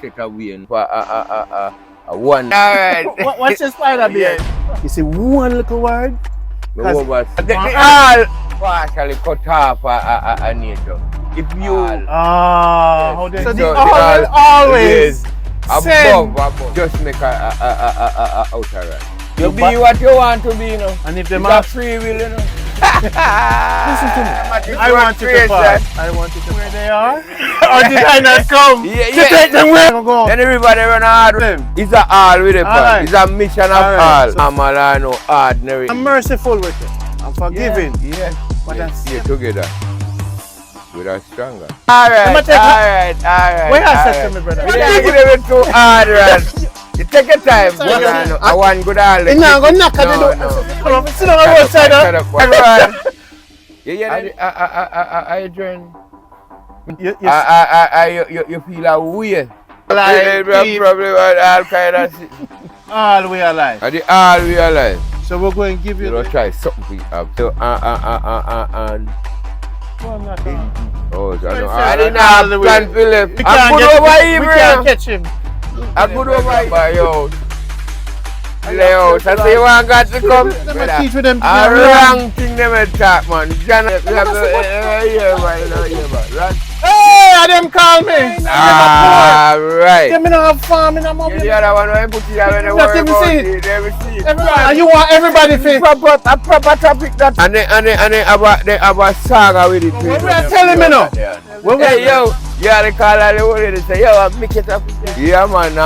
set a way for one. Alright. What's your spider beard? You see one little word? The all partially cut off a nature. If you how they so the all always above, just make a outer right. You be what you want to be, you know. And if them are free will, you know. Listen to me. I want you to pass. I want you to where they are. Or did I not come? To take them where I go. Then everybody run hard. It's a all with it. It's a mission of all. I'm no ordinary. I'm merciful with it. I'm forgiving. Yes. But that's here together. We are stronger. Alright. What I said to me, brother? You don't give it too hard, right? You take your time. I want good all. You're not going to knock at the door. Sit down on the roadside. I join. You feel a way. Like probably all kind of shit. All we alive. All we alive. So we're going to give you. You try something we have. So and. Well, I'm not oh, I didn't have plan Philip. I'm good over here, we can't catch him. I'm good over here. Yo. Leo, so say you want God to come? Teach with them. A wrong thing they will talk, man. Hey, them call me. Right. Them not have farm in a moment. The other one, when put it there, when they worry about it, they will see it. And you want everybody to a proper topic that. And they have a saga with it. What we are telling me now? Hey, yo. Yeah, they call all the whole they say, yo, I make it up. Yeah, man,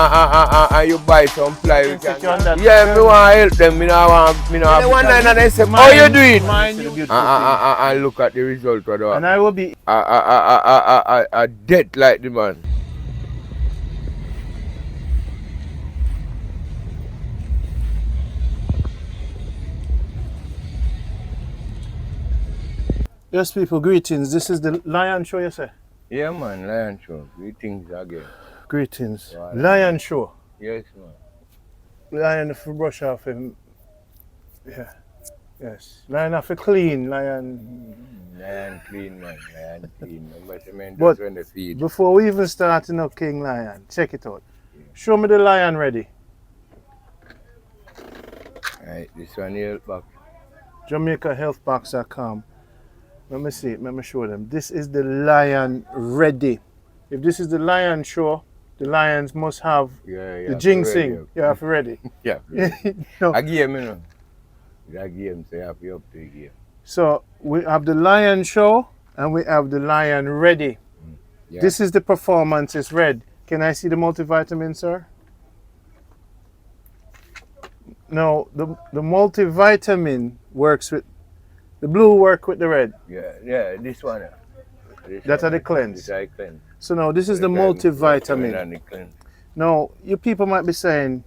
you buy some fly. Yeah, me want to help them. Me no want. They want and they say, how you do it? I look at the result of that. And I will be a dead like the man. Yes, people, greetings. This is the Lion Show, you say? Yeah, man, Lion Show. Greetings again. Greetings. Wow. Lion Show. Yes, man. Lion if you brush off him. Yeah. Yes. Lion have to clean. Lion clean, man. Lion clean. But before we even start, King Lion, check it out. Yeah. Show me the lion ready. Alright, this one here, box. JamaicaHealthBox.com. Let me see, let me show them. This is the lion ready. If this is the Lion Show, the lions must have the ginseng. You have ready. Yeah. No. I give him, you know. I give him, so you have to up to here. So we have the Lion Show and we have the lion ready. Yeah. This is the performance, it's red. Can I see the multivitamin, sir? No, the multivitamin works with the blue work with the red. Yeah, this one. That's the cleanse. This I cleanse. So now this is the multivitamin. Now, you people might be saying,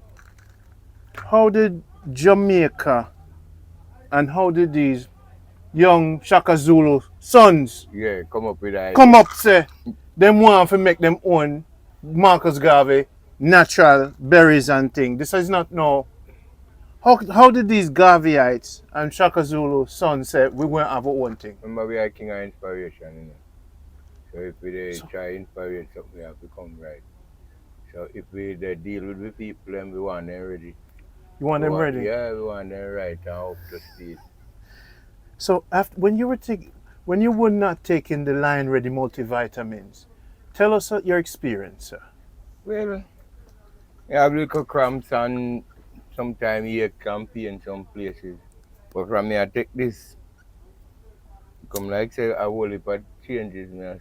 how did Jamaica and how did these young Shaka Zulu sons come up with that? Come up, say, them want to make them own Marcus Garvey natural berries and things. This is not no. How did these Garveyites and Shaka Zulu sons say we won't have our own thing? Remember, we are king of inspiration, you know. So if we try to inspire something, we have to come right. So if we deal with the people, then we want them ready. You want them ready? Yeah, we want them right and up to speed. So after when you were not taking the Lion Ready multivitamins, tell us your experience, sir. Well, I have little cramps and sometimes you crampy in some places. But from me, I take this. Come like say, I will if it changes me.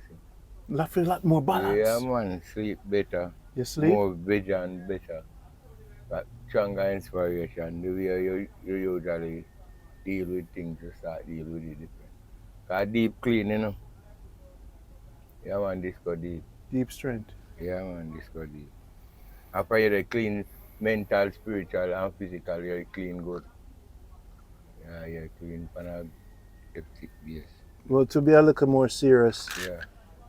I feel a lot more balance. Yeah, man, sleep better. You sleep? More vision better. But stronger inspiration. The way you usually deal with things, you start deal with it different. Cause deep clean, you know. Yeah, man, this go deep. Deep strength. Yeah, man, this go deep. After you clean mental, spiritual, and physical, you clean good. Yeah, you clean for a hectic base. Well, to be a little more serious,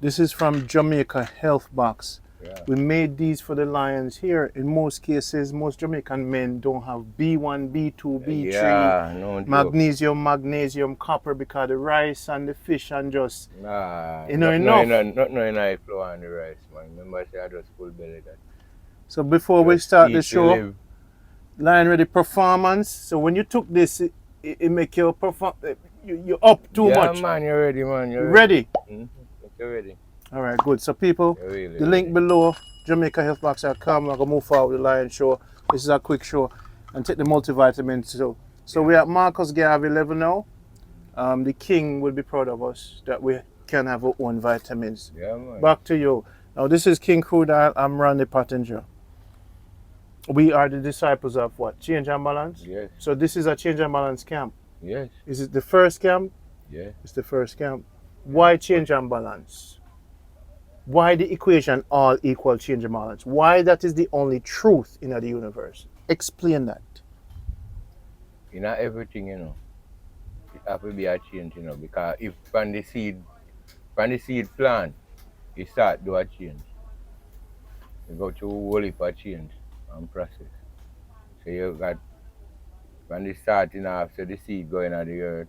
this is from Jamaica Health Box. Yeah. We made these for the lions here. In most cases, most Jamaican men don't have B1, B2, B3, magnesium, copper because the rice and the fish and just enough. enough. Not enough flour and the rice, man. Remember, I say I just full belly that. So before we Just start the eat to show, live. line ready performance. So when you took this, it make you perform. You up too Yeah, much. man, you're ready, man. You You're ready? You're ready. All right, good. So people, You're really the link ready. below, JamaicaHealthBox.com. I'm gonna move forward with the Lion Show. This is a quick show, and take the multivitamins. So we're at Marcus Garvey level now. The king will be proud of us that we can have our own vitamins. Yeah, man. Back to you. Now this is King Crile. I'm Randy Pottinger. We are the disciples of what? Change and balance? Yes. So this is a change and balance camp. Yes. Is it the first camp? Yes. It's the first camp. Why change and balance? Why the equation all equal change and balance? Why that is the only truth in the universe? Explain that. You know, everything, it have to be a change, because if from the seed plant, you start do a change. You go through a whole heap of change and process. So you got from the starting after the seed going on the earth,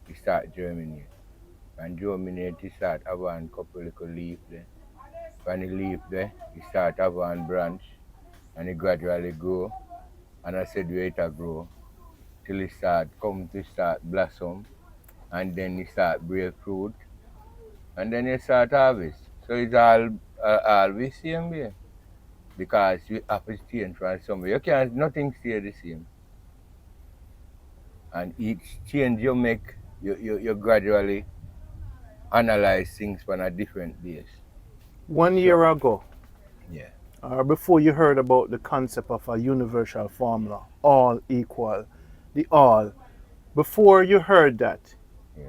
you start germinate. And germinate, you start have one couple little leaf there. From the leaf there, you start have one branch and it gradually grow. And I said wait to grow till it start blossom, and then you start bear fruit, and then you start harvest. So it's always same way. Because you have to change from somewhere. You can't nothing stay the same. And each change you make, you gradually analyze things from a different base. 1 So year ago, yeah. or before you heard about the concept of a universal formula, all equal, the all, before you heard that, Yeah.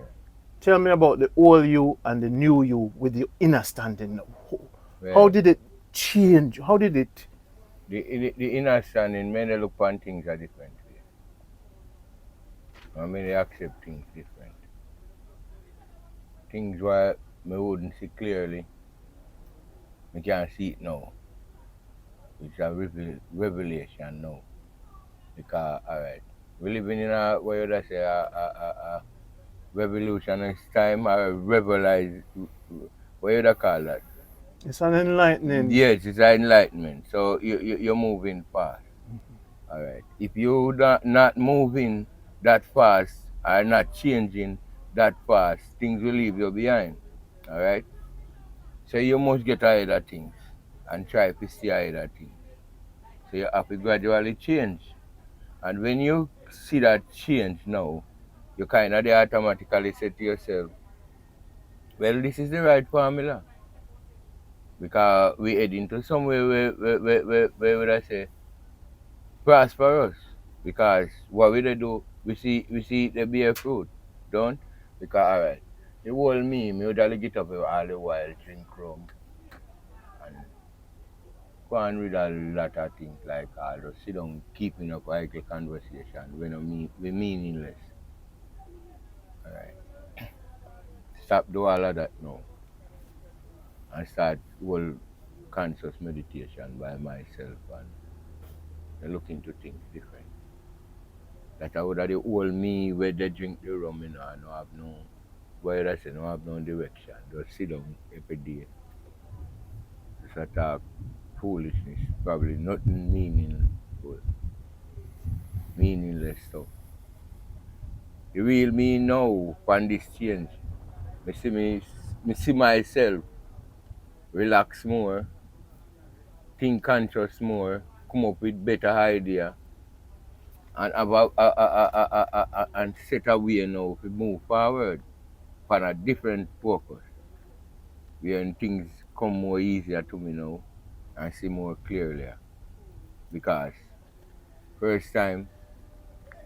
tell me about the old you and the new you with the inner standing. How Well, did it change? How did it? the understanding, many look upon things a different way. I mean, they accept things different. Things where me wouldn't see clearly, me can't see it now. It's a revelation now. Because, alright, we living in a, what you say, a revolutionist time, or revelize, what you call that? It's an enlightening. Yes, it's an enlightenment. So you're moving fast. Alright. If you're not moving that fast, or not changing that fast, things will leave you behind. Alright? So you must get ahead of things and try to stay ahead of things. So you have to gradually change. And when you see that change now, you kind of automatically say to yourself, well, this is the right formula. Because we head into somewhere where would I say, prosperous. Because what we do, we see the bear fruit, don't? Because, alright, the whole me would get up all the while, drink rum, and go and read a lot of things like all just sit down keeping up like a conversation when we meaningless. Alright. Stop do all of that now and start whole conscious meditation by myself and look into things different. That I would have the whole me where they drink the rum, I don't have no, where I say, no have no direction. Just sit down every day. Just a talk foolishness, probably nothing meaningless stuff. The real me now, upon this change, me see myself relax more, think conscious more, come up with better idea, and have and set a way now to move forward for a different focus. When things come more easier to me now and see more clearly. Because first time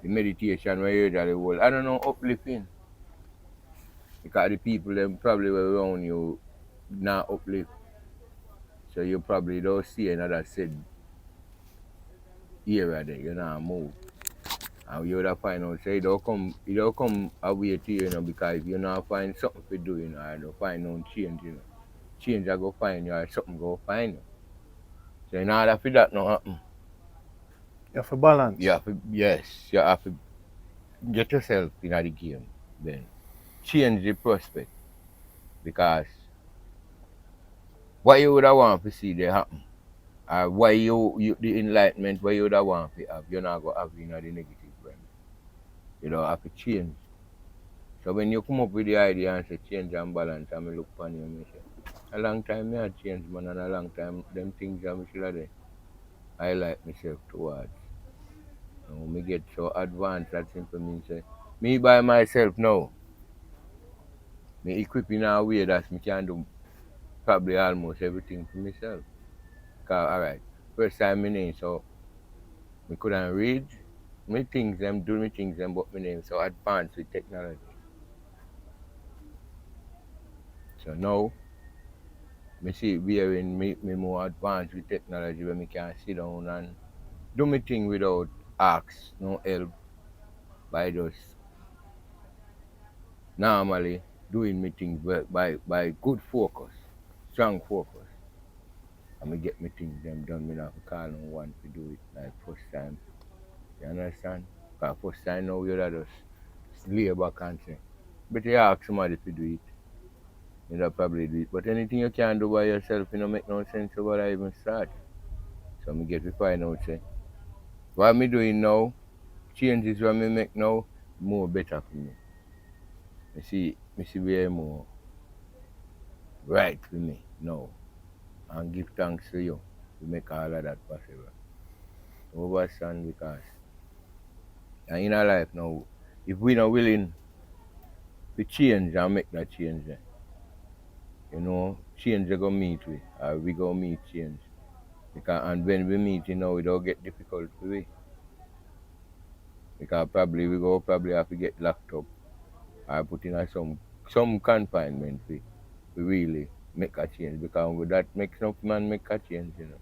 the meditation where you heard the whole, I don't know, uplifting. Because the people them probably were around you not uplift. So you probably don't see another said area there, you know, move. And you would have find out, say, it don't come away to you, because if you not find something to do, I don't find no change, Change I go find you or something go find you. So in order for that not happen, You have a balance. you have to get yourself in the game then. Change the prospect. Because what you would have want to see there happen, Why you the enlightenment where you would want to have, you're not going to have in the negative realm. You don't have to change. So when you come up with the idea and say change and balance, and me look upon you and me say, a long time me had change, man, and a long time them things that me should have done, I like myself towards. You know, me get so advanced that simply means say, me by myself now, me equip in a way that me can do probably almost everything for myself. Cause alright, first time me name, so me couldn't read, me things them, do me things them, but me name so advanced with technology. So now, me see wherein me more advanced with technology where me can sit down and do me thing without ask, no help, by just normally doing me things by good focus, strong focus. And me get me things them done, me not have to call no one to do it like first time. You understand? Because first time now you just lay back and say, but you ask somebody to do it, you'll probably do it. But anything you can do by yourself, you know, make no sense about I even start. So me get to find out say, what me doing now, changes what me make now, more better for me. Me see where more right for me now. And give thanks to you to make all of that possible. Overstand because in our life now, if we not willing to change and make that change, you know, change they gonna meet we, or we gonna meet change. Because and when we meet, you know, it don't get difficult for we. Because probably we go probably have to get locked up or put in some confinement we really make a change. Because with that makes no man make a change, you know,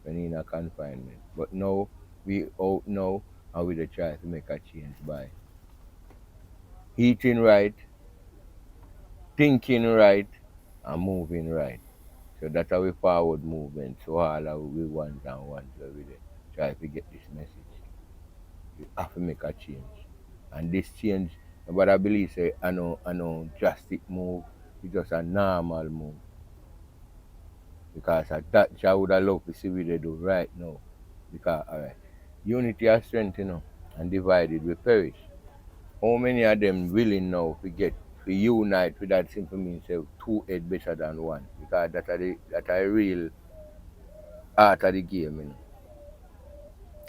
when in a confinement. But now we out now and we try to make a change by eating right, thinking right, and moving right. So that's how we forward movement. So all our we ones and ones every day. Try to get this message. You have to make a change. And this change, what I believe say I know drastic move, it's just a normal move. Because at that I would have loved to see what they do right now. Because alright. Unity has strength, you know, and divided we perish. How many of them willing now to get to unite with that simple means say two head better than one? Because that are real art of the game, you know.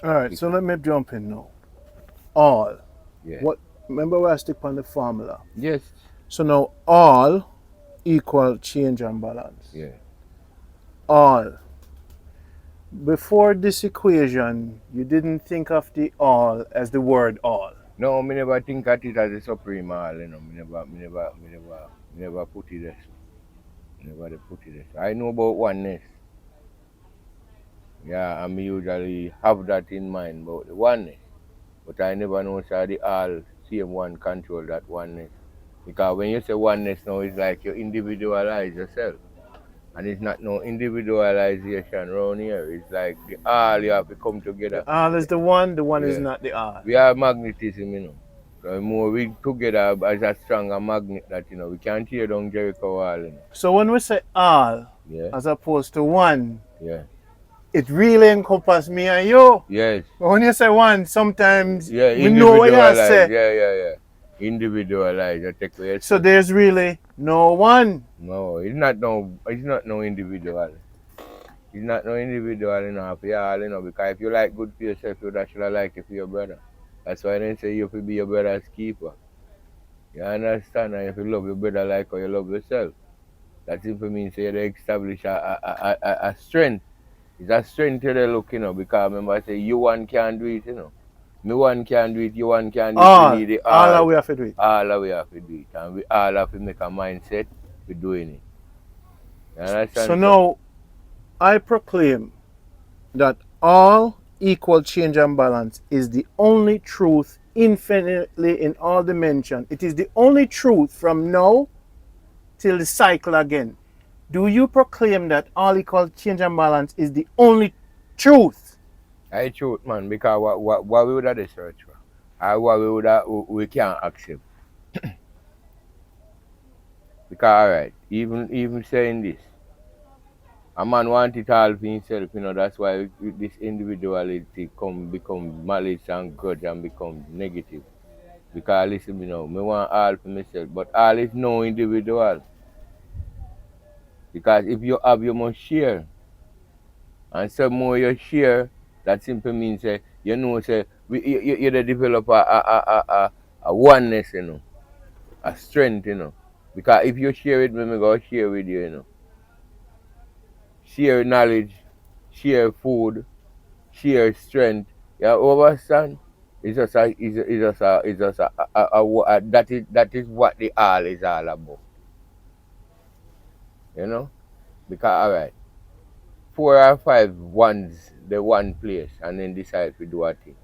Alright, so let me jump in now. All. Yeah. What remember where I stick on the formula. Yes. So now all equal change and balance. Yeah. All. Before this equation, you didn't think of the all as the word all. No, me never think of it as a supreme all, you know. Me never put it there. Never put it there. I know about oneness. Yeah, and me usually have that in mind about the oneness. But I never know say the all same one control that oneness. Because when you say oneness now, it's like you individualize yourself. And it's not no individualization around here. It's like the all you have to come together. The all is the one is Yeah. not the all. We are magnetism, you know. So the more we together as a stronger magnet that, you know, we can tear down Jericho wall, you know. So when we say all Yeah. as opposed to one, Yeah. it really encompasses me and you. Yes. But when you say one, sometimes Yeah, we know what you say. Yeah. Individualize. You take away. So there's really no one. No, it's not no individual. It's not no individual, you know, for you all, you know, because if you like good for yourself, you should like it for your brother. That's why they say you have to be your brother's keeper. You understand? And if you love your brother like how you love yourself, that simply means you establish a strength. It's a strength you look, you know, because remember I say you one can do it, you know. Me one can do it, you one can do it, we need it all that we have to do it. All we have to do it. And we all have to make a mindset for doing it. You understand? So now I proclaim that all equal change and balance is the only truth infinitely in all dimensions. It is the only truth from now till the cycle again. Do you proclaim that all equal change and balance is the only truth? I truth, man, because what we would have search for, or what we can't accept. Because alright, even saying this, A man want it all for himself, that's why this individuality become malice and grudge and become negative. Because listen, me want all for myself, but all is no individual. Because if you have, you must share. And some more you share, that simply means say you develop a oneness, a strength, Because if you share with me, I go share with you, Share knowledge, share food, share strength. You understand? It's just that is what the all is all about. Because alright, 4 or 5 ones the one place and then decide to do a thing.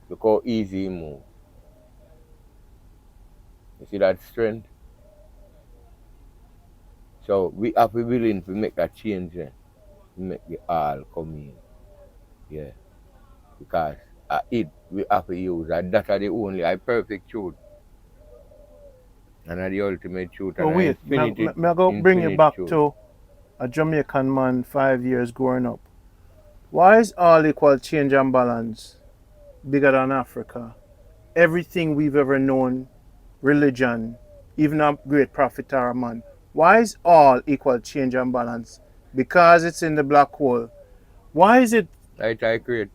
Look how easy it move. You see that strength? So we have to be willing to make that change to make the all come in. Yeah. Because it we have to use and that are the only perfect truth. And the ultimate truth. But wait, may I go bring you back to a Jamaican man 5 years growing up. Why is all equal change and balance bigger than Africa? Everything we've ever known, religion, even a great prophet or a man. Why is all equal change and balance? Because it's in the black hole. Why is it? I create.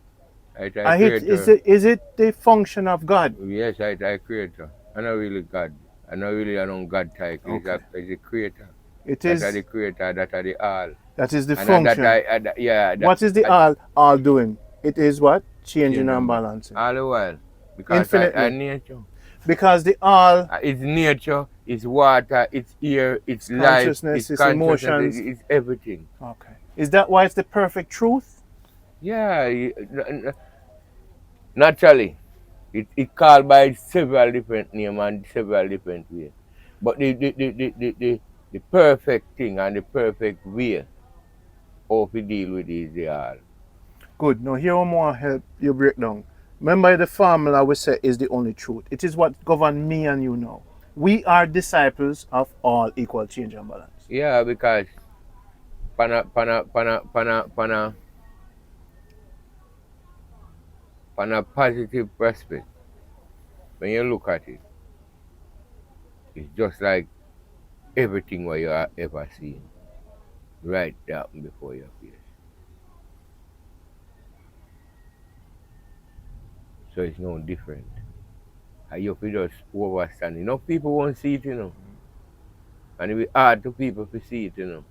Is it the function of God? Yes, I creator. I'm not really God. I'm not really a God type. Okay. It's a creator. It is. That are the creator, that are the all. That is the function. What is the all doing? It is what? Changing and balancing. All the while. Because Infinitely. Nature. Because the all. It's nature, it's water, it's air, it's consciousness, life, it's emotions. It's everything. Okay. Is that why it's the perfect truth? Yeah. Naturally. It's called by several different names and several different ways. But the perfect thing and the perfect way how to deal with it is the all. Good. Now here I want to help you break down. Remember the formula we say is the only truth. It is what governs me and you now. We are disciples of all equal change and balance. Yeah, because pana positive perspective, when you look at it, it's just like everything what you have ever seen right there before your face. So it's no different. And you have to just understand. Enough people won't see it, And it will hard to people to see it, And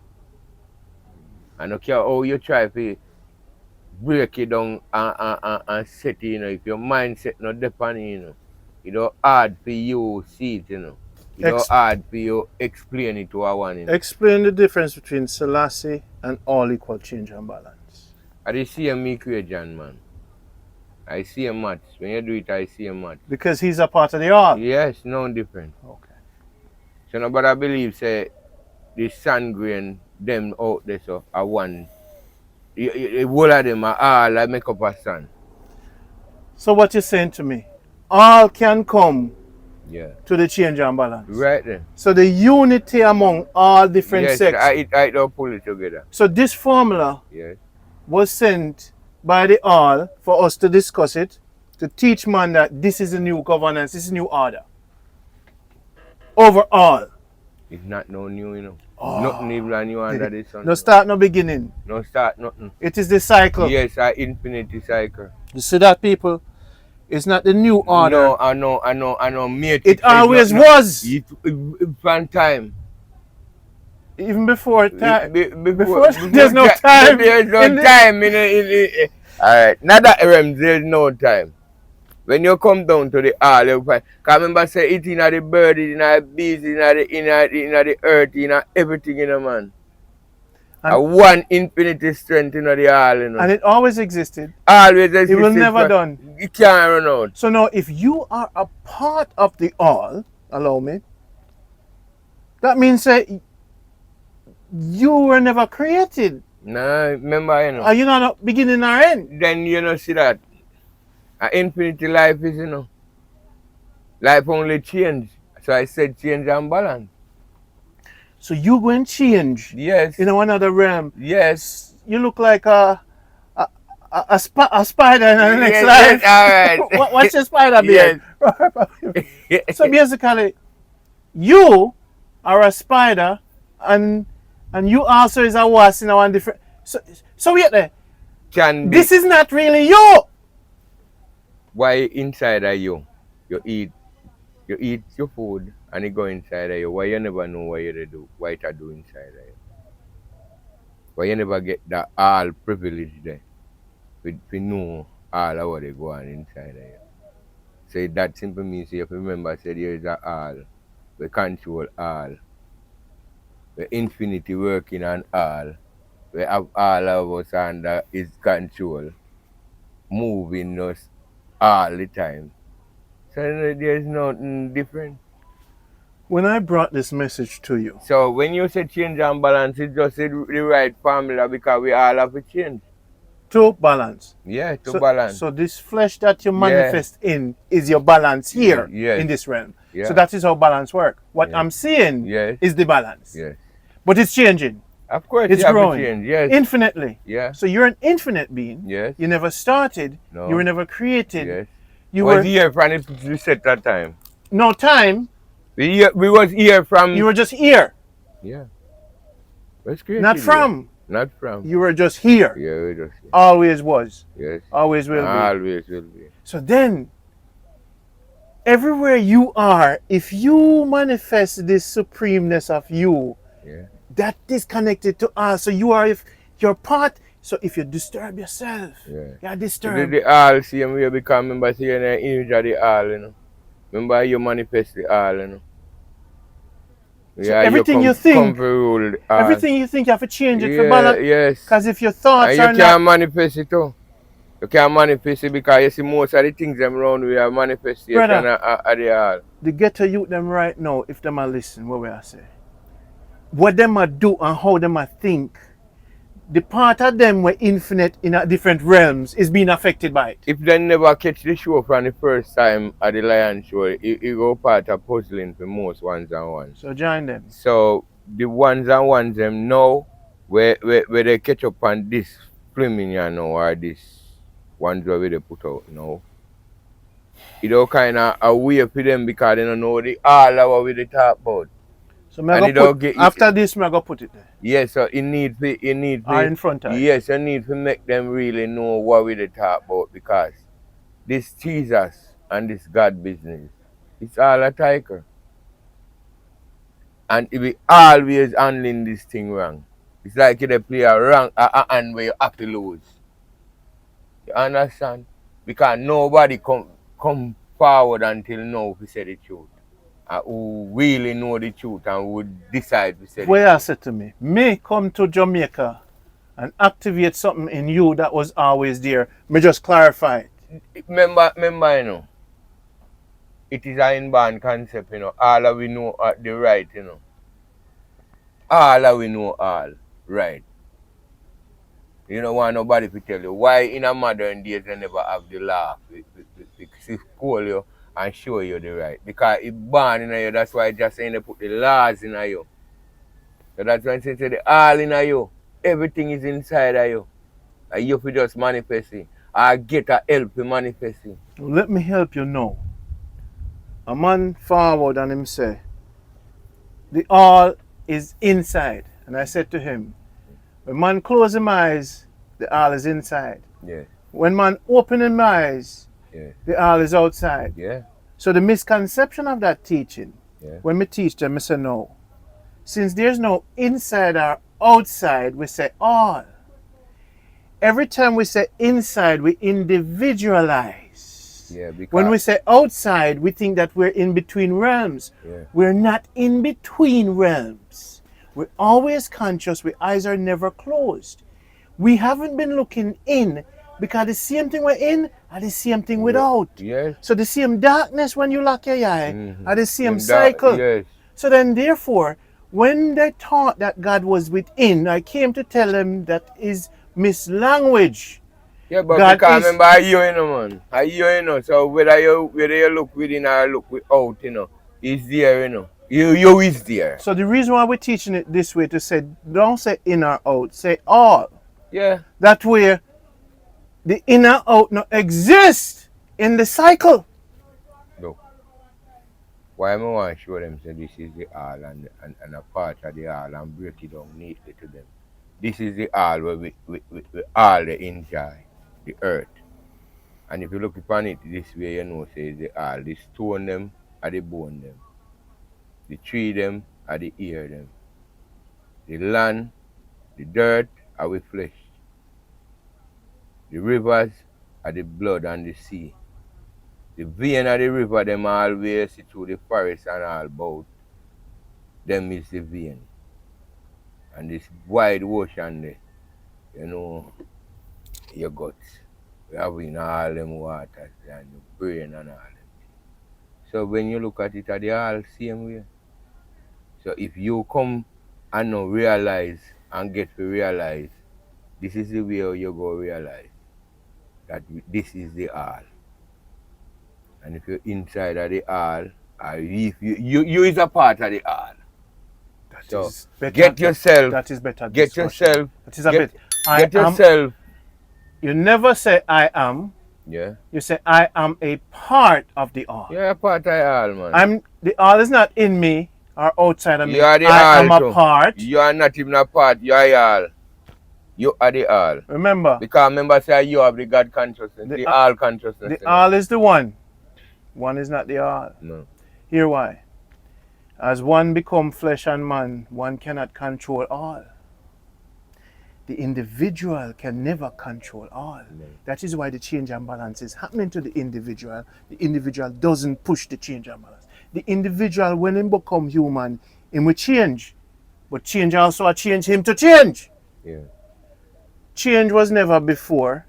no care how you try to break it down and set it, if your mindset not depend, it's hard for you see it, It's hard for you explain it to a one. Explain the difference between Selassie and all equal change and balance. I see a equation, man. I see a match. When you do it, I see a match. Because he's a part of the all. Yes, no different. Okay. So nobody believe say the sun grain them out there so are one. The whole of them are all I make up a sun. So what you're saying to me? All can come to the change and balance. Right then. So the unity among all different sects. I don't pull it together. So this formula was sent by the all for us to discuss it, to teach man that this is a new governance, this is a new order. Overall. It's not no new, Nothing even new under the sun. No start, no beginning. No start, nothing. It is the cycle. Yes, an infinity cycle. You see that, people? It's not the new order. No, I know. It always was. From time. Even before time. Before there's no time. There's no time. Alright, not that there's no time. When you come down to the all, you find. Because remember, say it in the bird, in the bees, in the earth, in everything, man. And one infinity strength in the all, And it always existed. Always existed. It will never done. It can't run out. So now, if you are a part of the all, allow me, that means that you were never created. Nah, remember, Are you not beginning or end? Then see that. Infinity life is, life only change. So I said change and balance. So you go and change. Yes. In another realm. Yes. You look like a spider in the next Yes, life. yes, all right. What's your spider beard? So basically, you are a spider, and you also is a wasp in a one different. So wait there. Can be. This is not really you. Why inside of you? You eat your food and it go inside of you. Why you never know what you do? What it do inside of you? Why you never get that all privilege there? We know all of what they go on inside of you. So that simply means you have to remember say there is a all. We control all. The infinity working on all. We have all of us under his control. Moving us all the time. So there's nothing different. When I brought this message to you. So when you say change and balance, it's just the right formula because we all have to change. To balance. Yeah, to balance. So this flesh that you manifest in is your balance here yes. in this realm. Yeah. So that is how balance works. What I'm seeing is the balance. Yes. But it's changing. Of course, it's growing. Change. Yes. Infinitely. Yeah. So you're an infinite being. Yes. You never started. No. You were never created. Yes. You was here from the set that time. No time. We was here from. You were just here. Yeah. Was created. Not from. Here. Not from. You were just here. Yeah, we were just here. Always was. Yes. Always will be. Always will be. So then, everywhere you are, if you manifest this supremeness of you, that is connected to us. So you are, if you're part. So if you disturb yourself, you're disturbed. The all same way because remember see you're an image of the all, you know. Remember you manifest the all, you know. So everything you think, everything you think you have to change it for balance. Yes. Because if your thoughts and you can't manifest it too. You can't manifest it because you see most of the things them around we are manifestation at the all. The ghetto youth them right now, if them are listen what we are saying. What them are do and how them are think, the part of them were infinite in a different realms is being affected by it. If they never catch the show from the first time at the Lion Show, it go part of puzzling for most ones and ones. So join them. So the ones and ones them know where they catch up on this filming you know or this ones where they put out now. It all kind of a way for them because they don't know the all of what they talk about. So after this, I go put it there. Yes, so you need in front of yes, you need to make them really know what we talk about because this Jesus and this God business, it's all a tiger. And if we always handling this thing wrong, it's like you play a wrong hand where you have to lose. You understand? Because nobody come forward until now to say the truth. Who really know the truth and would decide to say it. Where I said to me, may come to Jamaica and activate something in you that was always there. May just clarify it. Remember, you know, it is an inborn concept, you know. All of we know the right, you know. All of we know all right. You don't want nobody to tell you why in a modern days they never have the law to call you and show you the right. Because it's born in you, that's why just saying they put the laws in you. So that's why I say the all in you. Everything is inside of you. And you have to just manifest it. Or get a help to manifest it. Let me help you now. A man forward and him say, the all is inside. And I said to him, when man close his eyes, the all is inside. Yeah. When man open his eyes, the all is outside. Yeah. So the misconception of that teaching, when we teach them, I say no. Since there's no inside or outside, we say all. Every time we say inside, we individualize. Yeah, when we say outside, we think that we're in between realms. Yeah. We're not in between realms. We're always conscious. Our eyes are never closed. We haven't been looking in because the same thing we're in are the same thing without. Yes. So the same darkness when you lock your eye are the same cycle. Yes. So then therefore, when they thought that God was within, I came to tell them that is mislanguage. Yeah, but God because remember I hear you know, man. I hear you know. So whether you look within or look without, you know, it's there, you know. You is there. So the reason why we're teaching it this way to say, don't say in or out, say all. Yeah. That way, the in or out not exist in the cycle. Look. Why I want to show them say this is the all and a part of the all and break it down neatly to them. This is the all where we all they enjoy, the earth. And if you look upon it this way, you know, say the all. The stone them are the bone them. The tree them are the ear them. The land, the dirt are with flesh. The rivers are the blood and the sea. The vein of the river them always see through the forest and all about. Them is the vein. And this wide ocean there, you know, your guts. We have in all them waters and the brain and all them. So when you look at it, are they all same way? So if you come and now realize and get to realize, this is the way you go realize that this is the all. And if you're inside of the all, or if you is a part of the all. That So is better. get yourself. That is better. Get discussion. yourself. That is a bit. Get yourself. You never say I am. Yeah. You say I am a part of the all. You're a part of the all, man. The all is not in me or outside of me. You are the I all am too. a part. You are not even a part. You are all. You are the all. Remember. Because remember, say you have the God consciousness, the all consciousness. The all is the one. One is not the all. No. Here why. As one become flesh and man, one cannot control all. The individual can never control all. No. That is why the change and balance is happening to the individual. The individual doesn't push the change and balance. The individual, when he become human, he will change. But change also change him to change. Yeah. Change was never before.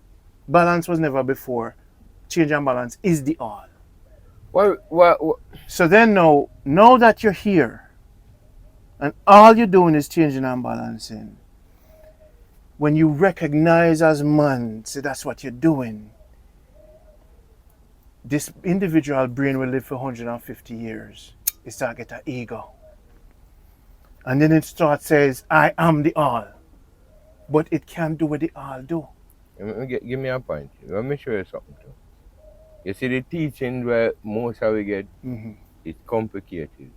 Balance was never before. Change and balance is the all. What? So then now that you're here, and all you're doing is changing and balancing, when you recognize as man, see that's what you're doing, this individual brain will live for 150 years. It starts to get an ego. And then it starts says, I am the all. But it can't do what the all do. Give me a point. Let me show you something too. You see the teaching where most of we get, it's complicated.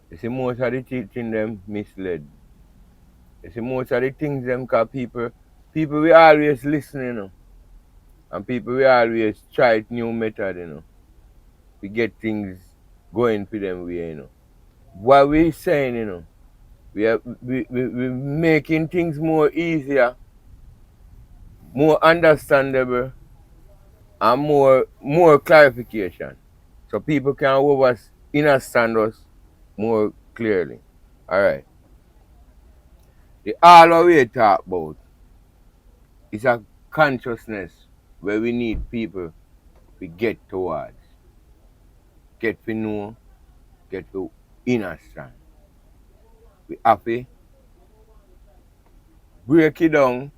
You see most of the teaching them misled. You see most of the things them because people we always listen, you know. And people we always try new method, you know. We get things going for them way, you know. What we saying, you know, we making things more easier, more understandable, and more clarification. So people can understand us more clearly. Alright. The all we talk about is a consciousness where we need people to get towards. Get to know, get to understand. We have to break it down,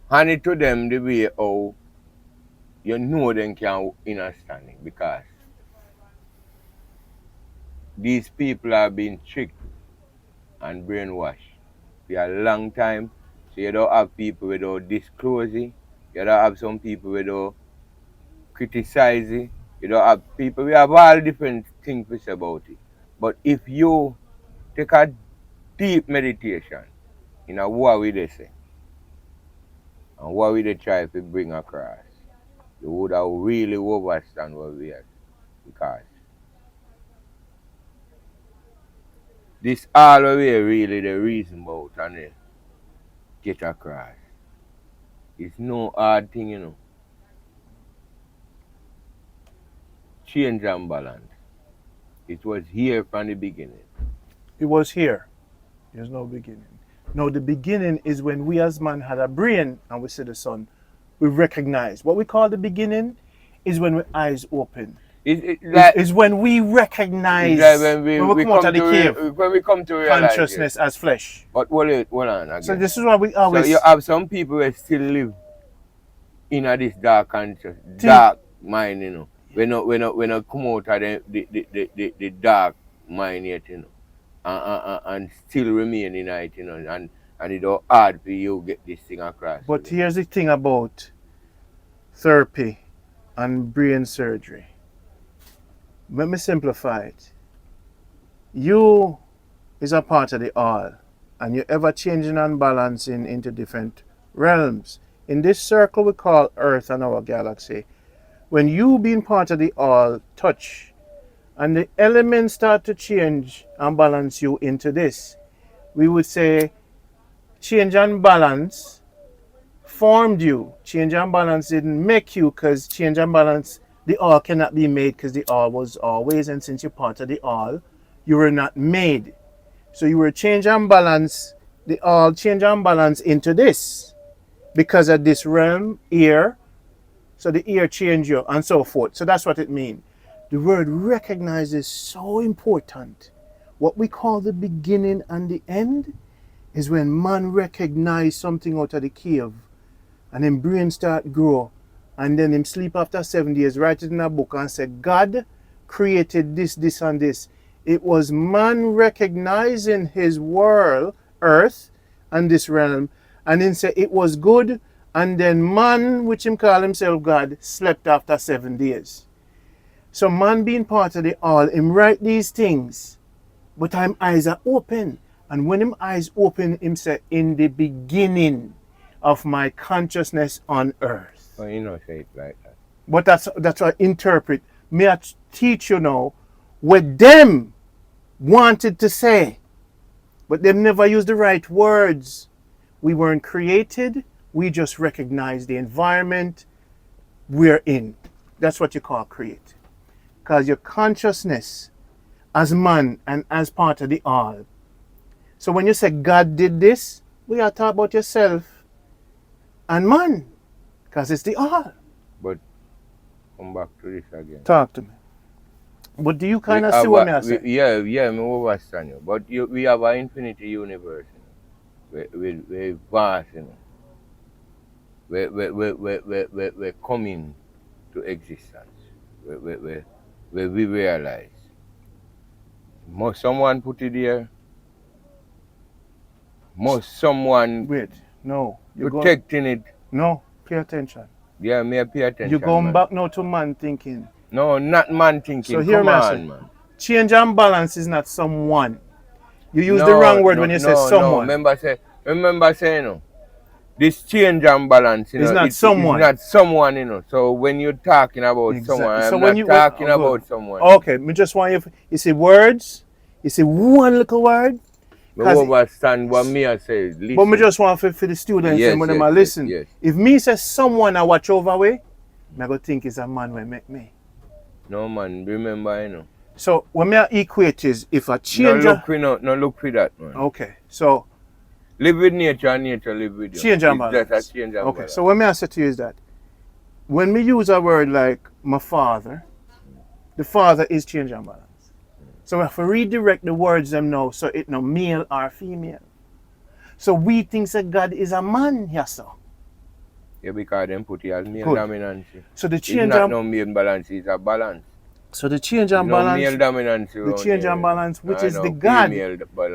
hand it to them the way how you know them can understand it, because these people are being tricked and brainwashed for a long time. So you don't have people without disclosing, you don't have some people without criticizing, you don't have people, we have all different things to say about it. But if you take a deep meditation in a what we they say, and what we they try to bring across, you would have really understand what we are. Because this all the way really the reason about and get across. It's no hard thing, you know. Change and balance. It was here from the beginning. It was here. There's no beginning. No, the beginning is when we as man had a brain and we see the sun. We recognize. What we call the beginning is when our eyes open. Is when we recognize when we come out of the cave. When we come to realize consciousness as flesh. But hold on again. So this is why we always. So you have some people who still live in this dark mind, you know. we not come out of the dark mind yet, you know. And still remain in it, you know, and it's hard for you get this thing across. But here's the thing about therapy and brain surgery. Let me simplify it. You is a part of the all, and you're ever changing and balancing into different realms. In this circle we call Earth and our galaxy, when you being part of the all touch and the elements start to change and balance you into this, we would say change and balance formed you. Change and balance didn't make you, because change and balance, the all cannot be made because the all was always, and since you're part of the all, you were not made. So you were change and balance, the all change and balance into this because of this realm here. So the ear change you and so forth. So that's what it means. The word recognize is so important. What we call the beginning and the end is when man recognize something out of the cave and him brain start grow, and then him sleep after 7 days, write it in a book and say, God created this, this and this. It was man recognizing his world, earth, and this realm, and then say it was good, and then man, which him call himself God, slept after 7 days. So man being part of the all, him write these things, but him eyes are open. And when him eyes open, him say, in the beginning of my consciousness on earth. Oh, you know, say it like that. But that's what I interpret. May I teach you now what them wanted to say, but them never used the right words. We weren't created. We just recognize the environment we're in. That's what you call create. Because your consciousness as man and as part of the all. So when you say God did this, we are talking about yourself and man. Because it's the all. But come back to this again. Talk to me. But do you kind of see what I say? Yeah, I understand you. But we have an infinity universe, you know. We're vast, you know. We're coming to existence. We realize. Must someone put it there? Must someone Wait, no. protecting it? No, pay attention. Yeah, may I pay attention. You're going man. back now to man thinking. No, not man thinking. So here, Come on, man. Change and balance is not someone. You use the wrong word when you say someone. No, remember saying, you know, this change and balance, you know, it's not someone. It's not someone, you know. So when you're talking about someone, so I'm when not talking about someone. Okay, me just want you see words, you see one little word. I understand what me I say. Listen. But me just want for the students and when they listen. Yes. If me say someone I watch over way, I go think it's a man will make me. No man, remember, you know. So when me equate is if a change. No look for that, man. Okay, so live with nature and nature live with you. Change and balance. That's a change and okay, balance. so what I say to you is that when me use a word like my father, the father is change and balance. So we have to redirect the words them now so it no male or female. So we think that God is a man, yes sir. Yeah, because them put it as male dominance. So the change it's not no male balance, it's a balance. So the change and balance. Male dominance. The change and balance, which is the God.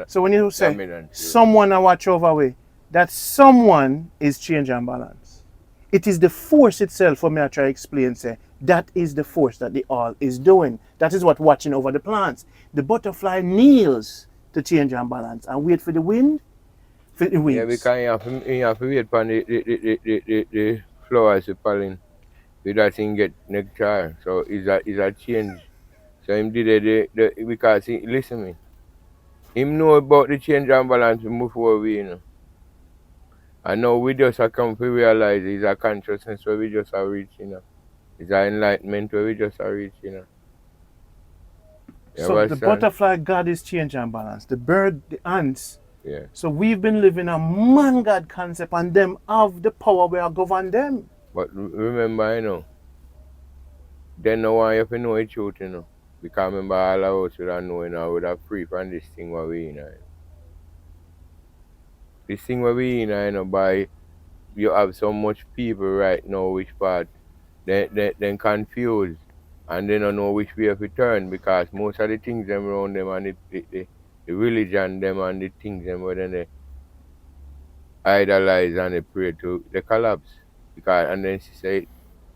So when you say dominance, someone I watch over way, that someone is change and balance. It is the force itself, for me I try to explain, say, that is the force that the all is doing. That is what watching over the plants. The butterfly kneels to change and balance and wait for the wind, for the wings. Yeah, because you have to wait for the flowers to pollen. So that thing get nectar. So it's a change. So him did because listen me. Him know about the change and balance before we, you know. And now we just come to realize it's a consciousness where we just are reaching, you know. It's an enlightenment where we just are reaching, you know. So the butterfly God is change and balance. The bird, the ants. Yeah. So we've been living a man-God concept and them have the power where I govern them. But remember, you know, then no one have to know the truth, you know. Because remember all of us would have known, you know, would have free from this thing where we in, you know. This thing where we in, you know, by you have so much people right now which part then confused. and they don't know which way to turn, because most of the things them around them and the religion them and the things them where then they idolize and they pray to, they collapse. Because and then she say,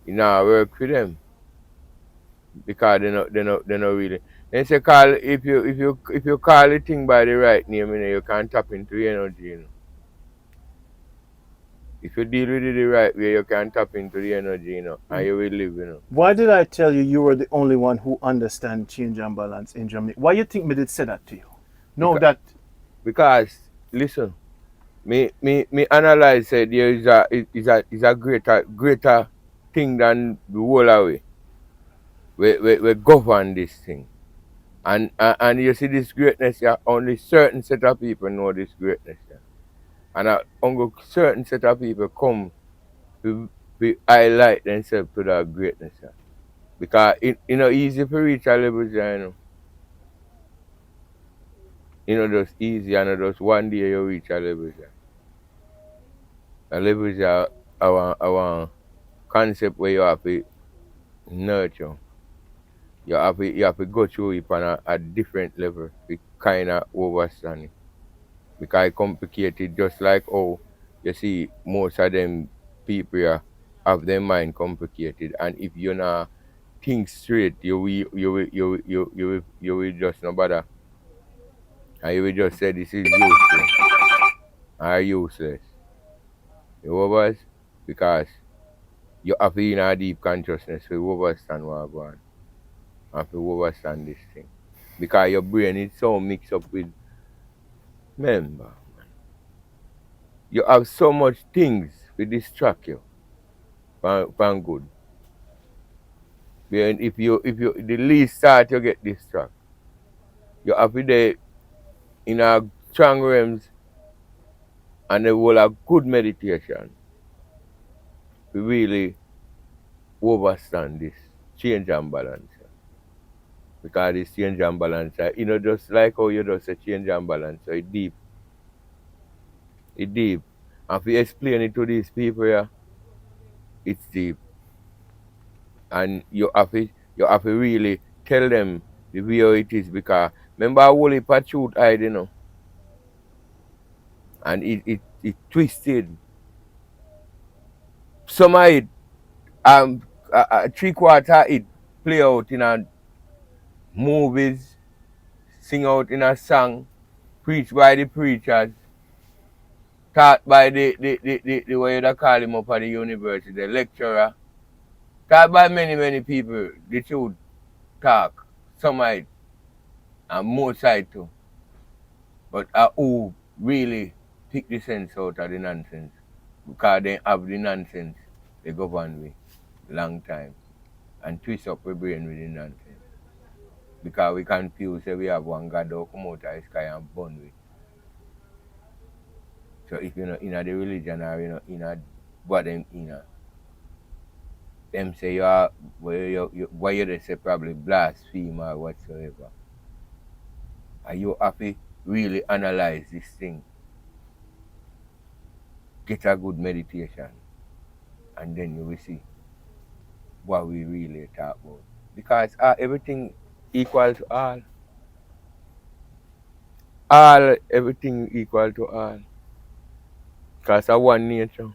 you know, work for them. Because they not really. Then say call, if you call the thing by the right name, you know, you can tap into the energy, you know. If you deal with it the right way, you can tap into the energy, you know, and you will live, you know. Why did I tell you you were the only one who understands change and balance in Jamaica? Why you think me did say that to you? No, Because, that because listen, me analyze say there is a greater thing than the whole away. We govern this thing. And you see this greatness, yeah, only certain set of people know this greatness, yeah. And only certain set of people come to highlight themselves to that greatness, yeah. Because it know easy to reach a level, yeah, you know. You know, just easy, and just one day you reach a level, yeah. A level is our concept where you have to nurture. You have to go through it on a different level to kind of understand it. Because it's complicated, just like how you see most of them people here have their mind complicated, and if you not think straight, you will just no bother, and you will just say this is useless or useless. You know what? Because you have to in a deep consciousness to understand what going on, and to understand this thing. Because your brain is so mixed up with, remember, you have so much things to distract you from good. And if you the least start you get distracted. You have to there in a strong realms and the whole of good meditation to really understand this change and balance. Because this change and balance, just like how you just say change and balance, so it deep. It deep. And if you explain it to these people here, it's deep. And you have to really tell them the way how it is, because remember a whole heap of truth hide, and it twisted. Some of it, three quarter it play out in a movies, sing out in a song, preach by the preachers, taught by the way you call him up at the university, the lecturer, taught by many people. The truth talk, some of it, and most side too. But who really pick the sense out of the nonsense? Because they have the nonsense they govern with long time and twist up our brain with the nonsense. Because we confuse say we have one God that come out of the sky and burn with. So if you're not in the religion or you're not in what them in, them say you are why you they say probably blaspheme or whatsoever. And you have to really analyze this thing. Get a good meditation, and then you will see what we really talk about. Because everything equal to all. Everything equal to all. Because of one nature.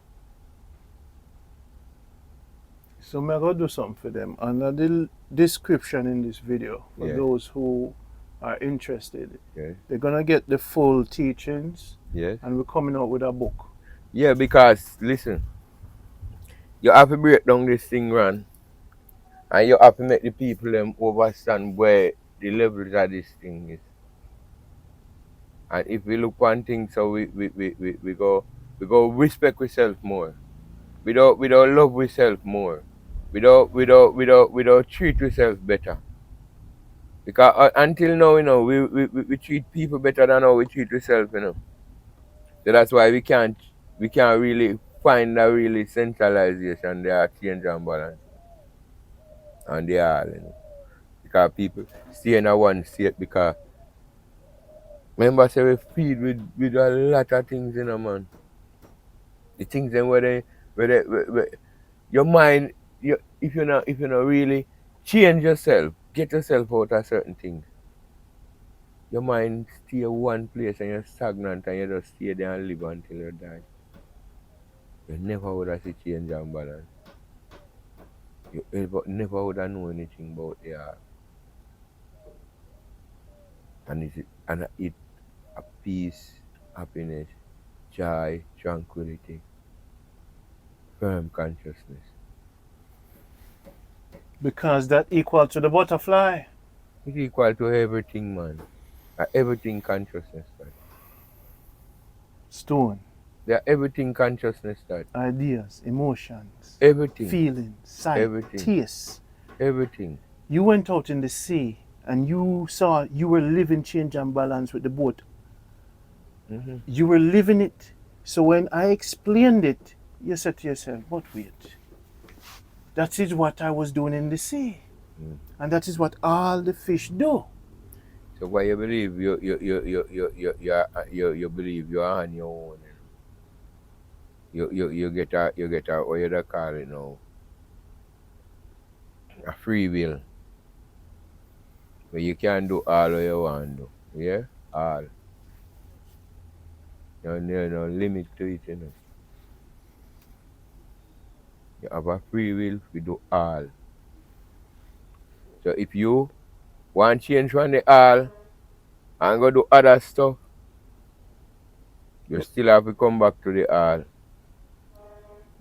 so I'm gonna do something for them. Under the description in this video, for Yes. those who are interested, Yes. they're gonna get the full teachings, Yes. and we're coming out with a book. Yeah, because listen, you have to break down this thing, run, and you have to make the people them understand where the levels of this thing is. And if we look one thing, so we go respect ourselves more. We don't love ourselves more. We don't treat ourselves better. Because until now, we treat people better than how we treat ourselves. So that's why we can't really find a really centralization there, change and balance. And they are. Because people stay in a one state, because remember say we feed with a lot of things, man. The things then where your mind, if you not really change yourself. Get yourself out of certain things. Your mind stay one place and you're stagnant and you just stay there and live until you die. You never would have see change and balance. You never would have know anything about the art. And it a peace, happiness, joy, tranquility, firm consciousness. Because that equal to the butterfly. It's equal to everything, man. Everything consciousness that. Stone. They are everything consciousness that. Ideas, emotions, Everything. feelings, sight, Everything. taste. Everything. You went out in the sea and you saw you were living change and balance with the boat. Mm-hmm. You were living it. So when I explained it, you said to yourself, but wait, that is what I was doing in the sea. Mm. And that is what all the fish do. So why you believe you believe you are on your own. You get a what you call it now, a free will. Where you can do all what you want to do. Yeah? All. There's no limit to it, you know. You have a free will to do all. So if you want change from the all and go do other stuff, you still have to come back to the all.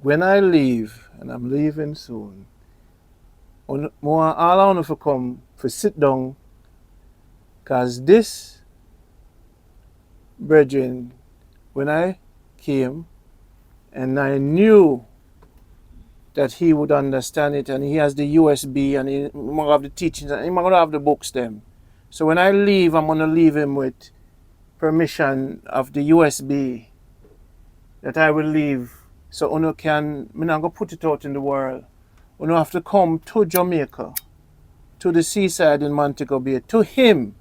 When I leave, and I'm leaving soon, all I want to come for sit down, because this brethren, when I came and I knew that he would understand it, and he has the USB and he might have the teachings and he might have the books them. So when I leave, I'm gonna leave him with permission of the USB that I will leave. So Uno can, I'm not gonna put it out in the world. Uno have to come to Jamaica, to the seaside in Montego Bay, to him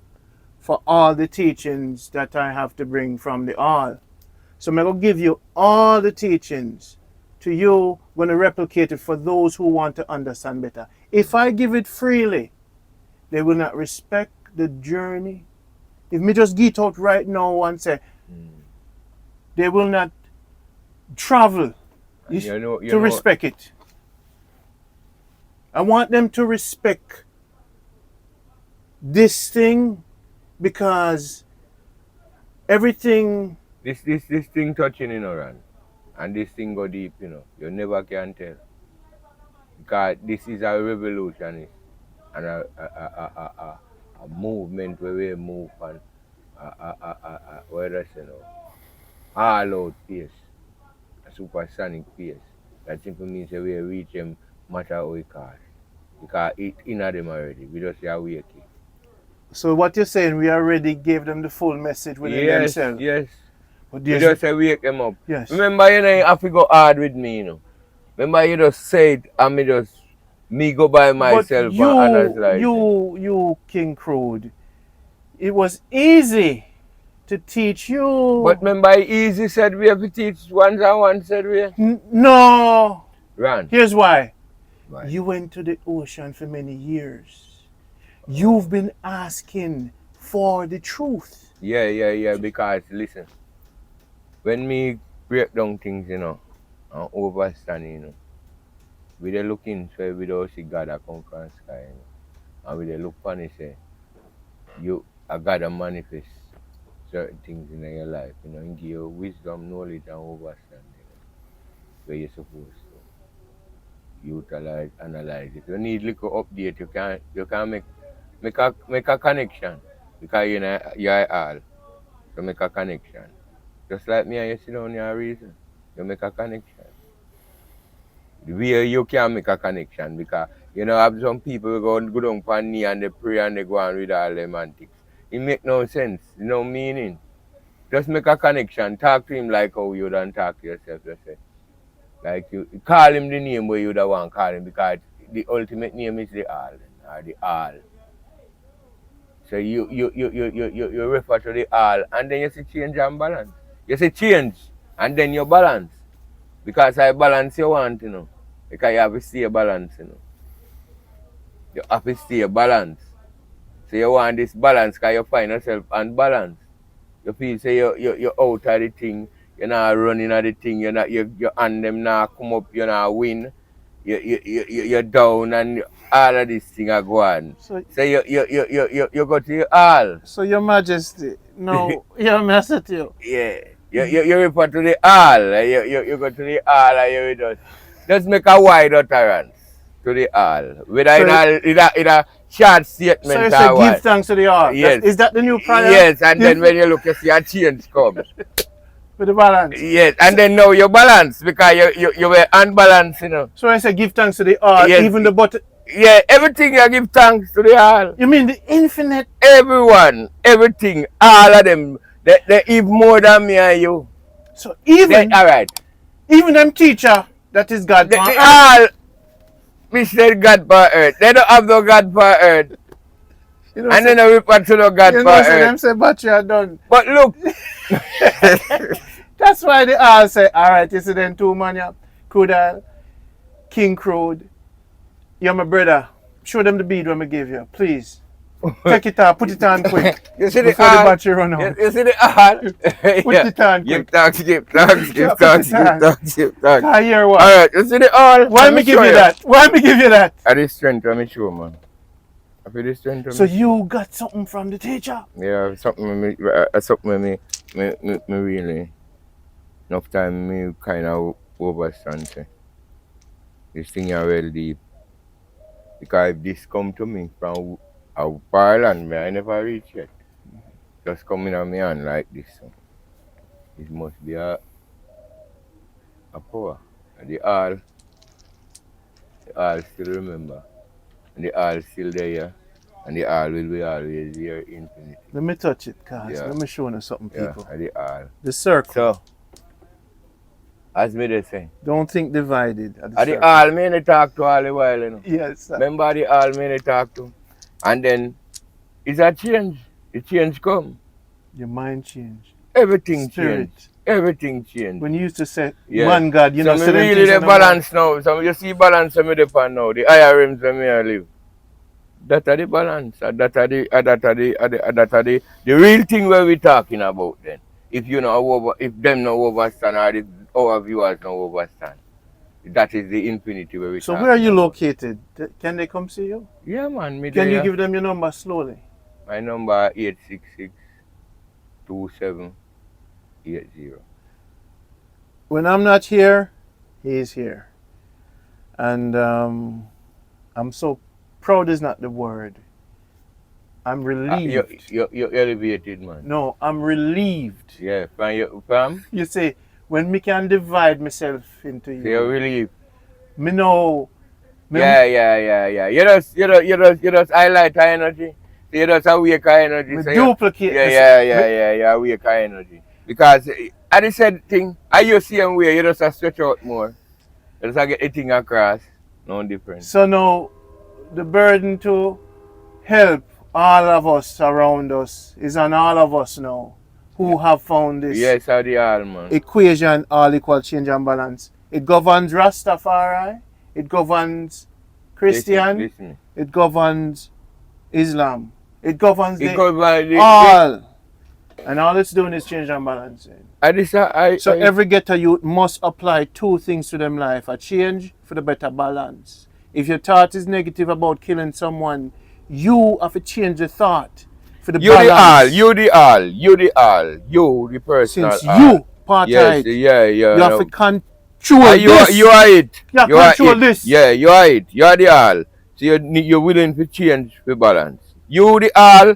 for all the teachings that I have to bring from the all. So I'm gonna give you all the teachings to you, I'm gonna replicate it for those who want to understand better. If I give it freely, they will not respect the journey. If me just get out right now and say, they will not travel to respect it. I want them to respect this thing because everything. This thing touching, you know, Ran. And this thing go deep, you know. You never can tell. Because this is a revolution and a movement where we move and where else, you know, all out pace, a supersonic pace. That simply means that we reach them matter how we call. Because it's in them already. We just are waking. So what you're saying, we already gave them the full message within themselves. Yes. But You just say wake them up. Yes. Remember, you know, you have to go hard with me, you know. Remember, you just say it and me go by myself but and analyze you King Crile, it was easy to teach you. But remember, easy said we have to teach one and one said we. No. Ran. Here's why. You went to the ocean for many years. You've been asking for the truth. Yeah, because listen, when me break down things, you know, and overstand, you know, we dey looking so we don't see God that come from the sky, you know. And we dey look for it, say, a God that manifest certain things in your life, you know, and give you wisdom, knowledge, and understanding, you know, where you're supposed to utilize, analyze. If you need little update, you can make a connection because you know you're all. So make a connection. Just like me and you sit down here reason, you make a connection. Where you can make a connection because you know have some people who go down on knee and they pray and they go and read all them antics. It make no sense, no meaning. Just make a connection. Talk to him like how you don't talk to yourself. Just say. Like you call him the name where you don't want to call him because the ultimate name is the all or the all. So you refer to the all and then you say change and balance. You say change and then you balance. Because I balance you want, you know. Because you have to see a balance, you know. You have to stay balanced. So you want this balance because you find yourself unbalanced. You feel say you're out of the thing, you're not running at the thing, you're on them now come up, you're not win, you're down and all of this thing are going. So you go to your all. So Your Majesty, no, you're a mess at you. Yeah. You refer to the all. You go to the all and you just make a wide utterance to the all. Whether in a short statement so you say or what. give thanks to the all. Yes. Is that the new prayer? Yes, and then when you look, you see a change come. With the balance. Yes, and then now you balance because you were unbalanced, you know. So I say give thanks to the all, Yes. even the button. Yeah, everything you give thanks to the all. You mean the infinite? Everyone, everything, all of them, they even more than me and you. So even all right. Even them teacher that is God. They all we said God for earth. They don't have no God for earth. You know, and then they refer to no God for earth. Them say but you are done. But look. That's why they all say, alright, you see them two man here, Crile, King Crile, you're my brother. Show them the bead when I give you, please. Take it out, put it on quick. You see before the battery run out. You see the all? Put it on quick. Give thanks. I hear what? Alright, you see the all? Why me give you that? Why me give you that? I the strength let me show, man. I feel the strength. So you got something from the teacher? Yeah, something me really enough time me kind of overstand say. This thing is well deep. Because if this come to me from a far land, I never reach yet. Just coming on me hand like this. So. It must be a power. And the all still remember. And the all still there. And the all will be always here infinity. Let me touch it, cause let me show you something, people. Yeah, the all. The circle. So, as me they say. Don't think divided. At the all me they talk to all the while, you know. Yes, sir. Remember the all me they talk to. And then it's a change. The change come. Your mind change. Everything Spirit. change. Everything change. When you used to say man God, you know, so really the balance now. So you see balance me depend now. The higher rims where me I live. That are the balance. That are the real thing where we talking about then. If you know if them no overstand or if our viewers no overstand. That is the infinity where we So where are you located? Can they come see you? Yeah, man. Can you give them your number slowly? My number 866-2780. When I'm not here, he's here. And I'm so proud is not the word. I'm relieved. You're elevated, man. No, I'm relieved. Yeah, from? You see, when me can divide myself into you. You're relieved. Me know. Yeah. You just highlight our energy. You just awake our energy. So duplicate. Yeah, awake our energy. Because I just said thing, you see them way, you just stretch out more. You just get the thing across. No difference. So now, the burden to help all of us around us is on all of us now who have found this the all, man. Equation, all equal change and balance. It governs Rastafari, it governs Christian, listen. It governs Islam, it governs all. And all it's doing is change and balancing. So every ghetto youth must apply two things to them life: a change for the better balance. If your thought is negative about killing someone, you have to change the thought for the balance. You the personal. Since you part yes, right, you have to control this. You are it. You have to control this. Yeah, you are it. You are the all. So you're willing to change the balance. You the all.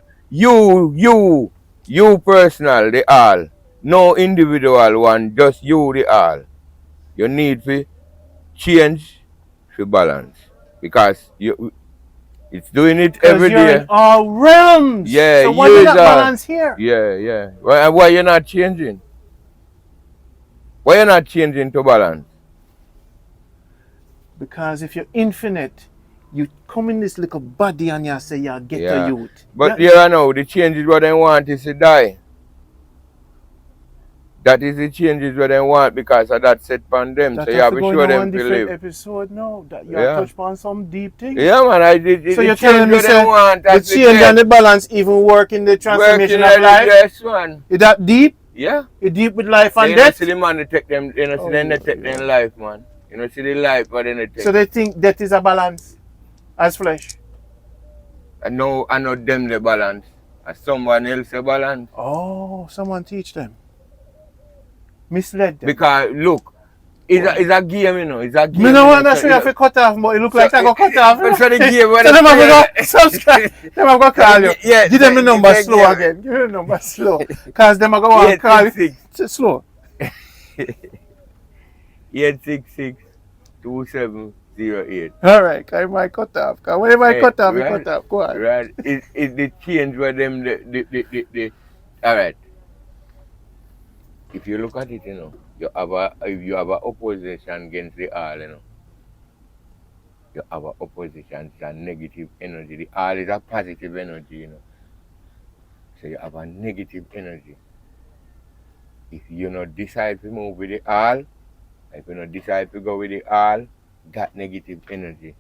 You personal, the all. No individual one, just you the all. You need to change the balance. Because it's doing it every you're day. In all realms. Yeah, so why you not balance here? Yeah. Why you not changing? Why you not changing to balance? Because if you're infinite, you come in this little body and you say you get to youth. But here I know the change is what I want is to die. That is the changes what they want because of that set on them. That so you have to show them to different live. episode now. That you have touched on some deep things. Yeah, man. I did. So you're telling me the change and the balance even work in the transformation of life? Yes, man. Is that deep? Yeah. It's deep with life and death? death? You know, see the man, they take them, you know, see them, they take them life, man. You know, see the life, but then they take. So they think death is a balance as flesh? I know them the balance. As someone else the balance. Oh, someone teach them. Misled them. Because look, it's a game, you know. It's a game. Me no want to show you have to cut off, but it look like I go cut off. So the game, so them have to go subscribe. Them have to call you. Yeah, give them the number slow again. Give them the number slow. Because them have to go and call you. Slow. 866-2708. Alright, I might cut off. Because whenever I cut off, I cut off. Go on. Right. It's the change where them the alright. If you look at it, you know, you have a opposition against the all, you know. You have a opposition, it's a negative energy. The all is a positive energy, you know. So you have a negative energy. If you not decide to move with the all, if you not decide to go with the all, that negative energy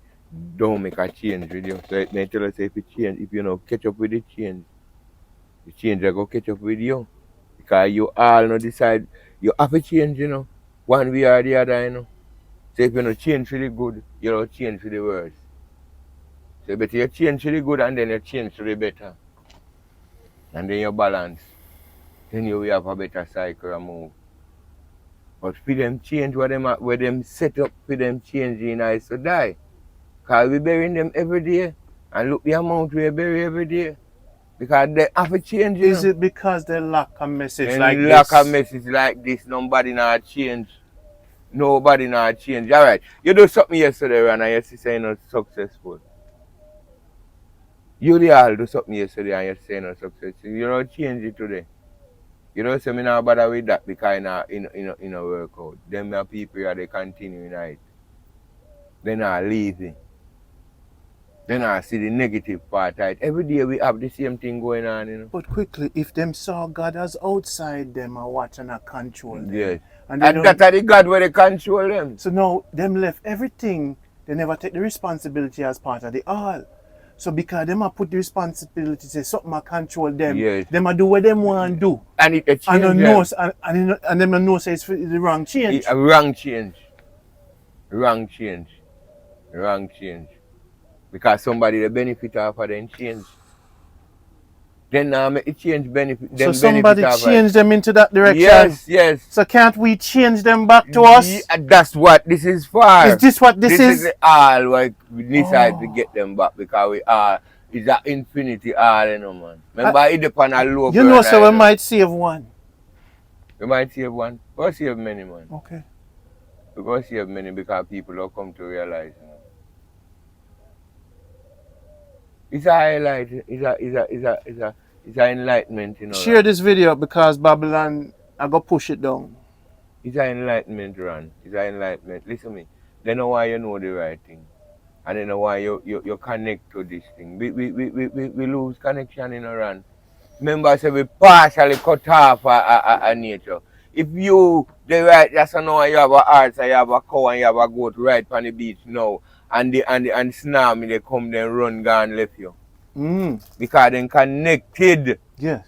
don't make a change with you. So it may tell us if you change, if you not catch up with the change will go catch up with you. Because you all not decide, you have to change, you know, one way or the other, you know. So if you not change for the good, you don't change for the worse. So better you change for the good and then you change for the better. And then you balance. Then you will have a better cycle and move. But for them change where them set up for them changing is to die. Because we burying them every day. And look the amount we bury every day. Because they have to change. Is it because they lack a message and like this? Lack a message like this, nobody not change. Nobody not change. Alright, you do something yesterday and you say you're not successful. You all do something yesterday and you say you're not successful. You don't change it today. You don't say me not bother with that because in a workout. Them are people that they continue in it. They're not lazy. Then I see the negative part. Right? Every day we have the same thing going on, you know. But quickly, if them saw God as outside them and watching and control them. Yes. And that's the God where they control them. So now them left everything. They never take the responsibility as part of the all. So because them a put the responsibility, say something a control them. Yes. Them a do what them want to do. And it a change. And them know say it's the wrong change. A wrong change. Wrong change. Wrong change. Because somebody the benefit off of them change. Then now make the change benefit. So somebody change them into that direction. Yes, yes. So can't we change them back to us? Yeah, that's what this is for. Is this what this is? This is all what we decide to get them back because we are. It's an infinity all, you know, man. Remember, it depends on low. You know, so we might save one. We might save one. We'll save many, man. Okay. We're going to save many because people will come to realize, you know. It's a highlight. It's an enlightenment, you know. Share this video because Babylon, I go push it down. It's an enlightenment, Ron. It's an enlightenment. Listen to me. They know why you know the right thing. And they know why you connect to this thing. We lose connection in Iran. Remember, I said we partially cut off a nature. If you, the right, that's know you have a horse, you have a cow, and you have a goat right on the beach now. And the tsunami, they come, then run, gone, left you. Because they connected. Yes.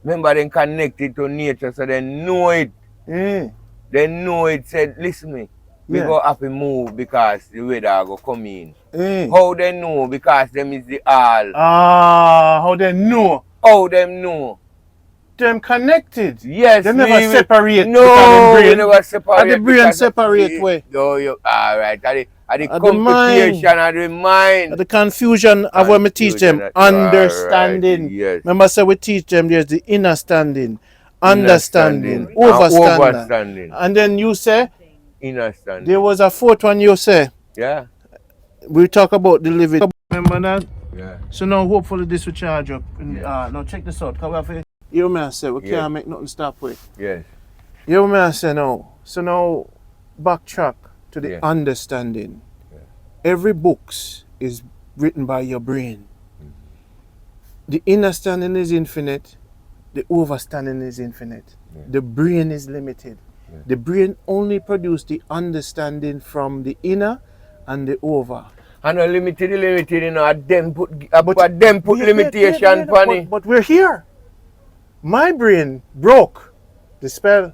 Remember, they connected to nature, so they know it. They know it. Said, listen me, we go have to move because the weather go come in. How they know? Because them is the all. How they know? How them know? Them connected. Yes. They never separate. No, they never separate. And the brain separate way. No, you alright. And the complication of the mind. The confusion of what we teach them. Understanding. Right, yes. Remember, so we teach them there's the inner standing, understanding, overstanding. And then you say, inner standing. There was a fourth one you say. Yeah. We talk about the living. Remember that? Yeah. So now hopefully this will charge up. Now check this out. Because we have to, you know what I say? We can't make nothing stop with. Yes. You know what I say now? So now backtrack to the understanding. Every book is written by your brain. The inner standing is infinite. the overstanding is infinite. Yeah. The brain is limited. Yeah. The brain only produces the understanding from the inner and the over. And limited, you know, them put limitation on it. But we're here. My brain broke the spell.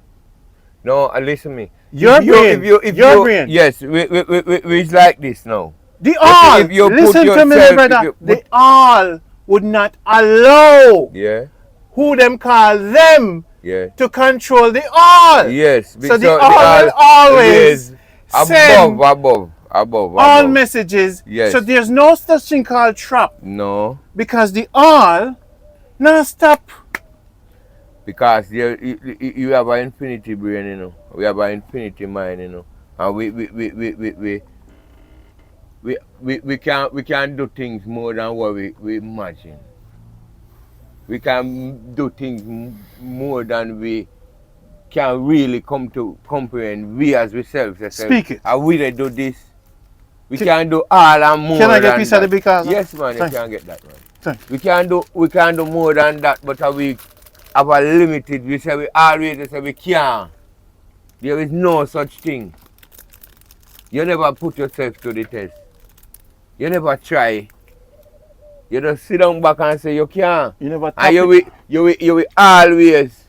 No, listen me. Your brain. Yes, it's like this now. The all. If you Listen put to me, yourself, brother. The all would not allow yeah, who them call them yeah, to control the all. yes. So the all will always send above. all messages. Yes. So there's no such thing called trap. No, Because the all now stop. because you have an infinity brain, you know. We have an infinity mind, you know, and we can do things more than what we imagine. We can do things more than we can really come to comprehend. We as ourselves. Speak it. And we do this. We can do all and more. Can I get than a piece of the because? Yes, man. Thanks. You can get that, man. Thanks. We can do more than that, but we have a limited. We say we always say we can't. There is no such thing. You never put yourself to the test. You never try. You just sit down back and say you can't. You never tap And you will always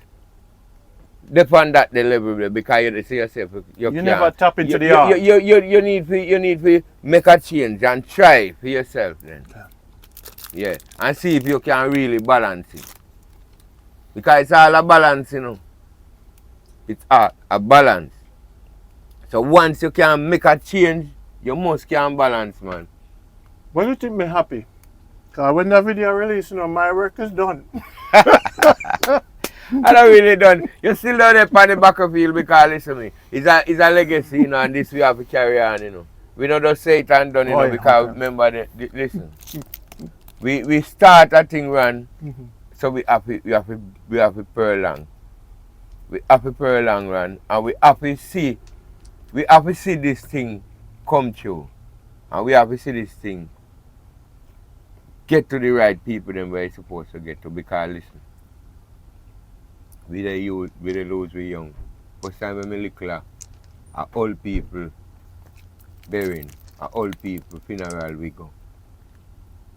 depend that the level because you say yourself you can't. never tap into the heart. You need to make a change and try for yourself then. Yeah. And see if you can really balance it. Because it's all a balance, you know. It's a balance. So once you can make a change, you must can balance, man. When you think me happy? Because when the video released, you know, my work is done. I don't really done. You still down there on the battlefield because listen to me. It's a legacy, you know, and this we have to carry on, you know. We don't just say it and done, you know, because remember listen. We start a thing run, so we have to prolong. We have to prolong run, and we have to see this thing come true. And we have to see this thing get to the right people than where it's supposed to get to. Because listen, we the youth, we the those we young. First time when we little, old people burying, old people funeral we go.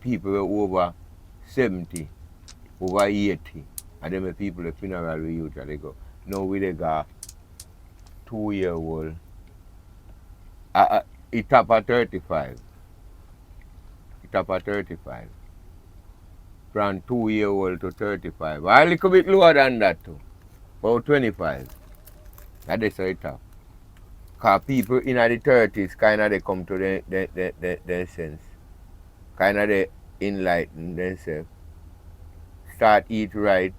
People were over 70, over 80, and then the people the funeral we usually go. Now we they got 2-year-old. It top at 35. It top at 35. From 2-year-old to 35. A little bit lower than that too. About 25. That is how it top. Because people in the 30s kind of they come to their sense. Kind of they enlighten themselves. Start eat right.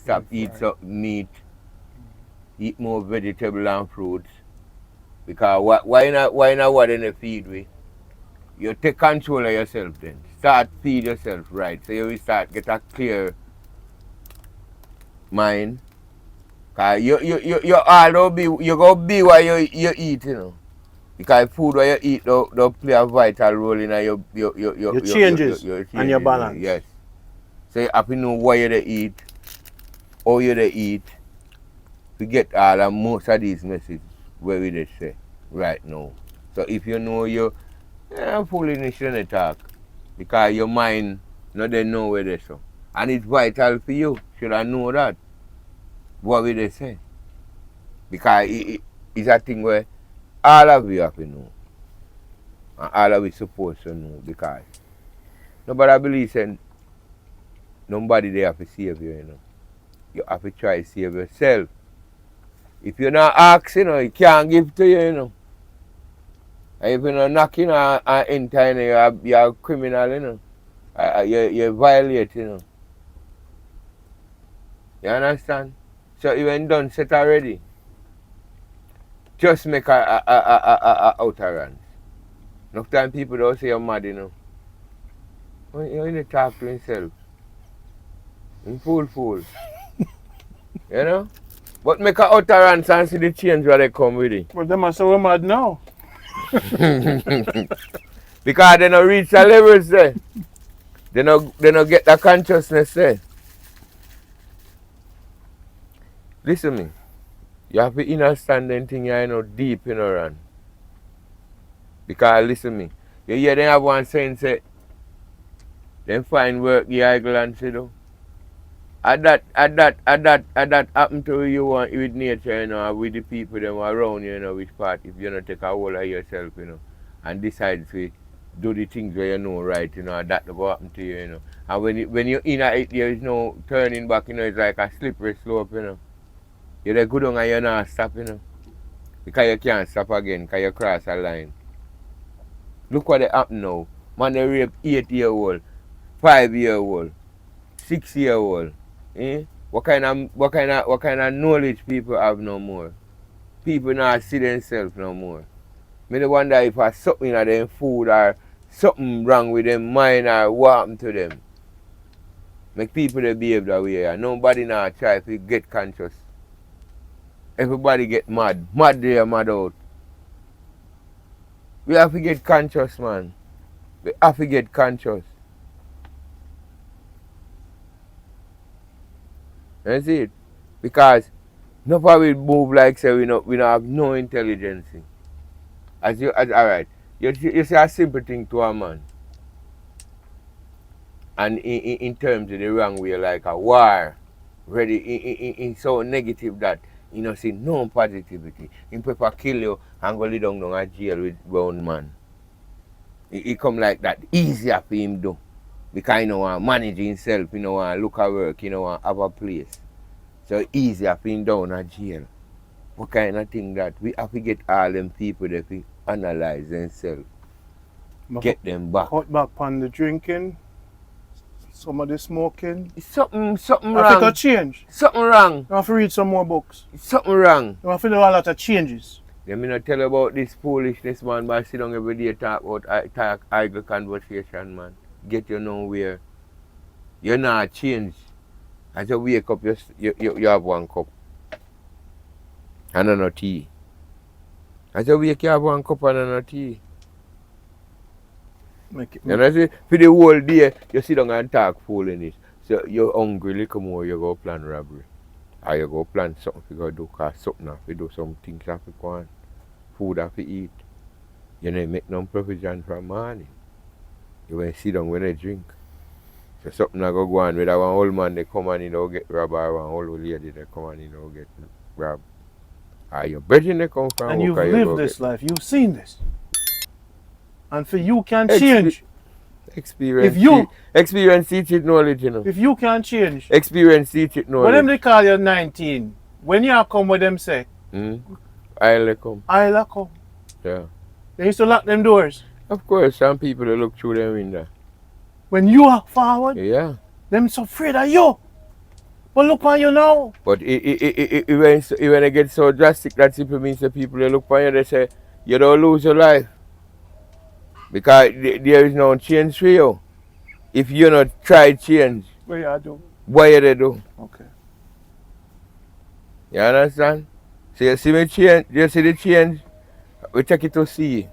Stop eat meat. Eat more vegetable and fruits. Because why not what in the feed we? You take control of yourself then. Start feed yourself right. So you will start get a clear mind. Cause you all be you go be what you eat, you know. Because food what you eat don't play a vital role in your changes and your balance. Yes. So you have to know what you eat, how you eat. To get all and most of these messages where we just say right now. So if you know you foolishness in the talk. Because your mind not they know where they so. And it's vital for you. Should I know that? What will they say? Because it's a thing where all of you have to know. And all of you supposed to know because nobody believes in nobody they have to save you, you know. You have to try to save yourself. If you're not asking, you know, it can't give to you, you know. And if you're not knocking or enter, you're a criminal, you know. You violate, you know. You understand? So you ain't done set already. Just make a utterance. Enough time people don't say you're mad, you know. You only talk to himself. In fool. You know? But make a utterance and see the change where they come with it. But them are so mad now. Because they don't reach the levels there. They don't get the consciousness there. Listen me. You have to understand them thing, you know, deep, you know, Ron. Because listen me. You hear them have one saying, say, them find work, the eagle and say, though. That happen to you want with nature, you know, with the people them around you, you know, which part if you don't take a hold of yourself, you know, and decide to do the things where you know right, you know, that will happen to you, you know. And when you're in it, there is no turning back, you know, it's like a slippery slope, you know. You're there good on and you're not stop, you know. Because you can't stop again, because you cross a line. Look what they happen now. Man, they rape 8-year-old, 5-year-old, 6-year-old. Eh? What kind of knowledge people have no more? People not see themselves no more. Me wonder if there's something in them food or something wrong with them mind or what happened to them. Make people they behave that way. And nobody now try to get conscious. Everybody get mad. Mad there, mad out. We have to get conscious, man. We have to get conscious. You see it? Because nobody move like say we don't have no intelligence. Alright. You say a simple thing to a man. And in terms of the wrong way, like a war, ready in so negative that you know see no positivity. Him prefer kill you and go lay down a jail with one man. It come like that easier for him do. Because he know want manage himself, he know want look at work, he know want have a place. So easier for him down a jail. What kind of thing that we have to get all them people that we analyze themselves. Get them back. Cut back on the drinking. Some of the smoking. Something wrong. I think a change. Something wrong. You have to read some more books. Something wrong. You have to do a lot of changes. Let me not tell you about this foolishness, man, but I sit down every day talk idle conversation, man. Get you nowhere. You're not changed. As you wake up, you have one cup. And no tea. As you wake, you have one cup and no tea. You know, see, for the whole day, you sit down and talk foolishness. So you're hungry, little more, you go plan robbery. Or you go plan something to go do, because something have to do, some things have to go on. Food have to eat. You know, make no provision for morning. You want to sit down when they drink. So something have to go on, whether one old man they come and he don't get robbed, or one old lady they come and he don't get robbed. Or your brethren they come from. And you've lived this life, you've seen this. And for you can change. Experience. If you experience teach it knowledge, you know. If you can change. Experience teach it knowledge. When them they call you 19, when you come with them say, I'll come. I'll come. Yeah. They used to lock them doors. Of course, some people they look through them window. When you are forward, yeah. Them so afraid of you. But look on you now. But when it gets so drastic, that simply means the people they look on you, they say, you don't lose your life. Because there is no change for you. If you not try change, what you do? What you do? Okay. You understand? So you see me change, you see the change, we take it to see.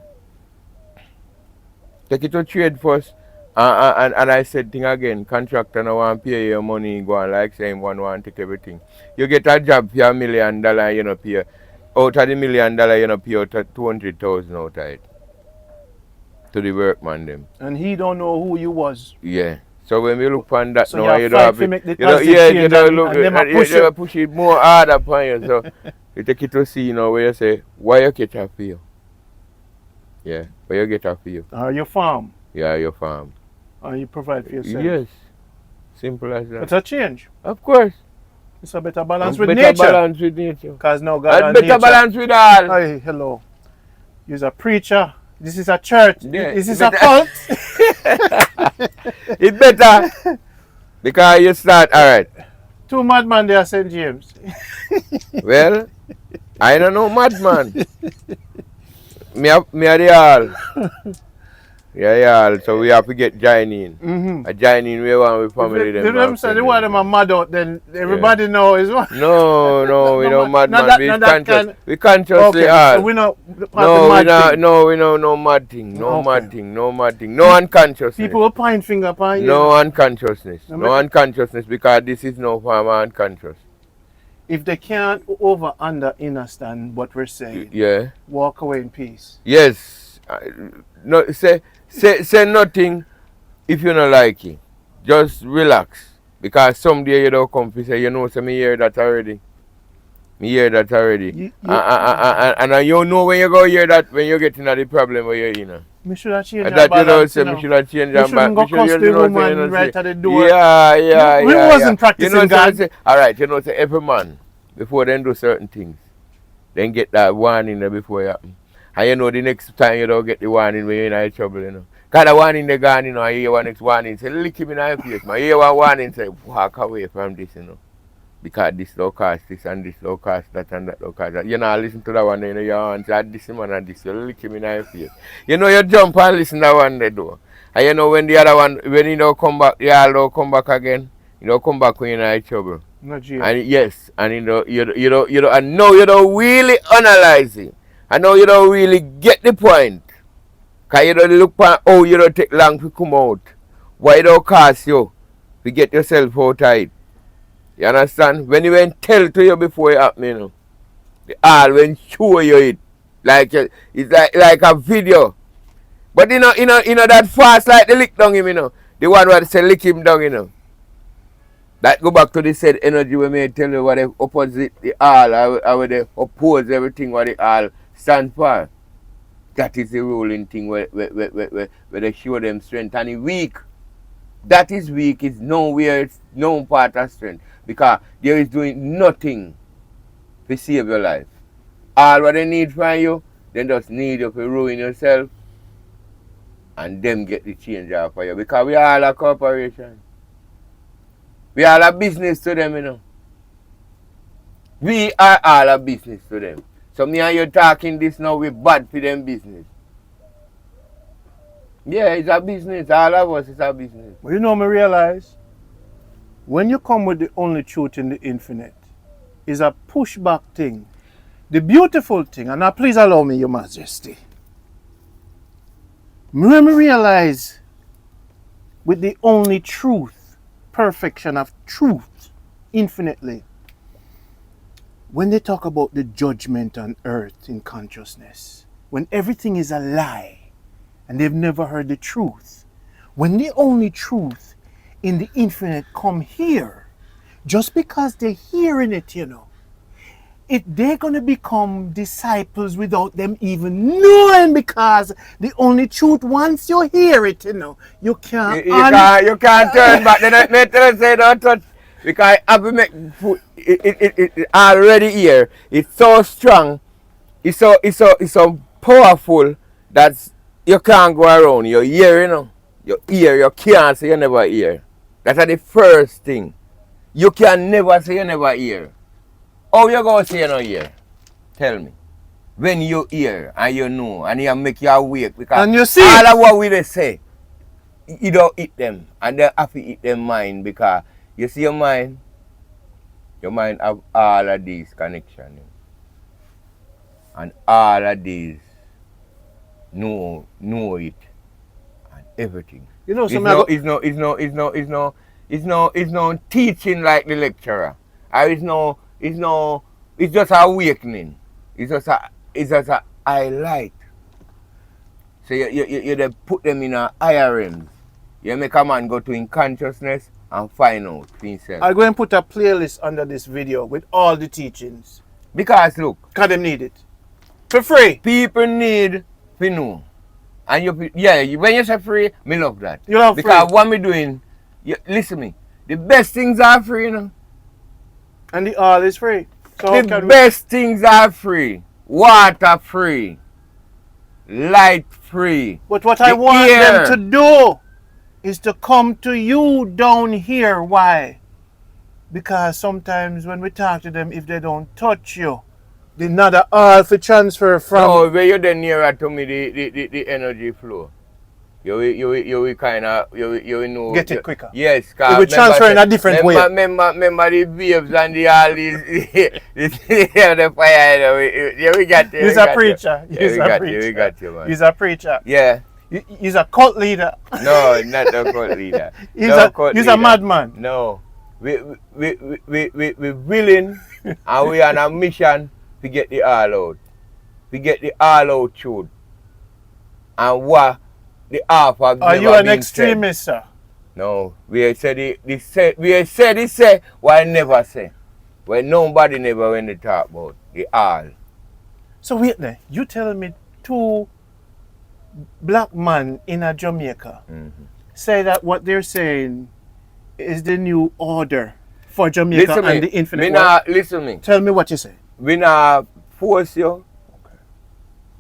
Take it to trade first. And I said thing again, contractor no want pay your money, go on like saying one want take everything. You get a job for $1 million, you know, pay. Out of the $1 million, you know, pay out of 200,000 out of it. To the workman them. And he don't know who you was. Yeah. So when we look on that so now, you don't have it. You don't look and push it more hard upon you. So you take it to see, you know, where you say, why you get a feel? Yeah. Where you get a feel? Your farm. Yeah, your farm. And you provide for yourself. Yes. Simple as that. It's a change. Of course. It's a better balance with nature. Better balance with nature. Because now God and better balance with all. Hey, hello. You're a preacher. This is a church. Yeah, this is a cult. It's better. Because you start, alright. 2 madmen there, St. James. Well, I don't know madman. Me are the all. Yeah, so we have to get join in. A join in we want with family. If them say the one them are mad out, then everybody know is what. No, we don't mad man. We consciously okay, all. So we not we know no mad thing. No mad thing. No unconsciousness. People will point finger upon you. No unconsciousness. No unconsciousness because this is no form of unconscious. If they can't understand what we're saying, Yeah. walk away in peace. Yes. No, say nothing if you don't like it. Just relax. Because someday you don't come to say, you know, so me hear that already. Me hear that already. And you know when you go hear that, when you get into the problem where you're in. Me should have changed That you know, balance, say, me should have changed me shouldn't go cuss the woman right at the door. Yeah. We wasn't practicing God. Alright, you know, say every man, before they do certain things, then get that warning there before it happen. And you know the next time you don't get the warning when you're in trouble, you know. Because the warning they gone, you know, I hear one next warning, say, lick him in the face, man. I hear one warning, say, walk away from this, you know. Because this low cost, this and this low cost, that and that low cost. That. You know, listen to that one, you know, you want to this man and this, you lick him in the face. You know, you jump and listen to that one they do. And you know, when the other one, when you don't come back, you all don't come back again, you don't come back when you're in trouble. Not you. And yes, and you know, and now you don't really analyze it. I know you don't really get the point. Because you don't look for, oh, you don't take long to come out. Why you don't cost you to get yourself out of it? You understand? When you went tell to you before it happen, you know. They all when show you it. Like it's like a video. But you know that fast like the lick down him, you know. The one where they say lick him down, you know. That go back to the said energy when me tell you what they opposite the all, how they oppose everything what they all stand for. That is the ruling thing where they show them strength and it's weak. That is weak, it's nowhere, it's no part of strength. Because there is doing nothing to save your life. All what they need from you, they just need you to ruin yourself and them get the change out for you. Because we are all a corporation. We are a business to them, you know. We are all a business to them. So me and you talking this now, we bad for them business. Yeah, it's a business. All of us is a business. Well, you know, me realize, when you come with the only truth in the infinite, is a pushback thing. The beautiful thing, and now please allow me, Your Majesty. Me realize, with the only truth, perfection of truth, infinitely, when they talk about the judgment on earth in consciousness, when everything is a lie and they've never heard the truth, when the only truth in the infinite come here, just because they're hearing it, you know, they're going to become disciples without them even knowing, because the only truth, once you hear it, you know, you can't turn back. Then I tell you, say don't touch. Because I make food, it already here. It's so strong. It's so powerful that you can't go around. Your ear, you know. Your ear, you can't say you never hear. That's the first thing. You can never say you never hear. How you going to say you don't hear? Tell me. When you hear and you know and you make you awake. Because and you see all of what we say, you don't eat them. And they have to eat them mind, because you see your mind have all of these connections. And all of these know it and everything. You know, it's no teaching like the lecturer. Or it's just awakening. It's just a highlight. So you put them in a higher realms. You make a man go to in consciousness and find out for himself. I'll go and put a playlist under this video with all the teachings. Because look, because they need it. For free. People need to know. And when you say free, me love that. You love because free. What me doing, listen me, the best things are free, you know. And the all is free. So the best things are free. Water free. Light free. But what I want them to do is to come to you down here. Why? Because sometimes when we talk to them, if they don't touch you, they not at all for transfer from. No, when you're nearer to me, the energy flow. You kind of know. Get it quicker. Yes, it will transfer in a different way. Remember the waves and all these the fire. We got you. He's a preacher. We got you, man. He's a preacher. Yeah. He's a cult leader. No, not a cult leader. He's a madman. No. we willing and we on a mission to get the all out. To get the all out truth. And what the half have Are never you an been extremist, said. sir? No, we said it say what I never say. When nobody never when they talk about the all. So wait there, you telling me two black men in a Jamaica say that what they're saying is the new order for Jamaica Listen and me. the infinite We world? not listen me. Tell me what you say. We not force you.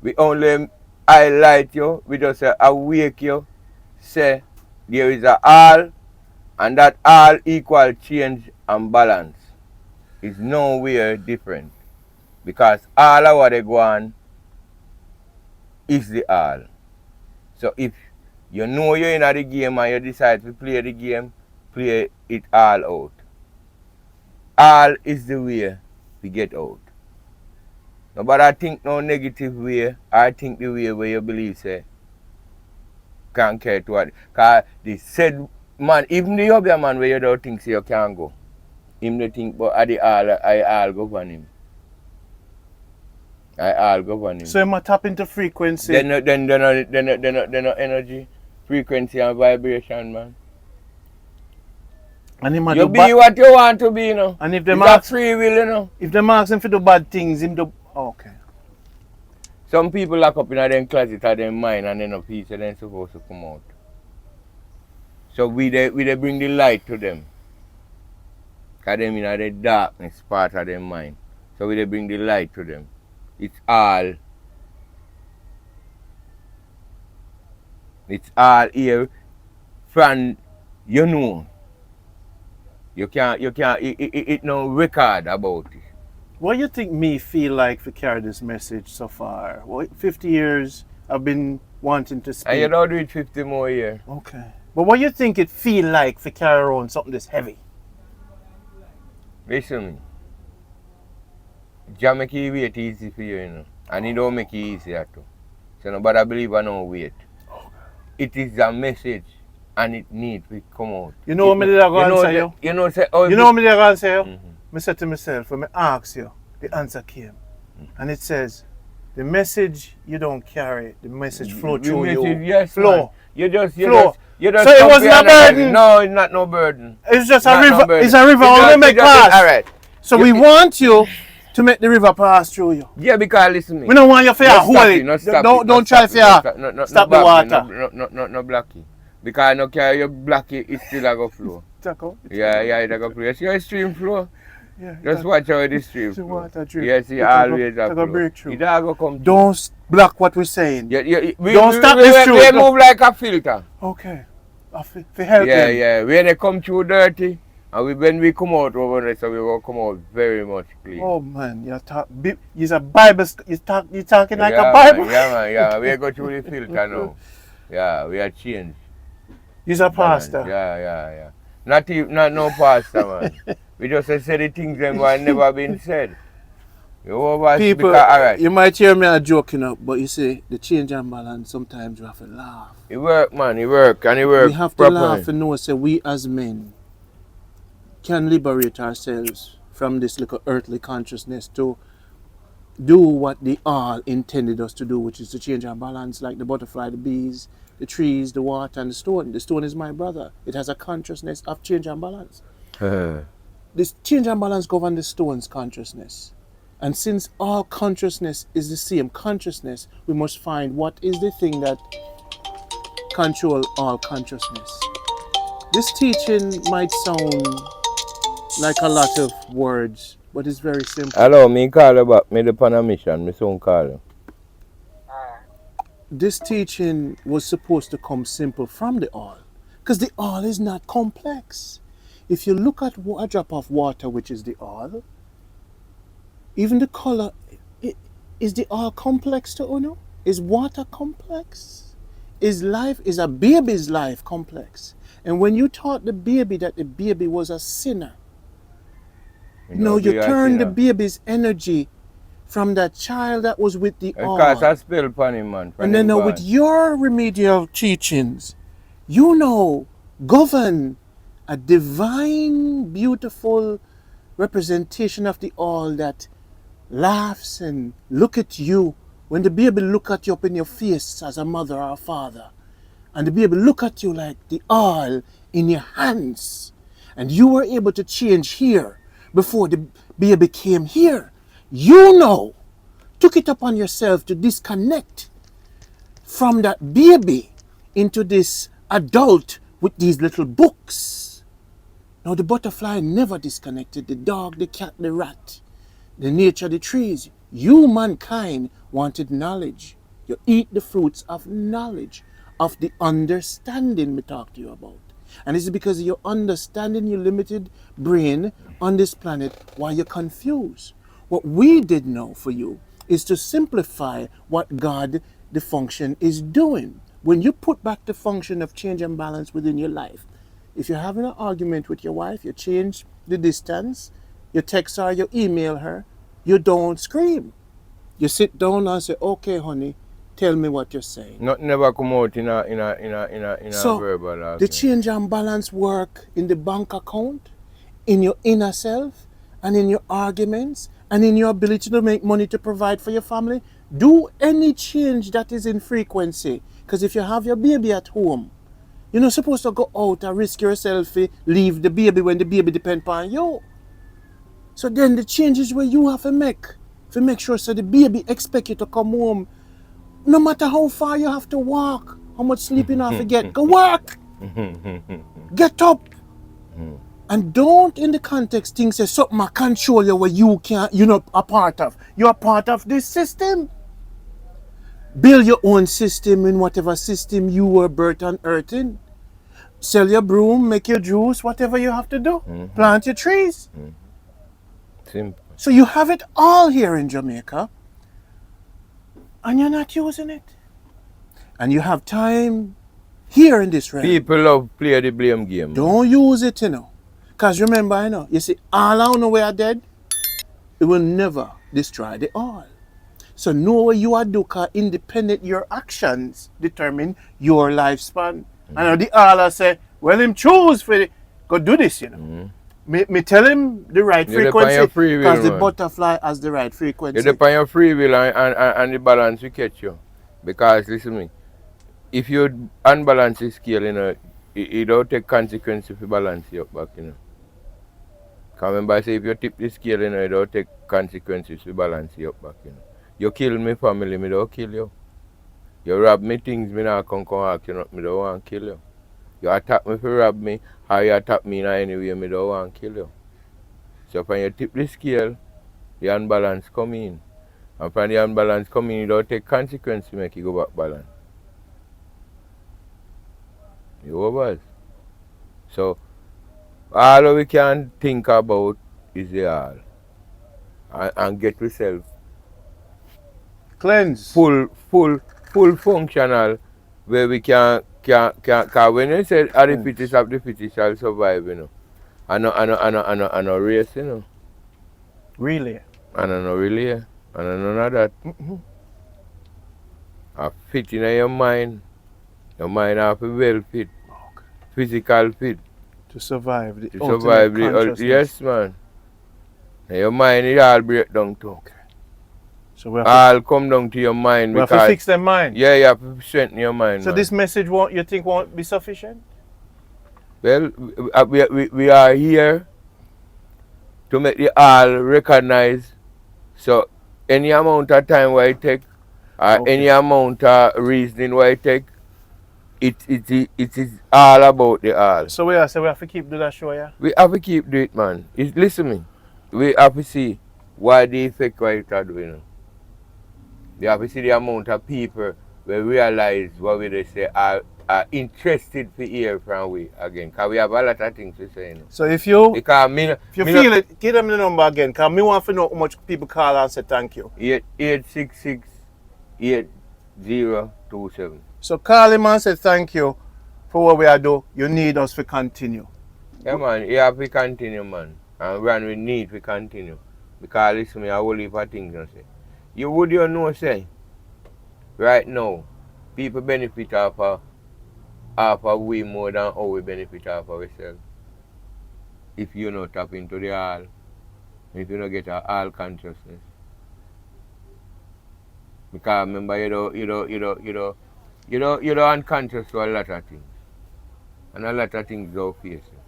We only highlight you. We just awake you. Say there is a all, and that all equal change and balance. It's nowhere different. Because all of what they go on is the all. So if you know you're in the game and you decide to play the game, play it all out. All is the way to get out. No, but I think no negative way. I think the way where you believe say can't care to what. Because they said man, even the other man where you don't think say you can't go. Him they think but I all govern him. I all govern him. So you must tap into frequency. Then no energy, frequency and vibration, man. And him You be what you want to be, you know. And if they it's a free will, you know. If they ask him to do bad things, him do okay. Some people lock up in their closet or their mind and then a piece and then supposed to come out. So we they bring the light to them. Because them in the darkness part of their mind. So we they bring the light to them. It's all here from you know. You can't it no record about it. What do you think me feel like to carry this message so far? 50 years I've been wanting to speak. And you don't do it 50 more years. Okay. But what do you think it feel like to carry around something this heavy? Listen, Jamaica make it easy for you, you know. And it don't make it easier too. So nobody believe I don't wait. It is a message and it needs to come out. You know what me did I go answer you? You know say oh, you know what me did I go answer you? I said to myself, when I asked you, the answer came. And it says, the message you don't carry, the message flow through you. Yes, flow. Man. You just flow. You just so it wasn't a burden? No, it's not no burden. It's just a river. It's a river only make pass. Alright. So we want you to make the river pass through you. Yeah, because listen to me. We don't want you to hold it. Don't try to stop the water. No blocky. Because no care you block it, it still a go flow. Yeah, it a go flow. You see how stream flow? Yeah, just watch how the stream flow. Water drip. Yes, it always a flow. Breakthrough. It a go come. Don't block what we're saying. Don't stop this truth. We move like a filter. Okay. For help them. Yeah. When they come through dirty, and when we come out over there, so we will come out very much clean. Oh man, you're a Bible. You're talking like a Bible. Man. We go through the filter now. Yeah, we are changed. You're a pastor. Yeah. Not no pastor, man. We just say the things that were never been said. People, right. You might hear me a joking up, but you see, the change and balance, sometimes you have to laugh. It work, man. It work. And it work. We have properly. To laugh and know, say, we as men can liberate ourselves from this little earthly consciousness to do what the all intended us to do, which is to change our balance, like the butterfly, the bees, the trees, the water, and the stone. The stone is my brother. It has a consciousness of change and balance. This change and balance governs the stone's consciousness. And since all consciousness is the same consciousness, we must find what is the thing that controls all consciousness. This teaching might sound like a lot of words, but it's very simple. Hello, me call you back. Me upon a mission. Me soon call you. This teaching was supposed to come simple from the all, because the all is not complex. If you look at a drop of water, which is the all, even the color, is the all complex to Uno? Is water complex? Is a baby's life complex? And when you taught the baby that the baby was a sinner, you turned the baby's energy from that child that was with the all. Because I spell upon him, man. And then with your remedial teachings, govern a divine, beautiful representation of the all that laughs and look at you. When the baby look at you up in your face as a mother or a father, and the baby look at you like the all in your hands, and you were able to change here before the baby came here, you know, took it upon yourself to disconnect from that baby into this adult with these little books. Now the butterfly never disconnected, the dog, the cat, the rat, the nature, the trees. You, mankind, wanted knowledge. You eat the fruits of knowledge, of the understanding we talk to you about. And it's because of your understanding, your limited brain on this planet, why you're confused. What we did know for you is to simplify what God, the function, is doing. When you put back the function of change and balance within your life, if you're having an argument with your wife, you change the distance, you text her, you email her, you don't scream. You sit down and say, okay, honey, tell me what you're saying. Not never come out in a So, verbal argument. the change and balance work in the bank account, in your inner self, and in your arguments, and in your ability to make money to provide for your family. Do any change that is in frequency. Because if you have your baby at home, you're not supposed to go out and risk yourself, leave the baby when the baby depends on you. So then the changes where you have to make sure so the baby expect you to come home. No matter how far you have to walk, how much sleep you have to get, go work. Get up. And don't in the context think say something I control you where you're not a part of. You're a part of this system. Build your own system in whatever system you were birthed on earth in. Sell your broom, make your juice, whatever you have to do. Plant your trees. Simple. So you have it all here in Jamaica, and you're not using it. And you have time here in this realm. People love play the blame game. Don't use it, you know. Because remember, you know, you see, all I know where are dead, it will never destroy the all. So know what you are doing, because independent your actions determine your lifespan. And the all say, well, him choose for it. Go do this, you know. Me tell him the right frequency, because the butterfly has the right frequency. You depend on your free will and the balance will catch you. Because, listen to me, if you unbalance the scale, you know, it don't take consequences if you balance it up back, you know. Because remember I say, if you tip the scale, you know, it don't take consequences if you balance it up back, you know. You kill me family, me don't kill you. You rob me things, me not come ask you nothing, me don't want to kill you. You attack me if you rob me, or you attack me in any way, me don't want to kill you. So when you tip the scale, the unbalance come in. And when the unbalance come in, you don't take consequences to make you go back balance. You over. So all we can think about is the all. And get yourself cleanse. Full functional, where we can when you say the fittest of the fittest shall survive, you know. I know race, you know. Really? I know really, and I know none of that. A fit in your mind have to be well fit, physical fit. To survive the ultimate yes, man. And your mind is all break down too. Okay. So we have all come down to your mind. We have to fix their mind. Yeah, you have to strengthen your mind. So man. This message you think won't be sufficient? Well, we are here to make the all recognize. So any amount of time where it take, any amount of reasoning where it take, it is all about the all. So we have to keep doing that show, yeah? We have to keep doing it, man. Listen to me. We have to see why the effect what it are doing. We have to see the amount of people we realize what we say are interested to hear from we again. Because we have a lot of things to say. You know. So if you feel it, give them the number again. Because I want to know how much people call and say thank you. 866-8027. So call him and say thank you for what we are doing. You need us to continue. Yeah, man. You have to continue, man. And we need to continue. Because listen, I will leave a thing to say. You know, say, right now, people benefit off of way more than how we benefit off of ourselves. if you not tap into the all, if you don't get a all consciousness. Because remember you don't unconscious to a lot of things. And a lot of things go face you.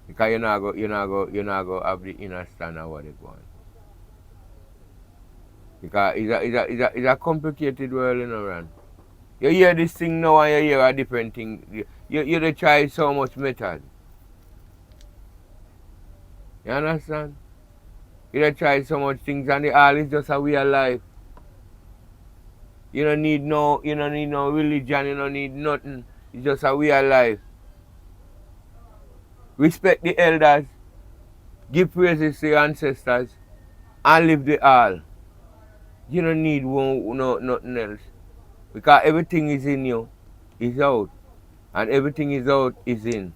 Because you're not go have the inner stand of what they want. Because it's a complicated world, you know, Ron. You hear this thing now and you hear a different thing. You try so much method. You understand? You try so much things and the all is just a way of life. You don't need no religion, you don't need nothing. It's just a way of life. Respect the elders, give praises to your ancestors, and live the all. You don't need nothing else. Because everything is in you, is out. And everything is out, is in.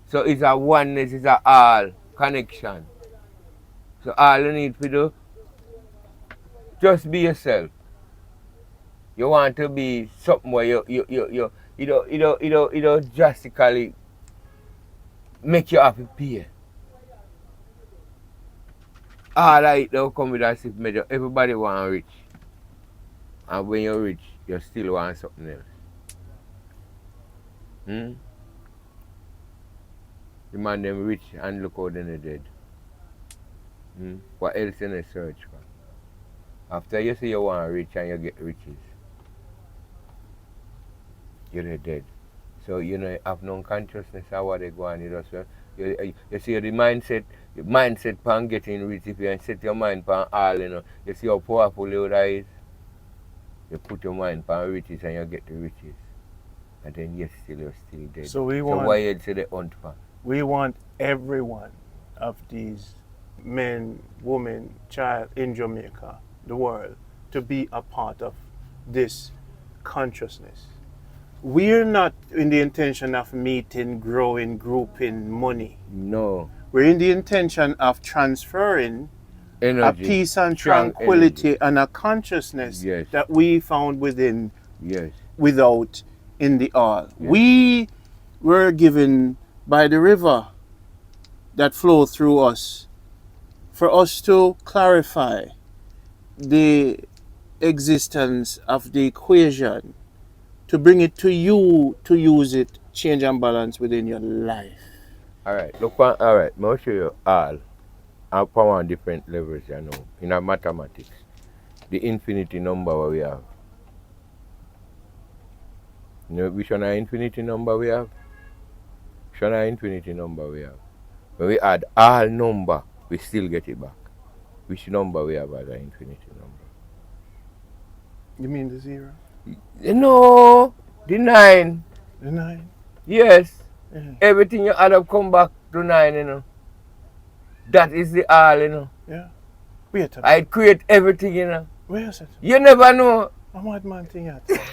So it's a oneness, it's a all connection. So all you need to do, just be yourself. You want to be something where you don't drastically make you happy pay. All right, they'll come with a safe measure. Everybody want rich. And when you're rich, you still want something else. The man them rich and look how they're dead. What else in the search for? After you say you want rich and you get riches, you're dead. So you know have no consciousness of what they go on. You see the mindset pan getting rich. If you set your mind pan all, you know, you see how powerful your is. You put your mind pan riches and you get the riches. And then you're still dead. So why you say the hunt for? We want every one of these men, women, child in Jamaica, the world, to be a part of this consciousness. We're not in the intention of meeting, growing, grouping money. No. We're in the intention of transferring energy, a peace and tranquility and a consciousness that we found within, without, in the all. We were given by the river that flowed through us for us to clarify the existence of the equation, to bring it to you to use it, change and balance within your life. Alright, look, alright, I'll show you all. I'll put on different levels, you know, in our mathematics. The infinity number what we have. You know which one infinity number we have? Which one infinity number we have? When we add all number, we still get it back. Which number we have as an infinity number? You mean the 0? No, the 9. The 9? Yes. Everything you add up come back to 9, you know. That is the all, you know. Yeah. Wait a minute. I create everything, you know. Where is it? You never know. I'm a man thing yet. Listen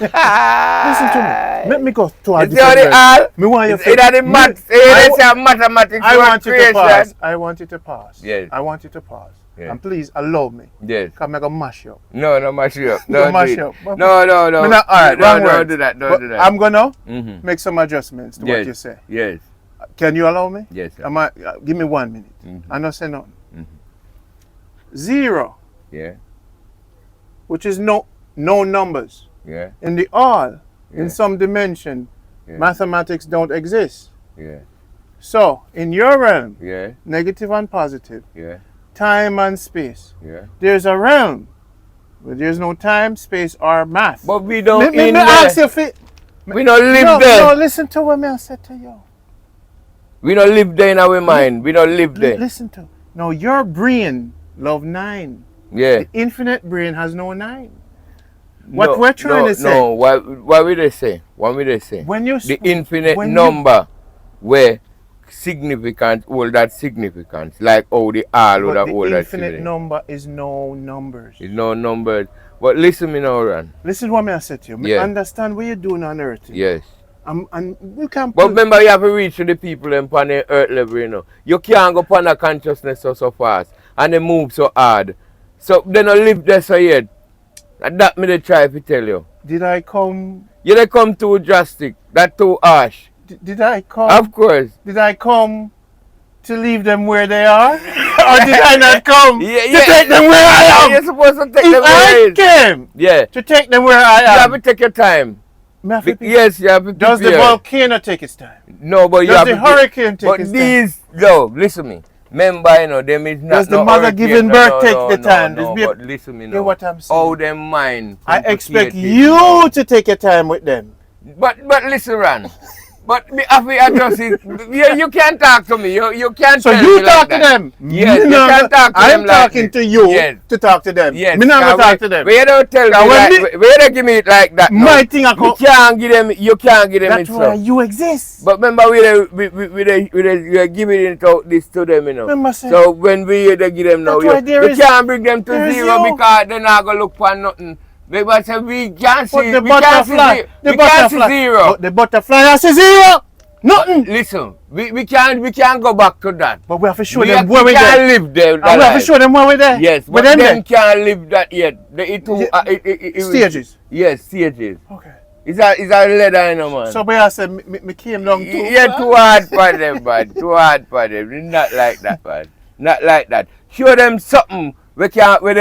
to me. Let me go to a different verse. Me want you to the maths. Mathematics. I want you to pass. I want you to pass. Yes. I want you to pass. Yes. And please allow me. Yes. Because I'm going to mash you up. No, mash you up. Don't mash you up. No. All right, don't do that. Don't do that. I'm going to make some adjustments to what you say. Yes. Can you allow me? Yes, sir. Give me 1 minute. I don't say nothing. 0. Yeah. Which is no numbers. Yeah. In the all, in some dimension, mathematics don't exist. Yeah. So, in your realm, Yeah. negative and positive, Yeah. time and space, Yeah. there's a realm where there's no time, space, or math. But we don't Let me ask you if it... We don't live there. No, listen to what I said to you. We don't live there in our mind. We don't live there. Listen to... No, your brain love 9. Yeah. The infinite brain has no 9. What we're trying to say... No, what will they say? What will they say? When you... The infinite number where significant hold that significance, like how the all would have hold that significance. The infinite number is no numbers. It's no numbers. But listen me now, Ron. Listen to what I said to you. Yeah. Understand what you're doing on earth. Yes. And we can... But remember, you have to reach to the people on the earth level, you know. You can't go upon the consciousness so fast. And they move so hard. So they don't live there so yet. And that me they try to tell you. Did I come... You they come too drastic. That too harsh. Did I come? Of course. Did I come to leave them where they are? Or did I not come to take them where I am? You're supposed to take them where I came to take them where I am. You have to take your time. Yes, you have to prepare. Does the volcano take its time? No, but you have to. Does the hurricane take its time? No, listen to me. Remember, you know, them is not. Does the mother giving birth take the time? No, but listen to me now. Hear what I'm saying? How them mind. I expect you to take your time with them. But listen, Ran. But me have to adjust it. You can't talk to me. You can't. So you talk to them. Yes, you can't talk to them. I'm talking to you to talk to them. Yes. Me not talk to them. Where don't tell me where they give me it like that? My thing I you can't give them. You can't give them it. That's why you exist. But remember, we giving it out this to them, you know. Remember, so when we give them now, you can't bring them to zero because they're not gonna look for nothing. Because we can't see the butterfly. We can't see zero. But the butterfly has a zero. Nothing. Listen, we can't go back to that. But we have to show them where we're there. We can't live there. And we have to show them where we're there. Yes, but them can't live that yet. Stages. Yes, stages. Okay. It's a leather, you know, man. So I said, me came down too. Yeah, too hard for them, man. Too hard for them. Not like that, man. Not like that. Show them something we can't with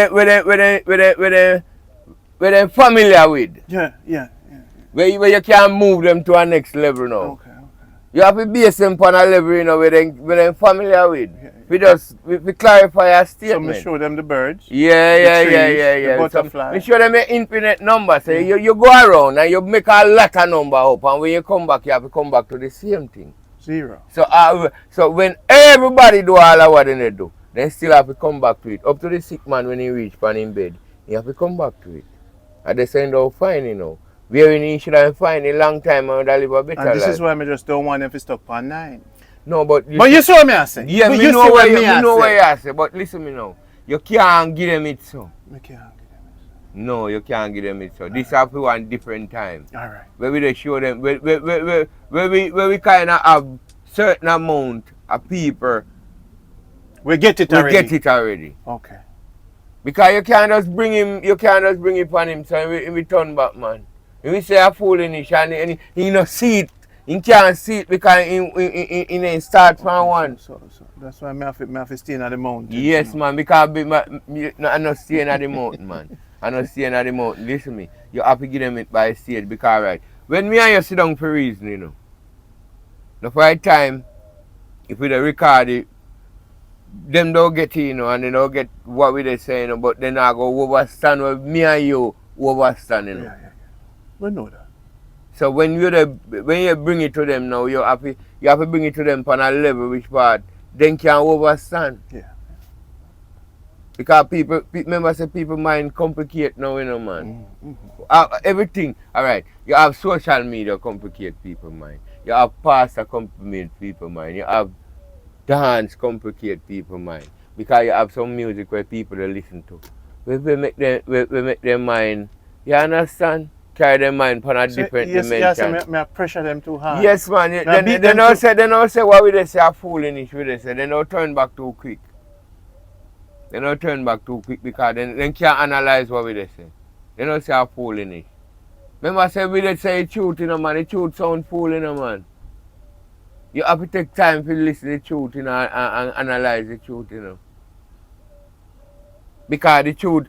them familiar with. Yeah. Where you can move them to a next level now. Okay. You have to base them on a level, you know, where them familiar with. We clarify our statement. So we show them the birds. Yeah. The butterfly. We show them an infinite number. So you go around and you make a lot of number up, and when you come back, you have to come back to the same thing. Zero. So when everybody do all of what they do, they still have to come back to it. Up to the sick man when he reach pan in bed, he have to come back to it. And they say, oh, fine, you know. Where he should have find a long time and live a better life. And this is why I just don't want them to stuck on 9. No, but you saw me I say. Yeah, you know what I say. But listen me now. You can't give them it so. You can't give them it. No, you can't give them it so. This have to one different time. Alright. Where we show them where we kinda have certain amount of people. We get it already. Okay. Because you can't just bring it on him, so we turn back, man. We say a foolish and he no see it. He can't see it because he ain't start from one. So that's why I have to stay in the mountain. Yes, man, because I'm not staying at the mountain, man. I'm not staying at the mountain. Listen to me. You have to give them it by stage because, right, when me and you sit down for a reason, you know, the right time, if we don't record it, them don't get it, you know, and they don't get what we say, you know, but then I go overstand what me and you overstand, you know. Yeah. We know that. So when you bring it to them now, you have to bring it to them on a level which part they can overstand. Yeah. Because people mind complicate now, you know, man. Everything, all right. You have social media complicate people mind. You have pastor complicate people mind. You have dance complicate people mind. Because you have some music where people they listen to. We make them mind. You understand? Carry them mind upon a different dimension. Yes, may I pressure them too hard. Yes, man. They don't say what we say are foolish. They don't turn back too quick. They don't turn back too quick because they can't analyze what we say. They don't say are foolish. Remember I said we say the truth, you know, man. The truth sound fool, you know, man. You have to take time to listen to the truth, you know, and analyze the truth, you know. Because the truth,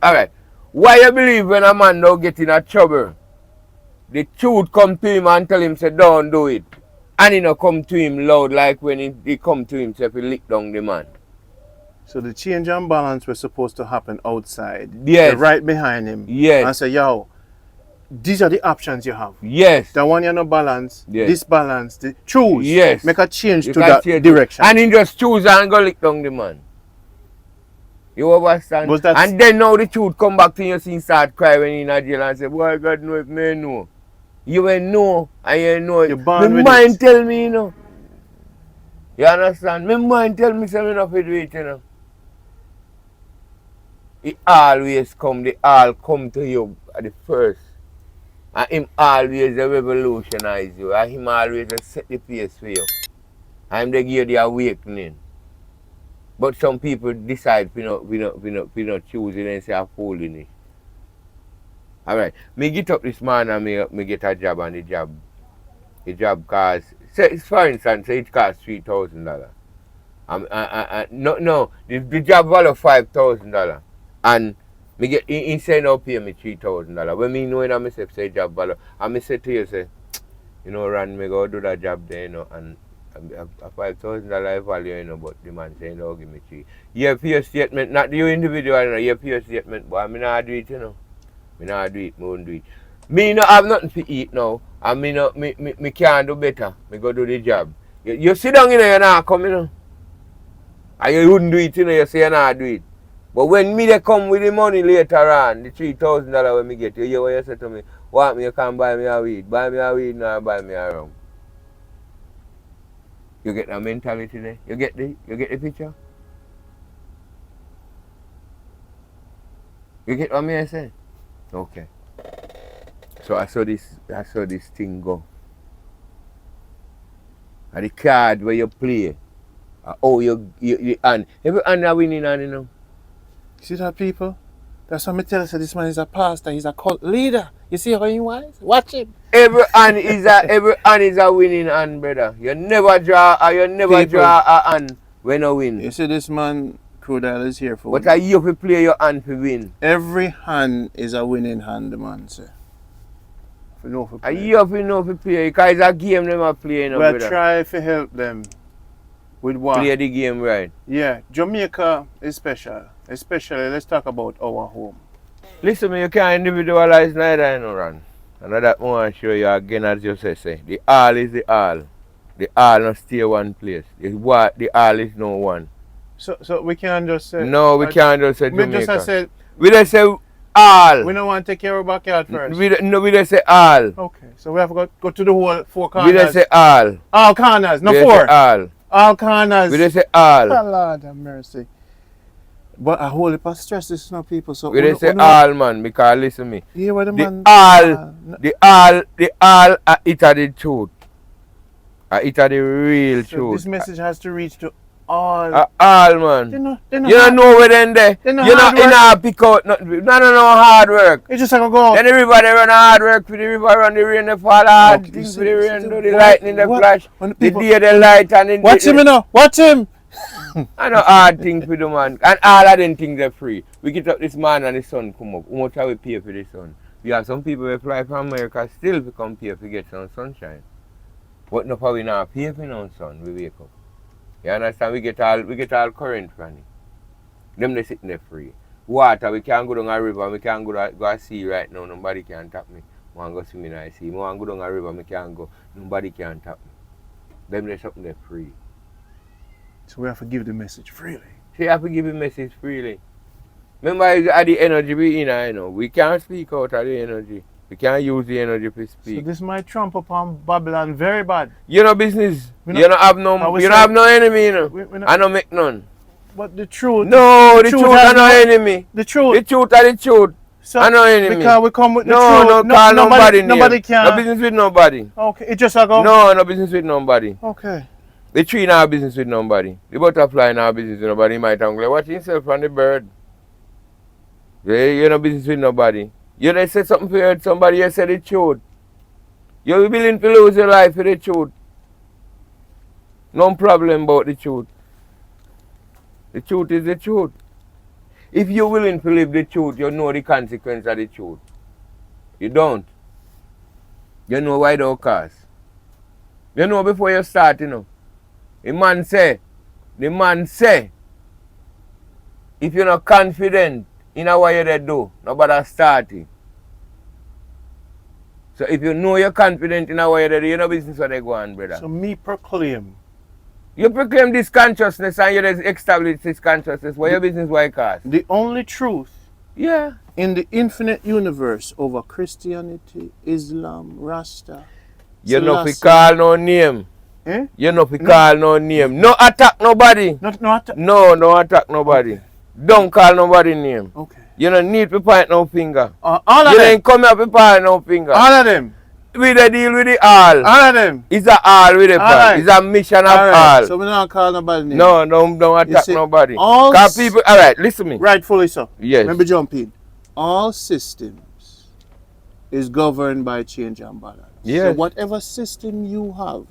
alright. Why you believe when a man don't get in a trouble, the truth come to him and tell him, say, don't do it. And he don't come to him loud like when he come to him, say, he lick down the man. So the change and balance was supposed to happen outside. Yes. They're right behind him. Yes. And say, yo, these are the options you have. Yes. The one you no balance, yes. This balance, choose. Yes. Make a change to that direction. And he just choose and go lick down the man. You understand? And then now the truth come back to you and start crying when you're in jail and say, boy, God know if me know. You ain't know and you know it. My mind tell me, you know. You understand? My mind tell me something of it, you know. It always come, they all come to you at the first. And him always revolutionize you. And him always set the pace for you. And they give you the awakening. But some people decide we not choosing and say I'm fooling it. Alright. Me get up this morning and me get a job and the job the job costs, say, for instance, say it costs $3,000. No, the job value $5,000. And me get, he say now pay me $3,000. When me know in myself say job value, and me say to you, say, you know, Ran, me go do that job there, you know, and a $5,000 value, you know, but the man saying, no, give me three. You have your statement, not you individual, you know, you have your statement, but I mean, I do it, you know. Me not do it, me won't do it. Me not have nothing to eat now, and me can't do better. Me go do the job. You sit down, you know, you're not coming, you know. And you wouldn't do it, you know, you say you not do it. But when me they come with the money later on, the $3,000 when me get, you hear what you say to me, want me, you can buy me a weed. Buy me a weed, now buy me a rum. You get that mentality there? You get the picture? You get what me say? Okay. So I saw this thing go. And the card where you play. Oh, you and every hand are winning on, you know. See that, people? That's what I tell you, this man is a pastor, he's a cult leader. You see how he wise? Watch him. Every hand is a winning hand, brother. You never draw a hand when you win. You see this man Crile is here for. But are you to play your hand to win? Every hand is a winning hand, the man say. Are you to know to play? Because it's a game they are playing, we'll brother. Try to help them with what? Play the game right. Yeah, Jamaica is special. Especially, let's talk about our home. Listen, me, you can't individualize neither, you know, Ron. And that I want to show you again, as you say. The all is the all. The all not stay one place. The all is no one. So we can't just say. No, we can't just say Jamaica. We just say all. We don't want to take care of our backyard first. We just say all. Okay, so we have to go to the whole four corners. We just say all. All corners, no we four. Say all. All corners. We just say all. Oh, Lord have mercy. But I hold up stress this now, people. So we just say all, man, because listen me. Yeah, what the man. The all it are the truth. It are the real truth. This message has to reach to all. All, man. You don't know where then there. You not pick out nothing. No hard work. It's just like a go. Then everybody run hard work for the river, run the rain, the fall hard. Things for the rain, do the lightning, the flash. The day, the light, and watch him, you know. Watch him. I know hard things for the man. And all of them things are free. We get up this man and the sun come up. How much are we pay for the sun? We have some people who fly from America still to come pay to get some sunshine. But no, we not pay for no sun, we wake up. You understand? We get all current from it. Them they sitting there free. Water, we can't go down a river, we can't go a sea right now, nobody can tap me. I want to go swim in a sea. I want to go down a river, we can't go, nobody can tap me. Them they something there free. So we have to give the message freely. So you have to give the message freely. Remember, at the energy we in, you know. We can't speak out of the energy. We can't use the energy to speak. So this might trump upon Babylon very bad. You know business. You don't have no enemy, you know. I don't make none. But the truth. No, the truth are no enemy. The truth. The truth are the truth. So I know enemy. Because we come with the No, truth. call nobody name. Nobody can. No business with nobody. Okay, it just a go. No business with nobody. Okay. The tree in our business with nobody. The butterfly in our business with nobody. He might angle. Watch himself from the bird. You no business with nobody. You don't say something for somebody, you say the truth. You're willing to lose your life for the truth. No problem about the truth. The truth is the truth. If you're willing to live the truth, you know the consequence of the truth. You don't. You know why don't cause. You know before you start, you know. The man say, if you're not confident in what you do, nobody start it. So if you know you're confident in what you do, you know business where they go on, brother. So me proclaim. You proclaim this consciousness and you establish this consciousness. What your business why cause? The only truth. Yeah. In the infinite universe over Christianity, Islam, Rasta. You know if call no name. Eh? You know if call no name. No attack nobody. No attack. No attack nobody. Okay. Don't call nobody name. Okay. You don't need to point no finger. All of them. You don't come up to point no finger. All of them. We the deal with the all. All of them. It's a all with the all. Right. It's a mission of all. So we don't call nobody name. No, don't attack nobody. Because people, all right, listen to me. Rightfully so. Yes. Remember jump in. All systems is governed by change and balance. Yes. So whatever system you have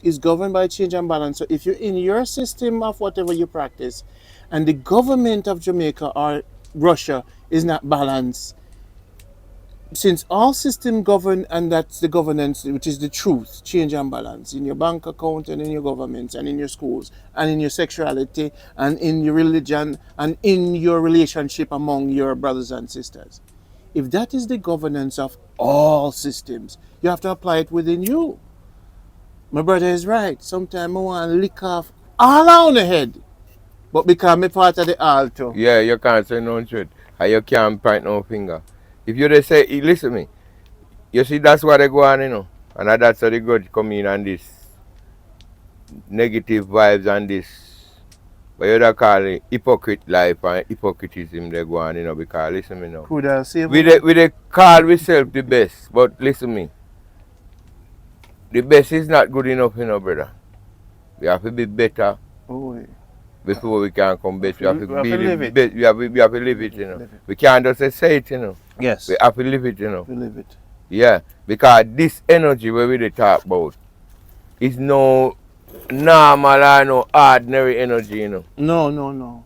is governed by change and balance. So if you're in your system of whatever you practice, and the government of Jamaica or Russia is not balanced, since all systems govern, and that's the governance, which is the truth, change and balance in your bank account and in your governments and in your schools and in your sexuality and in your religion and in your relationship among your brothers and sisters. If that is the governance of all systems, you have to apply it within you. My brother is right. Sometimes I want to lick off all on the head, but because I'm part of the all too. Yeah, you can't say no truth. And you can't point no finger. If you just say, listen to me, you see that's what they go on, you know. And that's how they go to come in and this negative vibes and this, but you don't call it hypocrite life and hypocritism they go on, you know, because listen to me now. Could I say We they call ourselves the best, but listen to me. The best is not good enough, you know, brother. We have to be better before we can come best. We have to be the best. We have to live it, you know. We can't just say it, you know. Yes. We have to live it, you know. We live it. Yeah, because this energy where we talk about is no normal or no ordinary energy, you know. No.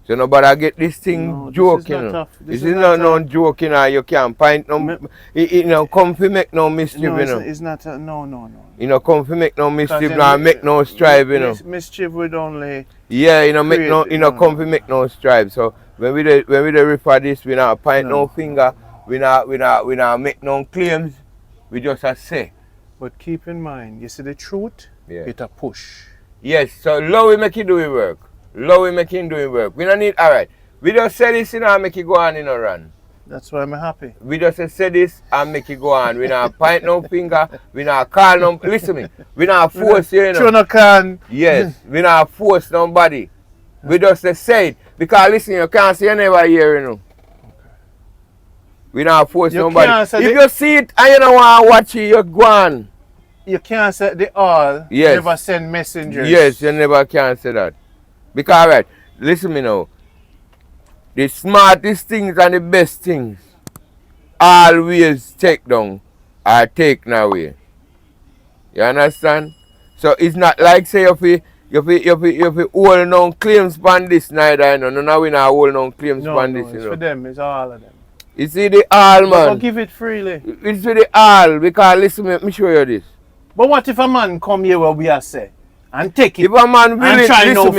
So nobody get this thing joking, you know. This is not no joking, or you can't find no, you know, come to make no mischief, you know. It's not no. You know, come to make no mischief, now make no strive, you know. Mischief would only. Yeah, you know, make no, you know, come to make no strive. So when we refer this, we not point no finger, we not make no claims, we just say. But keep in mind, you see the truth, it's a push. Yes, so love we make it do it work. Love we make him do it work. We don't need, alright. We just say this, you know, and make it go on in a run. That's why I'm happy. We just say this and make it go on. We not point no finger, we not call no, listen me, we not force you, know. No can. Yes, we not force nobody. We just say it. Because listen, you can't see you never hear, you know. We not force nobody. If you see it and you don't want to watch it, you go on. You can't say the all, never send messengers. Yes, you never can say that. Because, alright, listen me now. The smartest things and the best things always take down or taken away. You understand? So it's not like say you hold no claims on this neither, you know. No, we not hold no claims on this, you know. It's for them, it's all of them. You see the all, man. But give it freely. It's for the all, because listen, let me show you this. But what if a man come here where we are say and take it? If a man really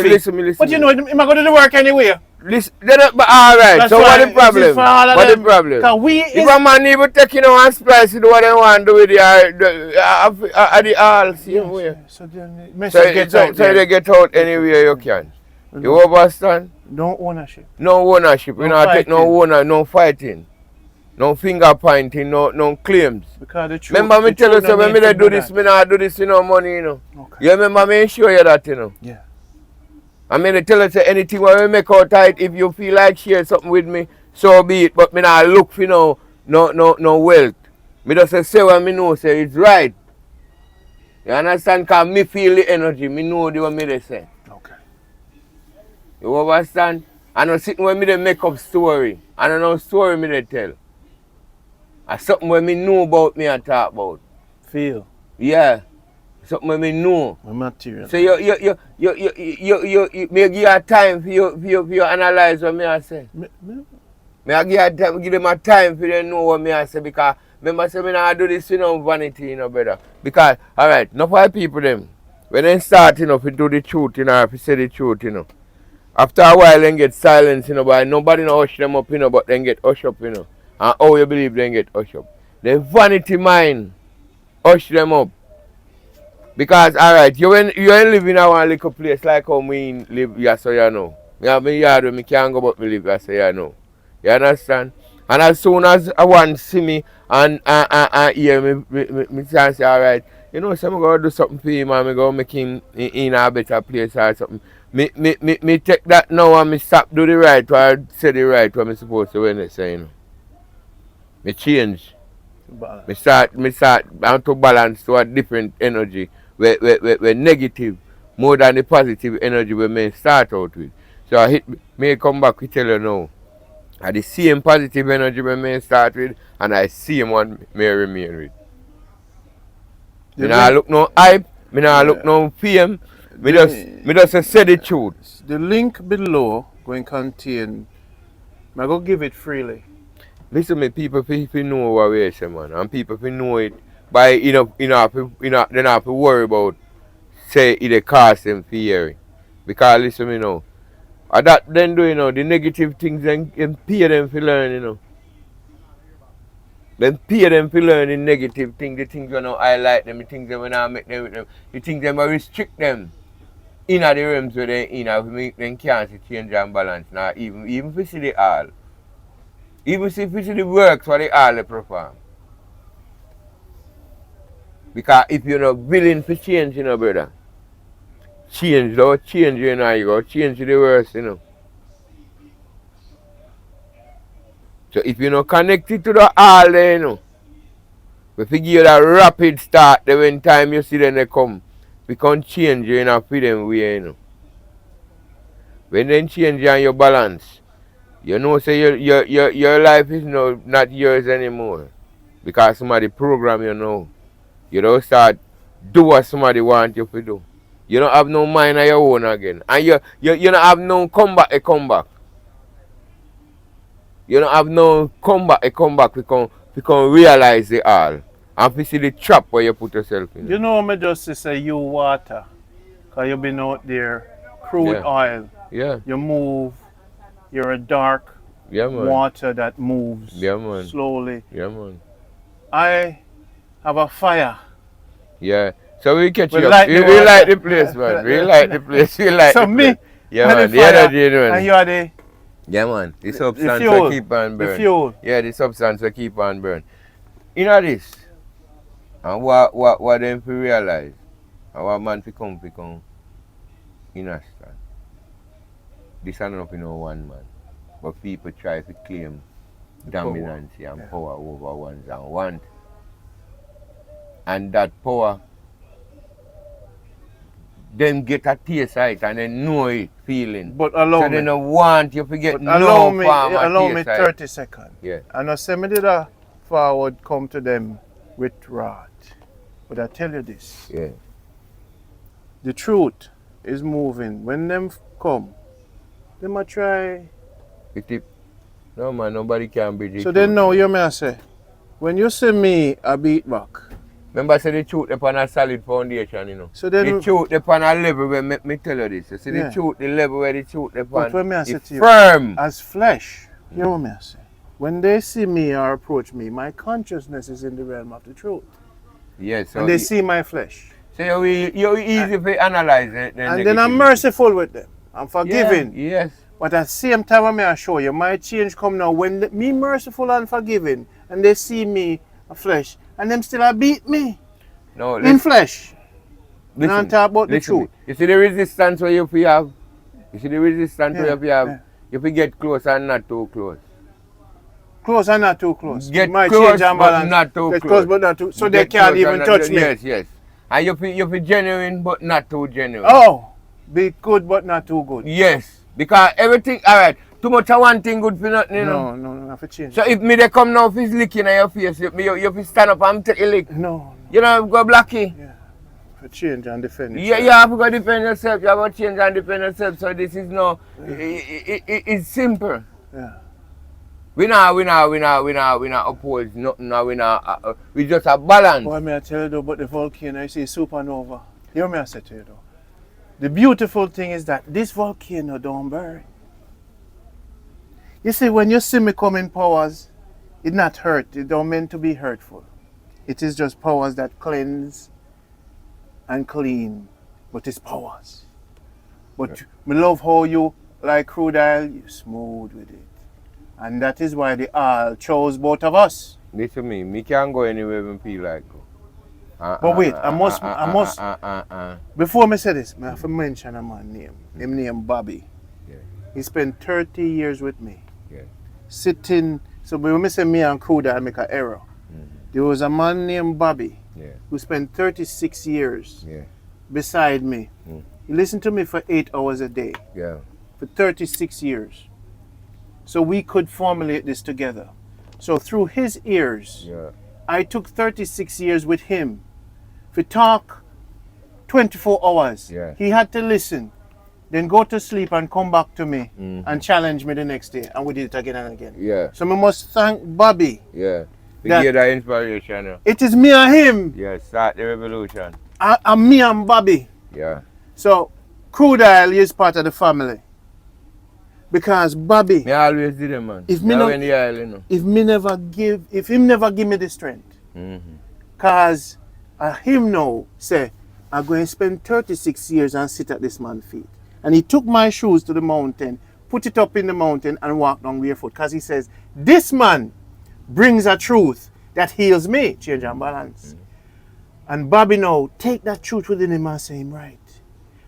listen me. But you know, I'm not going to do the work anyway. Listen, but alright, so what the problem? What the problem? If a man even take you know and splice it what they want to do with the all same way. So then message gets out. So they get out anywhere you can. You understand? No ownership. No ownership. We not take no owner, no fighting. No finger pointing, no claims. Because the truth, remember me tell you, so when me do this, me not do this, you know, money, you know. Okay. You remember me show you that, you know. Yeah. I mean, I tell you, say anything when we make out tight, if you feel like share something with me, so be it. But me not look for no wealth. Me just say what me know, say it's right. You understand? Because me feel the energy, me know the way me they say. Okay. You understand? I know sitting when me they make up story. I don't know story me they tell. And something when me know about me and talk about. Feel. Yeah. Something when me know. My material. So you me give you time for you analyze what me I say. Me I give them a time for them know what me I say, because remember say me not do this, you know, vanity, you know, brother. Because alright, enough of people them when they start, you know, to do the truth, you know, if you say the truth, you know. After a while they get silence, you know, but nobody no hush them up, you know, but then get hush up, you know. And how you believe they get hush up? The vanity mind hush them up. Because alright, you ain't living in one little place like how me live, yeah, so you know. Me have my yard where me can't go but me live, yeah, so you know. You understand? And as soon as I want to see me and hear me say, alright, you know, so I'm going to do something for him and I'm going to make him in a better place or something. Me take that now and me stop do the right or say the right what I'm supposed to when they say, you know. Me change. Me start to balance to a different energy where negative more than the positive energy we may start out with. So I me come back to tell you now. And the same positive energy when may start with, and I same one may remain with. Me nah look no hype, me nah look no fame. Me just say the truth. The link below going to contain, I go give it freely. Listen, me people fi know what we say, man, and people fi know it by they not have to worry about say it cost them for hearing. Because listen, me know, that then do the negative things then pay them for learn, Then pay them for learn the negative things, the things when I highlight them, the things that when I make them with them, the things that I restrict them in the realms where they in, make them can't see change and balance. Now even if you see the all. Even if you see the works what they all they perform. Because if you're not willing to change, brother, change, don't change, you go change the worst, So if you're not connected to the all there, we figure that rapid start the when time you see them they come. We can change you for them way, When they change you and your balance, say your life is not yours anymore. Because somebody program You don't start do what somebody want you to do. You don't have no mind of your own again. And you don't have no comeback. You don't have no comeback because realize it all. And to see the trap where you put yourself in. You know me just to say you water. Because you've been out there, crude oil. Yeah. You move, you're a dark water that moves slowly. Yeah, man. I have a fire. Yeah. So we catch you up. We like the place, man. We like the place. We like the place. Yeah, man. The energy, man. And you are the... Yeah, man. The substance will keep on burn. The fuel. Yeah, the substance will keep on burn. This. And what them to realize, and what man to come understand. This is not one man. But people try to claim dominance and power over ones and want. And that power, them get a taste of it and they know it, feeling. But allow so me. they don't want you to get allow me 30 seconds. Yeah. And I say me did a forward come to them with wrath. But I tell you this. Yeah. The truth is moving. When them come, they might try. No man, nobody can beat it. So then now you may say, when you see me a beat back. Remember I say the truth upon a solid foundation, So then the truth upon a level where me tell you this. You see the truth, the level where the truth upon but when me I say to you, firm. As flesh, you know what me I say? When they see me or approach me, my consciousness is in the realm of the truth. Yes. So and they see my flesh. So you're easy to analyze it. And then I'm merciful with them. I'm forgiving. Yeah, yes. But at the same time, I may show you, my change come now when me merciful and forgiving, and they see me a flesh, and them still beat me. No, in flesh. Listen, and talk about the truth. You see the resistance where you have? You see the resistance where you have? You have get close and not too close. Close and not too close. Get my close change and but balance. not too Get close. But not too, so they can't even touch me. Yes, yes. And you be genuine but not too genuine. Oh, be good but not too good. Yes, because everything, alright, too much of one thing good for nothing, No, I have to change. So if me they come now, if it's licking at your face, you have to stand up and take a lick. No. You know, go blocky. Yeah. For change and defend yourself. Yeah, you have to go defend yourself. You have to change and defend yourself. So this is no, it's simple. Yeah. We not oppose nothing. We just have balance. Boy, may I tell you though, but the volcano, I see supernova. Hear me I say to you though. The beautiful thing is that this volcano don't burn. You see, when you see me coming powers, it not hurt. It don't mean to be hurtful. It is just powers that cleanse and clean. But it's powers. But me love how you, like crude oil, you smooth with it. And that is why the all chose both of us. Listen to me can't go anywhere when feel like go. But wait, I must. Before me say this, I have to mention a man name. Him name Bobby. Yeah. He spent 30 years with me. Yeah. Sitting, so when we say me and Cruda, I make an error. There was a man named Bobby who spent 36 years beside me. He listened to me for 8 hours a day. Yeah. For 36 years. so we could formulate this together. So through his ears, Yeah. I took 36 years with him to talk 24 hours. Yeah. He had to listen, then go to sleep and come back to me Mm-hmm. and challenge me the next day. And we did it again and again. Yeah. So we must thank Bobby. Yeah. We That- get that inspiration. Yeah. It is me and him, Yeah. Start the revolution. and me and Bobby. Yeah. So Crile is part of the family. Because Bobby, Me always did it, man. If me Now no- when the island, you know. if him never give me the strength, Mm-hmm. cause him now say, I'm going to spend 36 years and sit at this man's feet. And he took my shoes to the mountain, put it up in the mountain and walked down barefoot. Cause he says, this man brings a truth that heals me, change and balance. And Bobby now take that truth within him and say him right.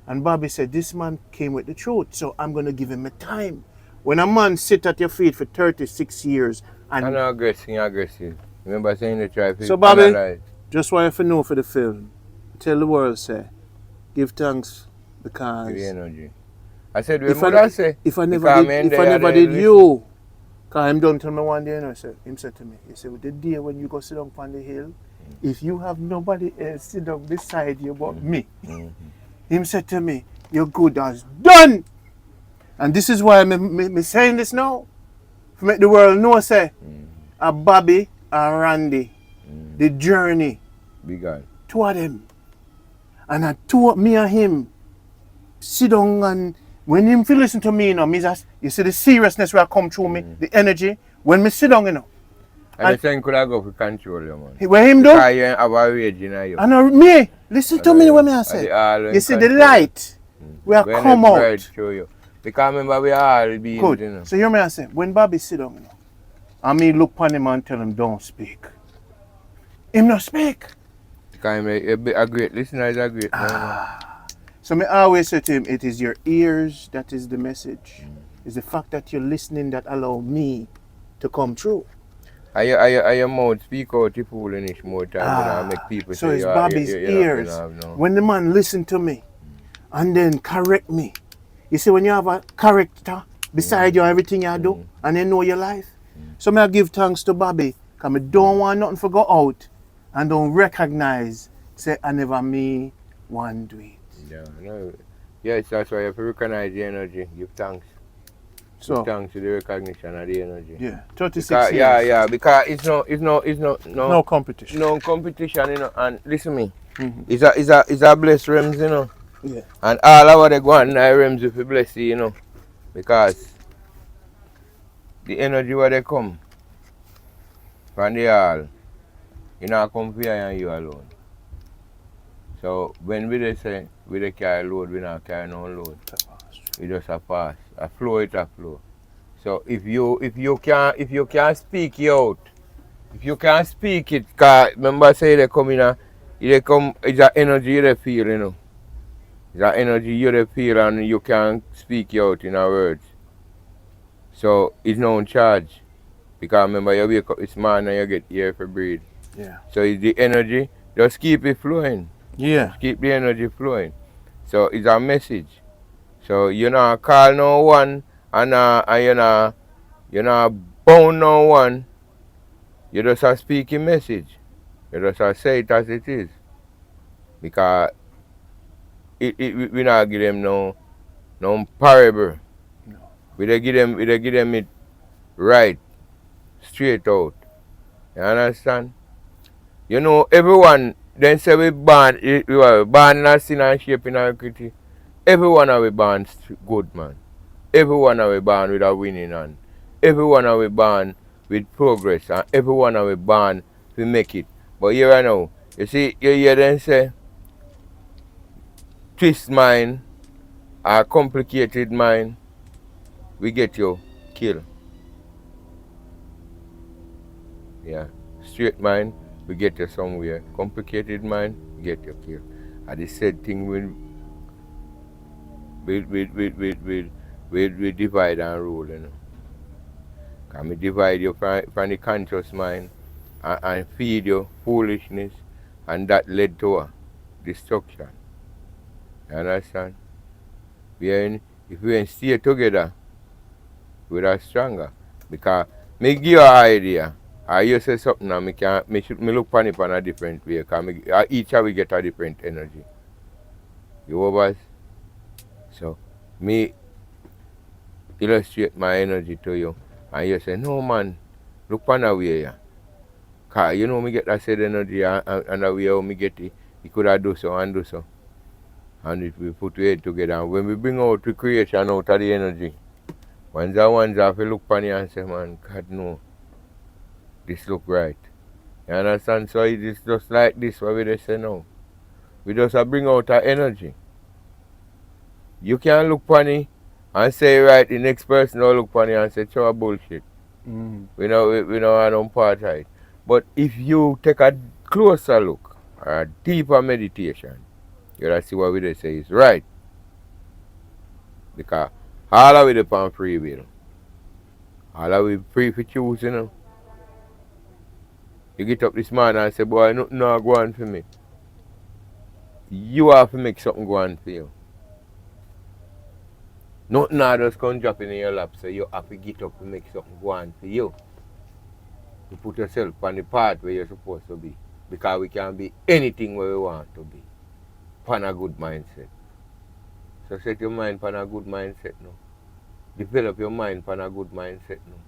And Bobby said, this man came with the truth, so I'm going to give him a time. When a man sit at your feet for 36 years and... I'm not aggressive. Remember saying the try to So Bobby, analyze. just want you to know for the film, tell the world, say, give thanks because... The energy. I said, If what I, I say? if I never Because did, men, if they I are never there did listen. you, because him done tell me one day, you know, him said to me, he said, the day when you go sit down on the hill, if you have nobody else sit down beside you but me, him said to me, you're good as done. And this is why I'm saying this now. To make the world know, say, a Bobby and Randy, the journey, Big God. two of them. And I two me and him sit down, and when him feel listen to me, you know, me just, you see the seriousness where I come through me, the energy, when me sit down, you know. And the thing could have go for control you, man. Where him do? Because you have a rage in you. And me, listen to me what me I say. You see the light where I come out. Through you. Because remember we are all beings, Good. you know. So hear me I say, when Bobby sit down, you know, and me look upon him and tell him don't speak. Him not speak. Because a great listener is a great man. So me always say to him, it is your ears that is the message. It's the fact that you're listening that allow me to come through. Are your mouth speak out the foolish more time, you know, and make people So say it's you Bobby's ears. When the man listen to me and then correct me. You see, when you have a character beside you, everything you do, and they know your life. So me I give thanks to Bobby, because I don't want nothing to go out and don't recognize, say, I never me one do it. Yeah, no. Yes, that's why you have to recognize the energy, give thanks. So, Give thanks to the recognition of the energy. yeah, 36 Because, years. yeah, because it's No competition. no competition, you know, and listen to me. It's a blessed realms, you know. Yeah. And all over the go on realms if you bless you, you know. Because the energy where they come from the all, you know, come for you and you alone. So when we just say we dey carry load, we not carry no load. We just a pass. A flow it a flow. So if you can speak it out, if you can speak it, cause remember say they come in they come, it's a energy you dey feel, you know. It's an energy you dey feel and you can speak it out in our words. So it's no charge. Because remember you wake up this morning and you get air for breathe. Yeah. So it's the energy, just keep it flowing. Yeah. Keep the energy flowing. So it's a message. So you know call no one and you know bound no one. You just a speaking message. You just a say it as it is. Because we not give them no parable. No. We dey give them it right, straight out. You understand? You know everyone then say we born in a sin and shape in a equity. Everyone are we born good, man. Everyone are we born with a winning hand. Everyone are we born with progress, and everyone are we born to make it. But here I know, you see, you hear them say, twist mind or complicated mind, we get you killed. Yeah, straight mind, we get you somewhere. Complicated mind, we get you killed. And the said thing we divide and rule, you know. Can we divide you from the conscious mind and feed you foolishness, and that led to destruction. You understand? If we ain't stay together, we are stronger. Because me give you an idea. I you say something and me look upon it in a different way. Because each of we get a different energy. You over? So me illustrate my energy to you. And you say, no man, look upon a way. Yeah. Cause you know me get that said energy and the way how me get it, you could have do so and do so. And if we put your head together and when we bring out the creation out of the energy, ones have to look upon you and say, man, God no, this look right. You understand? So it is just like this what we just say now. We just bring out our energy. You can look upon it and say right, the next person will look upon it and say, show bullshit. We know I don't part of it. But if you take a closer look or a deeper meditation, you'll see what we just say is right. Because all of it upon free will. All of it free for choose, you know. You get up this morning and say, boy, nothing not go on for me. You have to make something go on for you. Nothing not just come drop in your lap, so you have to get up and make something go on for you. To put yourself on the path where you're supposed to be. Because we can be anything where we want to be. On a good mindset. So set your mind on a good mindset now. Develop your mind on a good mindset now.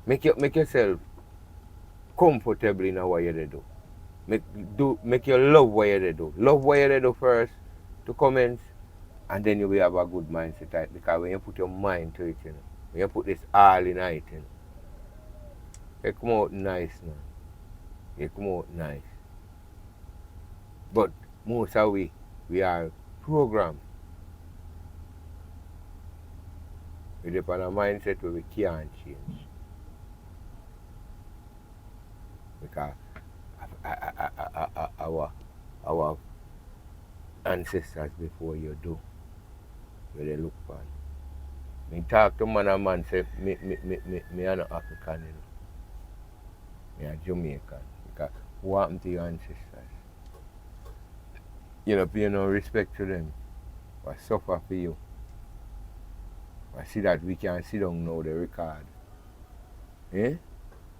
Make yourself comfortable in what you do. Make you love what you do. Love what you do first to commence, and then you will have a good mindset, right? Because when you put your mind to it, you know, when you put this all in it, you know, it come out nice now. It come out nice. But most of we are programmed. We depend on a mindset where we can't change. Because our ancestors before you do, where they look for. Me talk to man and man say me are not African, you know. Me are Jamaican. Because what happened to your ancestors? You know, pay no respect to them. What suffer for you. I see that we can sit down now the record. Eh?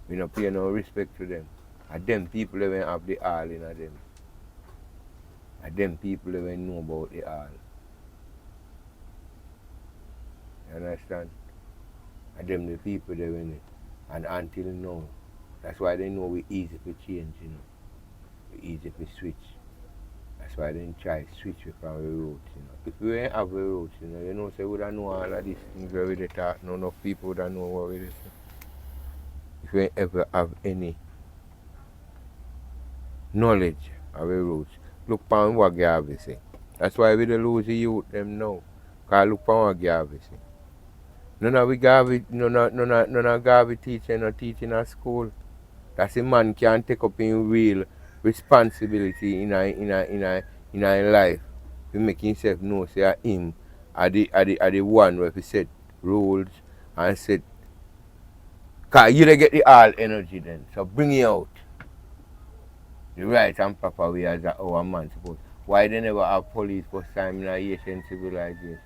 We don't pay no respect to them. And them people even have the all in them. And them people even know about the all. You understand? And them the people they win it. And until now, that's why they know we easy to change, you know. We easy to switch. That's why they try to switch from the roots, you know. If we ain't have the roots, you know, say we don't know all of these things where we talk, no enough people don't know what we say. If we ain't ever have any knowledge of the roots, look upon what Garvey say. That's why we don't lose the youth them now. Because look upon what Garvey say. None of Garvey teaching or teaching at school. That's a man can take up in real responsibility in a life. To make himself know say him are the one where he set rules and set. Cause you don't get the all energy then. So bring it out. The right and proper way as our man suppose. Why they never have police first time in a Asian civilization?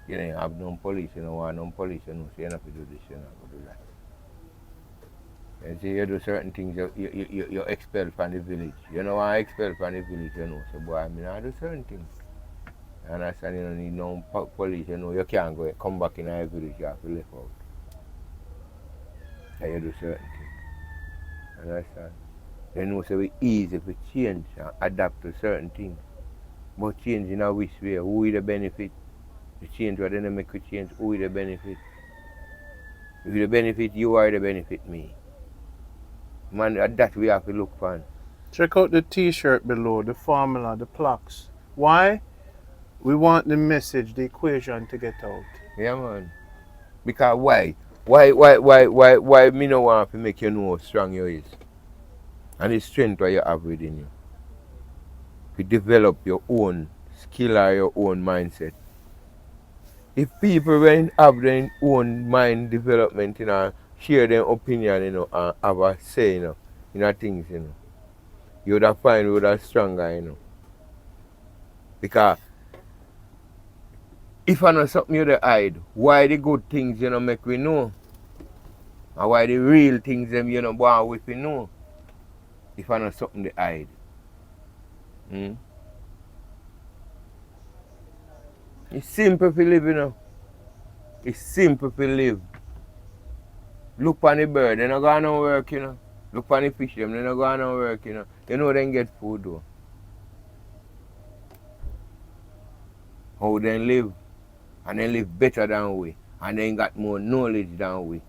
You don't have no police, you don't want no police, you know, so you don't have to do this, you don't have to do that. You see, you do certain things, you expel from the village. You know why I expel from the village, you know. So, boy, I mean, I do certain things. You understand? You don't need no police, you know. You can't go, come back in our village, you have to live out. And you do certain things. You understand? You know, so it's easy to change and adapt to certain things. But change in a which way? Who will the benefit? The change, what they make you change, who will the benefit? If the benefit you or the benefit me. Man, that we have to look for. Check out the t-shirt below, the formula, the plaques. Why? We want the message, the equation to get out. Yeah, man. Because why? Why me no want to make you know how strong you is? And the strength what you have within you. To develop your own skill or your own mindset. If people when have their own mind development, you know, share their opinion, you know, and have a say, you know, in things, you know, you would have find you would have stronger, you know. Because If I know something you hide, why the good things you know make we know? And why the real things them you know born with we know? If I know something to hide. Hmm? It's simple to live, you know. It's simple to live. Look on the bird, they not going to work, you know. Look on the fish, them, they not going to work, you know. You know they get food though. How they live. And they live better than we. And they got more knowledge than we.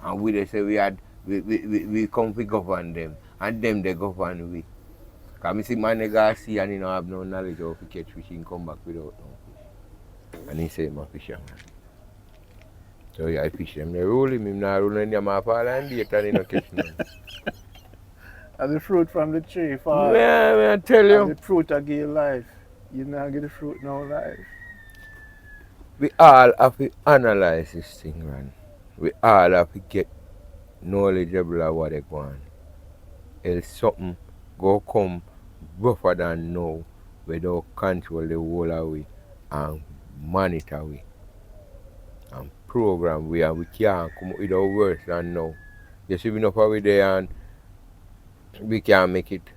And we they say we come to govern them. And them they govern we. Because I see man they go see and he don't have no knowledge of to catch fish, he can come back without no fish. And he say I'm a fisherman. So yeah, I fish them, they roll him not rolling them off all and bait and he don't catch none. And the fruit from the tree fall. Yeah, I tell you. And the fruit I give life. You not get the fruit no life. We all have to analyze this thing, man. We all have to get knowledgeable of what they want. Else something go come rougher than now without control the whole of we and monitor we and program we and we can't come with our worse than now. You see enough of we there and we can't make it.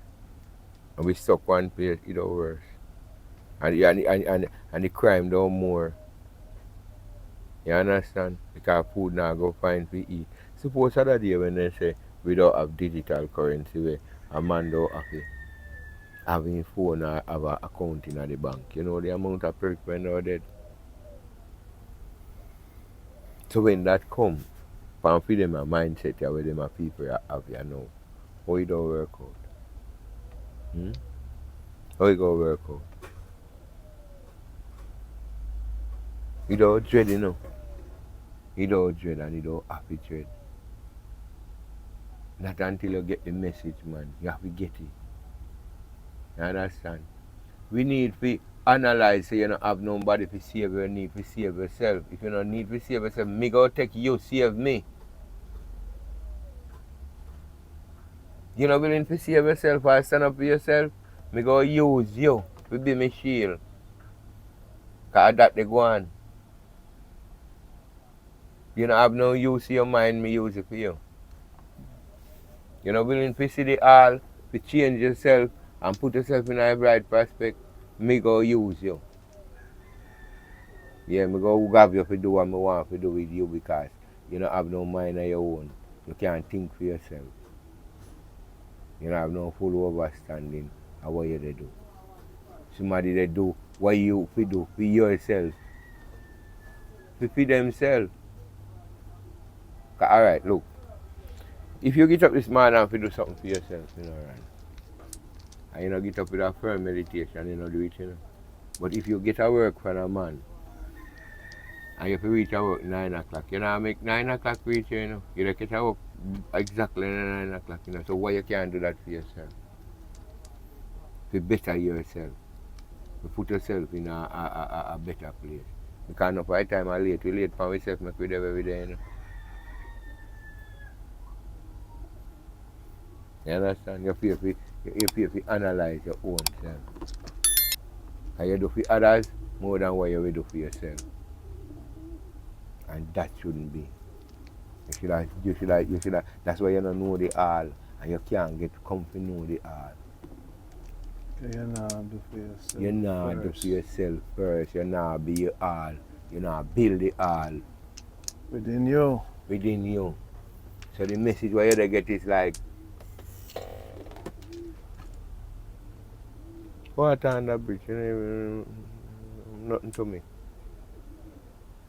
And we stuck one place with our worse. And the crime down more. You understand? Because food now go find to eat. Suppose other day when they say we don't have digital currency where a man don't have to have his phone or have an account in the bank. You know the amount of perks when they're dead. So when that come, from for them a mindset where them a people have you know, how it don't work out? Hmm? How it go work out? You don't dread, you know. You don't dread and you don't happy dread. Not until you get the message, man. You have to get it. You understand? We need to analyze so you don't have nobody to save you need to save yourself. If you don't need to save yourself, me go take you, save me. You're not willing to save yourself or stand up for yourself, me go use you to be my shield. Because that they go on. You don't have no use of your mind, me use it for you. You're not willing to see the all, to change yourself and put yourself in a bright prospect, me go use you. Yeah, me go have you to do what I want to do with you because you don't have no mind of your own. You can't think for yourself. You don't have no full understanding of what you do. Somebody they do what you do for yourself. To feed themselves. Alright, look. If you get up this morning and do something for yourself, you know, right? And you know get up with a firm meditation, you know, do it, you know. But if you get a work from a man and you have to reach a work 9 o'clock, you know, make 9 o'clock reach, you know. You don't get a work exactly 9 o'clock, you know. So why you can't do that for yourself? To better yourself. To put yourself in a better place. Because not by the time I late, we late for myself, make we do every day, you know. You understand? You feel to analyze your own self. And you do for others more than what you will do for yourself. And that shouldn't be. You should have, that's why you don't know the all and you can't get come to know the all. You're not do for yourself. You're not do for yourself first. You're not be your all. You're not build the all. Within you. Within you. So the message what you get is like water on the bridge, you know, nothing to me.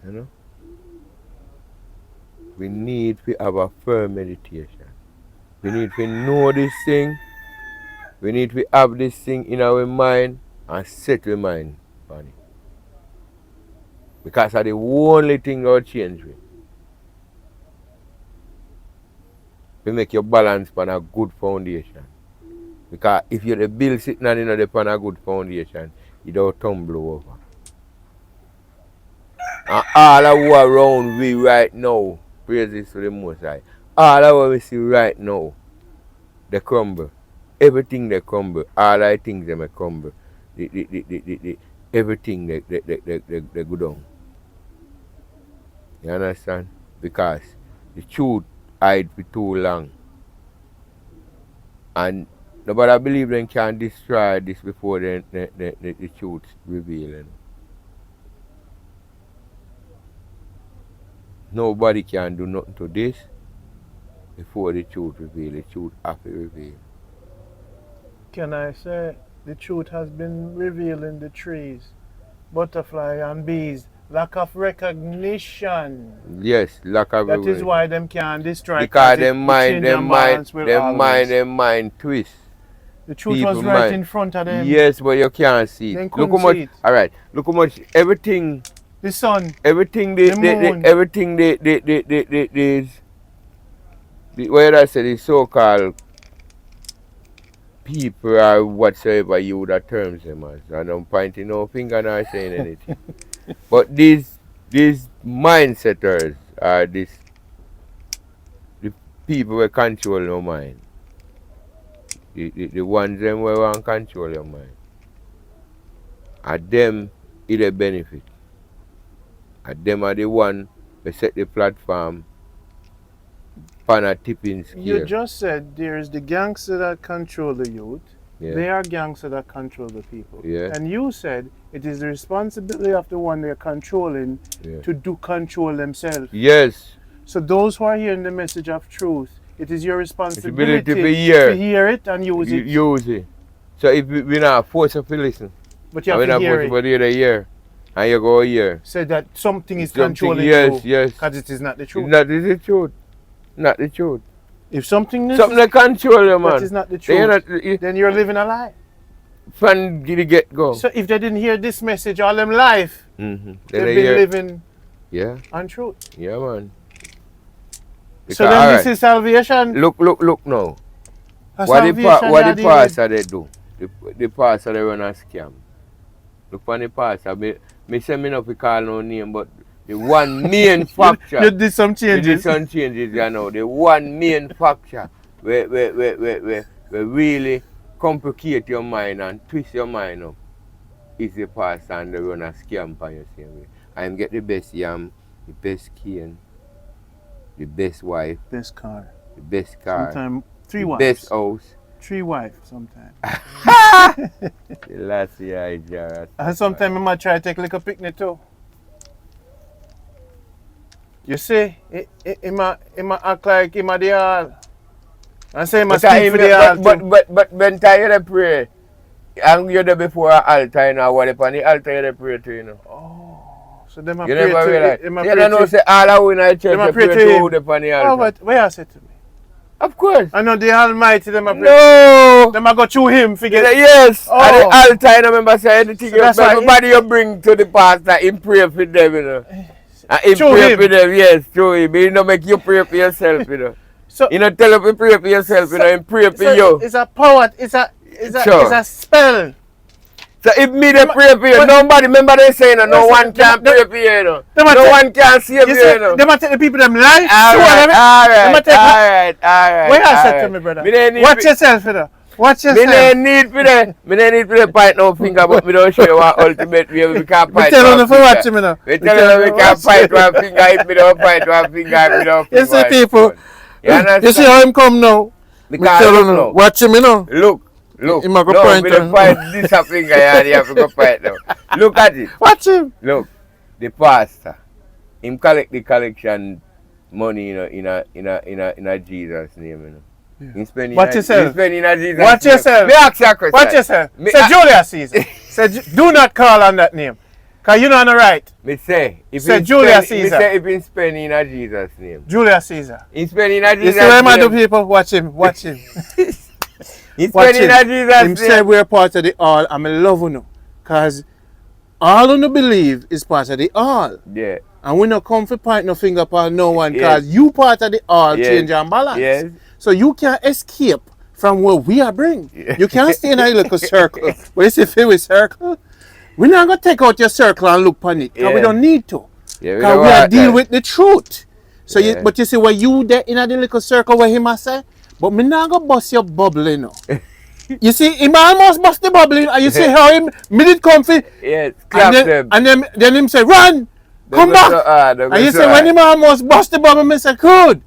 You know? We need to have a firm meditation. We need to know this thing. We need to have this thing in our mind and set our mind on it. Because that's the only thing that will change it. We make your balance on a good foundation. Because if you're the bill sitting on a good foundation, you don't tumble over. And all of who are around we right now, praises to the Most High, all of what we see right now, they crumble. Everything they crumble. All the things they may crumble. Everything they go down. You understand? Because the truth hide for too long. And nobody believe them can destroy this before the truth revealing. Nobody can do nothing to this before the truth reveal. The truth have to reveal. Can I say the truth has been revealed in the trees, butterfly and bees? Lack of recognition. Yes, lack of That is why them can't destroy. Because them mind twist. The truth was right in front of them. Yes, but you can't see it. Look how much. All right. Look how much everything. The sun. Everything the moon. Everything what I say, the so-called people or whatsoever you would have terms them as. And I'm pointing no finger nor saying anything. But these mindsetters are the people who control your mind. The ones them who want to control your mind. And them is a benefit. And them are the one who set the platform on a tipping scale. You just said there's the gangster that control the youth. Yeah. They are gangsters that control the people. Yeah. And you said it is the responsibility of the one they're controlling to control themselves. Yes. So those who are hearing the message of truth, it is your responsibility to hear it and use it. Use it. So if we're not forced to listen, but you have to hear it. We're not forced to hear and you go here. Say that something is controlling you. Yes. Because it is not the truth. Not the truth. Not the truth. If something that control you, man. That is not the truth. Then you're living a lie. From the get-go. So if they didn't hear this message all them life, they've been living untruth. Yeah, man. Because, so then this is salvation. Look now. What the pastor they do? The pastor they run a scam. Look for the pastor. Me say me not to call no name, but the one main factor. You did some changes. You did some changes, you know. The one main factor where really complicate your mind and twist your mind up is the pastor and they run a scam for you same way. And get the best yam, the best cane, the best wife, best car, the best car, sometimes 3 wives, best house, 3 wives sometimes. The last year I jar. And sometimes I might try to take like a picnic too. You see, he might act like he might the all. And say he might speak for the all. But when you pray, and you're there before an altar, you know, what upon the altar you pray to, you know. Oh, so them you pray never to realize. him. You don't know, say all of in the church, they pray to him. Upon the altar. Oh, but where you say to me? Of course. I know the Almighty, them pray. No. Them go through him, forget. Yes. Oh. At the altar, I remember saying anything. So everybody you bring to the pastor, him pray for them, you know. And him pray for them, yes, through him. He don't make you pray for yourself, you know. So, you don't tell him to pray for yourself, you know, him pray for you. It's a power, it's a spell. So if me they pray for you, nobody, remember they saying no one can pray for you, you know. No one can save you, know. They might take the people them life. Alright. What you said to me, brother? Watch yourself, you know. Watch yourself. Me don't need for the point no finger, but me don't show you what ultimate way we can fight. Me tell you for watch me now. Me tell you we can fight one finger if me don't fight one finger, if me don't you see people, you see how him come now? Me tell you now, watch him now. Look. No, me don't fight this finger and you have to go fight now. Look at it. Watch him. Look, the pastor, him collect the collection money, you know, in a Jesus name, you know. Yeah. Watch yourself. Watch yourself. Me ask you a question. Watch yourself. Say Julius Caesar. Say do not call on that name. Cause you know on the right. Me say if say Julius Caesar. Me say if he spend in a Jesus name. Julius Caesar. He spend in a Jesus name. You see where the people? Watch him. Watch him. He spend in a Jesus name. Him say we're part of the all and I love you. Cause all you believe is part of the all. Yeah. And we not come for point no finger upon no one cause you part of the all change and balance. Yes. So you can't escape from where we are bring. Yeah. You can't stay in a little circle. But you see if we circle, we're not going to take out your circle and look on it. Because we don't need to. Because we are dealing with the truth. So but you see where you there in a little circle where him say, but me not going to bust your bubble, you know. You see, him almost bust the bubble, and you see how him made it comfy. Yes, clap them. And then him say, run! Come back. And you say when him almost bust the bubble, I say, good.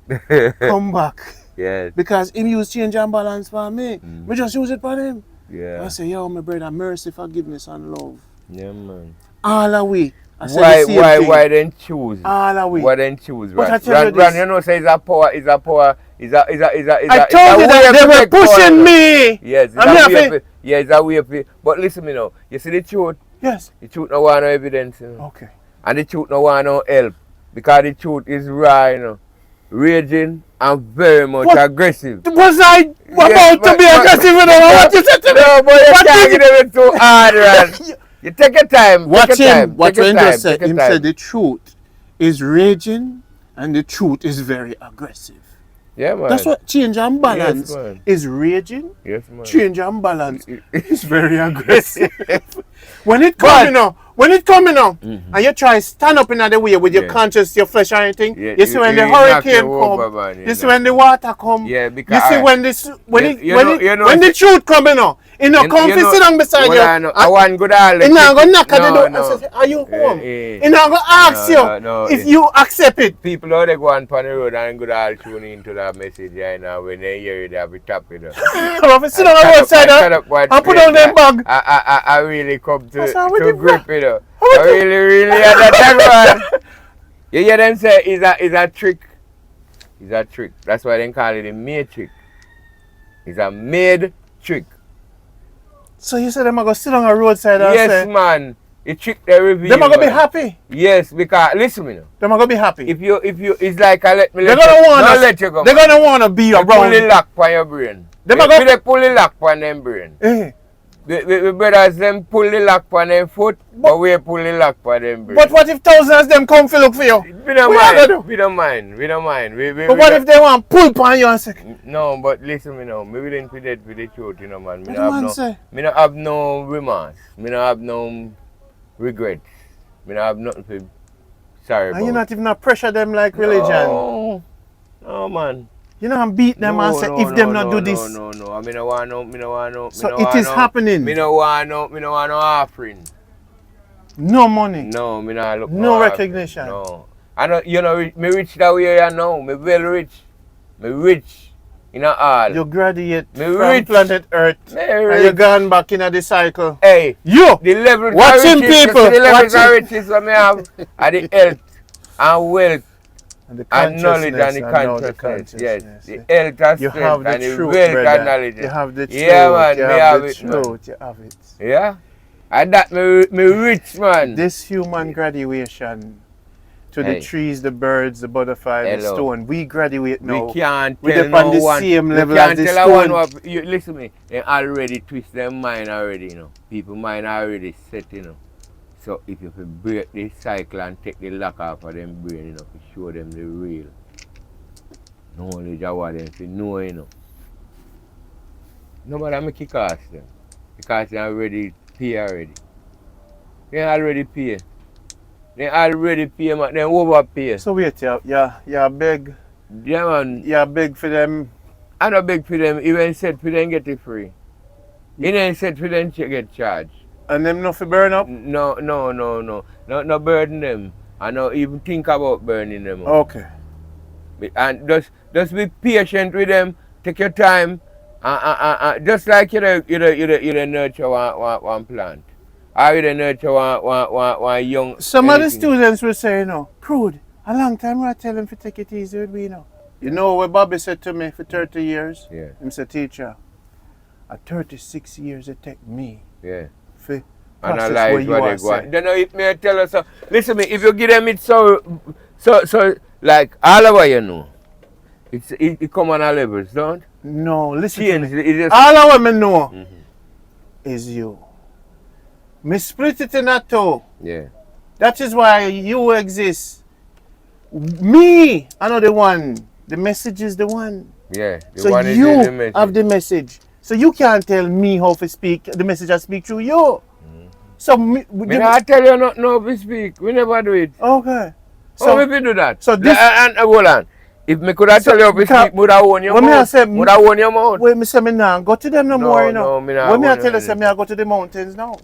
Come back. Yes. Because him use change and balance for me. We just use it for him. Yeah. I say, yo, my brother, mercy, forgiveness, and love. Yeah, man. All the way. Why then choose? All the way. Why then choose? But Ran, you know, say it's a power. I told you that they were pushing me. Yes, it's a way of it. But listen, me now. You see the truth? Yes. The truth no want no evidence, you know. Okay. And the truth no want no help. Because the truth is raw, you know. Raging and very much aggressive. Was I about to be aggressive? You know what you said to me? No, but you can't get it too hard, man. You take your time. What Wayne just said, him said the truth is raging and the truth is very aggressive. Yeah, man. That's what change and balance is raging. Yes, man. Change and balance is very aggressive. When it coming out, and you try stand up in the way with your conscience, your flesh and everything, you see when the hurricane come, you see when the water come, you see when the truth coming out, you know, come sit down beside you. I want good all. You know, go knock at the door and say, are you home? You know, go ask you if you accept it. People know they go on the road and good all tune into that message, you know, when they hear it, they'll be tapping it. Come on, sit down on the roadside and put down them bag. I really come to grip it. I really had that one. You hear them say it's a trick. It's a trick. That's why they call it a made trick. It's a made trick. So you said them are going to sit on a roadside and yes, say, man. It trick they reveal. Them are going to be happy. Yes, because listen me now. Them are going to be happy. If you it's like I let me let you let you go. They're going to want to be around. Pull the lock on your brain. They pull the lock on them brain. The brothers them pull the lock on them foot, but we pull the lock on them brain. But what if thousands of them come to look for you? We don't mind. But what if they want pull on you and say? No, but listen me now. Me willing to dead with the truth, you know, man. Me don't have no remorse. Me don't have no regrets. Me don't have nothing to sorry about. And you not even pressure them like religion? No, man. You know, I'm beat them and say if them not do this. No. I mean, I want no. So it is happening. Me no want no offering. No money. No, me not look. No recognition. No. I know, you know, me rich that way I know. Me very rich. Me rich. You know all. You graduate me from rich. planet Earth. And you gone back in the cycle. Hey. You. The levels watching people. The levels of riches that me have are the health and wealth. And knowledge and the consciousness. Yes. The health and you strength have the and the truth, wealth brother. and knowledge. You have the truth. Yeah, man. You me have the it, truth. Man. You have it. Yeah. And that me rich, man. This human graduation to the trees, the birds, the butterfly, the stone. We graduate now. We can't we're tell no the one. same level can't as the tell stone. One you listen to me. They already twist their mind already, you know. People mind already set, you know. So if you break this cycle and take the lock off of them brain, you know, to show them the real knowledge of what them to know, you know. Nobody make it cost them. Because they already pay already. They already pay. They already pay, man. They overpay. So wait, you beg. Yeah, man. You beg for them. I don't beg for them. Even said for them get it free. He didn't said for them to get charged. And them not for burn up? No. No burden them. I don't even think about burning them up. Okay. And just be patient with them. Take your time. Just like you nurture one plant. Or you nurture one young. Some of the students will say, you know, Prude, a long time I tell them to take it easy with me, you know. You know what Bobby said to me for 30 years? Yeah. He said, teacher, at 36 years it take me. Yeah. For analyze what they want. You know, if me tell us, listen me, if you give them it so like all of what you know, it come on our levels, don't? No, listen change, to me. All of what I know is you. Me split it in that two. Yeah. That is why you exist. Me, I know the one. The message is the one. Yeah. So one you is the message. have the message. So you can't tell me how to speak. The message I speak through you. So me I tell you not know to speak. We never do it. Okay. So if we do that. So this and hold on. If me could have tell you to speak, would I own your mouth? Would I own your mouth? Wait, me say me now go to them no more, you know. No, me not. When me I tell you say me I go to the mountains now.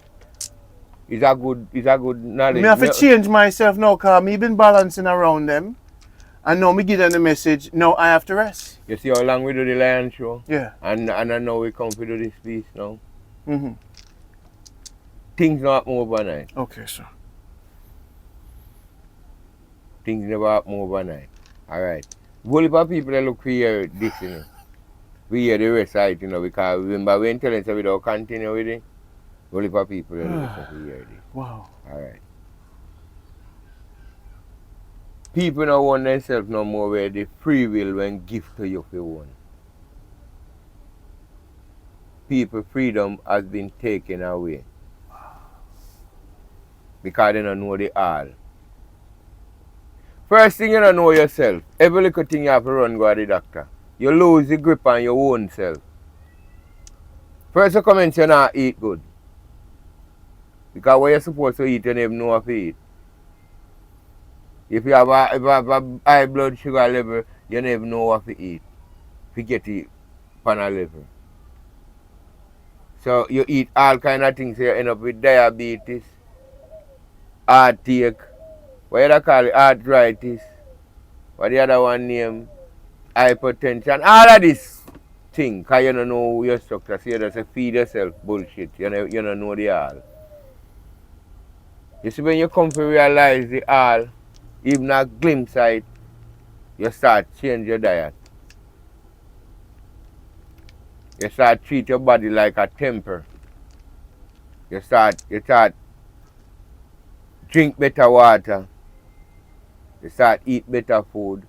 It's a good knowledge. Me have to change myself now because me been balancing around them. And now me give them the message, now I have to rest. You see how long we do the Lion Show? Yeah. And I know we come to do this piece now. Mm-hmm. Things not happen overnight. Okay, sir. Things never happen overnight. Alright. Whole heap of people that look for hear this, you know. We hear the rest of it, you know, because remember when telling us we don't continue with it, whole heap of people that listen to hear this. Wow. Alright. People don't want themselves no more where the free will when gift to you for one. People's freedom has been taken away. Because they don't know the all. First thing you don't know yourself. Every little thing you have to run go to the doctor. You lose the grip on your own self. First you come in you not eat good. Because what you're supposed to eat you never know how to eat. If you have a high blood sugar level, you never know what to eat. Forget it on a level. So you eat all kind of things, so you end up with diabetes, heartache, what you call it, arthritis, what the other one name, hypertension, all of this thing, because you don't know your structure, so you just feed yourself bullshit, you don't know the all. You see when you come to realize the all, even a glimpse of it, you start change your diet. You start treat your body like a temple. You start drink better water. You start eat better food.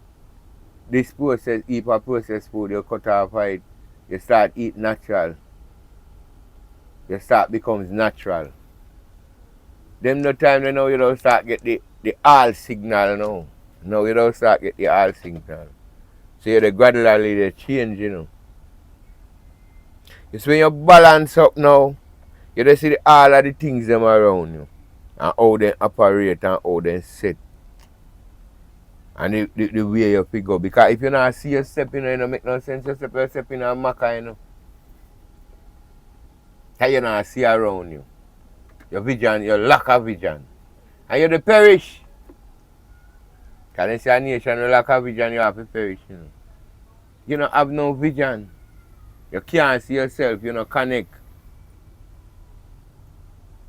This process, eat a processed food, you cut off it. You start eat natural. You start becomes natural. Them no time you know you don't start get the all signal now. No, you don't start get the all signal. So you gradually they change, you know. It's when you balance up now, you just see all of the things them around you. And how they operate and how they set. And the way you figure. Because if you not see your step, you know, it don't make no sense. You step in a maca, you know. Because you not see around you. Your vision, your lack of vision. And you the perish. Because you see a nation with lack of vision, you have to perish, you know. You don't have no vision. You can't see yourself, you know, connect.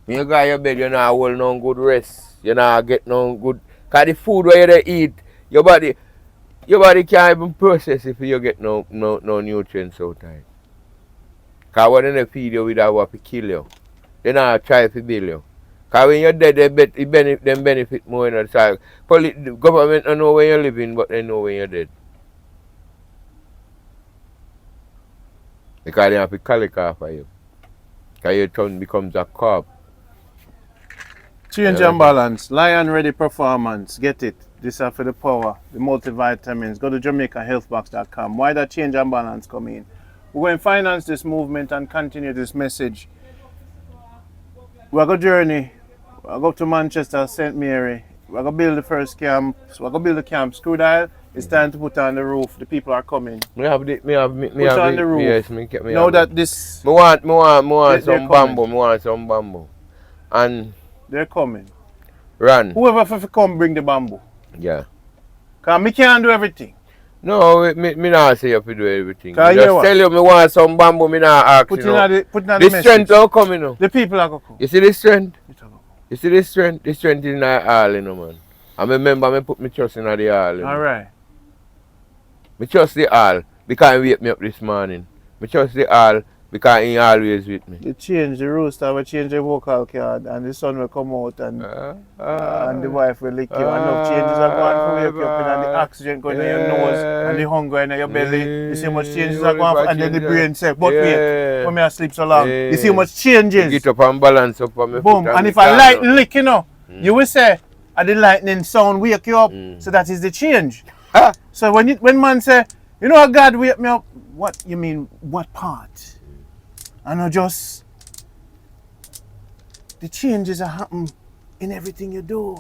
When you go to your bed, you not hold no good rest. You not get no good. Because the food where you eat, your body can't even process if you get no nutrients out of it. Because when they feed you with that, what to kill you. They not try to build you. Because when you're dead, they benefit more. You know, so the government don't know where you're living, but they know when you're dead. Because they have to collect off of you. Because your tongue becomes a corp. Change and balance. Lion ready performance. Get it. This is for the power. The multivitamins. Go to JamaicaHealthBox.com. Why that change and balance come in? We're going to finance this movement and continue this message. We're going to journey. We're going to Manchester, St. Mary. We're going to build the first camp. So we're going to build the camp. Screw dial. It's time to put on the roof. The people are coming. Put on the roof. Yes, Now that this... I want some bamboo. I want some bamboo. And... They're coming. Run. Whoever come bring the bamboo. Yeah. Because I can't do everything. No, me not say you have to do everything. Just tell you I want some bamboo, I not ask put you know. Put in the strength don't come, you know. The people are going to come. You see the strength? You see the strength? The strength is not all, you know, man. I remember I put my trust in the all. You know? All right. I trust the all because he wake me up this morning. I trust the all because he always with me. You change the rooster, we change the vocal cord, and the sun will come out, and the wife will lick you. And enough changes are going to wake you up, and the oxygen going in your nose, and the hunger in your belly. You see how much changes are going, and then the brain says, but wait, when I sleep so long, you see how much changes. Get up and balance up on my boom, foot. And if I lightning lick, you know, you will say, the lightning sound wake you up, so that is the change. So when man say, you know, God wake me up, what you mean, what part? I know just the changes are happen in everything you do.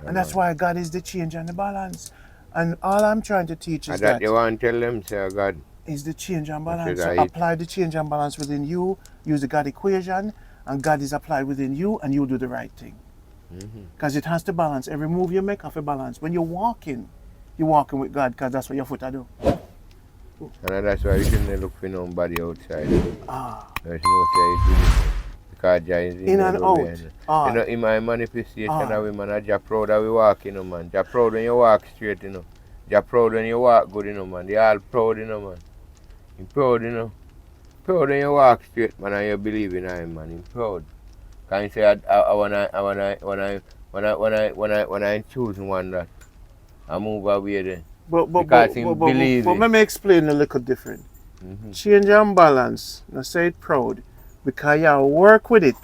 And that's why God is the change and the balance. And all I'm trying to teach is that you want to tell them, say God is the change and balance. So apply the change and balance within you, use the God equation, and God is applied within you, and you do the right thing. Because it has to balance. Every move you make have a balance. When you're walking with God, because that's what your foot do. And that's why you shouldn't look for nobody outside. There's no say because Jah is in and out. You know, in my manifestation of him, and Jah proud that we walk, you know, man. Jah proud when you walk straight, you know. Jah proud when you walk good, you know, man. They all proud, you know, man. He proud, you know. Proud when you walk straight, man, and you believe in him, man. He proud. Can you say when I choose one that I move away then. Because he believes But let me explain a little different. Change and balance. Now say it proud. Because you work with it.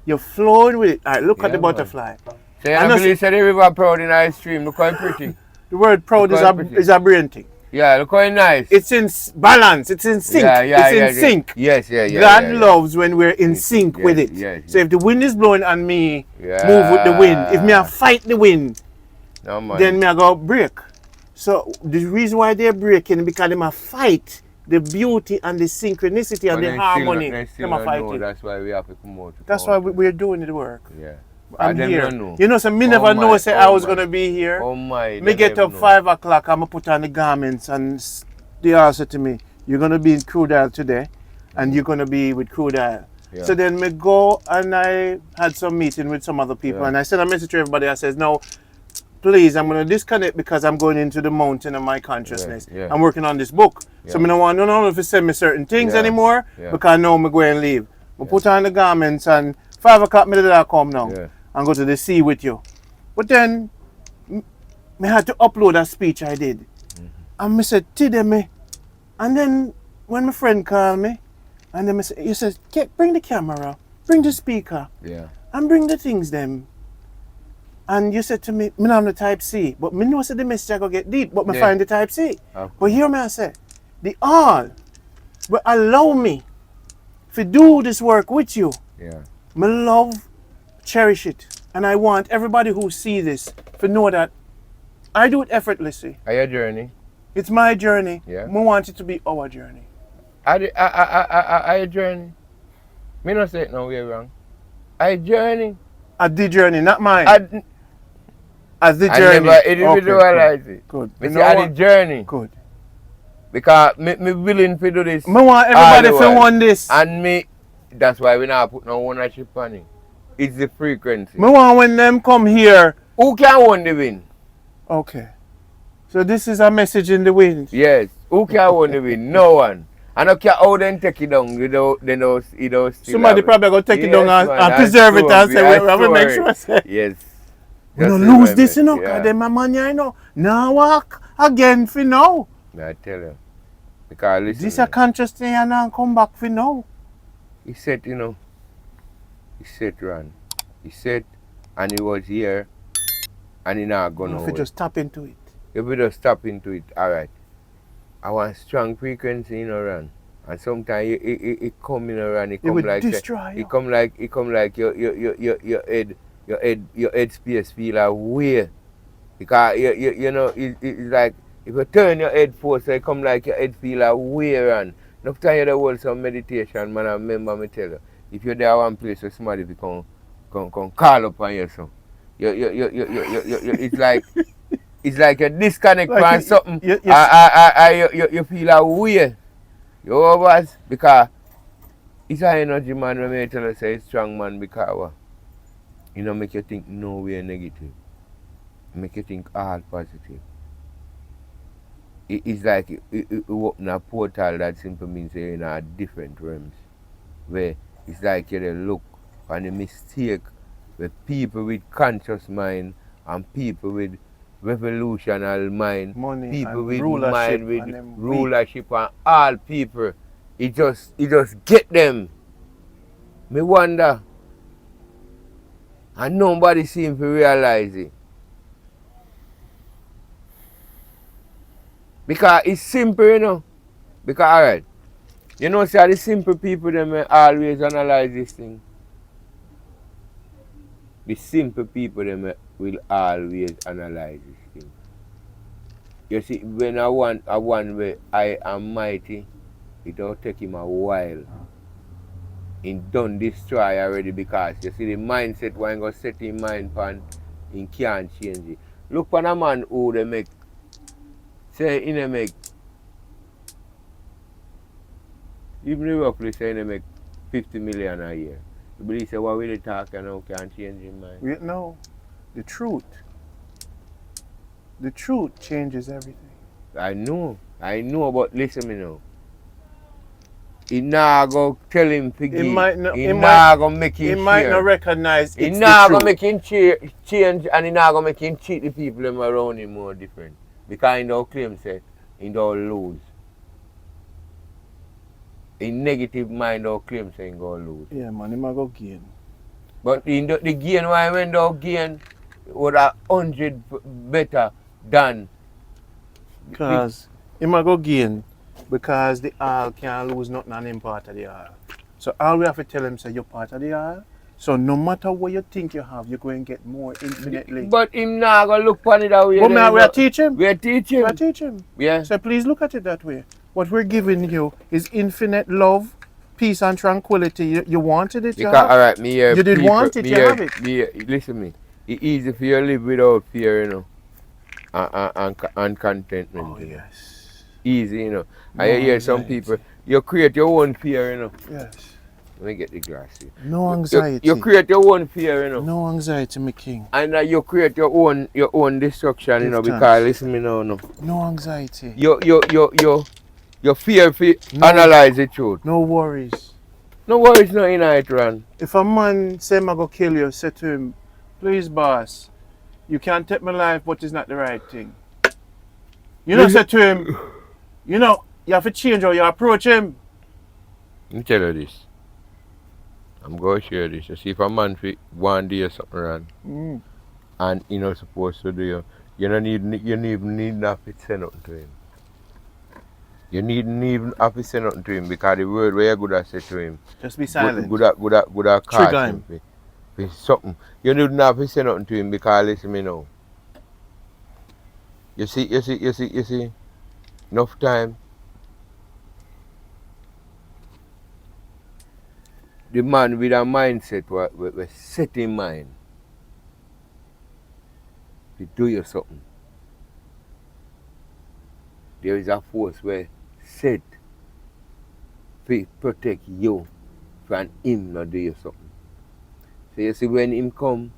You're flowing with it. Alright, look at the butterfly. Say I believe say the river proud in our stream. Look how pretty. The word proud is a brain thing. Yeah, look how nice. It's in balance. It's in sync. It's in sync. Yes. God loves when we're in sync with it. So if the wind is blowing and me move with the wind, if me I fight the wind, then me I go break. So the reason why they're breaking because they might fight the beauty and the synchronicity and the harmony. They might fight it. That's why we have to come out. That's why we're doing the work. Yeah. I'm here. You know, so me never know say I was gonna be here. Oh my. Me get up 5 o'clock, I'm gonna put on the garments and they all said to me, you're gonna be in Crile today and you're gonna be with Crile. Yeah. So then me go and I had some meeting with some other people and I sent a message to everybody. I says, no, please, I'm gonna disconnect because I'm going into the mountain of my consciousness. I'm working on this book. So I don't want none of you to send me certain things anymore because I know I'm going to leave. I put on the garments and 5 o'clock me I come now and go to the sea with you. But then me had to upload a speech I did. And me said, today me. And then when my friend called me, and then he said, bring the camera, bring the speaker, and bring the things them. And you said to me, me not the type C, but me know say the message I go get deep, but me find the type C. But hear me I say, the all will allow me to do this work with you. Me love, cherish it. And I want everybody who see this to know that I do it effortlessly. Your journey? It's my journey. Me want it to be our journey. Our journey? Me not say it no way wrong. Our journey? At the journey, not mine. As the journey. I never individualize it. Good. Me say at the journey. Good. Because me willing to do this. Me want everybody to want this. And me, that's why we not put no ownership on it. It's the frequency. Me want when them come here. Who can own the wind? Okay. So this is a message in the wind. Yes. Who can own the wind? No one. I don't care how they take it down. They don't somebody probably going to take it down and preserve it and say, we have to make sure. Yes. We don't lose this, you know, because them my money, I know. Now walk again for now. I tell you. Because listen. This is a conscious thing and now come back for now. He said, you know, he said, Ron. He said, and he was here, and he not going to. If you just tap into it. If we just tap into it, all right. I want strong frequency, you know, Ron. And sometimes it come in around, it come like destroy it come like your head space feel away. Because you know it's like if you turn your head forward, so it come like your head feel away, Ron. Enough time you hold some meditation, man. I remember me tell you, if you're there one place where somebody come call up on you, so it's like. It's like a disconnect from something. You feel away. You over because it's an energy man when I tell you say it's strong man because you know make you think no way negative. Make you think all positive. It's like it open a portal that simply means you're in a different realms. Where it's like you look on the mistake with people with conscious mind and people with revolutionary mind, people with mind with rulership and all people. It just get them. Me wonder. And nobody seems to realize it. Because it's simple, you know. Because alright. You know, see the simple people them always analyze this thing. The simple people them will always analyze this thing. You see, when I want where I am mighty, it will take him a while in done destroy already because you see the mindset when go set in mind pan in can't change it. Look for a man who they make say in a make even the roughly say they make 50 million a year. You believe say what we they talk and now can't change his mind. No. The truth changes everything. I know, but listen me now. He not go tell him to give. He not go make him share. He might not recognize he it's not the go truth. make him change and he not go make him treat the people them around him more different. Because he don't claim say he don't lose. In negative mind don't claim say he don't lose. Yeah man, he might go gain. But in the gain why when don't gain would 100 better than because he might go gain because the all can't lose nothing and him part of the all. So all we have to tell him say you're part of the all. So no matter what you think you have, you're going to get more infinitely. But him not going to look upon it that way. But man, we are teaching. We are teaching. Yeah. So please look at it that way. What we're giving you is infinite love, peace and tranquility. You wanted it, because, all right, me you did want it, you have it. Listen me. It's easy for you to live without fear, you know. And contentment. Oh, you know. yes. Easy, you know. No, I hear some people, you create your own fear, you know. Yes. Let me get the glass here. No anxiety. You create your own fear, you know. No anxiety, my king. And you create your own destruction, you know, because listen me now, no. No anxiety. You fear analyze the truth. No worries. No worries, no in it, Ron. If a man say I'm gonna kill you, say to him, please boss, you can't take my life, but it's not the right thing. You know, say to him, you know, you have to change how you approach him. Let me tell you this. I'm going to share this. You see, if a man want to do something wrong, and you're not supposed to do, you don't need not to say nothing to him. You needn't even have to say nothing to him because the word where you good at say to him. Just be silent. Good at trigger him. For something. You needn't have to say nothing to him because listen me now. You see, enough time. The man with a mindset was set in mind to do you something. There is a force where set to protect you from him not do you something. So you see when him come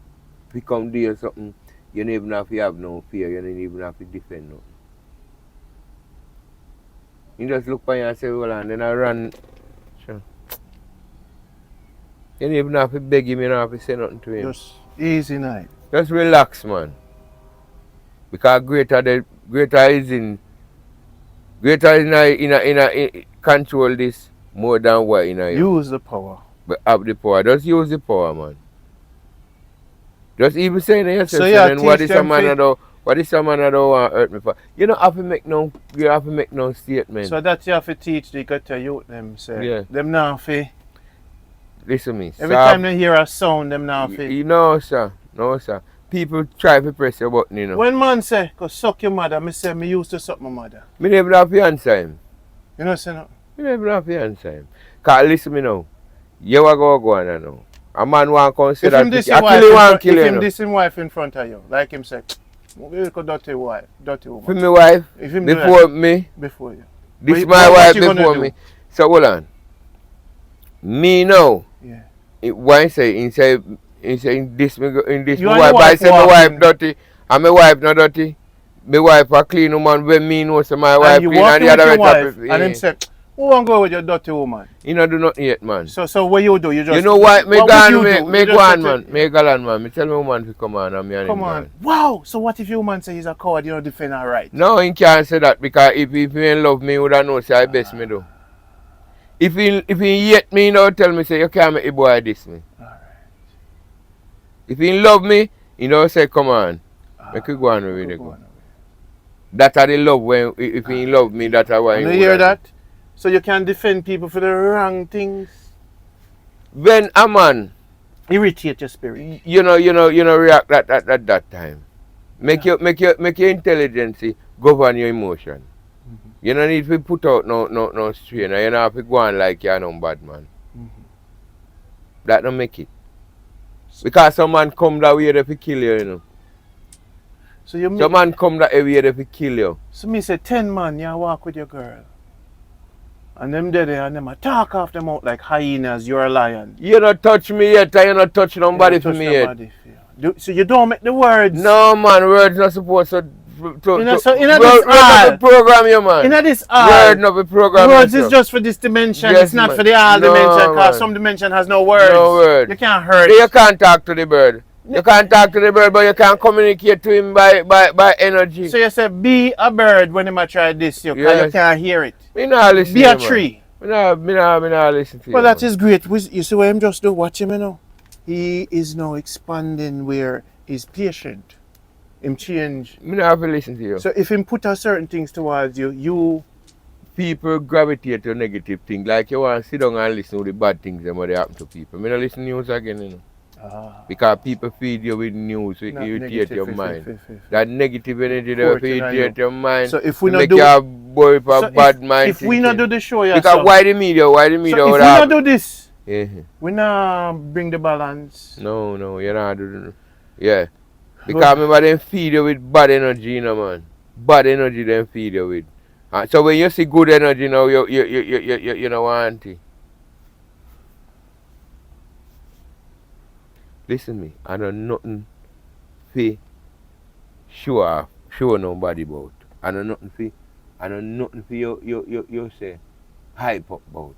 do you something, you don't even have to have no fear, you don't even have to defend nothing. You just look by you and say, well, and then I run. Sure. You don't even have to beg him, you don't have to say nothing to him. Just easy night. Just relax, man. Because greater is in control this more than what in a use the power. But have the power. Just use the power, man. Just even saying to yourself, so yeah, then what is a man that don't want to hurt me for? You don't have to make no statement. So that you have to teach the got to youth them say. Yeah. Them now fi. Listen me. Every time they hear a sound, them now fi. You know, sir. No, sir. People try to press your button, you know. When man say, go suck your mother, me say me used to suck my mother. Me never have to answer him. You know say no? Me never have to answer him. Cause listen me now. You are go on now. A man want to come say that if him diss him wife in front of you, like him say, you could dirty wife, dirty woman. For me wife, if him before me, before you. This my wife before me. So hold on. Me now. Yeah. Why say in this my wife, wife I say my wife dirty, and my wife not dirty. My wife a clean woman when me know say my wife clean and the other wife, and him say, who want to go with your dirty woman? You not do nothing yet, man. So what you do? You just. You know what? Me go on, man. Me go on, man. Me tell me woman to come on and me and him. Come on. Wow. So what if your woman say he's a coward? You don't defend her right? No, he can't say that because if he ain't love me, he would have known say I best me do. If he hate me, he don't tell me say you can't make a boy diss me. Alright. If he love me, he don't say come on. Make you go on with it. That's how they love when if he love me, that's how I. You hear that? So you can defend people for the wrong things. When a man irritate your spirit, you know, react at that time. Make your intelligence govern your emotion. Mm-hmm. You don't need to put out no strain. You don't have to go on like you're no bad man. Mm-hmm. That don't make it. Because some man come that way to kill you, you know. So you Some man come that way to kill you. So me say 10 man, you walk with your girl. And them dead there and them a talk off them out like hyenas, you're a lion. You not touch me yet, and you not touch nobody for me yet. So you don't make the words. No man, words not supposed to this program you man. In this word not be program. Words is just for this dimension. Yes, it's not man. For the all dimension because some dimension has no words. No word. You can't hurt. You can't talk to the bird. You can't talk to the bird, but you can communicate to him by energy. So you say be a bird when him try this, you can't hear it. Me not listen. Be a tree. Me not listen to you. Well, that is great. You see what him just do? Watch him, you know. He is now expanding where he's patient. Him change. Me not have to listen to you. So if him put a certain things towards you people gravitate to negative things. Like you want to sit down and listen to the bad things that happen to people. Me not listen to news again, you know. Because people feed you with news, it irritate your mind. That negative energy that irritate your mind. So if we not make do you boy for bad mind. If we not do the show, because why the media? So if we not do this, we not bring the balance. No, you're not doing. Yeah, because remember them feed you with bad energy, you know, man. Bad energy them feed you with. So when you see good energy now, you don't want it. Listen me, I know nothing for show nobody about. I know nothing for you say hype up about.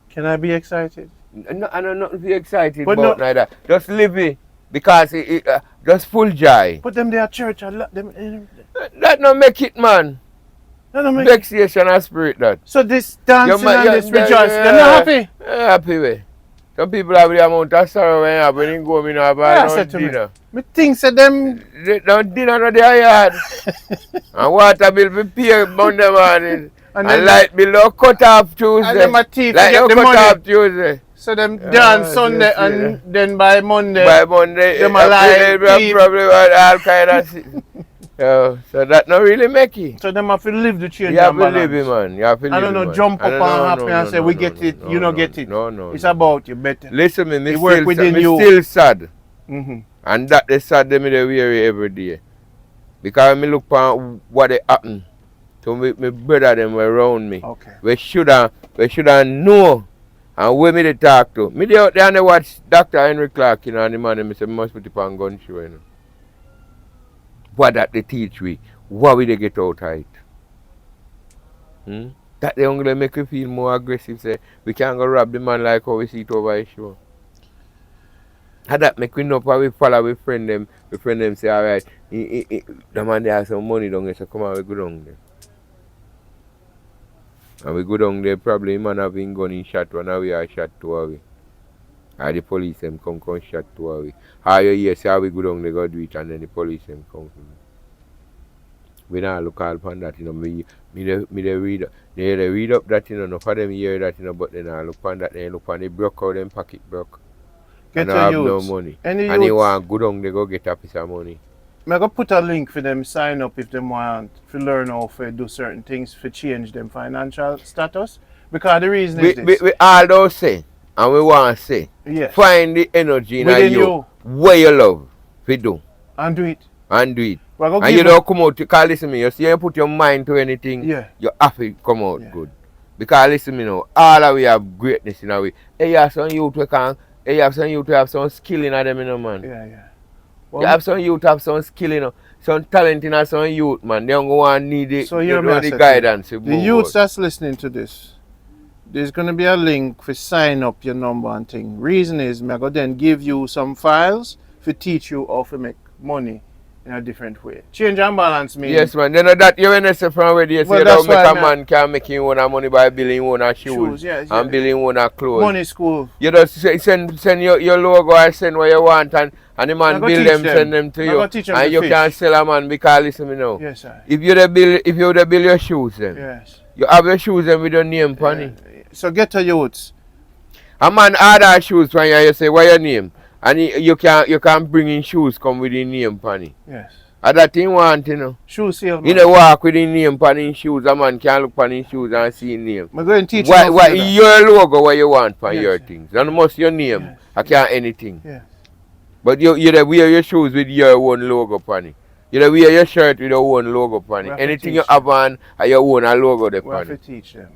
Can I be excited? No, I know nothing for you excited about neither. Just live it because it just full joy. But them they are church, I love them. That no make it, man. That no make vexation and spirit that. So this dancing and this rejoicing, they're not happy? Happy way. Some people have the amount of sorrow when they go in and buy no dinner. Me think say them no dinner no their yard. And water bill be pay Monday morning. And light bill no cut off Tuesday. And them a thief like get the money. Cut off Tuesday. So them dance Sunday and then by Monday. Them a lie. Probably all kind of shit. So that not really make it. So them have to live the change. You have to live it, man. You have to live I don't know, jump up and happy and say we get it, you don't get it. No. It's about you better. Listen me, me still still sad. And that they sad them they weary every day. Because me look on what they happen to me brother them around me. Okay. We should know and where me they talk to. Me they out there and they watch Dr. Henry Clark, you know, and the man me say must put it on gun show, you know. What that they teach we, what will they get out of it? That they only make you feel more aggressive, say, we can't go rob the man like how we see it over his show. And that make we know how we follow we friend them say, alright, the man they have some money down there, so come on, we go down there. And we go down there, probably man having gun in shot one, and we are shot two away. Or the police them come shot two away. How you hear say how we go down they go do it and then the police them come. We not look all upon that, you know. Me they read up that, you know, no for them hear that, you know, but then I look upon that, they look upon the broke out them pocket broke. And I have no money. And they want go down they go get a piece of money. I go put a link for them sign up if they want to learn how to do certain things to change them financial status. Because the reason is this. We all don't say. And we want to say, find the energy in you, where you love, we do. And do it. And you don't come out, because listen to me, you see you put your mind to anything, you have to come out good. Because listen to me now, all of we have greatness in our way. Hey, you have some youth who have some skill in them, you know, man. Well, you have some youth have some skill, you know, some talent in some youth, man. They don't go and need it, so the guidance. The youths that's listening to this, there's going to be a link for sign up your number and thing. Reason is, I'm going to then give you some files to teach you how to make money in a different way. Change and balance means. Yes, man. You know that you when say from where you say don't make a man can make him own money by billing own shoes and billing own clothes. Money school. You just send your logo and send what you want and the man bill them, send them to you. And you can sell a man because listen me now. Yes, sir. If you bill your shoes then. Yes. You have your shoes then with your name on it. So get to youths. A man order shoes from you say what your name. And you can bring in shoes come with your name on it. Yes. And that thing want, you know. Shoe salesman. You know, walk with his name on his shoes. A man can look on his shoes and see his name. I'm going to teach what, you what your logo, what you want for yes, your things. And must your name. Yes. I can't anything. Yes. But you wear your shoes with your own logo on it. You wear your shirt with your own logo on it. Anything you have on, your own logo there on it. We have to teach them.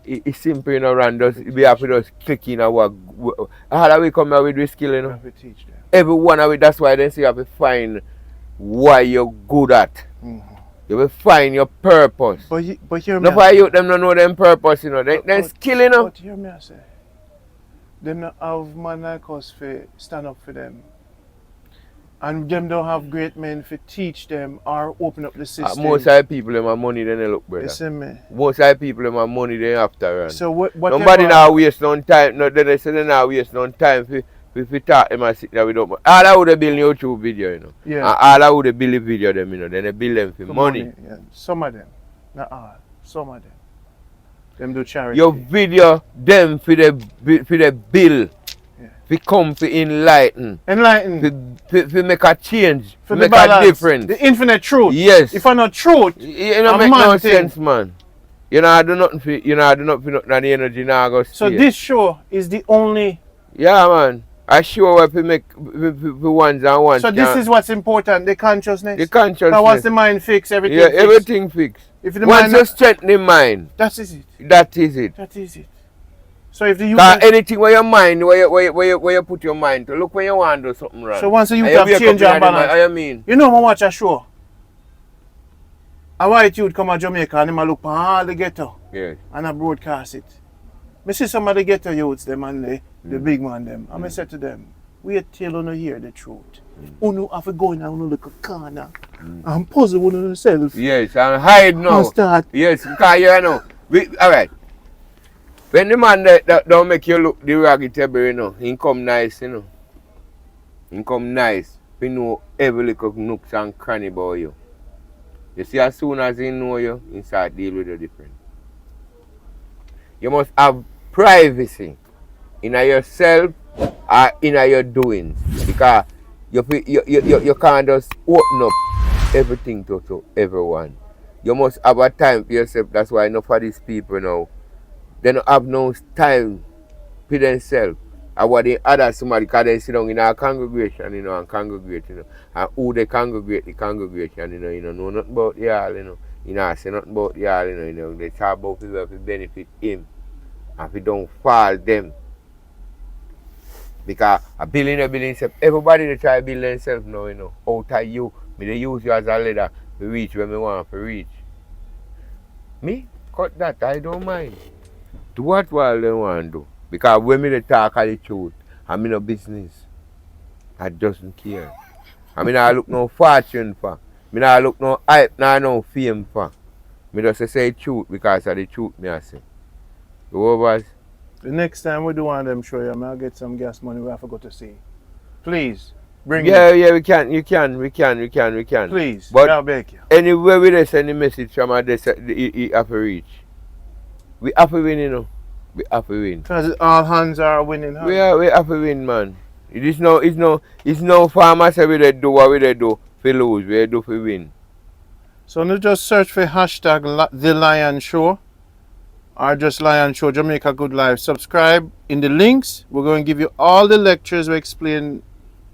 It's simple, you know, Rand. We have to just click in our how do we come out with this skill, you know? We have to teach them. Everyone of it, that's why they say you have to find what you're good at. Mm-hmm. You will find your purpose. But hear me. Not for you, them don't know them purpose, you know. They skill, you know. But hear me, I say. Them not have man like us for stand up for them. And them don't have great men to teach them or open up the system. Most of the people them have money, then they look better. Listen me. Most of the people them have money, they after run. So what? Nobody now waste no time. No, they say they now waste no time for talk them and sit there without money. All I would have build YouTube video, you know. Yeah. And all I would have build video them, you know. Then they build them for money. Yeah. Some of them, not all. Some of them. Them do charity. Your video them for the bill. We come to enlighten. Enlighten. To make a change. For make balance, a difference. The infinite truth. Yes. If I not truth, you don't make no sense, man. You know, I do nothing for nothing and the energy now go stay. So this show is the only. Yeah, man. I sure what we make for ones and ones. So this is what's important, the consciousness. The consciousness. Now once the mind fixed, everything yeah, fixed. everything fixed. If the once mind you strengthen the mind. That is it. That is it. That is it. So if the youth anything where your mind, where you put your mind to, look when you want to do something wrong. So once you have change your balance. I mean. You know I watch a show. A white youth come to Jamaica and him a look for all the ghetto. Yes. And I broadcast it. I see some of the ghetto youths, them and the big man them. And I say to them, wait till you hear the truth. You have to go in and look a corner and puzzle one yourself. Yes, and hide now. And start. Yes, because you know. Alright. When the man that don't make you look the ragged table, you know, he come nice, you know. He come nice. We know every little nooks and cranny about you. You see, as soon as he know you, he start deal with you different. You must have privacy in yourself or in your doings. Because you can't just open up everything to everyone. You must have a time for yourself. That's why enough of these people now, they don't have no time for themselves. And what the other somebody, because they sit down in a congregation, you know, and congregate, you know. And who they congregate the congregation, you know nothing about y'all, you know. You know, say nothing about y'all, you know. They talk about people to benefit him. And if you don't fall them. Because a building themselves, everybody they try to build themselves now, you know. Out of you, they use you as a leader to reach where me want to reach. Me, cut that, I don't mind. Do what they want to do. Because when me talk of the truth, I'm in no business. I doesn't care. I mean, I look no fortune for. I not look no hype, no fame for. I just say truth because of the truth me I say. You over? The next time we do one of them show you, I'll get some gas money we have to go to see. Please, bring it. Yeah, we can. Please, but I'll beg you. Anywhere we send a message from us, it have to reach. We have to win, you know. We have to win. Because all hands are winning. Huh? We have to win, man. It's no farmers say we they do what we they do for lose, we do for win. So not just search for hashtag The Lion Show or just Lion Show Jamaica Good Life. Subscribe in the links. We're going to give you all the lectures we explain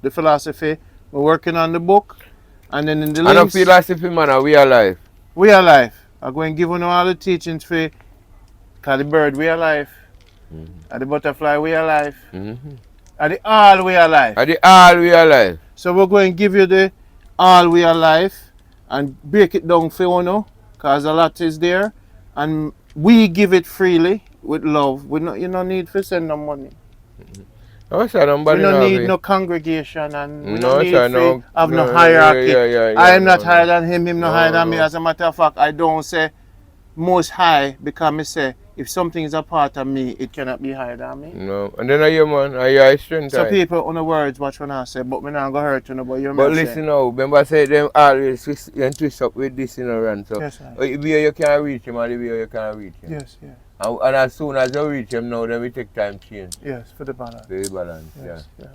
the philosophy. We're working on the book. And then in the links. And the philosophy, man, we are life. We are life. I'm going to give you all the teachings for the bird, we are life. And the butterfly, we are life. And the all, we are life. And the all, we are life. So we're going to give you the all, we are life and break it down for you, because a lot is there. And we give it freely with love. You don't need to send no money. No, sir, you don't need no congregation and we no, don't need sir, to have no hierarchy. I am not higher than him not higher than me. As a matter of fact, I don't say most high because I say if something is a part of me, it cannot be higher than me. No, and then I hear, man, I hear strength. So people on the words watch when I say, but me not gonna hurt you, but you But listen now, remember I say them always twist up with this in a run. So yes, if you can reach him and if you can reach him. Yes, yes. And as soon as you reach him now, then we take time change. Yes, for the balance. For the balance, yes, yeah.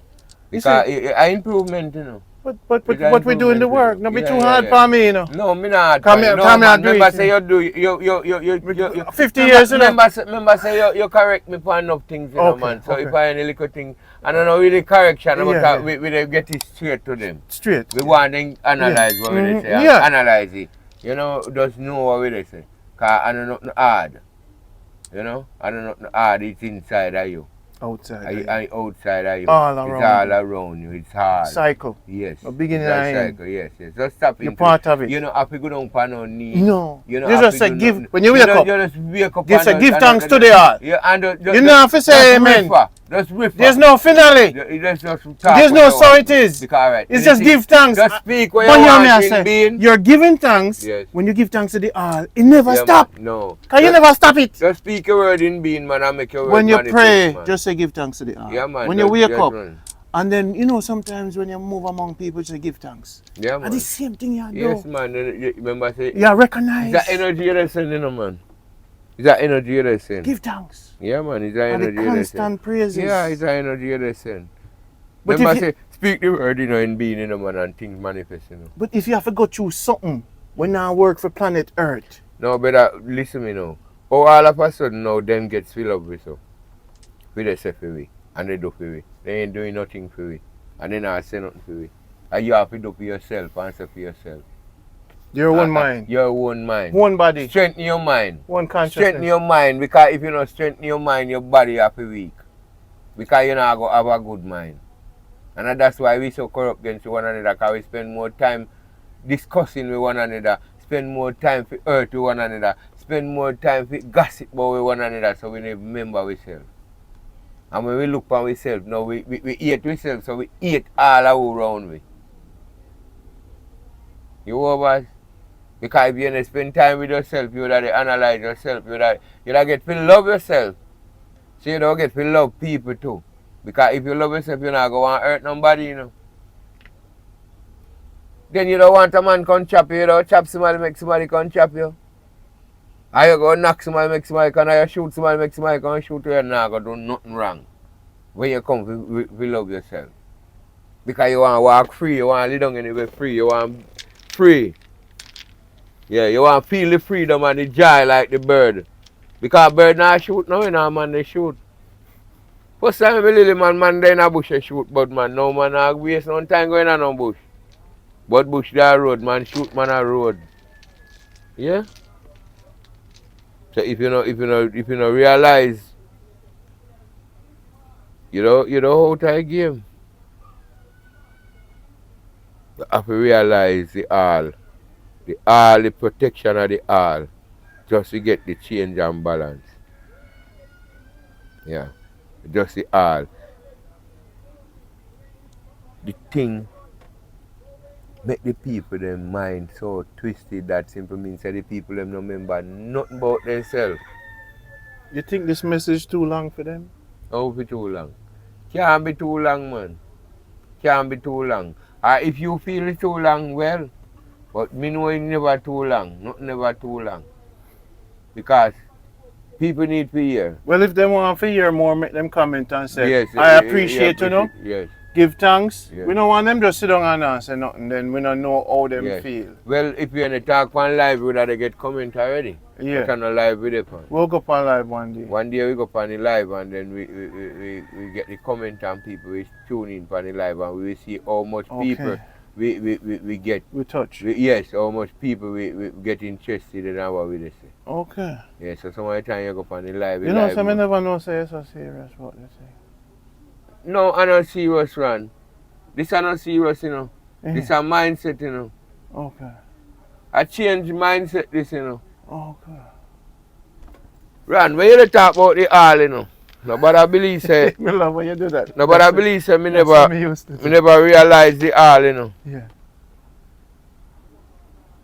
Because an improvement, you know. But we doing the work. No be too hard for me, you know. No, me not. Come here, do remember it. say you do you 50 years, you know. Remember say you correct me for enough things, you know, man. So if I any little thing, I don't know really correction, but we get it straight to them. Straight. We want to analyze what we say. Analyze it. You know, just know what we say. Cause I don't know nothing hard. You know, I don't know nothing hard. It's inside of you. Outside. Outside of you. All it's around. all around you. It's hard. Cycle. Yes. A beginning it's and cycle. Yes. Just stop it. You're part of it. You know, have to go down for no need. No. You just say give when you wake up. You just wake up. Give thanks to the all. Yeah, and you know have to say amen. Just riff. There's no finale. There's no so it is. Because, it's just give thanks. Just speak what you want being. You're giving thanks when you give thanks to the all. It never stop. Man, no. Can you never stop it? Just speak a word in being, man, and make your word when you pray, man. just say give thanks to the all. Yeah, man. When you wake up. And then, you know, sometimes when you move among people, just give thanks. Yeah, man. And the same thing you do. Yes, man. Remember, say, yeah, recognize. It's that energy you're sending, man. It's that energy you're sending. Give thanks. Yeah, man. It's that energy you're constant praises. Yeah, it's that energy you're sending. But remember, say, speak the word, you know, in being, you know, man, and things manifest, you know. But if you have to go through something, when I work for planet Earth. No, but listen me now. Oh, all of a sudden now, them gets filled up with so. With the self for we. And they do for we. They ain't doing nothing for we. And then I say nothing for we. And you have to do for yourself, answer for yourself. Your own mind. Your own mind. One body. Strengthen your mind. One consciousness. Strengthen your mind, because if you don't strengthen your mind, your body have to weak. Because you're not going to have a good mind. And that's why we so corrupt against one another, because we spend more time discussing with one another, spend more time for hurt with one another, spend more time for gossip about one another, so we need to remember ourselves. And when we look for ourselves, now we hate ourselves, so we hate all around we. You over? Because if you don't spend time with yourself, you would have to analyze yourself, you would have get to love yourself. So you don't get to love people too. Because if you love yourself, you're not going to hurt nobody, you know. Then you don't want a man come chop you, you don't chop somebody, make somebody come chop you. Or you go knock somebody, make somebody come, or you shoot somebody, make somebody come shoot you, you're not going to do nothing wrong. When you come, we love yourself. Because you want to walk free, you want to live down anywhere free, you want free. Yeah, you want to feel the freedom and the joy like the bird. Because bird not shoot now, you know, man, they shoot. First time I little man there in a bush they shoot, but man, no man not waste no time going on no bush. But bush that road, man, shoot man a road. Yeah? So if you know realize, you know how to game. You have to realize the protection of the all, just to get the change and balance. Yeah, just the all. The thing make the people them mind so twisted that simply means that the people them no remember nothing about themselves. You think this message too long for them? Oh, be too long. Can't be too long, man. Can't be too long. If you feel it too long, well, but me know it's never too long. Not never too long. Because people need to hear. Well, if they want to hear more, make them comment and say, yes, I appreciate you know. Yes. Give thanks. Yes. We don't want them just sit down and answer nothing, then we don't know how them yes. feel. Well, if you're in a talk on live, we would have to get comment already. Yeah. We can live with it. We'll go on live one day. One day we go on the live and then we get the comment and people we tune in for the live and we will see how much people we get. We touch. Yes, how much people we get interested in what we say. Okay. Yeah, so some of the time you go on the live. You know, some never know say it's so serious what they say. No, I'm not serious, Ron. This is not serious, you know. Yeah. This is a mindset, you know. Okay. I change mindset, this, you know. Okay. Ron, when you talk about the all, you know, nobody believe say. I love when you do that. Nobody believe say me never realize the all, you know. Yeah.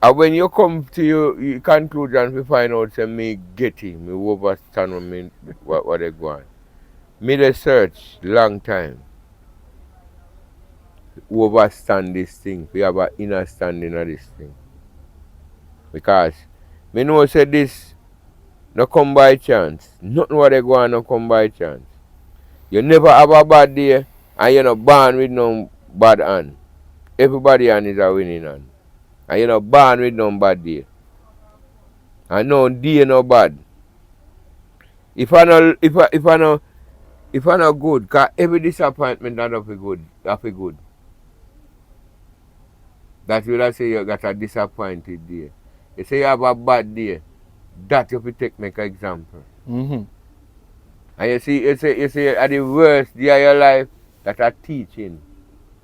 And when you come to your conclusion, we find out say me get it, me overstand what they go on. Me the search long time. Overstand this thing. We have an understanding of this thing. Because me know say this no come by chance. Nothing what they go on no come by chance. You never have a bad day and you're not born with no bad hand. everybody hand is a winning hand. And you know, born with no bad day. And no day no bad. If I no good, cause every disappointment that of a good, That will I say you got a disappointed day. You say you have a bad day, that you take make an example. Mm-hmm. And you say at the worst day of your life, that a teaching.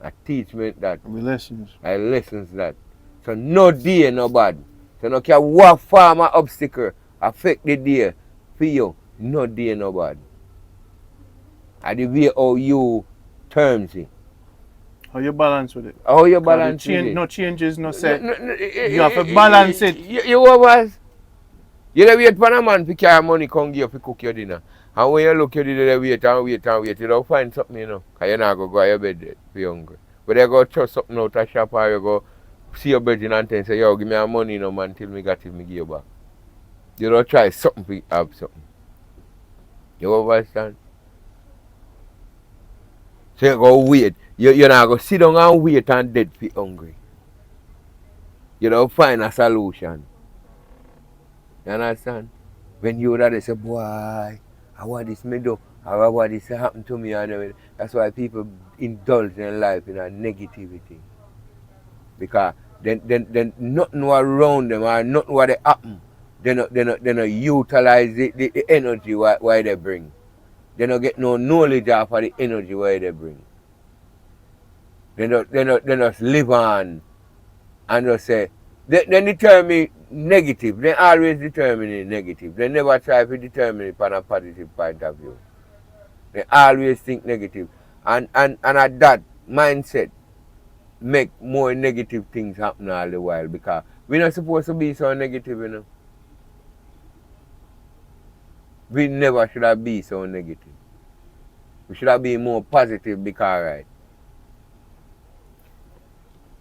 A teachment that. Lessons. I lessons that. So no day no bad. So no care what form of obstacle affect the day for you, no day no bad. And the way how you terms it. How you balance with it? How you balance with it? No changes, no set. No, You have to balance it. You was. You don't wait for a man to carry money come give you to cook your dinner. And when you look you dey wait and wait and wait, you don't find something, you know. Because you're not going to go to your bed for you hungry. But you go throw something out of shop or you go see your brethren and say, yo, give me your money, no man, till me got it, me give you back. You don't try something to have something. You understand? So you go wait. You're not going to sit down and wait and dead for hungry. You don't find a solution. You understand? When you that they say, boy, I want this me do, I want this happen to me. And that's why people indulge in life in a negativity. Because then nothing around them or nothing what they happen. They not utilize the energy why they bring. They don't get no knowledge of the energy why they bring. They not live on and just say, they determine negative. They always determine negative. They never try to determine it from a positive point of view. They always think negative. And at that mindset make more negative things happen all the while because we're not supposed to be so negative, you know. We never should have been so negative. We should have been more positive because right.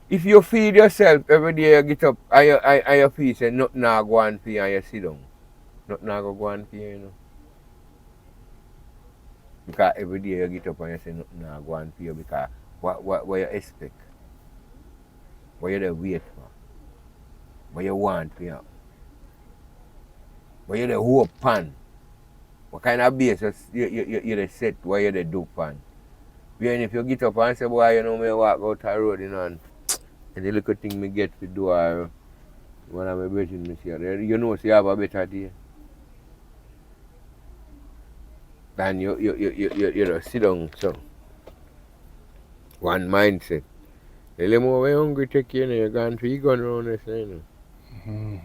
If you feed yourself every day you get up and you feel say nothing now go on for you and you sit down. Nothing now go on for you, you know. Because every day you get up and you say nothing now go on for you because what you expect. What you there wait for. What you want for you. What you there hope pan. What kind of basis you set what you there do pan. When if you get up and say boy you know me walk out the road you know and the little thing me get to do or one of my brethren me see you know so you have a better day. Then you know, sit down so. One mindset. The little more when hungry take you know, you're going to eat gun around this, you know. Mm-hmm.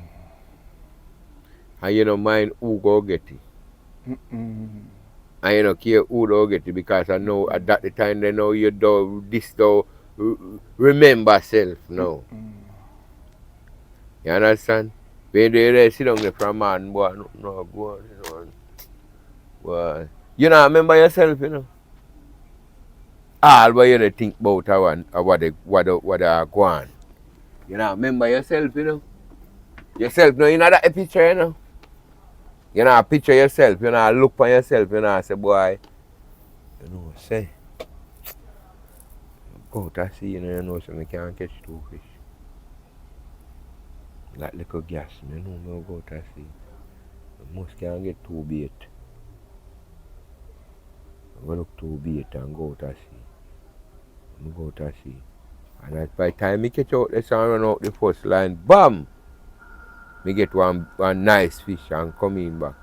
And you don't mind who go get it. Mm-mm. And you don't care who go get it because I know at that time they know you do this do remember self now. Mm. You understand? When they sit down there from man, boy, no go on, you know. Boy. You know, remember yourself, you know. All what you think about what they are going. You know, remember yourself, you know. Yourself, no, you know that picture, you know. You know, picture yourself, you know, look for yourself, you know, say, boy, you know, say, go to sea, you know, so I can't catch 2 fish. Like little gas, you know, me go to sea. I must can't get 2 bait. I go look 2 bait and go to sea. I go to sea. And by the time I catch out this and run out the first line, bam! Me get one nice fish and come in back.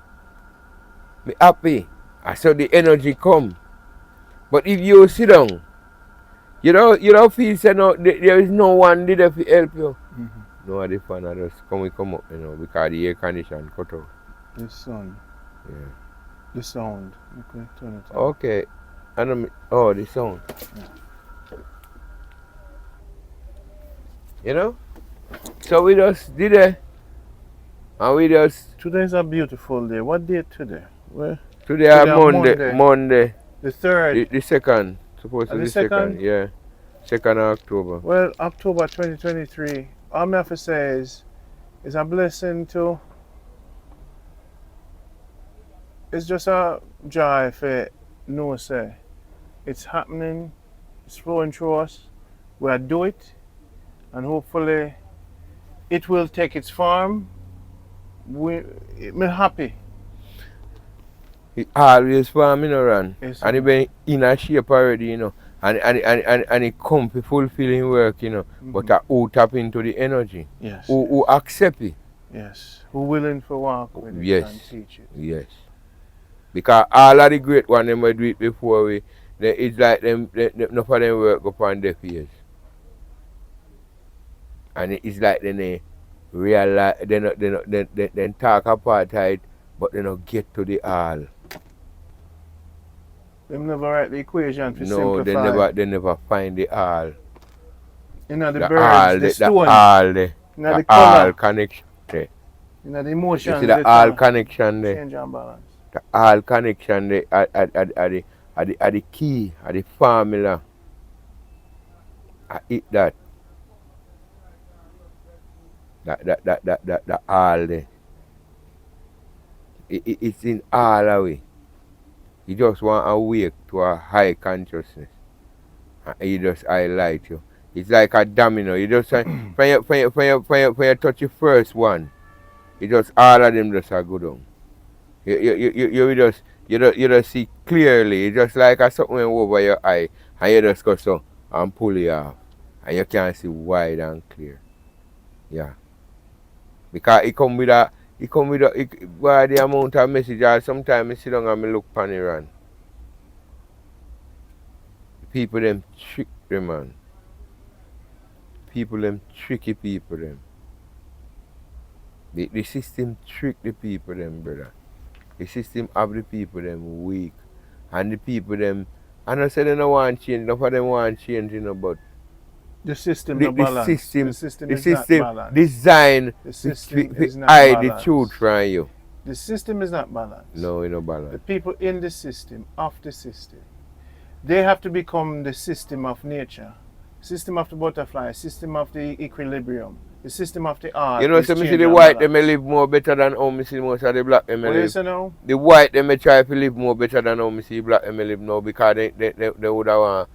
Me happy. I saw the energy come. But if you sit down, you don't feel say no there is no one there to help you. Mm-hmm. No the fan I just come up, you know, because the air condition cut off. The sun. Yeah. The sound. Okay, turn it on. Okay. And the sound. Yeah. You know? So we just did it. And we just Today's a beautiful day. What day today? Where? today are Monday. The 3rd. The 2nd. Supposed to be the 2nd. Yeah. 2nd of October. Well, October 2023. All I have to say is it's a blessing to. It's just a joy for no say. It's happening. It's flowing through us. We'll do it, and hopefully it will take its form. We're happy. It always farm, Ran. Yes, And it been in a shape already, And it come to fulfilling work, But who tap into the energy? Yes. Who accept it? Yes. Who willing to walk with it Yes. and teach it? Yes. Because all of the great ones them do it before it's like them enough of them work upon their ears. And it's like they realize they talk apartheid, but they don't get to the all. Them never write the equation to No, simplify. they never find the all. The birds, the stone, the all connection there. the emotions, you see the all connection there. Change and balance. The all connection there are the key, are the formula. I eat that. That all there. It's in all away. You just want to awake to a high consciousness. And you just highlight you. It's like a domino. You just when you touch the first one, it just all of them just are good on. You just see clearly. It's just like a something over your eye, and you just go so and pull it off, and you can see wide and clear. Yeah. Because it come with by the amount of message. Sometimes I sit down and I look pan it run. People them trick them, man. People them tricky people them. The system trick the people them, brother. The system have the people them weak. And the people them, I don't say they don't want change, enough of them want change, but the system is not balanced. The system designed to hide the truth from you. The system is not balanced. No, it's not balanced. The people in the system, of the system, they have to become the system of nature, system of the butterfly, system of the equilibrium, the system of the art. You know, so me see the white they may live more better than how me see most of the black they may live. What you say now? The white they may try to live more better than how me see black they may live now, because they would have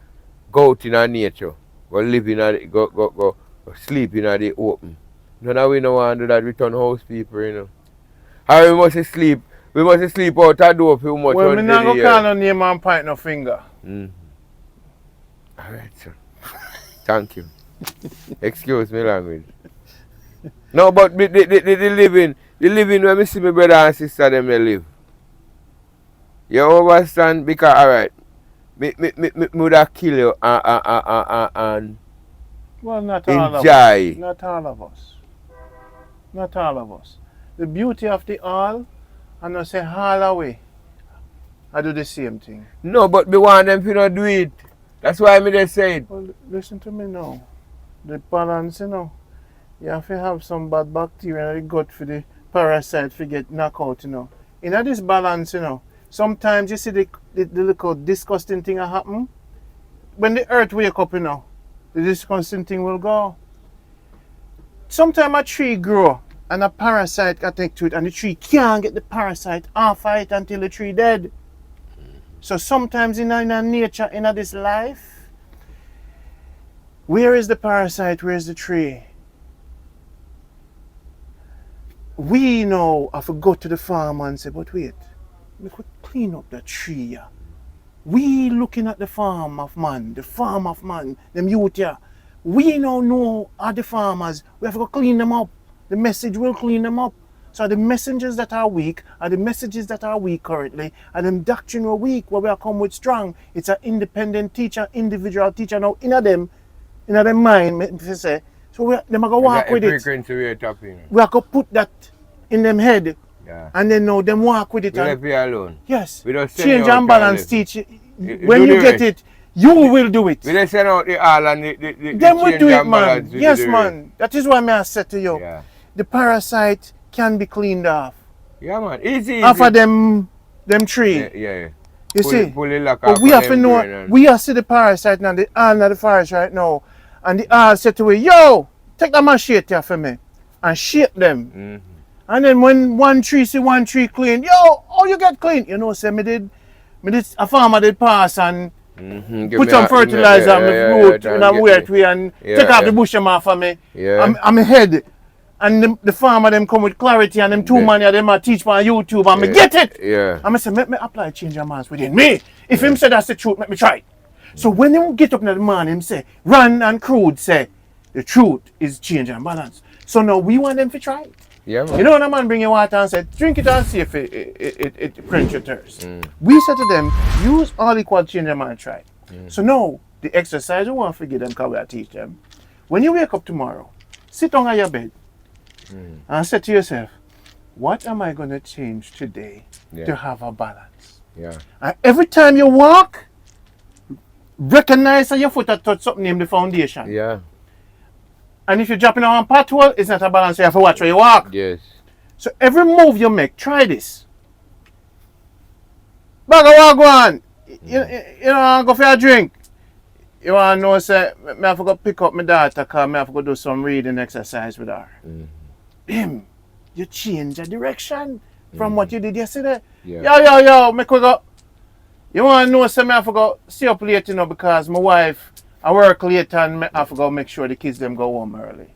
go out in nature. Go live in go sleep in the open. None of we no want to do that. We turn house people, How we must sleep out that door for much. Well, me not go call no name and point no finger. Alright, sir. Thank you. Excuse me language. No, but the living where me see my brother and sister them they live. You understand? Because alright. Me would have kill you and well, not all enjoy. of us. Not all of us. Not all of us. The beauty of the all, and I say all away, I do the same thing. No, but me want them to not do it. That's why me just say it. Well, listen to me now. The balance, you have to have some bad bacteria in the gut for the parasite to get knocked out, In this balance, sometimes you see the little disgusting thing happen. When the earth wake up, the disgusting thing will go. Sometimes a tree grow and a parasite can take to it, and the tree can't get the parasite off of it until the tree dead. So sometimes in nature, in this life, where is the parasite? Where is the tree? We know have to go to the farm and say, but wait, we could clean up the tree. We looking at the farm of man, them youth here. We now know are the farmers. We have to clean them up. The message will clean them up. So the messengers that are weak are the messages that are weak currently, and them doctrine are weak where we are come with strong. It's an independent teacher, individual teacher now in them mind, if you say. So them are going to walk with it. We are going to put that in them head. Yeah. And then now them walk with it. We left you alone. Yes. We don't change and balance, teach. When you get it, you will do it. We just send out the all and the them will do it, man. Yes, man. That is why I said to you. Yeah. The parasite can be cleaned off. Yeah, man. Easy. After them tree. Yeah. You see? Pull the lock but we have to know, we are see the parasite now, the all of the forest right now. And the all said to me, yo, take the machete here for me. And shape them. Mm-hmm. And then when one tree see one tree clean, yo, how you get clean? Say me did a farmer did pass and Put some fertilizer on my root and I'm weird way and take off the bush off of me. I'm head. And the farmer them come with clarity and them two man of them I teach me on YouTube and me get it. And I say, let me apply change your minds within me. If him say that's the truth, let me try it. So when him get up in the morning, him say, Ron and Crude say, the truth is change and balance. So now we want them to try it. Yeah, man. You know when a man bring you water and say, drink it and see if it quench your thirst. We say to them, use all equal change your mind, try it. So now, the exercise we want to forget them because we are teach them. When you wake up tomorrow, sit down on your bed and say to yourself, what am I going to change today to have a balance? And every time you walk, recognize that your foot has touched something in the foundation. And if you're dropping on a pothole, it's not a balance. You have to watch where you walk. So every move you make, try this. Back a walk one. You know, go for a drink. You want to know, say, I have to go pick up my daughter because I have to go do some reading exercise with her. Bim, you change the direction from what you did yesterday. Yo, make we go. You want to know, say, I have to go stay up late, you know, because my wife, I work late and I have to go make sure the kids them go home early.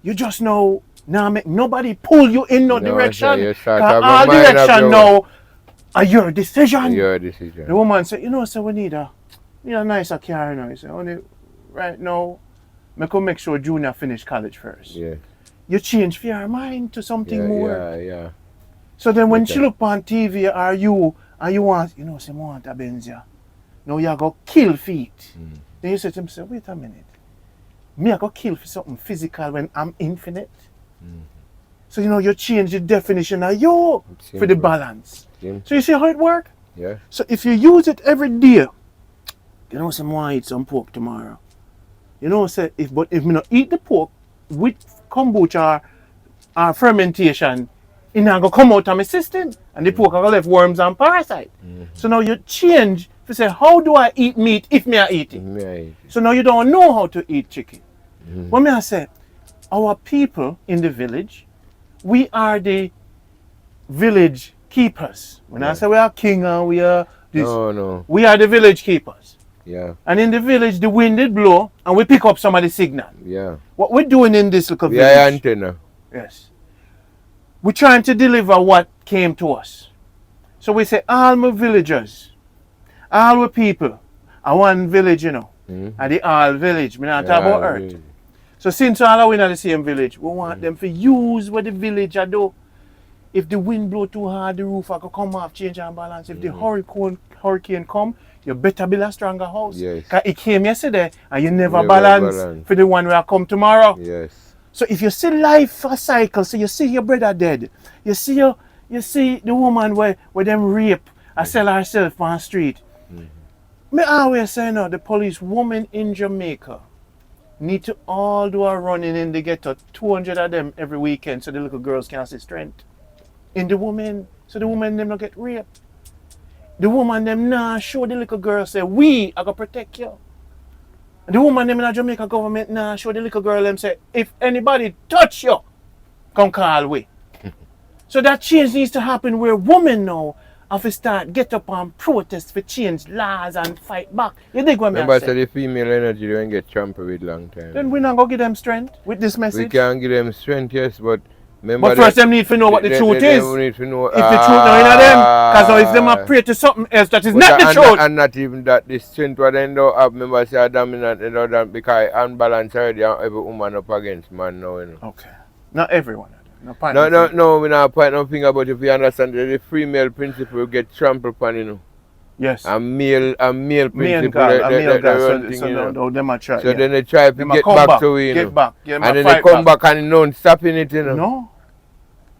You just know, now make nobody pull you in no direction. All direction now are your decision. The woman said, you know, so we need a nicer car, you know. He said, only right now, I can make sure Junior finish college first. You change for your mind to something more. So then when she look on TV or you want, you know, say, I want a Benz, now you go kill feet. Then you say to himself, wait a minute. Me I go kill for something physical when I'm infinite. So you know you change the definition of you for the balance. So you see how it works? So if you use it every day, you know say I want to eat some pork tomorrow. You know say if me not eat the pork with kombucha or fermentation, it not gonna come out of my system and the pork are left worms and parasites. So now you change to say, how do I eat meat if me I eat it? So now you don't know how to eat chicken. When I say, our people in the village, we are the village keepers. When I say we are king and we are this, we are the village keepers. And in the village, the wind did blow and we pick up some of the signal. What we're doing in this little village, antenna. We're trying to deliver what came to us. So we say, all my villagers, all the people are one village, you know. And the all village. We not talk about earth. So since all are in the same village, we want them to use what the village are do. If the wind blow too hard, the roof will come off, change and balance. If the hurricane come, you better build a stronger house. Because it came yesterday and you never balance for the one will come tomorrow. So if you see life a cycle, so you see your brother dead, you see the woman where them rape, I sell herself on the street. Me always say no, the police women in Jamaica need to all do a running in the ghetto, 200 of them every weekend so the little girls can see strength in the women, so the women them not get raped. The woman them nah show the little girls say we are gonna protect you. And the woman them in the Jamaica government nah show the little girl them say if anybody touch you, come call we. So that change needs to happen where women now have to start get up and protest for change laws and fight back. You dig what I say? Remember, so the female energy don't get trampled with long time. Then we not gonna give them strength with this message. We can give them strength, yes, but remember. But first, them need to know what the truth is. They need to know, if the truth not in them, because now if them are pray to something else that is not the truth. And not even that, the strength what they don't have, remember, say dominant, you know, that because unbalanced already, and every woman up against man now, you know. Okay. Not everyone. No, we're not point no finger, but if you understand the female principle get trampled upon, you know. Yes. A male principle. So them are try. So then they try to get back to you, get back. And then they come back and no stopping it, you know. No.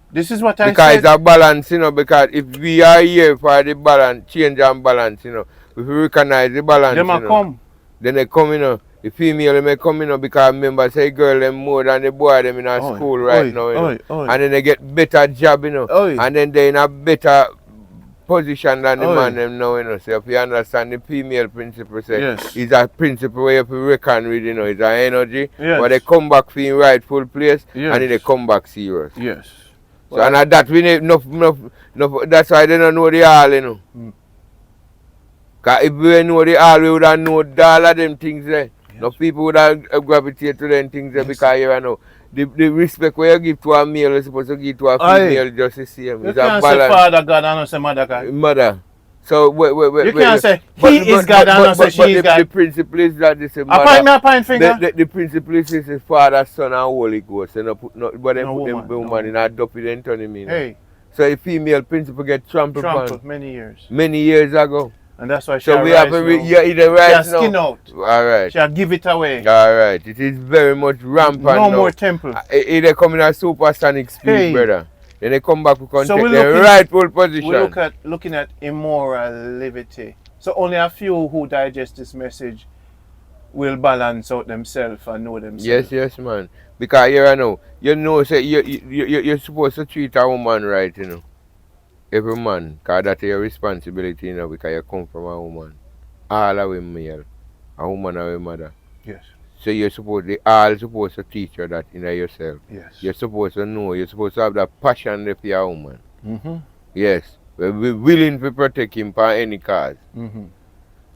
This is what I said. Because it's a balance, you know, because if we are here for the balance, change and balance, you know, if we recognize the balance, them you know, come. Then they come, you know. The female may come in, you know, because remember, say girl them more than the boy them in our school right now, you know. And then they get better job, you know. And then they in a better position than the man them now, you know. So if you understand the female principle, say it's a principle where you have to reckon with, you know, it's an energy. But they come back for in rightful place and then they come back serious. So and that we need enough, that's why they don't know the all, you know. Because if we know the all, we would have known all of them things there. Yes. No people would have gravitate to them things there because you know. The respect where you give to a male, you're supposed to give to a female just the same. You can't say Father God and not say Mother God. Mother. So you can't say He is God and not say she is God. The principle is that this is mother. A point finger. The principle is this is Father, Son, and Holy Ghost. You know, but they put the woman in a dopey then turn him in. Hey. So a female principle get trampled upon many years. Many years ago. And that's why she so we have to either right she now. Skin out. All right. She'll give it away. All right. It is very much rampant no now. More temple. They come in a supersonic speed, brother. Then they come back to take the rightful position. We're looking at immorality. So only a few who digest this message will balance out themselves and know themselves. Yes, man. Because you know, say you're supposed to treat a woman right, you know. Every man, because that's your responsibility, you know, because you come from a woman. All are male. A woman are a mother. Yes. So you're supposed to teach you that in yourself. Yes. You're supposed to know, you're supposed to have that passion for your woman. Mm-hmm. Yes. We're willing to protect him for any cause. Mm-hmm.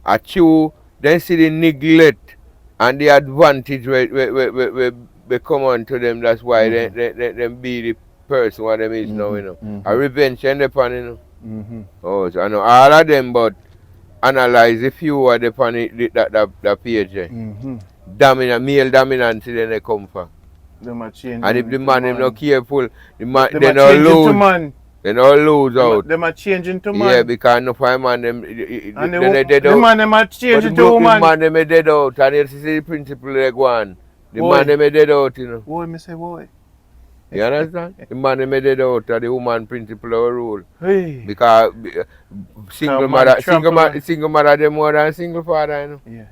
At you, then see the neglect and the advantage we come on to them. That's why they be the person what them is now, you know. Mm-hmm. A revenge and upon, you know. Mm-hmm. Oh, so I know all of them, but analyze a few of the upon that page. Mm-hmm. Male dominance, then they come from. And if the man is not careful, the man they don't lose. They don't lose out. Them are changing to man. Yeah, because no five man them the man them are changing to woman. The man them are dead out, and you see the principle they go on. The man them are dead out, you know. Boy, me say boy. You understand? The man them are dead out, and the woman principle of rule. Hey. Because single mother them more than single father, you know. Yes.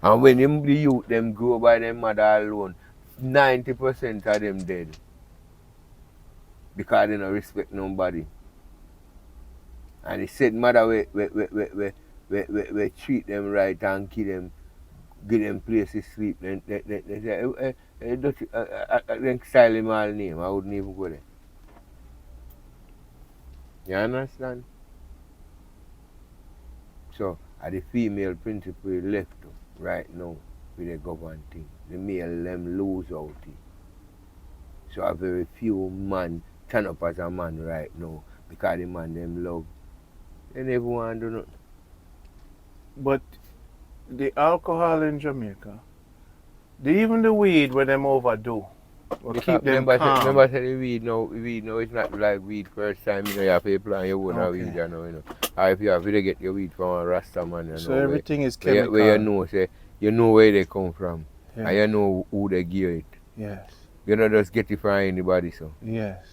And when the youth them grow by their mother alone, 90% of them dead. Because they don't respect nobody. And he said mother we treat them right and give them place to sleep. Then they say, then style him all name. I wouldn't even go there. You understand? So the female principle left right now with the government thing. The male them lose out it. So a very few man turn up as a man right now because the man them love. They never want to do nothing. But the alcohol in Jamaica, even the weed where them overdo, will keep them calm. Remember say the weed now it's not like weed first time, you know, you have to plant your own weed, you know. Or if you have to get your weed from a Rasta man, you know. So everything is chemical. Where you know where they come from. Yes. And you know who they give it. Yes. You don't just get it from anybody, so. Yes.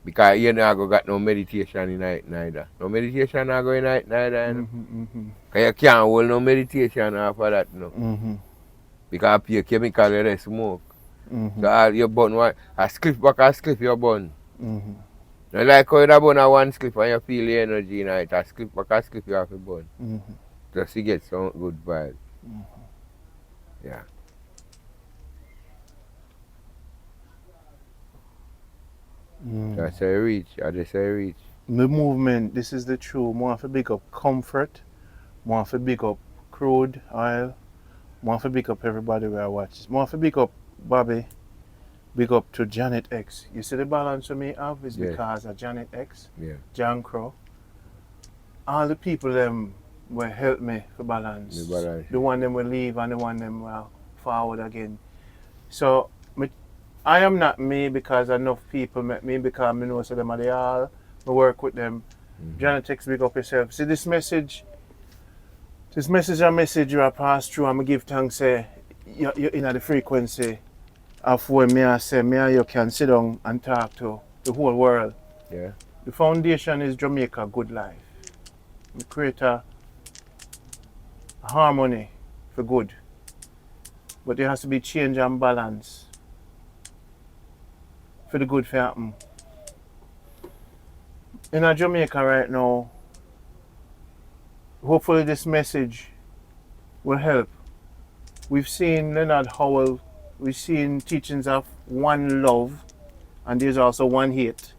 Because you not got no meditation in night neither. No meditation not going night neither. You know? Because you can't hold no meditation after that, you know. Mm-hmm. Because you chemical they smoke. Mm-hmm. So you burn one, a spliff back a spliff you burn. Mm-hmm. Not like how you burn a one spliff and you feel the energy in it. A spliff back a spliff you have to burn. Mm-hmm. Just to get some good vibe. Mm-hmm. Yeah. That's a reach. I just say reach. The movement, this is the true. More for big up comfort, more for big up crude oil, more for big up everybody where I watch. More for big up Bobby, big up to Janet X. You see the balance for me have is because of Janet X, John Crow. All the people them will help me for balance. The one them will leave and the one them will forward again. So I am not me because enough people met me because I know so them are they all. I work with them. Janet X, big up yourself. See this message you are passed through and I give thanks say you're in the frequency of where me I say me and you can sit down and talk to the whole world. Yeah. The foundation is Jamaica Good Life. We create a harmony for good. But there has to be change and balance for the good to happen. In Jamaica right now, hopefully this message will help. We've seen Leonard Howell, we've seen teachings of one love, and there's also one hate.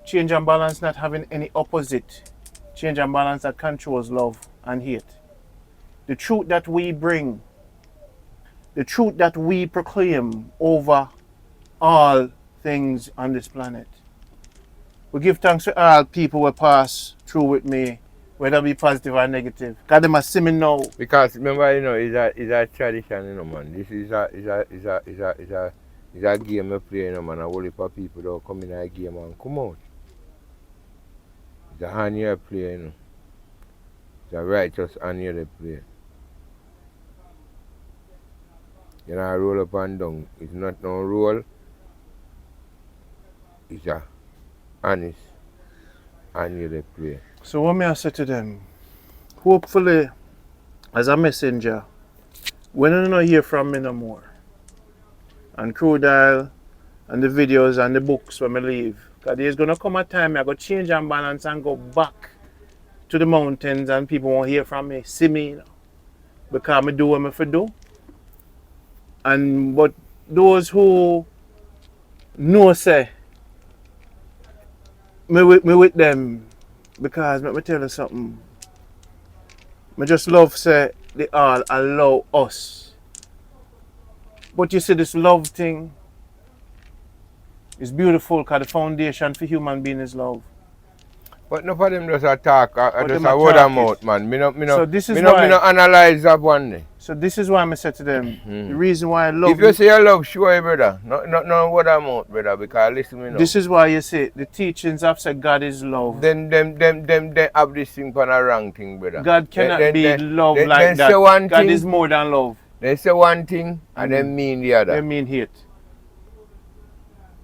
Change and balance not having any opposite. change and balance that controls love and hate. The truth that we bring, the truth that we proclaim over all things on this planet. We give thanks to all people who pass through with me, whether be positive or negative. God, them a see me now. Because remember, you know, it's a tradition, you know, man. This is a game we play, you know, man. A whole heap of people don't come in a game and come out. It's a hand you play, you know. It's a righteous hand you play. You know, roll up and down. It's not no roll. It's a honest hand you play. So what may I say to them? Hopefully, as a messenger, when you don't hear from me no more, and Crile and the videos and the books when I leave, because there's going to come a time I go change and balance and go back to the mountains and people won't hear from me, see me, you know, because I do what I do. And but those who know say, me with them, because let me tell you something. I just love say they all allow us. But you see this love thing is beautiful because the foundation for human being is love. But no for them just attack, just a word of mouth, man. So this is me why no analyze that one day. So this is why I said to them, the reason why I love if you say you love, show you, brother. No word of mouth, brother, because listen me now. This is why you say the teachings have said God is love. Them have this thing for a wrong thing, brother. God cannot be love like that. Say one God thing, is more than love. They say one thing and they mean the other. They mean hate.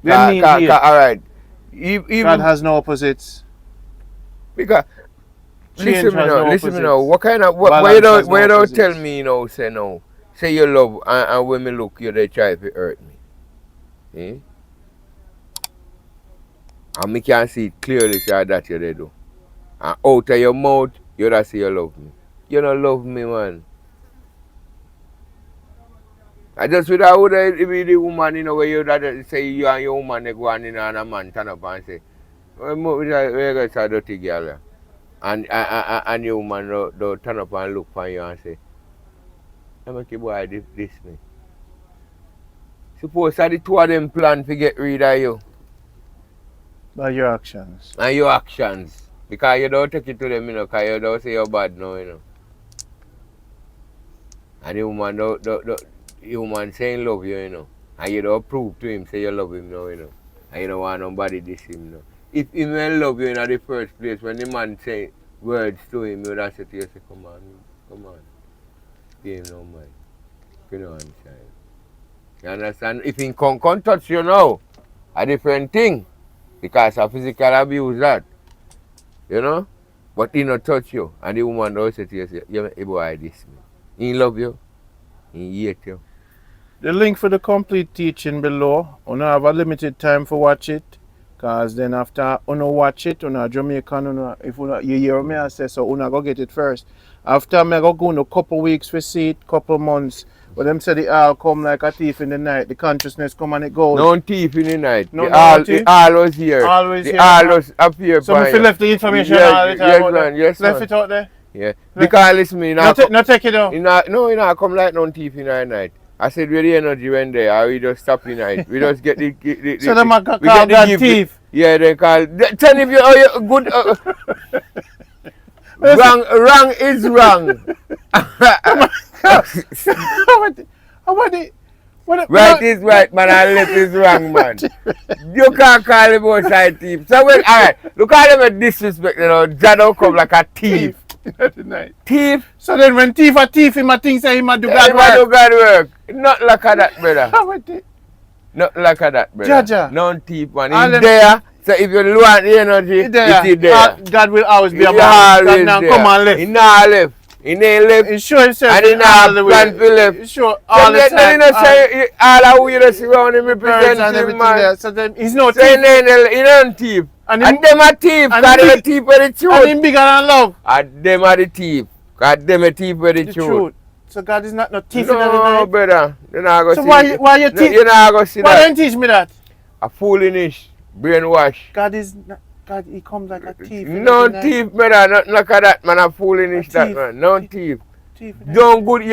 They mean hate. Alright. God has no opposites. Because Change listen me now. What kind of why you don't tell me, you know, say no. Say you love and when me look you they try to hurt me. Eh? And me can see it clearly say that you they do. And out of your mouth you don't say you love me. You don't love me, man. I just would be the woman, you know, where you that say you and your woman they go on in and a man turn up and say, we're a dirty girl. And your woman don't turn up and look for you and say, I make you boy this me. Suppose that the two of them plan to get rid of you. By your actions. And your actions. Because you don't take it to them, you know, because you don't say you're bad now, you know. And the woman the woman saying love you, you know. And you don't prove to him say you love him now, you know. And you don't want nobody diss him now. If he may love you in the first place, when the man say words to him, you would have said to you, say, come on. Pay him no mind. You know what I'm saying? You understand? If he can't touch you now, a different thing. Because of physical abuse that. You know? But he not touch you. And the woman don't say to you, say, you make a boy this me. He love you. He hate you. The link for the complete teaching below. You have a limited time for watch it. Because then after you watch it, you Jamaican, if you hear me, I say so, you go get it first. After I go in a couple weeks for see it, couple months. But them say the all come like a thief in the night. The consciousness come and it goes. No thief in the night. No, the all was here. Always the all was appear. So if you left the information all the time yes, out man, there. yes, left man. it out there? Yeah. Because listen me, not take it out. You know, come like no thief in the night. I said where the energy went there, we just stop in night. We just get the so them call God thief. Yeah, they call. Tell if you're good. Wrong is wrong. Right is right, man, and left is wrong, man. You can't call him outside thief. So when, alright, look at them with disrespect, you know, Jado come like a thief. Thief. So then when thief a thief, him a think say him a do God work. do God work. Not like that, brother. Not like that, brother. Jaja. Non thief, man. He's there. So if you want the energy, it's there. God will always be about God now come and left. He not left. He ain't left. He sure himself. And he not plan to left. He sure all the time. Then he not say all our weirdos around him represent him, man. There. So then he's no thief. So he not thief. And them a thief. Because they a thief with the truth. And him bigger than love. And them are the thief. Because them a thief with the truth. So God is not no thief in the night. No, brother. You're not going to see that. So why you teach? You're not going to see that. Why don't you teach me that? A foolish brainwash. God is not. God, he comes like a thief. No thief, brother. Nothing like that, man. A foolish that, man. No thief. Don't good.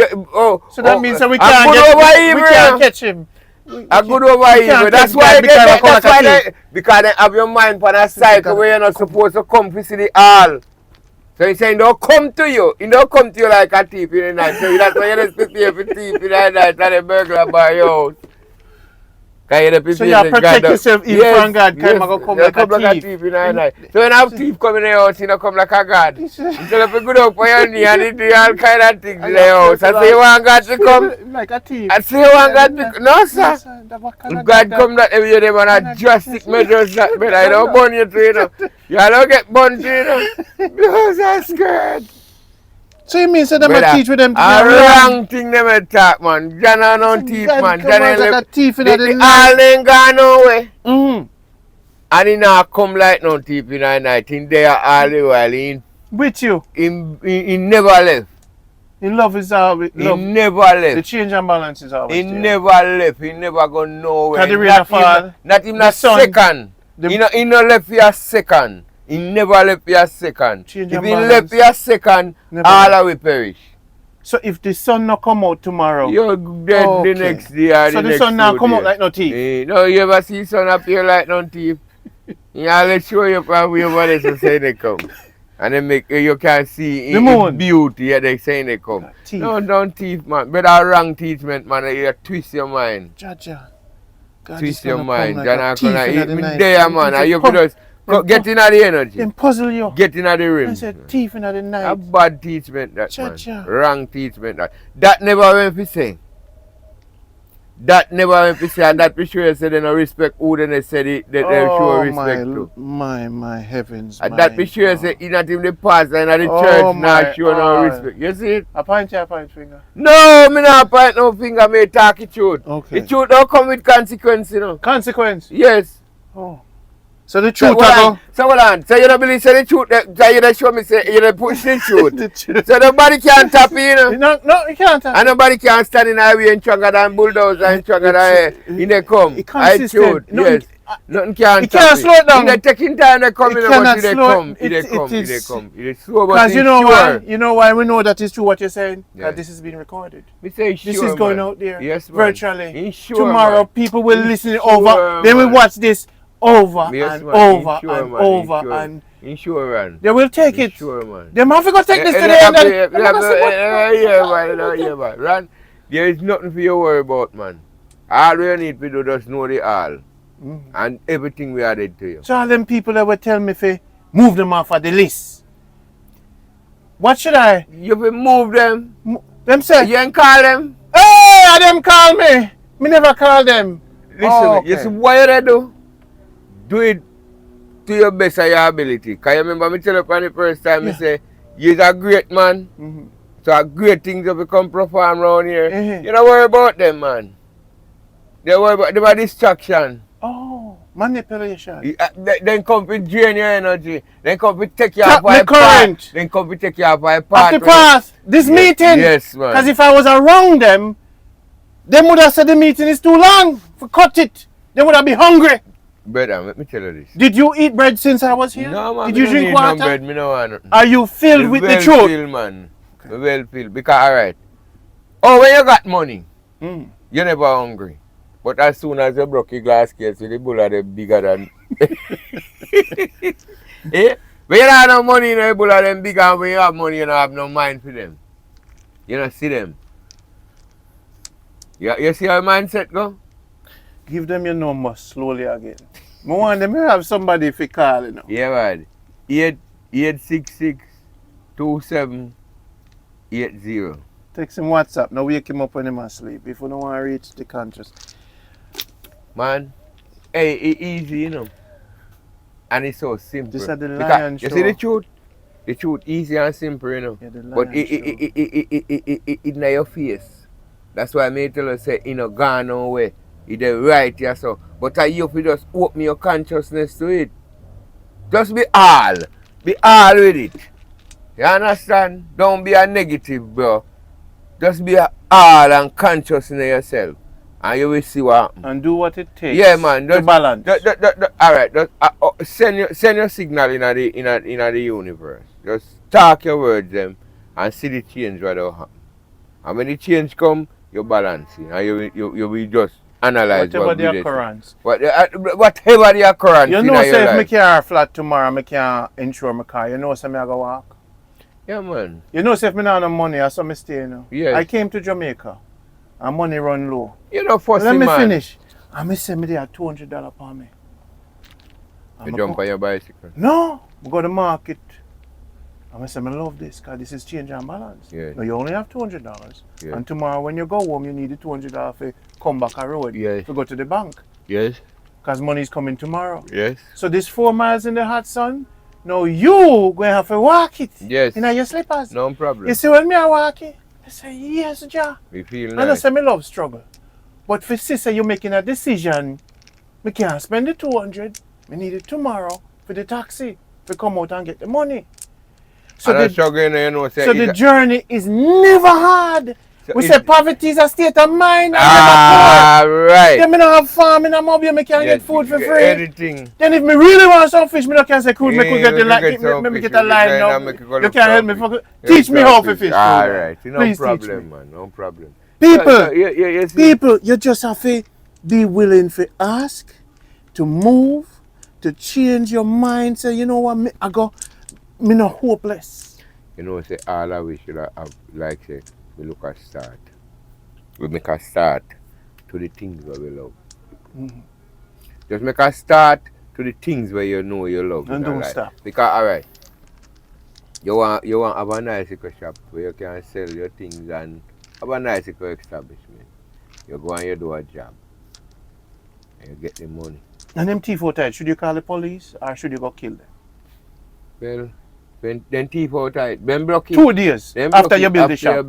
So that means that we can't catch him. A good over evil. That's why because they have your mind for a cycle where you're not supposed to come to see the all. So he's saying don't come to you. He don't come to you like a thief in the night. So that's why you're just prepare for thief in the night and a burglar by your house. So you protect yourself even from God. Come like a thief in the night. So when a thief come in the house, you don't come like a God. Instead of you go up on your knee and do all kind of things in the house. I say you want God to come. Like a thief. I say you want God to come. No, sir. God come that every day they want to drastic measures that but I don't burn you to you know. You don't get burned you know. Because I'm scared. So you mean so them a teach with them to a wrong thing them a talk man. Jana no teeth man. Jana like a thief in the all ain't gone nowhere. And he not come like no thief in the night. In there all the while. With you? He never left. In love is always love. He never left. The change and balance is always He there. never left. He never go nowhere. Not even a second. He no left for a second. He never left for a second. Change if he left for a second, all will perish. So if the sun not come out tomorrow, you're dead the next day or so the next sun not come out like no thief? No, you ever see sun appear like no thief? Yeah, let's show you from where over there so say they come. And then make you can see in beauty, yeah, they say they come. No, don't thief, man. But that wrong teachment, man. You twist your mind. Jaja. Twist your mind. There, man. And you could just get in the energy. Then puzzle you. Get in the rim. I said thief in the night. A bad teachment, that man. Wrong teachment, that. That never went for say. That never went for say, and that for sure say they don't respect who they say they show respect to. My heavens. And that for sure say not even the pastor and the church not show no respect. You see it? I point finger. No, me not point no finger, me talk the truth. Okay. The truth don't come with consequence, you know. Consequence? Yes. Oh. So the truth So hold on. So you don't believe say the truth so you don't show me say you don't push the truth. So nobody can tap you know. No, you can't tap. And nobody can stand in the way and stronger than bulldozer and stronger than in the come. I truth. Yes. Nothing can tap. It can't slow it down. They're taking time they come in but they come. It's slow but because you know why? You know why we know that is true what you're saying? That this is being recorded. We say this is going out there. Yes, virtually. Sure, tomorrow people will listen over. They will watch this over and over and Insurance. They will take it. Sure, man. They might go take this today and then. Man. There is nothing for you to worry about, man. All we need to do just know the all. And everything we added to you. So all them people that will tell me if move them off of the list. What should I? You will move them. Them say? You ain't call them. Hey, them call me. Me never call them. Listen, you see what you do? Do it to your best of your ability. Because you remember me tell you for the first time, I say, you're a great man. So great things will become perform around here. You don't worry about them, man. They worry about them distraction. Oh, manipulation. Then come to drain your energy. Then come to take you off my path. Then come to take you off my path. Off the path. This meeting. Yes, man. Because if I was around them, they would have said the meeting is too long. Cut it. They would have been hungry. Brother, let me tell you this. Did you eat bread since I was here? No, man. Did you drink water? No bread, me no want nothing. Are you filled with the truth? Filled, man. Okay. Well filled. Because, alright. Oh, when you got money, you're never hungry. But as soon as you broke your glass case, the bulla they bigger than. Eh? When you don't have no money, the bulla them bigger. And when you have money, you don't have no mind for them. You don't see them. You see how your mindset go? Give them your number slowly again. I want them to have somebody if you call, you know. Yeah, man. 866-2780. Text him WhatsApp. Now wake him up when he's asleep. If you don't want to reach the conscious. Man, hey, it's easy, you know. And it's so simple. This is the lion show. You see the truth? The truth easy and simple, you know. Yeah, but it's not your face. That's why I may tell you, say, you know, gone away. It's right here, so. But you have to just open your consciousness to it. Just be all. Be all with it. You understand? Don't be a negative, bro. Just be all and conscious in yourself. And you will see what happens. And do what it takes. Yeah, man. To balance. All right. Send your signal in the universe. Just talk your words them and see the change what will happen. And when the change come, you balance it. And you will just analyze whatever the occurrence. Whatever the occurrence. You know, say if my car flat tomorrow, I can't insure my car. You know, say I go walk. Yeah, man. You know, say if I don't have no money, I saw me stay, you know. Yes. I came to Jamaica and money run low. You know, first Let me man. finish. And I say me there $200 for me. You jump on your bicycle? No. I go to the market. And I say, I love this because this is change and balance. Yes. Now, you only have $200. Yes. And tomorrow when you go home, you need the $200 to come back a road. Yes. To go to the bank. Yes. Because money is coming tomorrow. Yes. So this 4 miles in the hot sun, now you going to have to walk it. Yes. In your slippers. No problem. You see when me I walk it, I say, yes, Jah. We feel nice. nice. I say me love struggle. But for sister, you making a decision, me can't spend the 200. Me need it tomorrow for the taxi to come out and get the money. So the journey is never hard. So we say poverty is a state of mind. Right. Then me not have farm in a mobile, me can't get food for free. Everything. Then if me really want some fish, me can say, could me could get the line. Me get a line now. You can't help me. Teach me how to fish. All right. No Please problem, man. No problem. People, you just have to be willing to ask, to move, to change your mind. Say, you know what, me not hopeless. You know, say all of we should have, like say, we look at start. We make a start to the things that we love. Mm-hmm. Just make a start to the things where you know you love. And don't stop. Because, all right, you want to have a nice shop where you can sell your things and have a nice establishment. You go and you do a job. And you get the money. And them thief outside, should you call the police or should you go kill them? Well, then thief outside, then broke it. 2 days after you build the shop.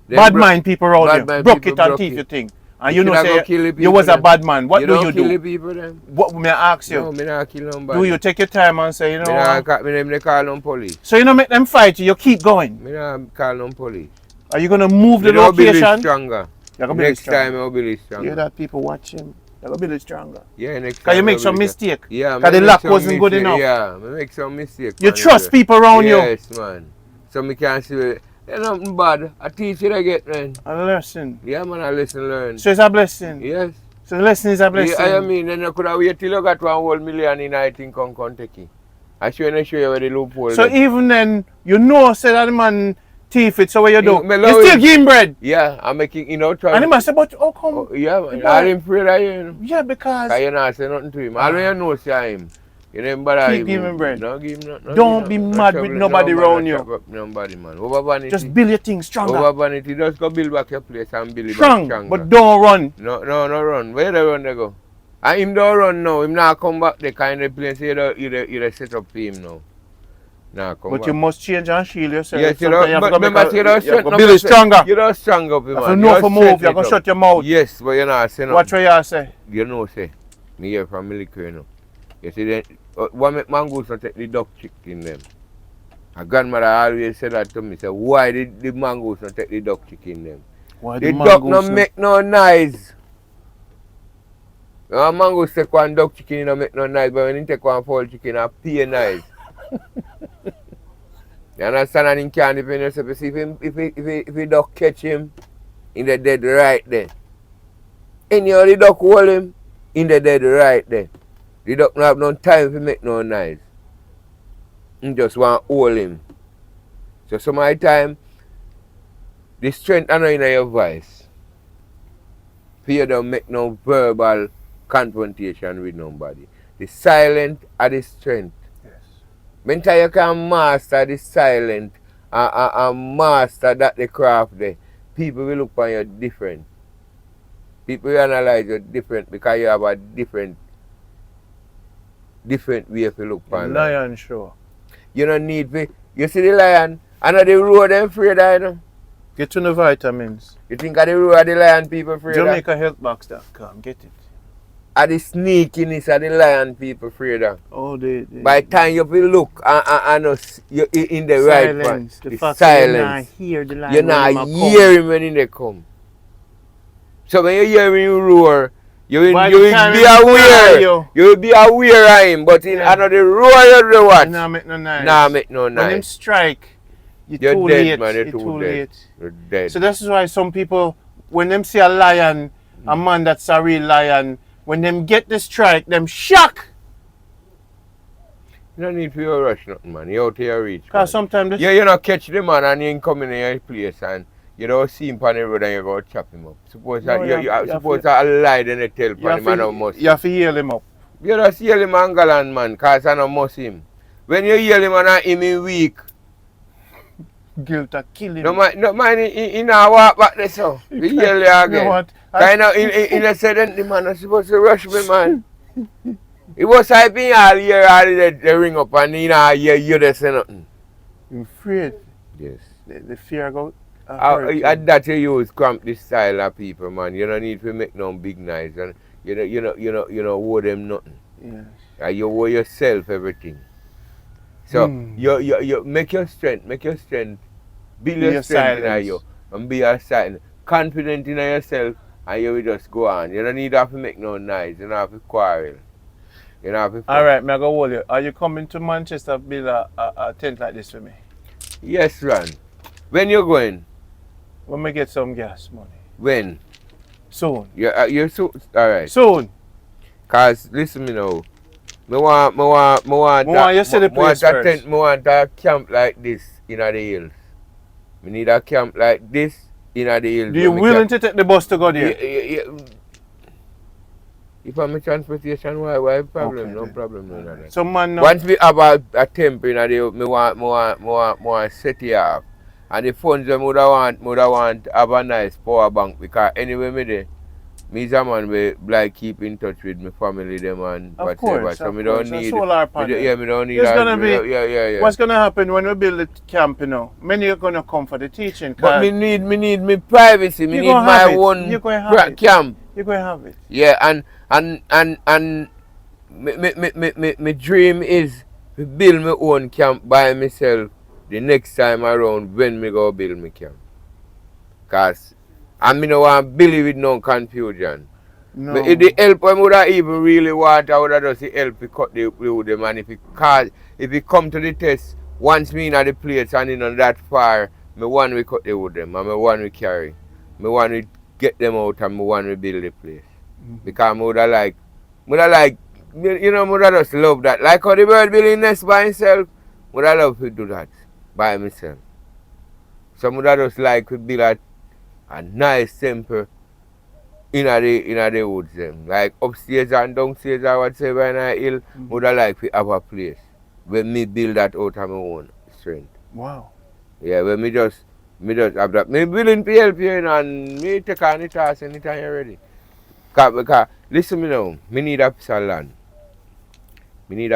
Bad mind people around you. Broke it and thief your thing. And you know say you was a bad man. What do you do? Kill the people then. What may I ask you? No, me not kill nobody. Do you take your time and say, you know me call them police. So you don't make them fight you keep going? Me not call them police. Are you gonna move the location? Stronger. Next time I'll build it stronger. You that people watching. You'll build it stronger. Yeah, next time. Can you make some mistake? Yeah, because the lock wasn't good enough. Yeah, I make some mistake. You trust people around you? Yes, man. So me can see there's nothing bad. I teach it again, man. A lesson. Yeah, man, a lesson learned. So it's a blessing? Yes. So the lesson is a blessing? Yeah, I mean, then you could have waited till you got $1 in I think on Kentucky. I show you where the loophole so is. Even then, you know, say that the man thief it, so what you do? You still give him bread? Yeah, I'm making, trying. And he must say, but how come? Oh, yeah, man. I'm afraid of you. Yeah, because you not say nothing to him. All you know, say him. You never bother keep giving bread. No, give him nothing. Don't be mad with nobody around you. Nobody, man. Over vanity. Just build your thing stronger. Over vanity, just go build back your place and build it strong, back stronger. But don't run. No run. Where they run they go? And him don't run now. Him not come back the kind of place you set up for him now. Nah, come but back. You must change and shield yourself. Yes, you know, but remember, you don't build it stronger. You don't strong up, man. If you know for move, you're going to shut your mouth. Yes, but you know, say no. What you say? You know, say. Me here from military, you know. You see, then, what make mangoes not take the duck chick in them? My grandmother always said that to me. Say, why did the mangoes not take the duck chick in them? Why the duck not make no noise. Mangoes take one duck chicken, don't make no noise, but when you take one fowl chicken, it pay noise. You understand? And he can't depend on yourself. See, if he duck catch him, in the dead right there. Anyhow, the duck hold him, in the dead right there. The duck don't have no time to make no noise. He just want to hold him. So some of the time, the strength is not in your voice. You don't make no verbal confrontation with nobody. The silent are the strength. When you can master the silent and master that the craft there, people will look on you different. People will analyze you different because you have a different way to look on life. Lion show. You don't need to. You see the lion, I know the road them afraid of, you know. Get to the vitamins. You think of the road of the lion people afraid of? Jamaica Health Box, get it. Are the sneakiness of the lion people afraid of? Oh, by the time you look and you're in the silence, right the the fact silence. You not hear the lion. You're not hearing when they come. So when you hear me roar, you will By be the time aware. you You will be aware of him. But in another roar you do what? not make no noise. Nah, make no When him noise. strike, You're too dead, late. man. You're You're too too dead. late. You're dead. So that's why some people, when them see a lion, a man that's a real lion, when them get the strike, them shock. You don't need to rush nothing, man. You out here reach. Because sometimes you not catch the man and you come in your place and you don't see him on the road and you go chop him up. Suppose No, that you suppose that a lie then you tell the man how must. you have to heal him up. You just heal him and galant, man, because I don't must him. When you heal him and him in weak. Guilt of kill him. No man, he not walk back there so. You heal you again. You know what? Kind of in a sudden the man is supposed to rush me, man. It was like being all year they ring up and you just say nothing. You're afraid. Yes. The fear go. And that you use cramp this style of people, man. You don't need to make no big noise and you know owe them nothing. Yes. You owe yourself everything. So you make your strength, build your strength in you and be silent, confident in yourself and you will just go on. You don't need to make no noise, you don't have to quarrel. Alright, may I go hold you. Are you coming to Manchester to build a tent like this for me? Yes, Ron. When you going? When we get some gas money. When? Soon. You're soon? Alright. Soon. Cause listen me now. I want you see the place first. I want a camp like this in the hills. I need a camp like this in the hills. Do you willing to take the bus to go there? If I'm a transportation, why problem? Okay, no problem. No. So man, once we have a temple in the me want set it up. And the funds I would want have a nice power bank because anyway me is a man we like keep in touch with my family them and of whatever. Course, so of me don't course. need solar panel. me don't need There's that. Gonna be, what's gonna happen when we build the camp, you know? Many are gonna come for the teaching. But me need my privacy, me need my own camp. You're gonna have it. Yeah, and my dream is to build my own camp by myself the next time around when me go build my camp. Cause I no want to build with no confusion. No. But if the help I would have even really want, I would have just help to cut the with them and if it come to the test, once me in the place and in that far, me one we cut the wood them and me one we carry. Me one we get them out and me one we build the place. Because I would have like, you know, I would have just love that. Like how the bird building nest by himself, would have love to do that by myself. So I would have just like to build a nice temple in the woods them. Like upstairs and downstairs or whatever in a hill, would have like to have a place where me build that out of my own strength. Wow. Yeah, where me just have that. Me willing to help you and me take on the task anytime you're ready. Because listen me now, me need a piece of land. Me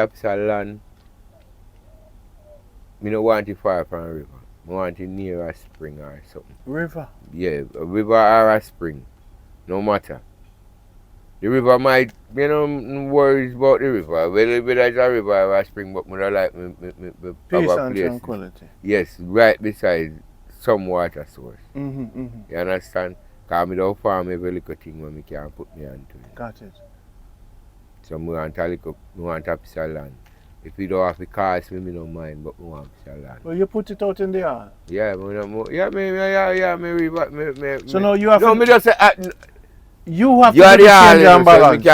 don't want it far from a river. I want it near a spring or something. River? Yeah, a river or a spring. No matter. The river might, worries about the river. Whether it's a river or a spring, but I like me peace and tranquility. Yes, right beside some water source. You understand? Because I don't farm every little thing when I can put me onto it. Got it. So I want a piece of land. If you don't have to cost me, I don't mind, but I want a piece of land. Well, you put it out in the yard? Yeah, So now you have to... No, me just say... you have to do the change and balance.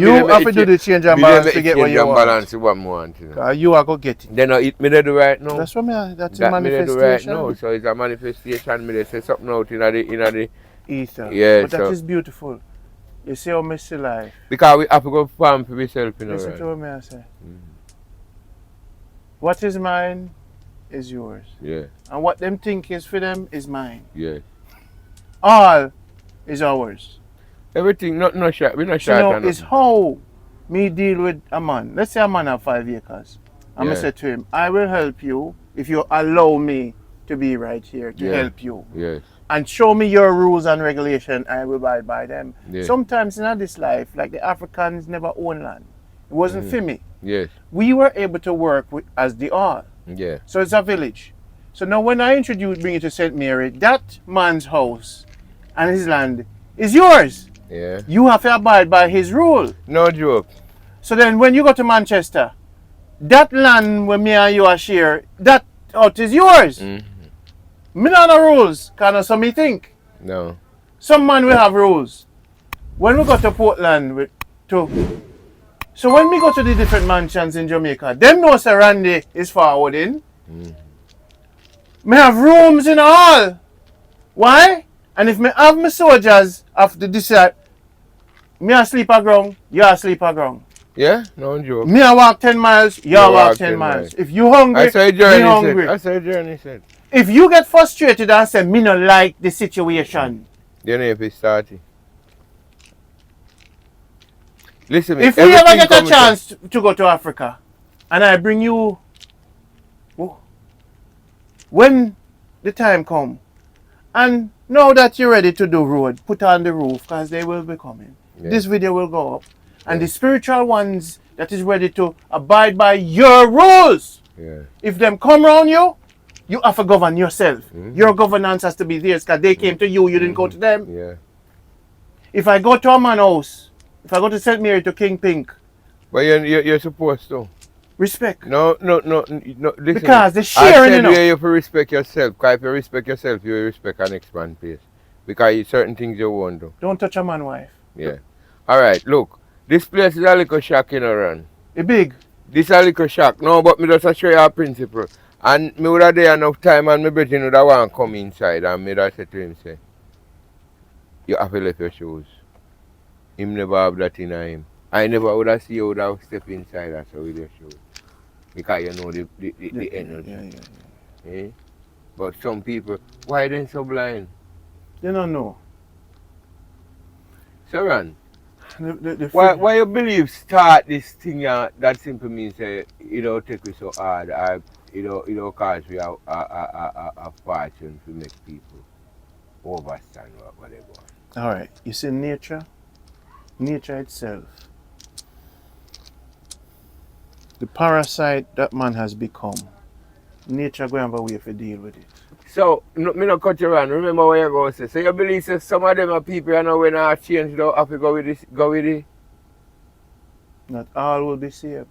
You have to do the change and balance to get what you want. Balance what I want. You are going to get it. Then it me do right now. That's what that's a manifestation. Right now. So it's a manifestation. Me say something out in the ether. Yeah, but that is beautiful. You see how I see life. Because we have to go farm for myself, Listen to what I say. What is mine is yours. Yeah. And what them think is for them is mine. Yeah. All is ours. Everything, no shot. We're not short. You know, it's how me deal with a man. Let's say a man have 5 acres. I'm going to say to him, I will help you if you allow me to be right here to help you. Yes. And show me your rules and regulation, I will abide by them. Yes. Sometimes in this life, like the Africans never owned land. It wasn't for me. Yes. We were able to work as the all. Yeah. So it's a village. So now when I bring you to St. Mary, that man's house and his land is yours. Yeah. You have to abide by his rule. No joke. So then when you go to Manchester, that land where me and you are share, that out is yours. Me not no rules, because so me think. No. Some man will have rules. When we go to Portland, so when we go to the different mansions in Jamaica, them know Sir Randy is forwarding. Me have rooms in all. Why? And if me have my soldiers after decide, me a sleep a ground, you a sleep a ground. Yeah, no joke. Me a walk 10 miles, you walk 10 miles. If you hungry, me hungry. That's how journey said. If you get frustrated and say, me not like the situation. You know if it started. Listen, if we ever get a chance to go to Africa, and I bring you, when the time come, and now that you're ready to do road, put on the roof, because they will be coming. Yeah. This video will go up. And the spiritual ones that is ready to abide by your rules. Yeah. If them come around you, you have to govern yourself. Your governance has to be theirs, because they came to you, you didn't go to them. Yeah. If I go to a man's house, if I go to St. Mary to King Pink. But you're supposed to. Respect. No. Listen, because the sharing, you have to respect yourself. Because if you respect yourself, you will respect an next man's place. Because certain things you won't do. Don't touch a man's wife. Yeah. Alright, look. This place is a little shock in a run. It's big. This is a little shock. No, but me just show you a principle. And me would have there enough time and my brother would have want to come inside and me would have said to him, say, you have to leave your shoes. Him never have that in him. I never would have seen you would have step inside and so with your shoes. Because you know the energy. Yeah. Eh? But some people, why they so blind? They don't know. Saran, why you believe start this thing that simply means you don't take it so hard or you don't cause we a fortune to make people overstand what they want. Alright, you see nature itself, the parasite that man has become, nature going to have a way to deal with it. So, me not cut you around. Remember what you're going to say. So you believe that some of them are people you know when I change, don't have to go with it? Not all will be saved.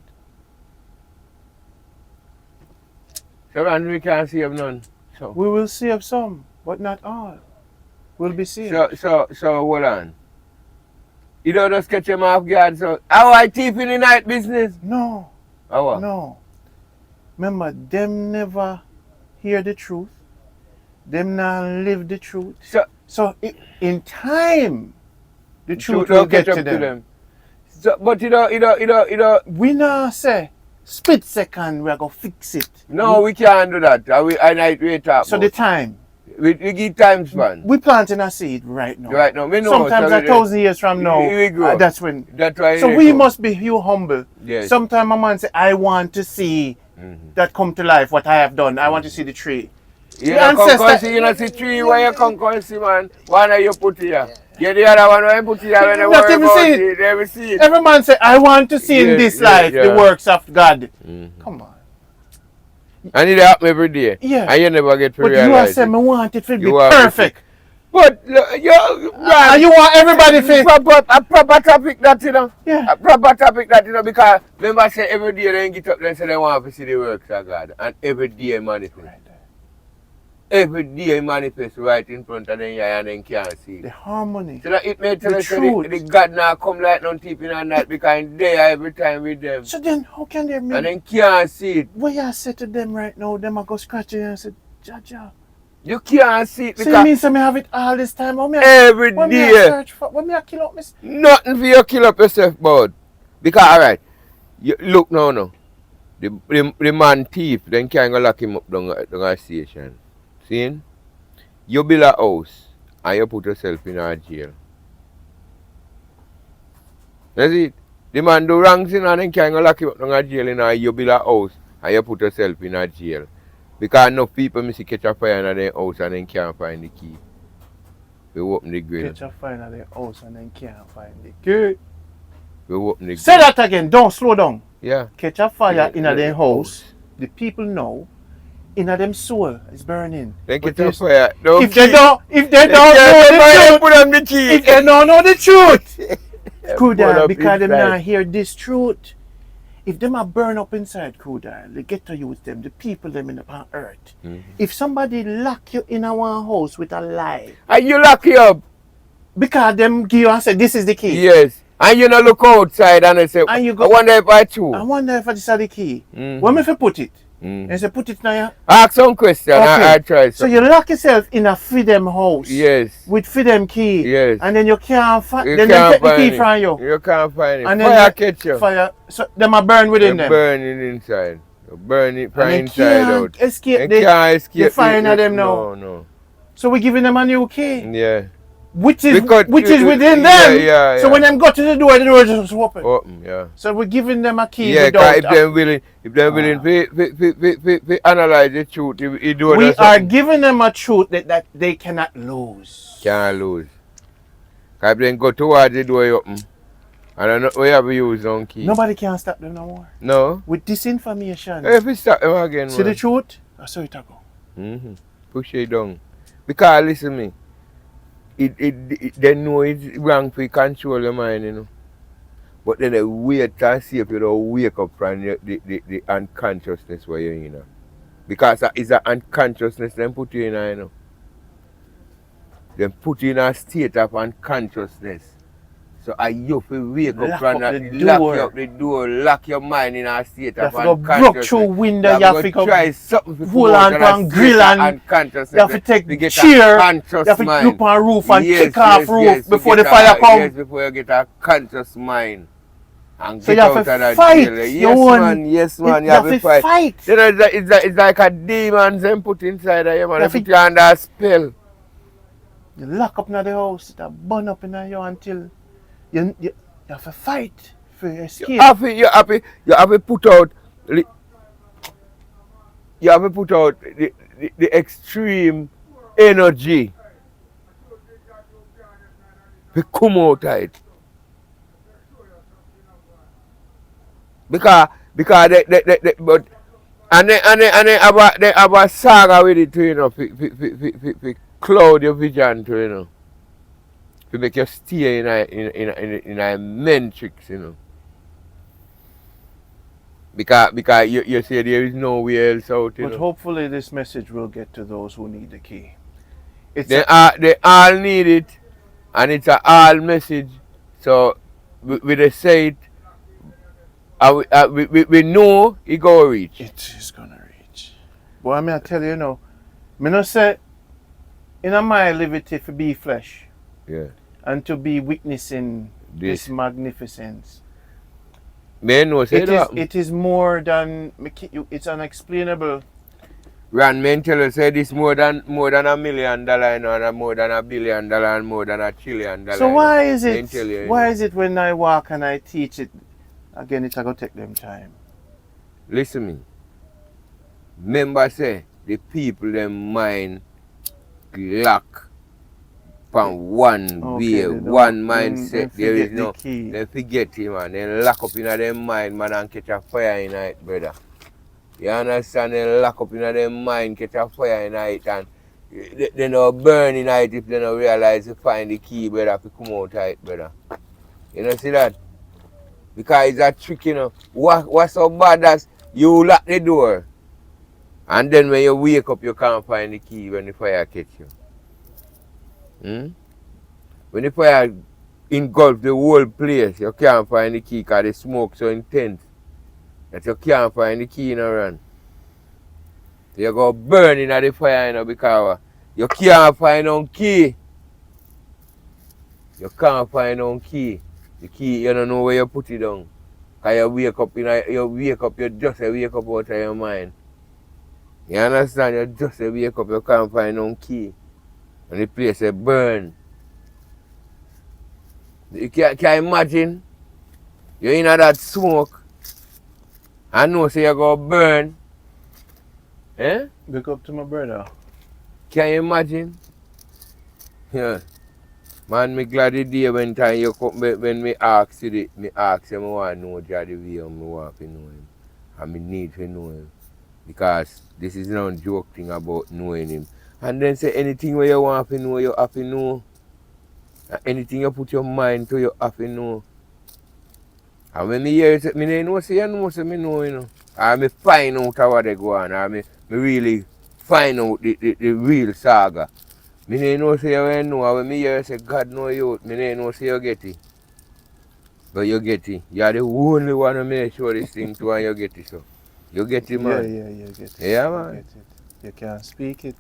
So and we can't save none. So we will save some, but not all will be saved. So hold on. You don't just catch them off guard. So how I thief in the night business? No. How? No. Remember, them never hear the truth. Them not live the truth. So in time, the truth will get to them. So, but you know. We not say split second we are gonna fix it. No, we can't do that. We talk. So the time. We give time span. We planting a seed right now. Right now, we know. Sometimes 1,000 years from now, that's when. That's why. So we must be humble. Yes. Sometimes a man say, I want to see that come to life. What I have done. I want to see the tree. You don't see tree where you come see, man. One you put here. Yeah, the other one where you put here when they worry about it. They will see it. Every man say, I want to see in this life the works of God. Come on. And it happen every day. Yeah. And you never get to realize it. But you are saying, I want it to be perfect. But you want everybody to a proper topic that, you know. Yeah. A proper topic that, you know, because remember say every day they get up and say they want to see the works of God. And every day manifest. Right. Every day manifest right in front of them and then can't see it. The harmony. So that it may tell us that the God now come like no deep in and that because they are every time with them. So then how can they make? And then can't see it. What you say to them right now, them are go scratching and say, Jaja. You can't see it because... So you mean so me have it all this time? Every day. What me I search for? What me I kill up me? Nothing for you kill up yourself, bud. Because alright, look now. The man thief, then can't go lock him up down a station. See? You build a house and you put yourself in a jail. That's it. The man do wrong thing and then can't go lock him up down a jail and you build a house and you put yourself in a jail. Because enough people miss catch a fire in their house and then can't find the key. We open the grill. Catch a fire in their house and then can't find the key. We open the grill. Say that again, don't slow down. Yeah. Catch a fire in their house. The people know. in them soul is burning. They But get a fire. if they don't know the put on the key. if they don't know the truth, Pull Crile, up because them inside. not hear this truth. If them are burn up inside, Crile, they get to use them, the people them in the earth. If somebody lock you in a one house with a lie, And you lock you up. because them give you and say this is the key. Yes. And you not look outside and they say, And you I go, wonder if I true. I wonder if this is the key. Where me fi put it? And say put it now. Ask some question. I try So you lock yourself in a freedom house. Yes. With freedom key. Yes. And then you can't find. You Then can't they take the find key it. from you. You can't find it. And Fire then catch you. Fire. So them are burn within They them. burn it inside. You burn it from And they inside out. can't escape They can't escape the fire of them now. No. So we're giving them a new key. Yeah. Which is Because within yeah, them. yeah, So yeah. when them go to the door just open. Open, yeah. So we're giving them a key Yeah, without. if they're willing to analyze the truth, it do We that are something. giving them a truth that they cannot lose. Can't lose. If they go towards the door open, and we have to use on key. Nobody can stop them no more. No. With disinformation. If we stop them again, See the man. truth? I saw it go. Push it down. Because listen me, they know it's wrong to control your mind, you know. But then they wait to see if you don't wake up from the unconsciousness where you're in. You know. Because it's an unconsciousness they put you in, you know. They put you in a state of unconsciousness. So you have to wake up from that, lock the door, lock your mind in a state of unconsciousness. You have to broke through window, you have to try something to hold on to and grill and you have to take chair, you have to look on roof and kick off roof before the fire come. Yes, before you get a conscious mind. And So get you have out to of fight. Yes, man, You have to fight. You know, it's like a demon them put inside of you, man. They put you under a spell. You lock up in the house, it burn up in you until you have to fight for your escape. You have to put out the extreme energy to come out of it. Because but they have a saga with it too, you know, for cloud your vision too, you know. To make you stay in a matrix, you know. Because you say there is nowhere else out, you But know. hopefully this message will get to those who need the key. They all need it, and it's a all message. So we just say it, we know it go reach. It is gonna reach. But I mean, I tell you, me not say in my liberty to be flesh. Yeah. And to be witnessing this magnificence. Man, no, say that. It is more than it's unexplainable. Rand men tell us say this more than $1 million, and more than $1 billion, and more than $1 trillion. So why is it? Why is it when I walk and I teach it again? It's gonna take them time. Listen me. Remember say the people them mind lock from one way, one mindset. There is no. They forget it, man. They lock up in their mind, man, and catch a fire in it, brother. You understand? They lock up in their mind, catch a fire in it, and they no burn in it if they don't realize to find the key, brother, to come out of it, brother. You know, see that? Because it's a trick, you know. What's so bad as you lock the door, and then when you wake up, you can't find the key when the fire catch you. When the fire engulfs the whole place, you can't find the key because the smoke so intense that you can't find the key in a run. So you go burning at the fire, you know, because you can't find no key. You can't find no key. The key, you don't know where you put it down. Because you just wake up out of your mind. You understand? You just wake up, you can't find no key. And the place burn. You can imagine you're in that smoke and know say you're going to burn. Eh? Look up to my brother. Can you imagine? Yeah. Man, me glad the day when time you come, when me ask you, me want to know Jah the way I want to know him. And me need to know him. Because this is no joke thing about knowing him. And then say anything where you want to know, you have to know. Anything you put your mind to, you have to know. And when me hear it, me know say you know, say me know, you know. And me find out how they go on, and me really find out the real saga. Me know say you know, and when me hear say God know you, me know say you get it. But you get it. You are the only one who make sure this thing to and you get it, so. You get it, man. Yeah, you get it. Yeah, You man. get it. You can speak it.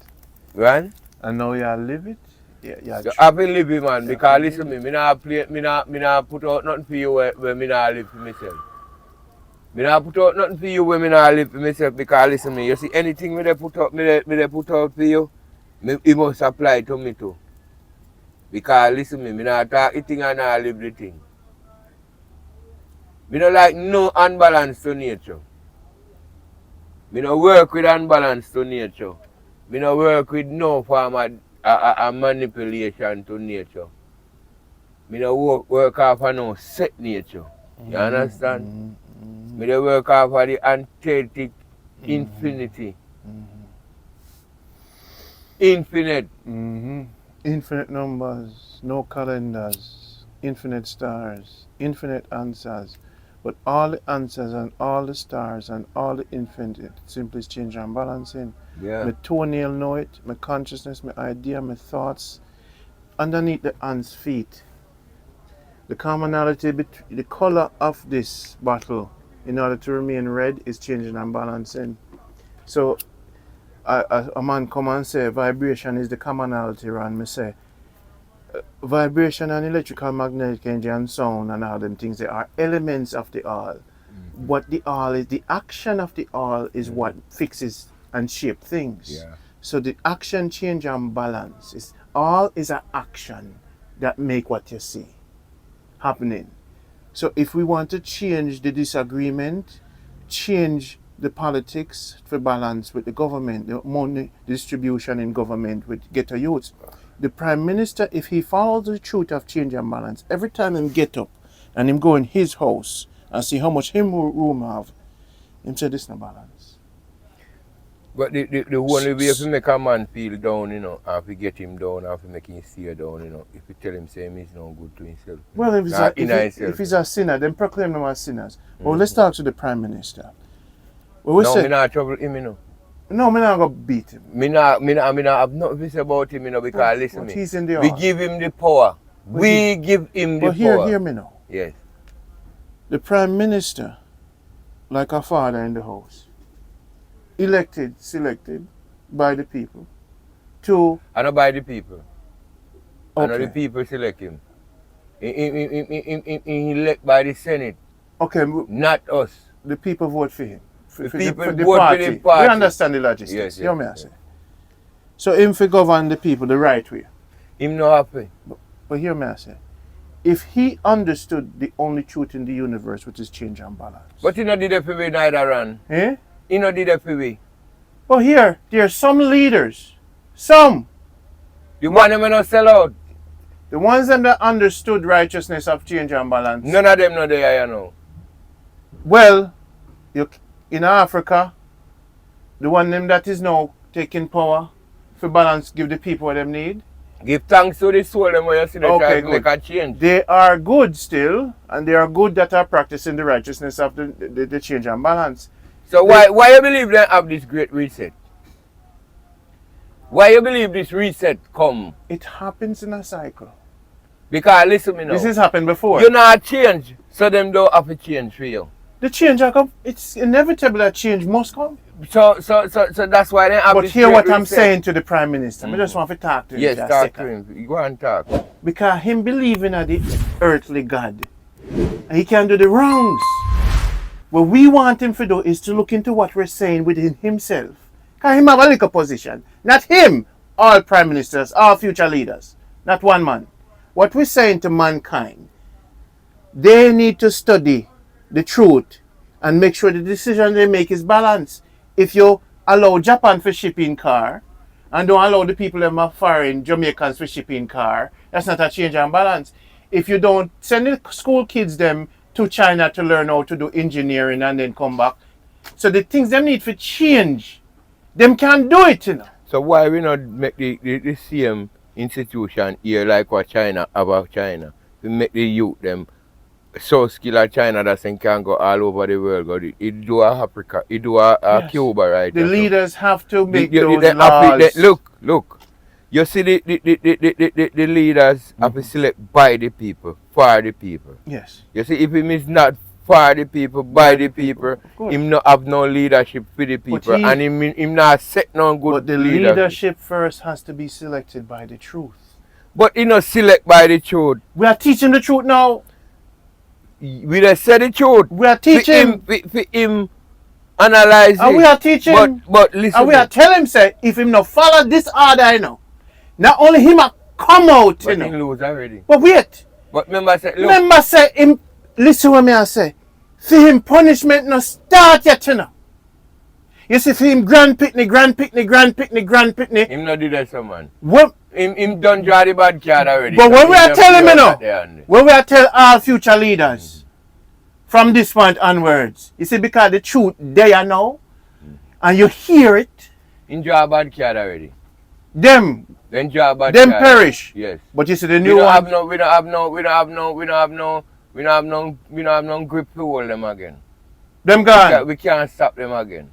Right? And now you live it. Yeah, You have to live it, man, because listen to me not put out nothing for you where me not live for myself. Me not put out nothing for you where me not live for myself, because listen to me, you see anything me they put out for you, it must apply to me too. Because listen to me not talk the thing and not live the thing. Me don't like no unbalance to nature. Me no work with unbalance to nature. Me no work with no form of manipulation to nature. Me no work off of no set nature. You understand? Me no work off of the antithetic infinity. Infinite. Infinite numbers, no calendars, infinite stars, infinite answers. But all the answers and all the stars and all the infinite simply is change and balancing. Yeah. My toenail know it, my consciousness, my idea, my thoughts. Underneath the ants' feet. The commonality between the color of this bottle in order to remain red is changing and balancing. So a man come and say vibration is the commonality, and me say vibration and electrical, magnetic energy and sound and all them things, they are elements of the all. What the all is, the action of the all is what fixes and shape things. Yeah. So the action, change and balance is all is an action that make what you see happening. So if we want to change the disagreement, change the politics for balance with the government, the money distribution in government with ghetto youths, the Prime Minister, if he follows the truth of change and balance, every time him get up and him go in his house and see how much him room have, him say this no balance. But the only way to make a man feel down, you know, and to get him down and to make him stay down, you know, if you tell him say he's not good to himself. Well, if he's a sinner, then proclaim them as sinners. Well, let's talk to the Prime Minister. Well, we no, say, me not trouble him, you know. No, me not go beat him. Me not have nothing to say about him, you know, because listen me. He's in the we give him the power. We give him the power. But hear me now. Yes. The Prime Minister, like a father in the house, selected by the people to... And not by the people. Okay. And not the people select him. He elect by the Senate. Okay. Not us. The people vote for him. The people for the vote party. for the party. We understand the logistics. Yes, You know me I say. So him for govern the people the right way. Him not happy. But hear me I say. If he understood the only truth in the universe, which is change and balance. But he not did it for me neither, Ran. Eh? He not did it for me. But here, there are some leaders. Some. The one them not sell out. The ones them that understood righteousness of change and balance. None of them not there, you know. Well, in Africa, the one them that is now taking power for balance, give the people what them need. Give thanks to the soul them where you see they try to good. make a change. They are good still, and they are good that are practicing the righteousness of the change and balance. So why you believe they have this great reset? Why you believe this reset come? It happens in a cycle. Because listen me now. This has happened before. You not change, so them don't have to change for you. The change come. It's inevitable that change must come. So that's why they have But this hear great what I'm reset. saying to the Prime Minister. I just want to talk to him. Yes, for a talk second. to him. Go and talk. Because him believing in the earthly God, and he can do the wrongs. What we want him to do is to look into what we're saying within himself. Because him have a little position. Not him, all prime ministers, all future leaders. Not one man. What we're saying to mankind, they need to study the truth and make sure the decision they make is balanced. If you allow Japan for shipping car and don't allow the people that are foreign Jamaicans for shipping car, that's not a change and balance. If you don't send the school kids them to China to learn how to do engineering and then come back, So the things them need to change, them can't do it, you know. So why we not make the same institution here like what China about China? We make the youth them so skilled at China that they can go all over the world. Go it do a Africa, it do a Yes. Cuba, right? The leaders have to make The- those the- laws. look. You see the leaders have to select by the people, for the people. Yes. You see, if him is not for the people, by the people, him not have no leadership for the people, and him not set no good But the leadership first has to be selected by the truth. But he not select by the truth. We are teaching the truth now. We just say the truth. We are teaching. For him analyze And it. we are teaching. But listen. And we are telling him, say, if him not follow this order, you know, not only him a come out, but you know. he lose already. But wait. But remember say, look. Remember say him, listen what me I say. For him punishment no start yet, you know. You see, for him grand pitney. Him not do that, some man. What? Him done draw the bad card already. But when we are telling you now, when we are tell all future leaders from this point onwards, you see, because the truth they are now, and you hear it, him draw a bad card already. Them Draw a bad them card. perish. Yes. But you see the We new don't one. have no grip to hold them again. Them gone. We can't stop them again.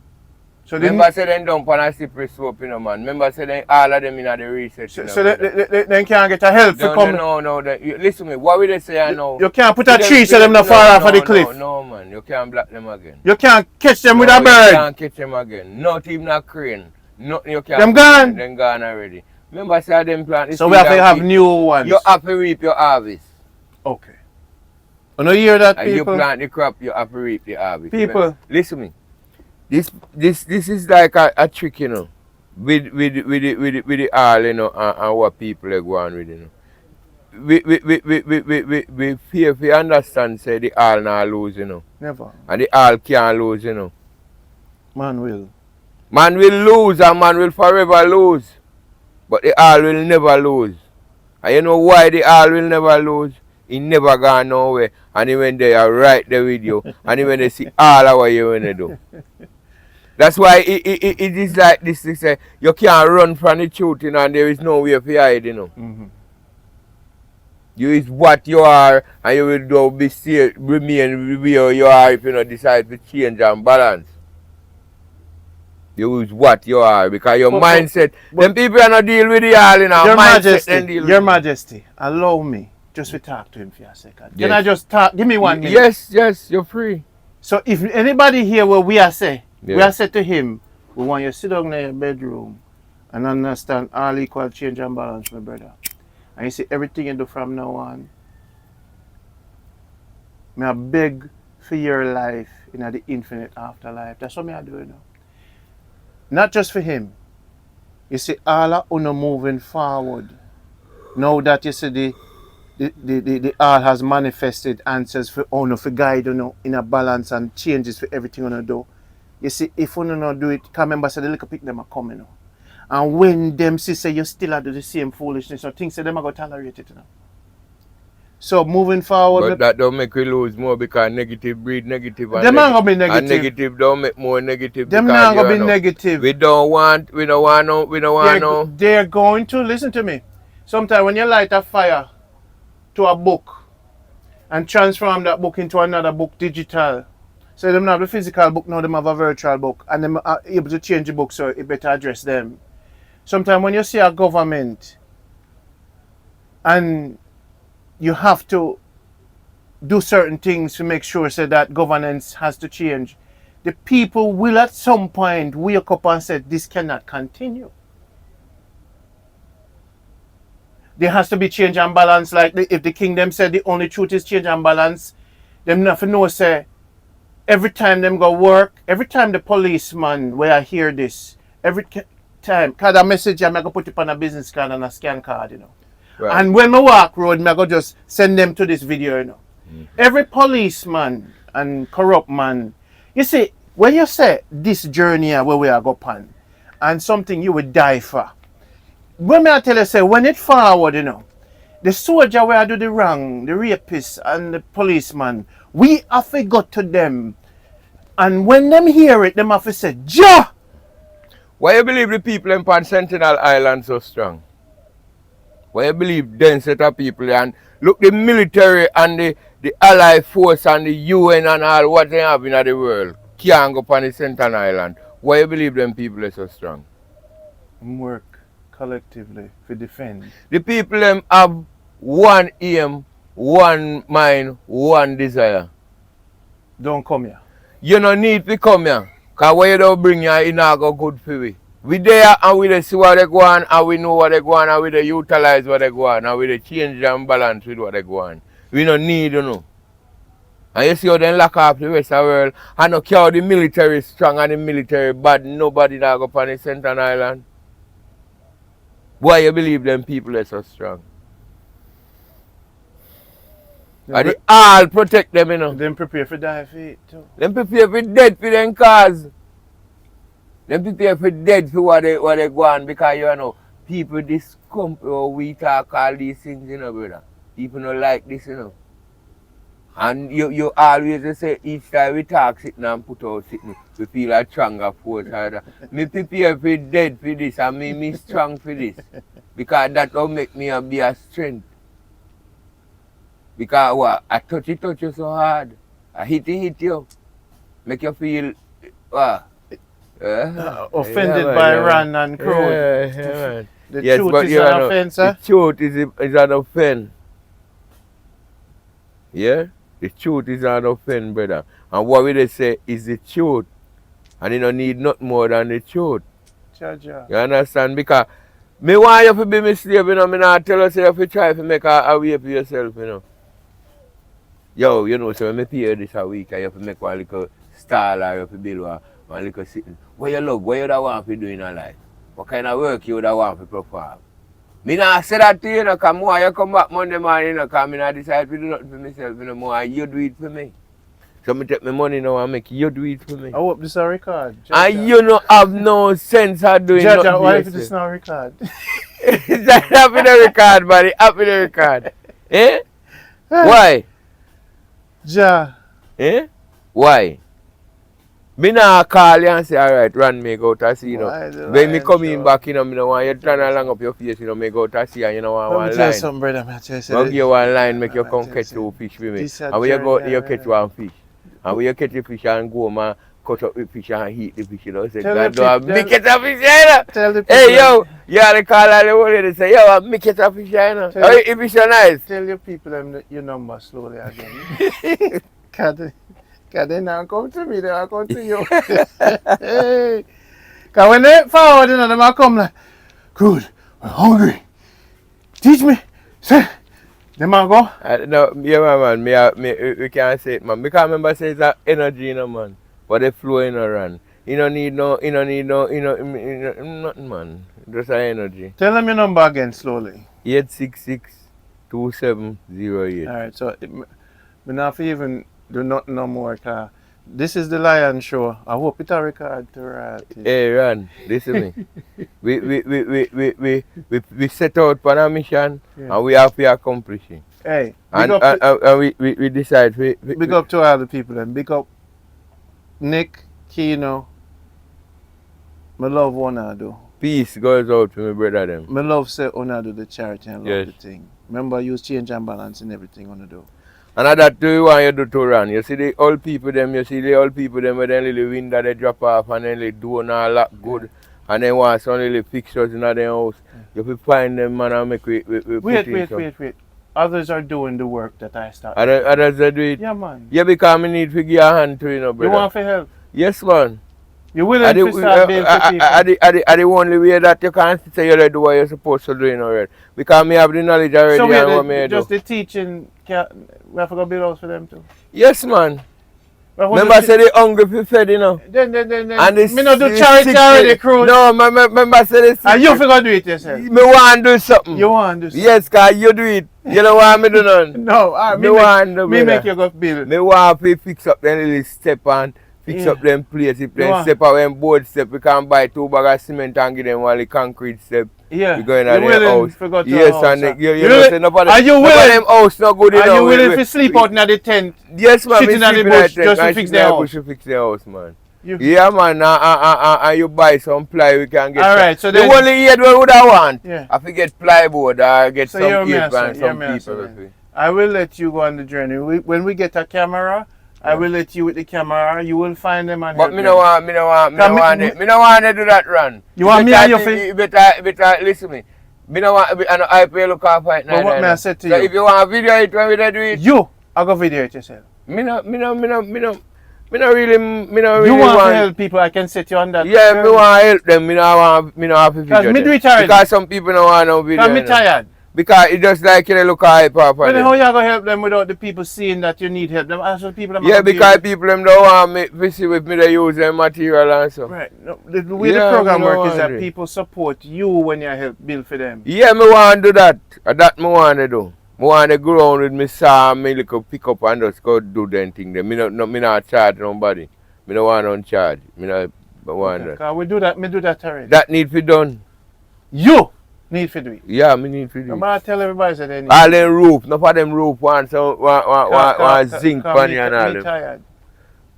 So Remember say them dump on a slippery slope, you know, man. Remember say them, all of them in the research. so they can't get a help for coming. No. Listen to me. What will they say I know? You can't put a tree so them not fall off of the cliff. No, man. You can't block them again. You can't catch them with a bird. You can't catch them again. Not even a crane. Nothing you can't. Them gone. Them gone already. Remember say them plant. So we have to have new ones. You have to reap your harvest. Okay. You know hear that, And people? you plant the crop, you have to reap the harvest. People. Listen to me. This is like a trick, you know, with the all, you know, and what people are going with, you know. We fear if we understand, say the all not lose, you know. Never. And the all can't lose, you know. Man will. Man will lose and man will forever lose. But the all will never lose. And you know why the all will never lose? He never gone nowhere. And even they are right there with you. And even they see all of what you want to do. That's why it is like this. They say you can't run from the truth, you know, and there is no way for hide, you know. Mm-hmm. You is what you are, and you will remain where you are if you don't decide to change and balance. You is what you are because your mindset. Them people are not deal with the all, you know. Your Majesty, allow me just to talk to him for a second. Yes. Can I just talk? Give me 1 minute. Yes, you're free. So if anybody here where we are say, Yeah. we are say to him, we want you to sit down in your bedroom and understand all equal change and balance, my brother. And you see everything you do from now on. I beg for your life in the infinite afterlife. That's what I do now. Not just for him. You see, all of you moving forward. Now that you see the all has manifested answers for honor, for guide in a balance and changes for everything you do. You see, if you don't do it, can remember say the little pick them are coming. And when them see say you still do the same foolishness, or things say them are going to tolerate it. So moving forward. But that don't make we lose more because negative breed negative. Them not going to be negative. And negative don't make more negative. Them not going to be negative. We don't want no. They're going to, listen to me. Sometimes when you light a fire to a book and transform that book into another book digital. So them not have the physical book, now them have a virtual book, and them are able to change the book so it better address them. Sometimes when you see a government and you have to do certain things to make sure so that governance has to change, the people will at some point wake up and say this cannot continue. There has to be change and balance. Like if the kingdom said the only truth is change and balance, them nothing know say every time them go work, every time the policeman where I hear this, every time, cause a message I'm gonna put it on a business card and a scan card, you know. Right. And when I walk road, I go just send them to this video, you know. Mm-hmm. Every policeman and corrupt man, you see, when you say this journey where we are going and something you would die for. When I tell you, say, when it forward, you know, the soldier where I do the wrong, the rapist and the policeman, we have to go to them And when them hear it, them have to say, Ja! Why you believe the people in Sentinel Island so strong? Why you believe then set of people and look the military and the Allied force and the UN and all what they have in the world can't go upon the Sentinel Island. Why you believe them people are so strong? Work collectively to defend. The people them have one aim, one mind, one desire. Don't come here. You don't need to come here. Because when you don't bring here, it's not go good for we. We there and we see what they go on and we know what they go on and we utilize what they go on and we change and balance with what they go on. We don't need to know. And you see how they lock up the rest of the world and no care how the military is strong and the military bad, nobody that go up on the Central Island. Why you believe them people are so strong? And they all protect them, you know. Them prepare for die for it too. Them prepare for dead for them cause. Them prepare for dead for what they go on because you know people this company or we talk all these things, you know, brother. People don't like this, you know. And you always say each time we talk sitting and put out sitting, we feel a stronger force. Me prepare for dead for this and me strong for this. Because that will make me be a strength. Because what? I touch you so hard. I hit you. Make you feel offended by Ran and Crow. Yeah. The truth is an offense, The truth is an offense. Yeah? The truth is an offense, brother. And what we say is the truth. And you don't need nothing more than the truth. Cha-cha. You understand? Because me want you to be my slave, you know. Me not tell you say you have to try to make a way for yourself, you know. Yo, you know, so when I pay you this a week, you have to make one little stall or you have to build one little sitting. What you love? What you da want to do in your life? What kind of work you da want to perform? Me not say that to you, because more you come back Monday morning, because me not decide to do nothing for myself, you know, more you do it for me. So me take my money now and make you do it for me. I hope this is a record. And you don't have no sense of doing Jaja, nothing. why if this is not a record? It's not happy the record, buddy. Happy the record. Eh? Why? Ja. Eh? Why? Me nah call you and say, alright, run me go to see, you know. When me come in back, you know, me no want you turn along up your face, you know, me go to see and you know want one line. Let me tell you something, brother. I'll give you one line, make you come catch two fish with me. And when you go, you catch one fish. And when you catch the fish and go, man, cut up the fish and heat the fish, you know. Say, God, do a make it a fish, you know. Tell the people. Hey, yo, you have to call all the whole lady say, yo, make it a fish, you know. Oh, if it's so nice. Tell your people your number slowly again. Because they now come to me, they will come to you. Hey. Because when they forward, you know, they will come like, good, I'm hungry. Teach me. Say, they might go. No, yeah, man, we can't say it, man. Because remember, say it's that energy, you know, man. But they flow in a run. You don't need nothing, man. Just an energy. Tell them your number again slowly. 866-2708. Alright, so we not even do nothing no more. This is the Lion Show. I hope it's a record to royalty. Hey, Ran, listen me. we set out for a mission, yeah, and we have to accomplish it. Hey, and we decide. Big up to all the people then. Big up Nick, Kino. My love wanna do. Peace goes out to my brother them. My love say wanna do the charity and love, yes, the thing. Remember, use change and balance in everything wanna do. And that do you want you do to run. You see the old people them, where they little wind that they drop off and then they do all that good. Yeah. And then want some little fixtures in their house. Yeah. You have to find them, man, and make we Wait. Others are doing the work that I started. Others they do it? Yeah, man. Yeah, because I need to give a hand to, you know, brother. You want for help? Yes, man. You're willing to start being for people? Are the only way that you can say you do what you're supposed to do, you know, right? Because me have the knowledge already. So and what me just do. The teaching, we have to go build house for them too? Yes, man. Remember I said they hungry for fed, you know. Then. And me not do charity already, crew. No, remember I said this. And you forgot to do it yourself. Me want to do something. You want to do something? Yes, because you do it. You don't want me to do nothing. No, me make you go build. Me want to fix up the little step and fix up them place. If they step out them board step, we can buy 2 bags of cement and give them one the concrete step. Yeah. We going to their house. Yes, and you are you willing? Them house not good enough. Are you willing to sleep out in the tent? Yes, man. Sitting in the bush just to fix the house. To fix the house, man. Yeah, man. And you buy some ply, we can get. All right. So the only head we would I want. Yeah. I forget plywood or get some head and some people. I will let you go on the journey. When we get a camera, I will let you with the camera. You will find them and but me no want to do that run. You want me and your face? Better listen me. Me no want I pay look off right now. But what may I say to you? So if you want a video it when we do it. I go video it yourself. Me no really you want to help people, I can set you on that. Yeah, me want to help them. Me no have to video. Because some people don't want no video. Because me tired. Because it's just like you look hype up. But how you going to help them without the people seeing that you need help? Them ask people. Yeah, because people them don't want me to see with me they use their material and so. Right. No, the way the program works is that people support you when you help build for them. Yeah, me want to do that. That me want to do. I want to go around with me saw me little pick up and just go do them thing. Me not charge nobody. Me no want no charge. Me not want that. Because we do that. Me do that already. That need to be done. You need to do it. Yeah, me need to do it. Nobody tell everybody that they need. All them roof. Not for them roof want zinc pan and all them. Tired.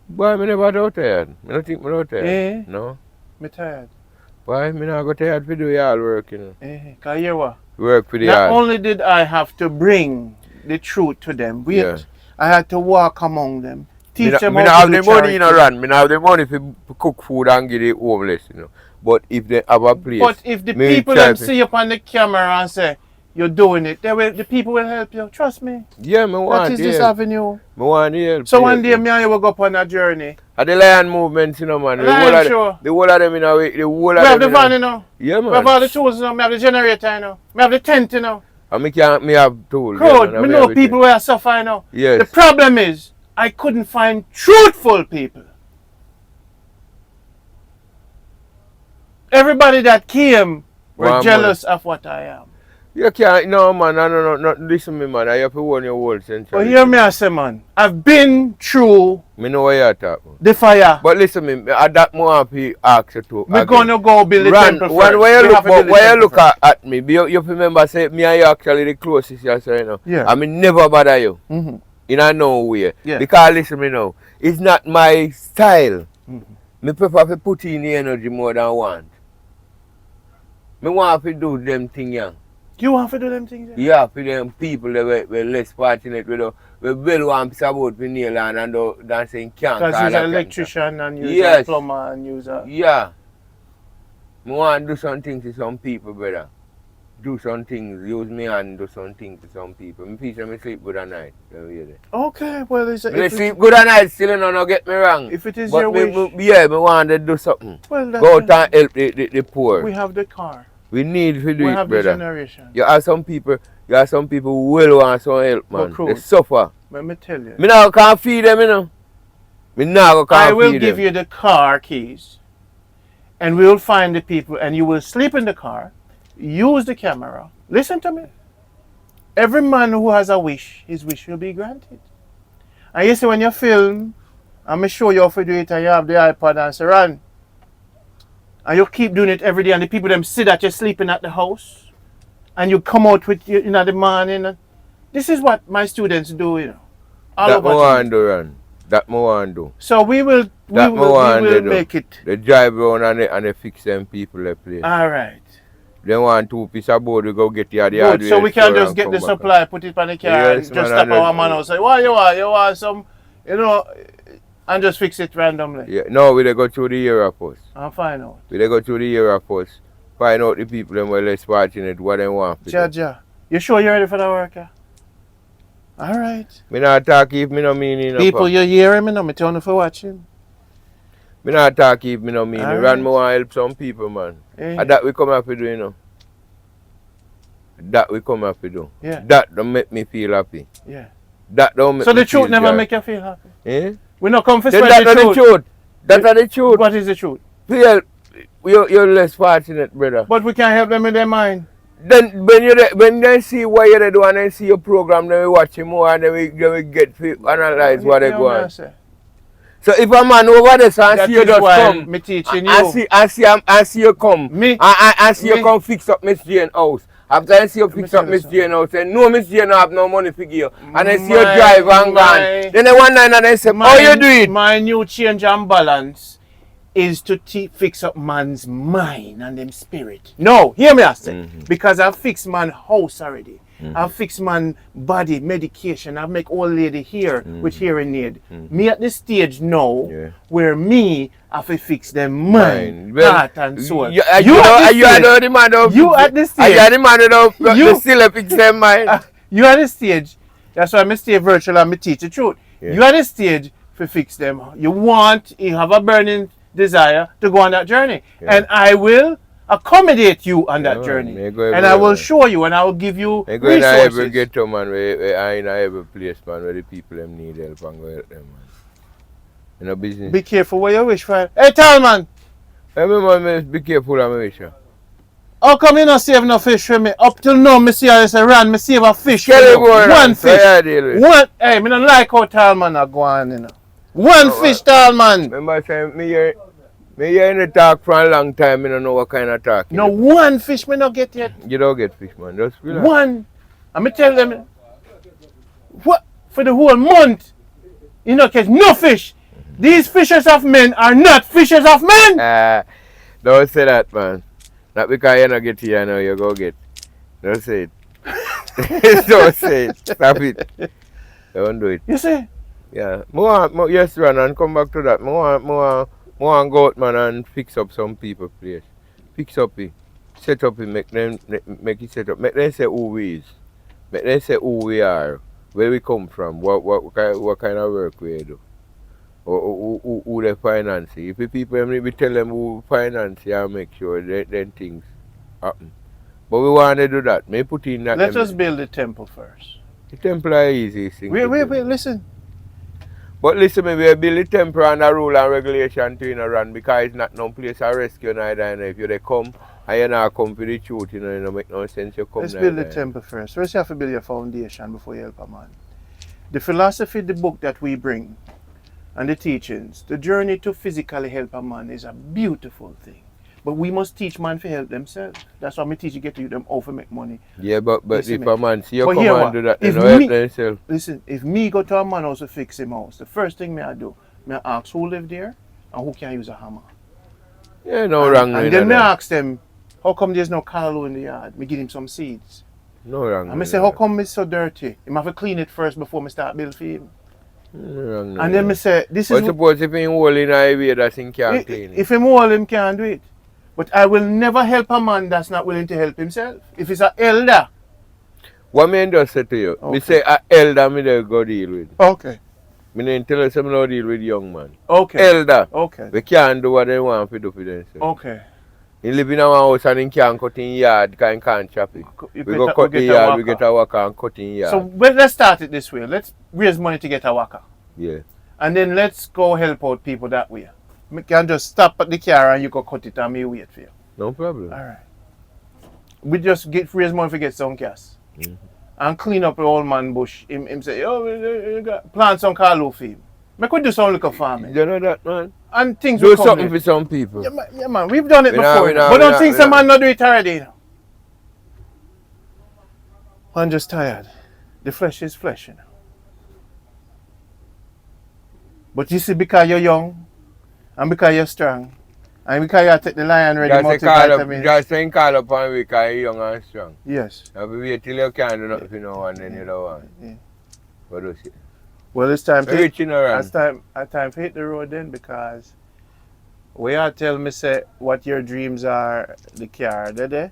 Boy, me never do tired. Me don't think me do tired. Eh? No. Me tired. Boy, me not go tired for do y'all work, you know. Because you what? Work for the Not yard. only did I have to bring the truth to them, I had to walk among them, teach them how to do have the money, you know, run. Me not have the money to cook food and give the homeless, you know. But if they have a place. But if the people them see you on the camera and say you're doing it, the people will help you. Trust me. Yeah, me want that is this avenue. Me want to help. So one day me and you will go up on a journey. At the Lion movement, you know, man. The whole of them, you know, the whole of them. We have the van, you know. Yeah, man. We have all the tools, you know. We have the generator, you know. We have the tent, you know. And me have tools. Good. Me know people who are suffering now. Yes. The problem is, I couldn't find truthful people. Everybody that came were jealous of what I am. You can't, no man, no, listen to me man, I have to warn your whole century. But hear me I say man, I've been through me know what you're talking. The fire. But listen to me, at that moment I ask you to. We're going to go build the temple first. When you look at me, you remember say me and you actually the closest you say, you know. Yeah. I mean never bother you. Mm-hmm. In no way. Yeah. Because listen to me now, it's not my style. Mm-hmm. Me prefer to put in the energy more than want. Me want to do them things young. You want to do them things? Yeah, for them people that were less fortunate, we well want to about the nail and than saying can't. Because he's an electrician and use a plumber and use a... Yeah. I want to do something to some people, brother. Do some things, use me and do some things to some people. I sleep good at night. Okay, well, it's a... I sleep good at night still, don't get me wrong. If it is your wish... I want to do something. Well, go out and help the poor. We have the car. We need to do we it, have brother. The generation. You have some people who will want some help, man. They suffer. Let me tell you. Me now can't feed them, you know. Me now can't feed them. I will give you the car keys, and we will find the people, and you will sleep in the car, use the camera. Listen to me. Every man who has a wish, his wish will be granted. And you see when you film, I'm show you how to do it, and you have the iPad and say, run. And you keep doing it every day, and the people them see that you're sleeping at the house, and you come out with you in the morning. This is what my students do, you know. That more want do, run. That more want do. So we will make it. They drive around and they fix them people they play. All right. They want 2 pieces of board to go get the Good. So we can just get the supply, put it on the car, and just stop our man and say, what you want? You want some, you know. And just fix it randomly. Yeah, no, we go through the area post. And find out. We go through the area post. Find out the people that were less fortunate, what they want. Jaja, you sure you're ready for the work? All right. Me not talk if me no mean people, you hearing me now? Me tell you for watching. Me not talk if me no mean. Right. Run me want help some people, man. And that we come up to do, you know. That we come up to do. Yeah. That don't make me feel happy. Yeah. That don't make so me the truth feel never joy. make you feel happy? Eh? We not come for spread the truth. That's the truth. What is the truth? You're less fortunate, brother. But we can't help them in their mind. Then when they see what you do and they see your program, then we watch it more and then we get to analyze what they go on. So if a man over there so I see you just come, me teaching you. I see you come, Me? I see you come fix up Miss Jane house. After I see you fix up Miss Jane house, and no Miss Jane have no money for you, and I see you drive and gone. Then the one night and I say, how you do it? My new change and balance is to fix up man's mind and them spirit. No, hear me I say. Because I fix man's house already. I fix man's body, medication. I make old lady hear with hearing aid. Me at this stage now where me have to fix them mind, heart and soul. You at this stage. You are the man who still fix them mind. You at this stage. That's why I stay virtual and I teach the truth. You at this stage to fix them. You have a burning desire to go on that journey. And I will accommodate you on that journey. And I will show you and I will give you resources. I every ghetto man, I in every place man where the people them need help and go help them man. You know business. Be careful what you wish for. Hey Talman! Hey man, be careful of my wish. How come you not save no fish for me? Up till now, me see how this run, me save a fish for you. One fish. One, hey, me don't like how Talman are going, you know. One fish, Talman. Remember saying me hear the talk for a long time, I don't know what kind of talk. No, one fish me not get yet. You don't get fish, man. Just relax. One. And me tell them, what? For the whole month, you don't catch no fish. These fishers of men are not fishers of men. Don't say that, man. Not because you don't get here now, you go get. Don't say it. Don't say it. Stop it. Don't do it. You see? Yeah. Yes, run and come back to that. More go out, man, and fix up some people place. Fix up it. Set up it, make it set up. Make them say who we is. Make them say who we are. Where we come from. What kind of work we do. Or who they finance. If the people we tell them who finance and make sure then things happen. But we want to do that. May put in that. Let us build the temple first. The temple is easy thing. Wait, listen. But listen, we build the temple and a rule and regulation to run because it's not no place of rescue neither. If you they come and you not come for the truth, it don't make no sense you come. Let's build the temple first. First you have to build your foundation before you help a man. The philosophy, the book that we bring and the teachings, the journey to physically help a man is a beautiful thing. But we must teach man to help themselves. That's why we teach you get to them how to make money. Yeah, but if a man see you come and do that, they don't help themselves. Listen, if me go to a man house to fix him house, the first thing I do, I ask who live there and who can use a hammer. Yeah, no wrong. And then I ask them, how come there's no callaloo in the yard? Me give him some seeds. No wrong. And I say, how come it's so dirty? I have to clean it first before I start build for him. No, and then I say, this is... But suppose if him hole in a way that he can't clean it. If him hole, him can't do it. But I will never help a man that's not willing to help himself. If he's an elder. What me just say to you? Okay. Me say an elder me dey go deal with. Okay. Me didn't tell you some no deal with young man. Okay. Elder. Okay. We can't do what they want to do for themselves. Okay. He live in our house and he can't cut in yard because he can't chop it. We go cut the yard, we get a worker and cut in yard. So let's start it this way. Let's raise money to get a worker. Yeah. And then let's go help out people that way. We can just stop at the car and you can cut it and me wait for you. No problem. Alright. We just raise money to get some gas. And clean up the old man bush. Him say, oh, plant some callaloo for him. I could do some little farming. You know that, man? And things do something for some people. Yeah, man. We've done it before. But don't think some man not do it already. You know? I'm just tired. The flesh is flesh, you know. But you see, because you're young, and because you're strong, and because you take the lion ready multivitamins. Just saying call up on me because you're young and strong. Yes. You have to wait till you can't do nothing for no one, then you don't want. Yeah. What do you say? Well, it's time to hit time to hit the road then, because we are tell me say what your dreams are, the car, did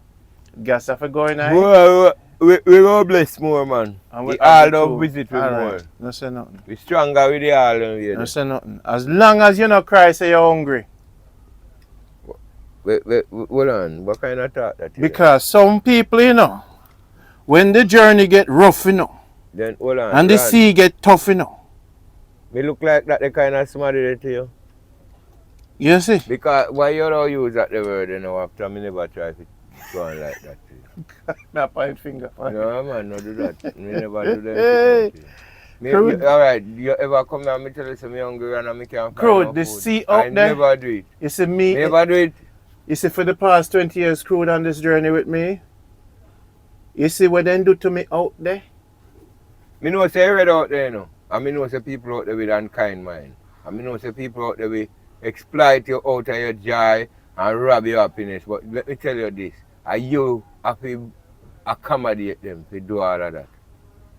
gas have to go in there. Well, we go bless more, man. And we all don't visit with more. Right. No say nothing. We stronger with the all of you. No say nothing. As long as you not cry, say you're hungry. Wait, hold on. What kind of thought that is? Because some people, you know, when the journey get rough, you know, then hold on. And the sea get tough, you know. Me look like that the kind of smarter to you. You see? Because why you don't use that the word, you know, after me never try to go on like that. Me point finger. No, man, no do that. Me never do that. Alright, you ever come down and tell us I'm hungry and I can't find no the food? sea I out there. never do it. You see me. Never do it. You see, for the past 20 years, Crude on this journey with me. You see what they do to me out there? Me know say red out there, you know. And me know say people out there with unkind mind. And me know say people out there will exploit you out of your joy and rob your happiness. But let me tell you this. You have to accommodate them to do all of that.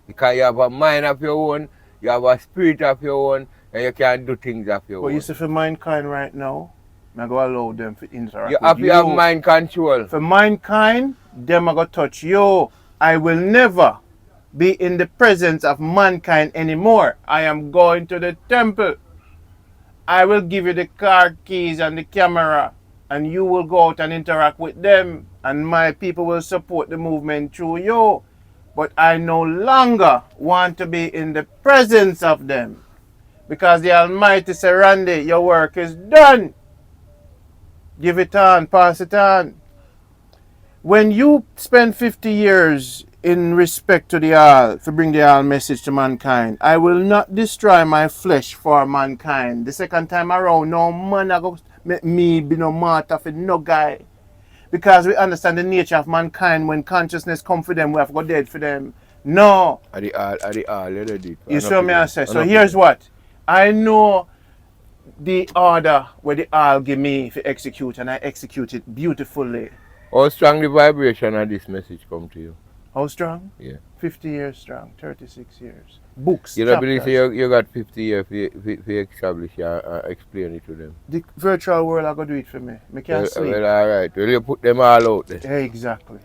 Because you have a mind of your own, you have a spirit of your own, and you can do things of your own. But you see, for mankind right now, I'm going to allow them to interact you with have you. to have mind control. For mankind, them are going to touch you. I will never be in the presence of mankind anymore. I am going to the temple. I will give you the car keys and the camera, and you will go out and interact with them, and my people will support the movement through you. But I no longer want to be in the presence of them, because the Almighty said, Randy, your work is done. Give it on, pass it on. When you spend 50 years in respect to the all, to bring the all message to mankind, I will not destroy my flesh for mankind. The second time around, no man I go make me be no martyr for no guy. Because we understand the nature of mankind. When consciousness come for them, we have to go dead for them. No. At the all, you did it. You see what I say? So here's what. I know the order where the all give me to execute, and I execute it beautifully. How strong the vibration of this message come to you? How strong? Yeah. 50 years strong, 36 years. Books, you don't believe you got 50 years to establish and explain it to them? The virtual world are going to do it for me. I can't sleep. Well, alright. Will you put them all out there? Exactly.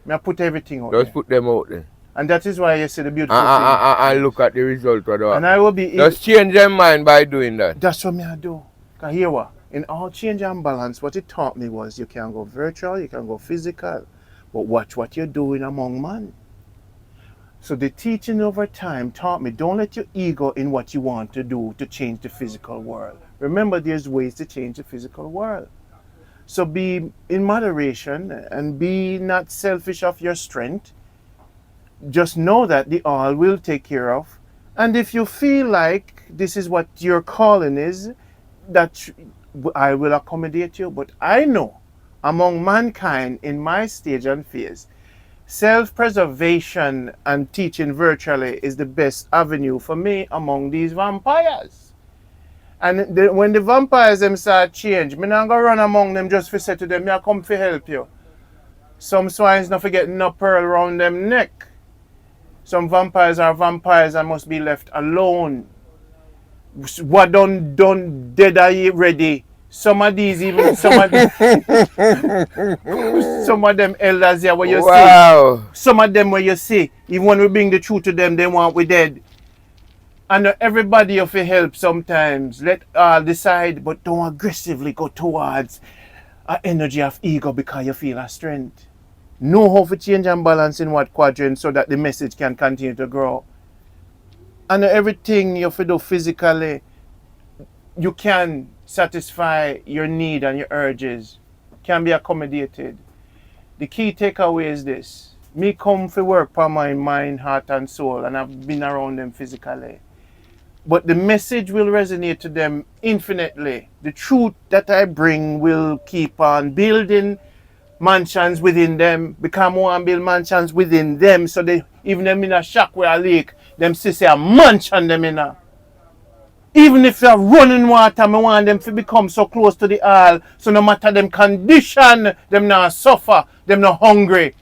I put everything out there. Just put them out there. And that is why you see the beautiful thing. And look at the result of that. And I will be... Just change their mind by doing that. That's what I do. Because here what? In all change and balance, what it taught me was you can go virtual, you can go physical. But watch what you're doing among man. So the teaching over time taught me, don't let your ego in what you want to do to change the physical world. Remember, there's ways to change the physical world. So be in moderation and be not selfish of your strength. Just know that the all will take care of. And if you feel like this is what your calling is, that I will accommodate you. But I know among mankind in my stage and phase, self-preservation and teaching virtually is the best avenue for me among these vampires. And when the vampires them start change, me not go run among them just for say to them, I come for help you. Some swines not forgetting no pearl around them neck. Some vampires are vampires and must be left alone. What done dead are you ready? Some of these even some of them elders here where you see. Some of them where you see, even when we bring the truth to them, they want we dead. And everybody of your help sometimes. Let all decide, but don't aggressively go towards an energy of ego because you feel a strength. Know how to change and balance in what quadrant so that the message can continue to grow. And everything you have to do physically, you can satisfy your need and your urges, can be accommodated. The key takeaway is this. Me come for work for my mind, heart and soul, and I've been around them physically. But the message will resonate to them infinitely. The truth that I bring will keep on building mansions within them, become more and build mansions within them, so they even them in a shack where a lake, them see say a mansion them in a. Even if you're running water, I want them to become so close to the all, so no matter them condition, them not suffer, them not hungry.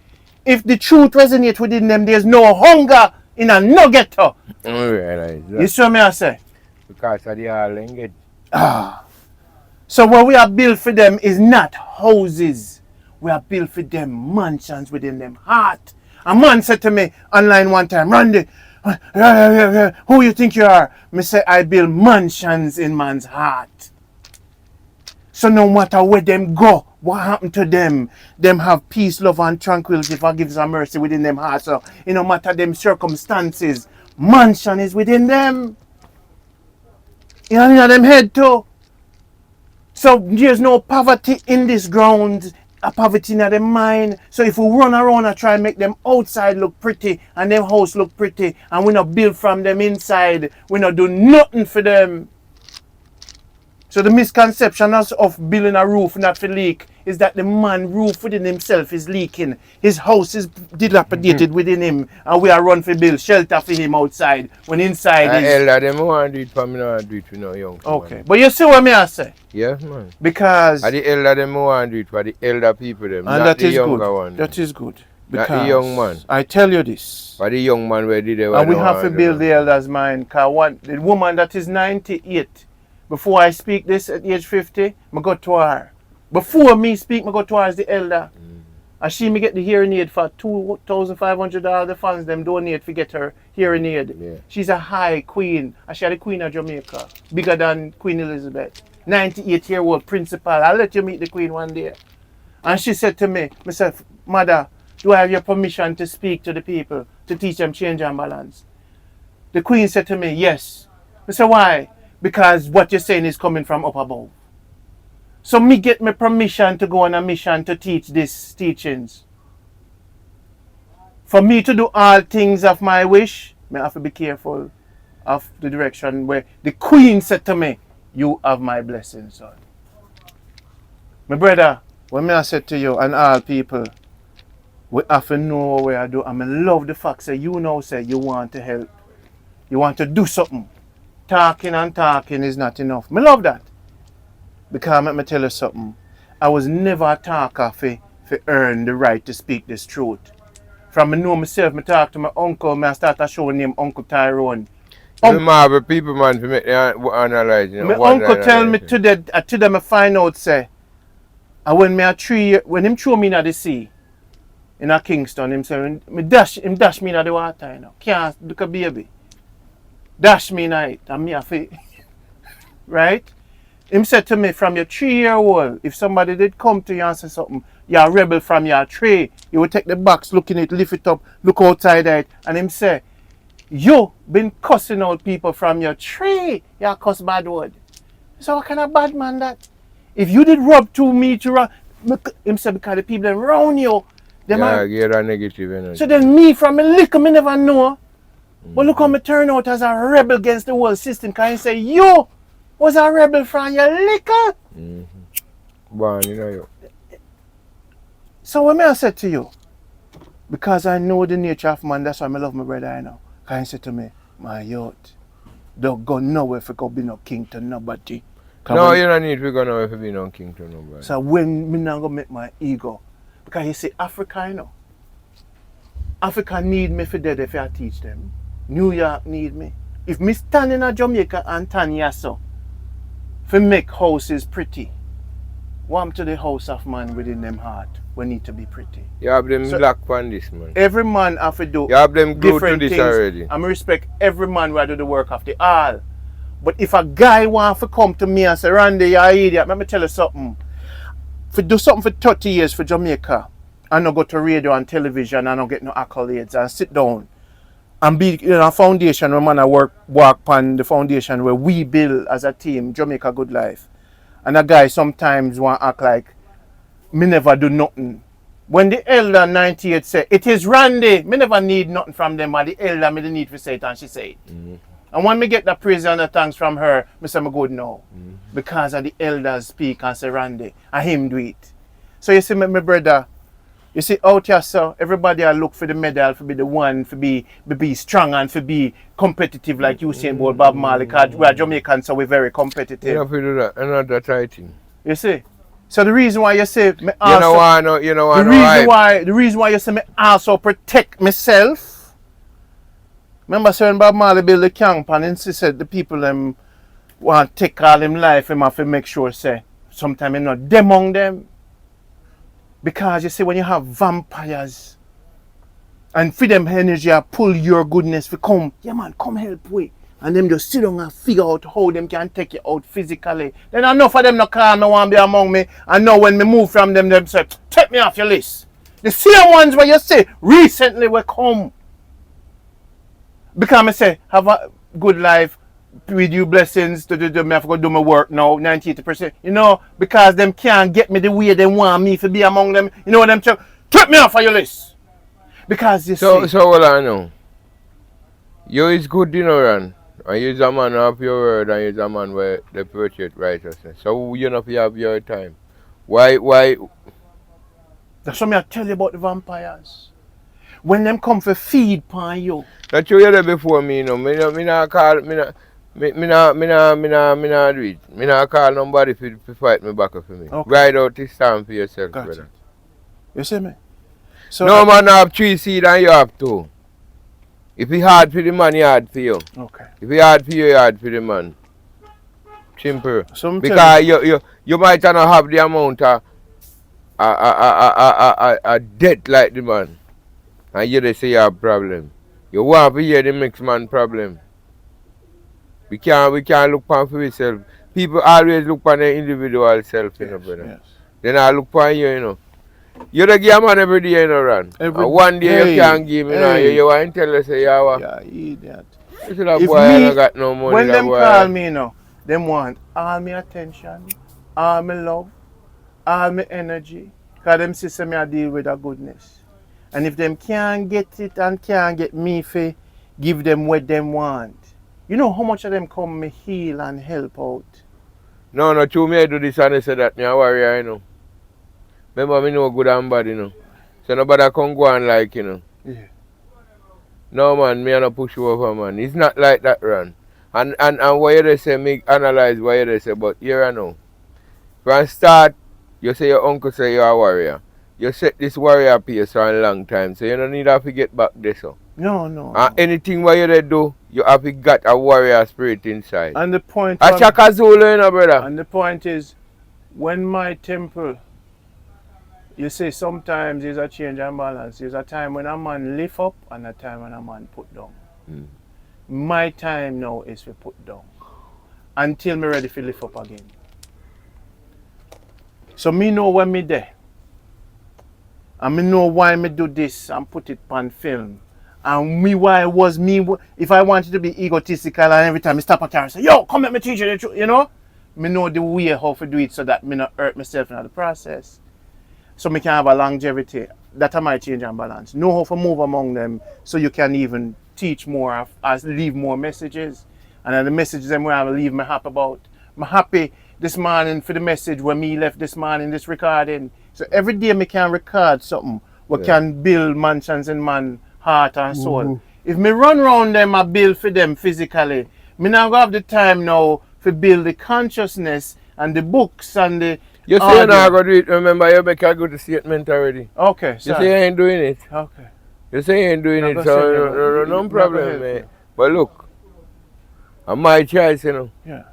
If the truth resonates within them, there's no hunger in a no ghetto. You see what I say? Because of the all engaged. So what we are built for them is not houses. We are built for them mansions within them heart. A man said to me online one time, Randy, who you think you are? Me say, I build mansions in man's heart. So no matter where them go, what happened to them have peace, love and tranquility, forgiveness and mercy within them heart. So it no matter them circumstances, mansion is within them. You know them head too. So there's no poverty in this ground a poverty in their mind. So if we run around and try and make them outside look pretty and them house look pretty and we not build from them inside, we not do nothing for them. So the misconception of building a roof not for leak is that the man roof within himself is leaking. His house is dilapidated within him and we are run for build shelter for him outside when inside is... Elder, them want to do it for me, not do it for no young people. Okay, but you see what me I say? Yes, man. Because... And the elder, them want to do it for the elder people, them, and not that the is younger good. one. That is good. Not Because the young man. I tell you this. For the young man where did they And we have to build the elder's mind. Because the woman that is 98, before I speak this at age 50, I go to her. Before me speak, I go to her as the elder. And she me get the hearing aid for $2,500. The funds them donate to get her hearing aid. Yeah. She's a high queen. And she had the queen of Jamaica. Bigger than Queen Elizabeth. 98-year-old principal. I'll let you meet the queen one day. And she said to me, myself, Mother, do I have your permission to speak to the people, to teach them change and balance? The queen said to me, yes. I said, why? Because what you're saying is coming from up above. So me get my permission to go on a mission to teach these teachings. For me to do all things of my wish, I have to be careful of the direction where the queen said to me, you have my blessing, son. My brother, when I said to you and all people, we have to know what we are doing. And I love the fact that you know say you want to help. You want to do something. Talking and talking is not enough. I love that. Because let me tell you something. I was never a talker for earn the right to speak this truth. From I know myself, I talk to my uncle, I start to show him Uncle Tyrone. Marvel people, man, to make them analyze. You know, my uncle tell me today I find out, say, and when me a 3 years, when him throw me in the sea, in a Kingston, him say, him dash me in the water, you know. Can't look a baby. Dash me in it, and me a fit. Right? Him said to me, from your 3-year-old, if somebody did come to you and say something, you're a rebel from your tree, you would take the box, look in it, lift it up, look outside it, and him say, you been cussing out people from your tree, you cuss bad word. So what kind of bad man that? If you did rub to me to run, him say because the people around you, them get a negative energy. So then me from a liquor, me never know. But look how me turn out as a rebel against the whole system. Can you say, you was a rebel from your liquor? Born, you know you. So what may I say to you? Because I know the nature of man, that's why I love my brother, I know. Can you say to me, my youth, don't go nowhere if you go be no king to nobody. No, you don't need to go nowhere if you be no king to nobody. So when me not go make my ego, because you see Africa, you know, Africa need me for dead if I teach them. New York need me. If me stand in a Jamaica and Tanya so, for make houses pretty, warm to the house of man within them heart, we need to be pretty. You have them so black on this, man. Every man have to do you have them different to this things. already. I respect every man who do the work of the all. But if a guy want to come to me and say, Randy, you're an idiot, let me tell you something. If you do something for 30 years for Jamaica, and not go to radio and television and not get no accolades and sit down and be in a foundation where man I walk on the foundation where we build as a team, Jamaica Good Life. And a guy sometimes want to act like me never do nothing. When the elder 98 say, it is Randy, me never need nothing from them, and the elder me the need for say it and she say it. And when me get the praise and the thanks from her, me say me good now. Because of the elders speak and say Randy, and him do it. So you see my brother, you see out here so everybody I look for the medal, for be the one, for be strong and for be competitive like you saying about Bob Marley, because we are Jamaicans so we're very competitive. You have to do that, and not that right thing. You see? So the reason why you say me also, the reason why you say me also protect myself. Remember so when Bob Marley built the camp and he said the people them want to take all them life, him have to make sure say sometimes you're not among them. Because you see when you have vampires and for them energy pull your goodness for come, yeah man, come help we. And them just sit down and figure out how them can take you out physically. Then enough of them no call me want to be among me. And now when me move from them, them say, take me off your list. The same ones where you say, recently we come. Because I say, have a good life, with you blessings to do me have to do my work now, 98%. You know, because them can't get me the way they want me to be among them. You know what them took me off of your list. Because you see. So what I know. You is good, you know, Ran. And you's a man of your word and you's a man where they purchase righteousness. So you know if you have your time. Why? That's what I tell you about the vampires. When them come for feed upon you. That you hear before me, you know. Me not call, me not do it. Me not call nobody to fight me back for me. Okay. Ride out this time for yourself, Got brother. it. You see me? So no man have 3 seed and you have 2. If he hard for the man, he hard for you. Okay. If he hard for you, he hard for the man. Simple. So because you might not have the amount of a debt like the man. And you they say you have a problem. You want to hear the mixed man problem. We can't look on for yourself. People always look on their individual self, you know, brother. Yes. Then I look on you, you know. You don't give a man every day, you know, Ran. And one day you can't give me, you know. You want to tell us, say, yeah, idiot. You see that boy ain't got no money. When them boy, call me, you know, them want all my attention, all my love, all my energy. Because them see me I deal with a goodness. And if them can't get it and can't get me for give them what them want. You know how much of them come me heal and help out? No, true, me I do this and they say that me a warrior, you know. Remember me know good and bad, you know. So nobody can go on like, you know. Yeah. No man, me a no push you over, man. It's not like that, Ran. And what you say, me analyze what you say, but here I know. From start, you say your uncle say you're a warrior. You set this warrior pace for a long time, so you don't need to get back this. So. No. And anything what you do, you have to get a warrior spirit inside. And the point a Chaka Zulu, you know, brother. And the point is, when my temple, you say sometimes there's a change and balance. There's a time when a man lift up and a time when a man put down. My time now is to put down. Until me ready to lift up again. So me know when me there. And me know why me do this and put it on film. And me why it was me, if I wanted to be egotistical and every time I stop a car and say, yo, come let me teach you the truth, you know? Me know the way how to do it so that me not hurt myself in the process. So me can have a longevity. That might change and balance. Know how to move among them so you can even teach more, as leave more messages. And then the messages them where I will leave me happy about. I'm happy this morning for the message when me left this morning, this recording. So every day me can record something what can build mansions in man heart and soul. If me run around them I build for them physically, me not gonna have the time now to build the consciousness and the books and the you say you're not going to do it. Remember, you make a good statement already. Okay, sorry. You say you ain't doing it. Okay. You say you ain't doing it, so no problem, mate. But look, I'm my choice, you know. Yeah.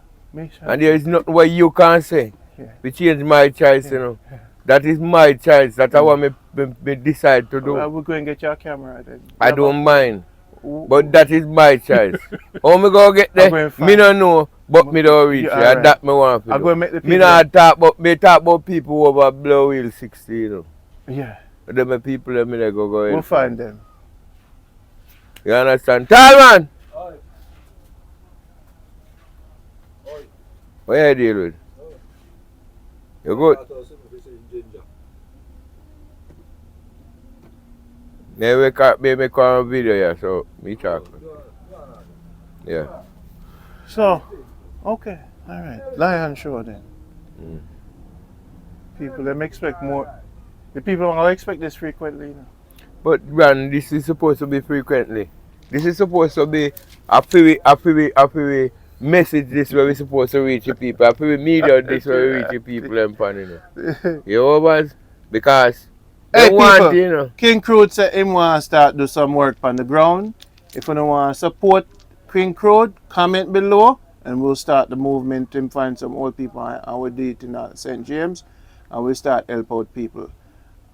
And there is nothing what you can say. We change my choice, you know. That is my choice. That's what me decide to do. Well, we're going to get your camera then. I don't mind. But that is my choice. How me go get there? Me don't know, but me don't reach it. And that me want to do. Me not talk about people over Blow Wheel 60, you know. Yeah. But them people that me they go ahead. We'll find them. You understand? Tall man! Oi. What you deal with? You good? They make a video here, so me talk. Yeah. So, okay, all right. Lion show then. People them expect more. The people are gonna expect this frequently, you know. But Ran, this is supposed to be frequently. This is supposed to be a free message. This where we supposed to reach the people. A free media. This where we reach the people and pan, you know. You know what? Because. Hey people, want, you know. King Crile said him want to start do some work on the ground. If you don't want to support King Crile, comment below and we'll start the movement and find some old people and we'll do it in St. James and we'll start help out people.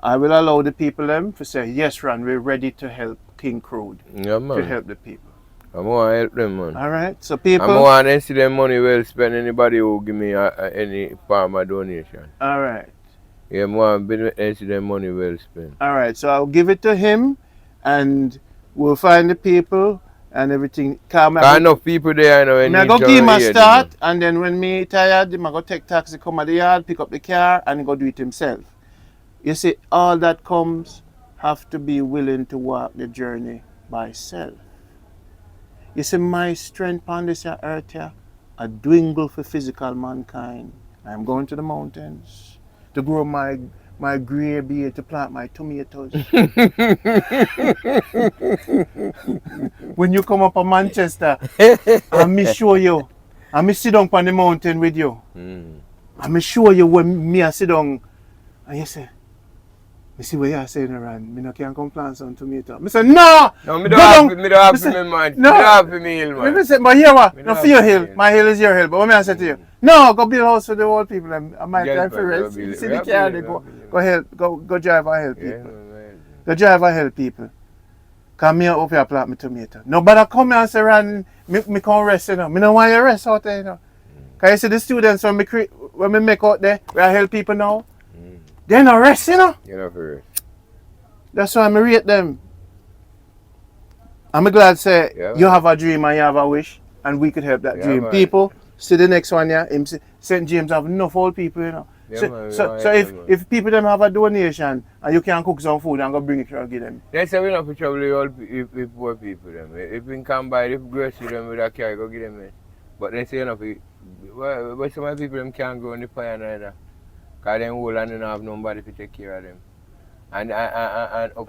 I will allow the people them to say, yes, Ron, we're ready to help King Crile. Yeah, man. To help the people. I want to help them, man. Alright, so people. I want to see them money well spent. Anybody who give me any form of donation. Alright. Yeah, more see them money well spent. Alright, so I'll give it to him and we'll find the people and everything. I know people there, you know, when I go give him a start, and then when me tired, him I go take taxi, come at the yard, pick up the car, and he go do it himself. You see, all that comes have to be willing to walk the journey by self. You see, my strength on this earth here, I dwindle for physical mankind. I'm going to the mountains to grow my grey beard, to plant my tomatoes. When you come up to Manchester, I me show you. I me sit down on the mountain with you. I me show you when me I sit down and you say, I see what you're saying around. Me no can come plant some tomato. I say, no! No, me don't have to me, man. No. Me don't have to me hill, man. Me say, but here what? No, for your hill. My hill is your hill. But what I say to you? No, go build a house for the old people. I might time for rest. You see the car, they go help. Go drive and help people. Go drive and help people. Because me up here plant my tomato. Nobody come here and say, Ran, me come rest, you know. Me don't want you rest out there, you know. Because you see the students when we make out there, we help people now. They're not rest, you know. You're not for rest. That's why I rate them. I'm glad to say you have a dream and you have a wish, and we could help that dream. Man. People, see the next one, yeah. St. James have enough old people, you know. So if people them have a donation and you can cook some food and go bring it to give them. They say we don't have to trouble with poor people. Them. If we can buy the groceries them with a car, go give them. But they say you know, but some people them can't go in the fire neither. Because them old and they don't have nobody to take care of them.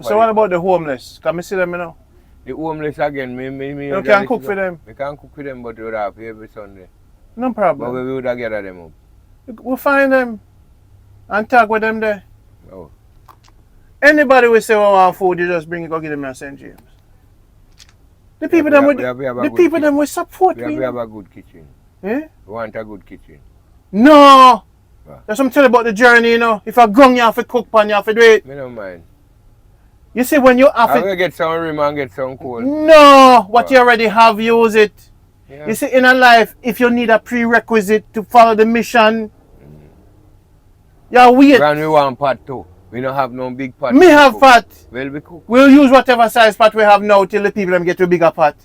So what about the homeless? Can we see them, you know? The homeless again, you can cook for them? We can cook for them, but we would have every Sunday. No problem. But we would have gathered them up. We'll find them and talk with them there. Oh. Anybody will say, well, want food, you just bring it, go get them at St. James. The people them will support me. We have a good kitchen. Yeah? We want a good kitchen. No! That's what I'm telling you about the journey, you know. If I grown, you have to cook pan, you have to do it. Me don't mind. You see, when you have to... I will get some rim and get some coal. No! What you already have, use it. Yeah. You see, in a life, if you need a prerequisite to follow the mission, you wait. And we want pot too. We don't have no big pot. Me have pot. Well, we cook. We'll use whatever size pot we have now till the people them get to a bigger pot.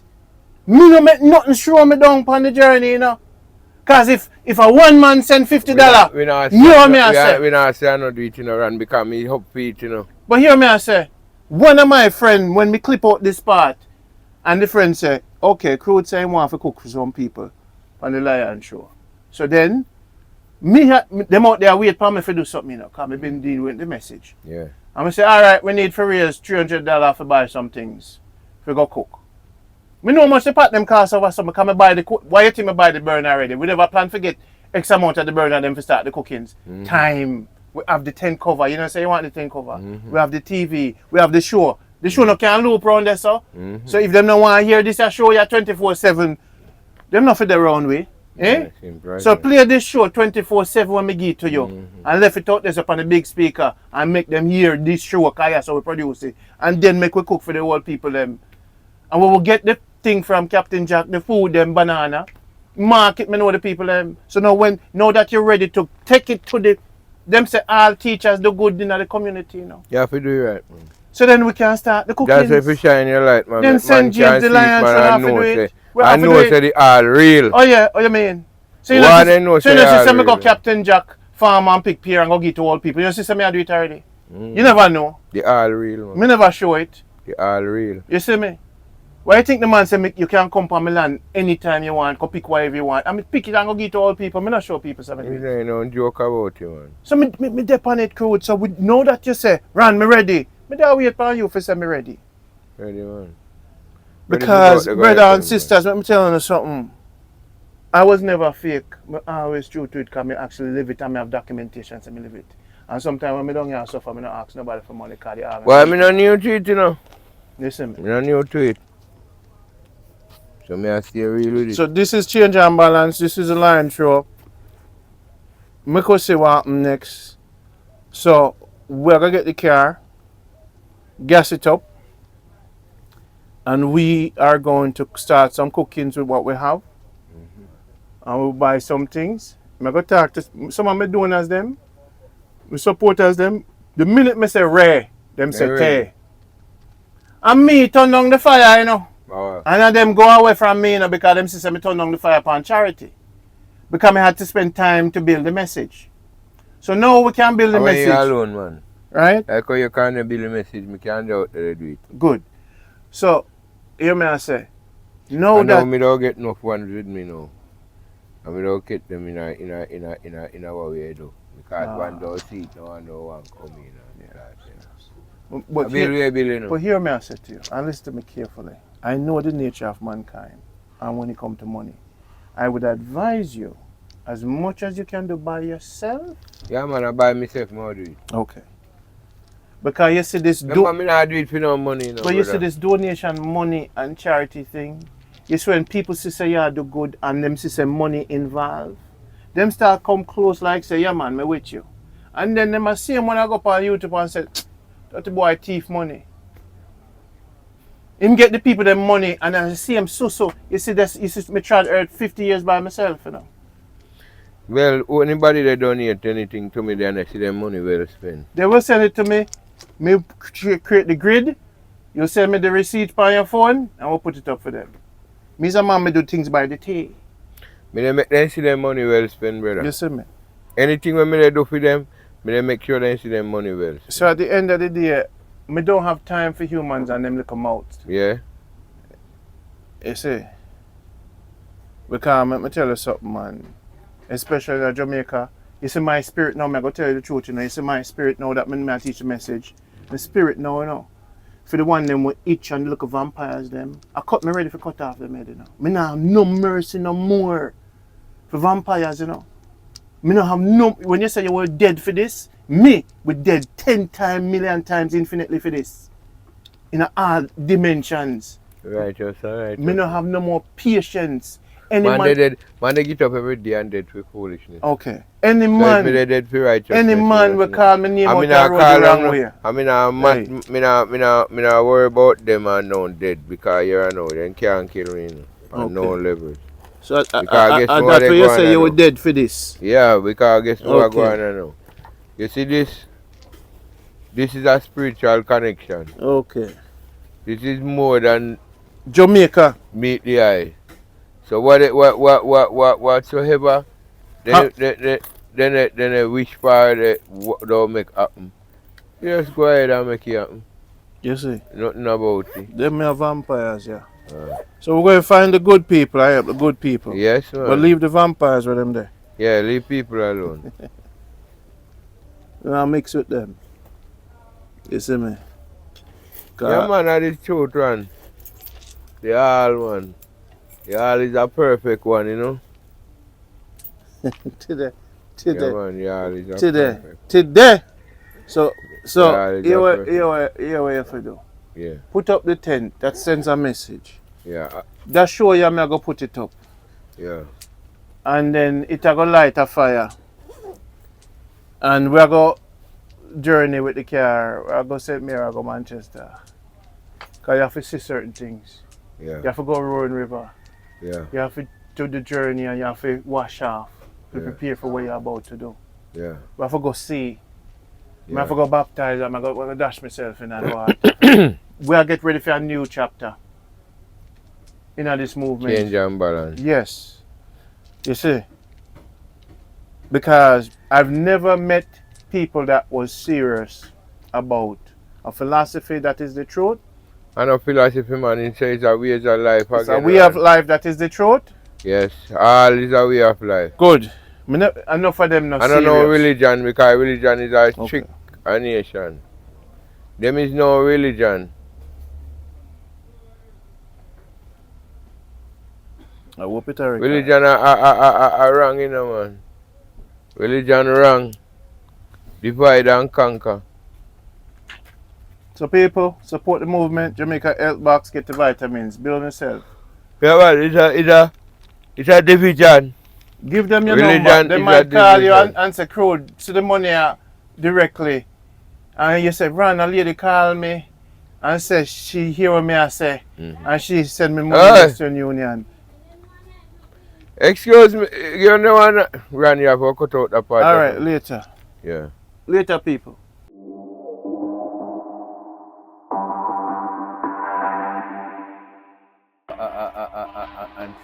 Me no make nothing show me down on the journey, you know. Because if a one man send $50, we not say I not do it, you know, and because me help feet, you know. But hear me I say, one of my friends, when me clip out this part, and the friend say, okay, Crude say he want to cook for some people on the Lion Show. So then, them out there wait for me to do something, you know, because I've been dealing with the message. Yeah. I'm going to say, all right, we need for raise $300 to buy some things. We go cook. We know how much the pot them cost over something, because I buy the cook. Why you think I buy the burner already? We never plan to get X amount of the burner them to start the cookings. Time. We have the tent cover. You know, say you want the tent cover. We have the TV. We have the show. The show no can loop around there, so. So if them don't want to hear this show, you're 24/7. Them not for the round way. Eh? Yeah, so play this show 24/7 when we give it to you. And left it out there up on the big speaker and make them hear this show, so we produce it. And then make we cook for the old people them. And we will get the thing from Captain Jack, the food, them banana. Market, me know the people them. So now that you're ready to take it to them say all teachers do good in the community, you know. You have to do it right, man. So then we can start the cooking. That's if you shine your light, man. Then St. James the Lion should have to do it. I know it's the all real. Oh yeah, what you mean? So you know, say me go Captain Jack, farm and pick pear and go get to all people. You know, see me I do it already. You never know. The all real, man. Me never show it. The all real. You see me? Why you think the man say you can come from my land anytime you want, go pick whatever you want. I mean pick it and go get to all people. Me not show people something. You don't joke about you, man. So me dep on it, Crude. So we know that you say, Ran, me ready. Me don't wait for you for say me ready. Ready, man. Because brother and sisters, let me tell you something. I was never fake. I always true to it because I actually live it and I have documentation so I live it. And sometimes when I don't have suffer, I don't ask nobody for money because they have. Well, I'm not new to it, you know. Listen me. I'm not new to it. So I stay real with it. So this is Change and Balance. This is a Lion Show. I could see what happens next. So we're going to get the car, gas it up, and we are going to start some cookings with what we have. And we'll buy some things. I'm going to talk to some of my donors them, my supporters them. The minute I say Ray, them say Tay. And me turn down the fire, you know. And then them go away from me, you know, because them say me turn down the fire upon charity. Because I had to spend time to build the message. So now we can build the message. You alone, man. Right? Like how you can't build the message, me can't do it. Good. So, hear me I say. Now and that... now me don't get enough ones with me now. And we don't get them in our way though. Because one don't see it, no one don't want to come in. But hear me I say to you, and listen to me carefully. I know the nature of mankind. And when it comes to money, I would advise you, as much as you can do by yourself. Yeah, man, I buy myself more do it. Okay. Because you see this... I not do it for no money. No, but you see this donation, money and charity thing. You see when people say you do good and them say money involved, them start come close like say, yeah man, me with you. And then them see him when I go up on YouTube and say, that boy thief money. Him get the people them money and I see him so. You see this, you see me try to earn 50 years by myself, you know. Well, anybody that donate anything to me, then I see them money well spent. They will send it to me. Me create the grid. You send me the receipt on your phone and we'll put it up for them. Me as a man, me do things by the day. Me make them see them money well spent, brother. You see me? Anything when me do for them, me make sure they see them money well spent. So at the end of the day, me don't have time for humans and them little mouths. Yeah. You see? Because let me tell you something, man. Especially in Jamaica. You see my spirit now, I'm going to tell you the truth, you know. You see my spirit now that I teach the message. The spirit now, you know. For the one them with itch and look of vampires them. I cut me ready for cut off them head, you know. Me not have no mercy no more for vampires, you know. Me not have no... When you say you were dead for this, me we dead 10 times, million times, infinitely for this. In all dimensions. Right, right. Me not have no more patience. Man, they get up every day and dead for foolishness. Okay. Any man, so dead for righteousness, any man will call me name out the road the wrong way. I mean, I worry about them and now dead because you know, they can't kill me on no levels. So that's why you say you were dead for this? Yeah, because guess what I go on now. You see this? This is a spiritual connection. Okay. This is more than Jamaica meet the eye. So whatsoever, then they wish for it, don't make happen. You just go ahead and make it happen. You see? Nothing about it. Them are vampires, yeah. So we're going to find the good people, I help the good people. Yes, man. But leave the vampires with them there. Yeah, leave people alone. And I'll mix with them. You see me? Yeah, man, that is truth, man. They all, man. Y'all is a perfect one, you know. Today. Yeah, man, y'all is a perfect. Today. So here what you have to do. Yeah. Put up the tent. That sends a message. Yeah. That show you I'm gonna put it up. Yeah. And then it gonna light a fire. And we're gonna journey with the car. We're gonna St. Mary, we're gonna Manchester. Cause you have to see certain things. Yeah. You have to go Rowan River. Yeah. You have to do the journey and you have to wash off to prepare for what you're about to do. Yeah. We have to go see. Yeah. I have to go baptize. I'm going to dash myself in that water. We'll get ready for a new chapter in this movement. Change and balance. Yes. You see? Because I've never met people that was serious about a philosophy that is the truth. And a philosophy, man, it says a way of life. It's a way of life that is the truth? Yes, all is a way of life. Good. Enough of them not serious. I don't know religion, because religion is a trick a nation. Them is no religion. I hope it are. Religion are wrong, you know, man. Religion wrong. Divide and conquer. So people, support the movement. Jamaica Health Box, get the vitamins. Build yourself. Yeah, well, it's a division. Give them your Religion number. They might call you division. and say, "Crowd, see the money directly." And you say, "Ron, a lady called me and said she hear what me I say, and she send me money to Western Union." Excuse me, you know, Ron, you have to cut out that part. All right, later. Yeah. Later, people.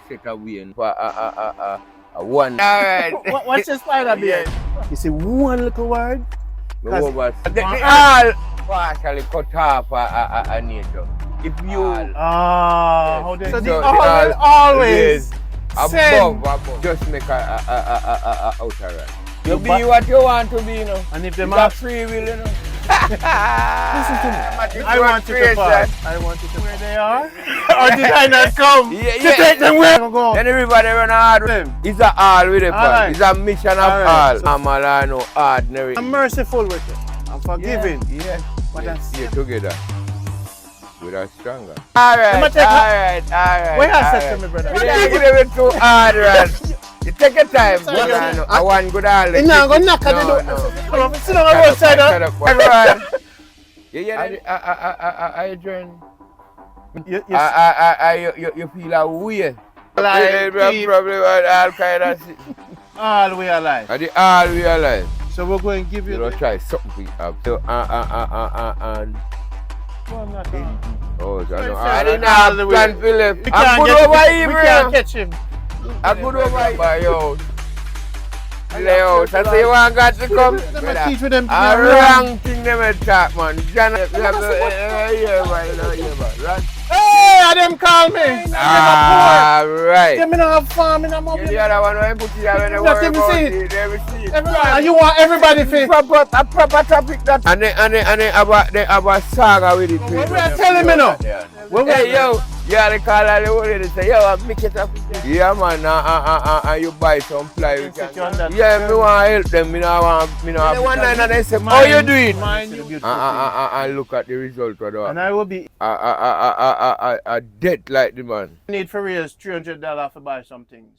set away for one. Alright. What's your spider beard? You see one little word? They all partially cut off a nature. If you how they so they they always send. above, just make a outer run. You be what you want to be, you know. And if It's them a ask, free will, you know. listen to me. I want you to pass. I want you to where they are. Or did I not come to take them where I go? Then everybody run hard. It's a all with it, Alright. It's a mission of Alright. all. So- I'm no ordinary. I'm merciful with you. I'm forgiving. Yeah. But Yeah, that's yeah, together. We are stronger. I'ma Alright, take alright, alright. Where I said to me, brother? You didn't give it too hard, right? You take your time. I want good all the You know, I'm gonna knock at the door. Come on, sit down on the roadside. Everyone. I join. You feel a way. Probably all kind of shit. all we alive. Are they all we alive? So we're going to give you You know, the... try something for you. So, and No, I'm not going. oh, so Well, I sir, didn't all have the plan way. for left. We I can't put get- over we him, can't catch him. I put over him. By yo. Leo, so say you want God to come? Let me teach with them to A be wrong. wrong thing them a talk, man. John, you have to hear about right? Hey, them call me. Right. Them not have farm in a mobile. The other one, when I put it there, when they Let worry them about see it, it. they will see it. And you want everybody to... A proper topic that. And they have a saga with it. What we are telling me now? Hey, yo. Yeah, they call all the whole day, they say, yo, I make it up. Yeah, man, and you buy some fly. Yeah, me want to help them. Me not want, They one night and they say, how you doing? And look at the result of that. And I will be... A debt like the man. need for real $300 to buy some things.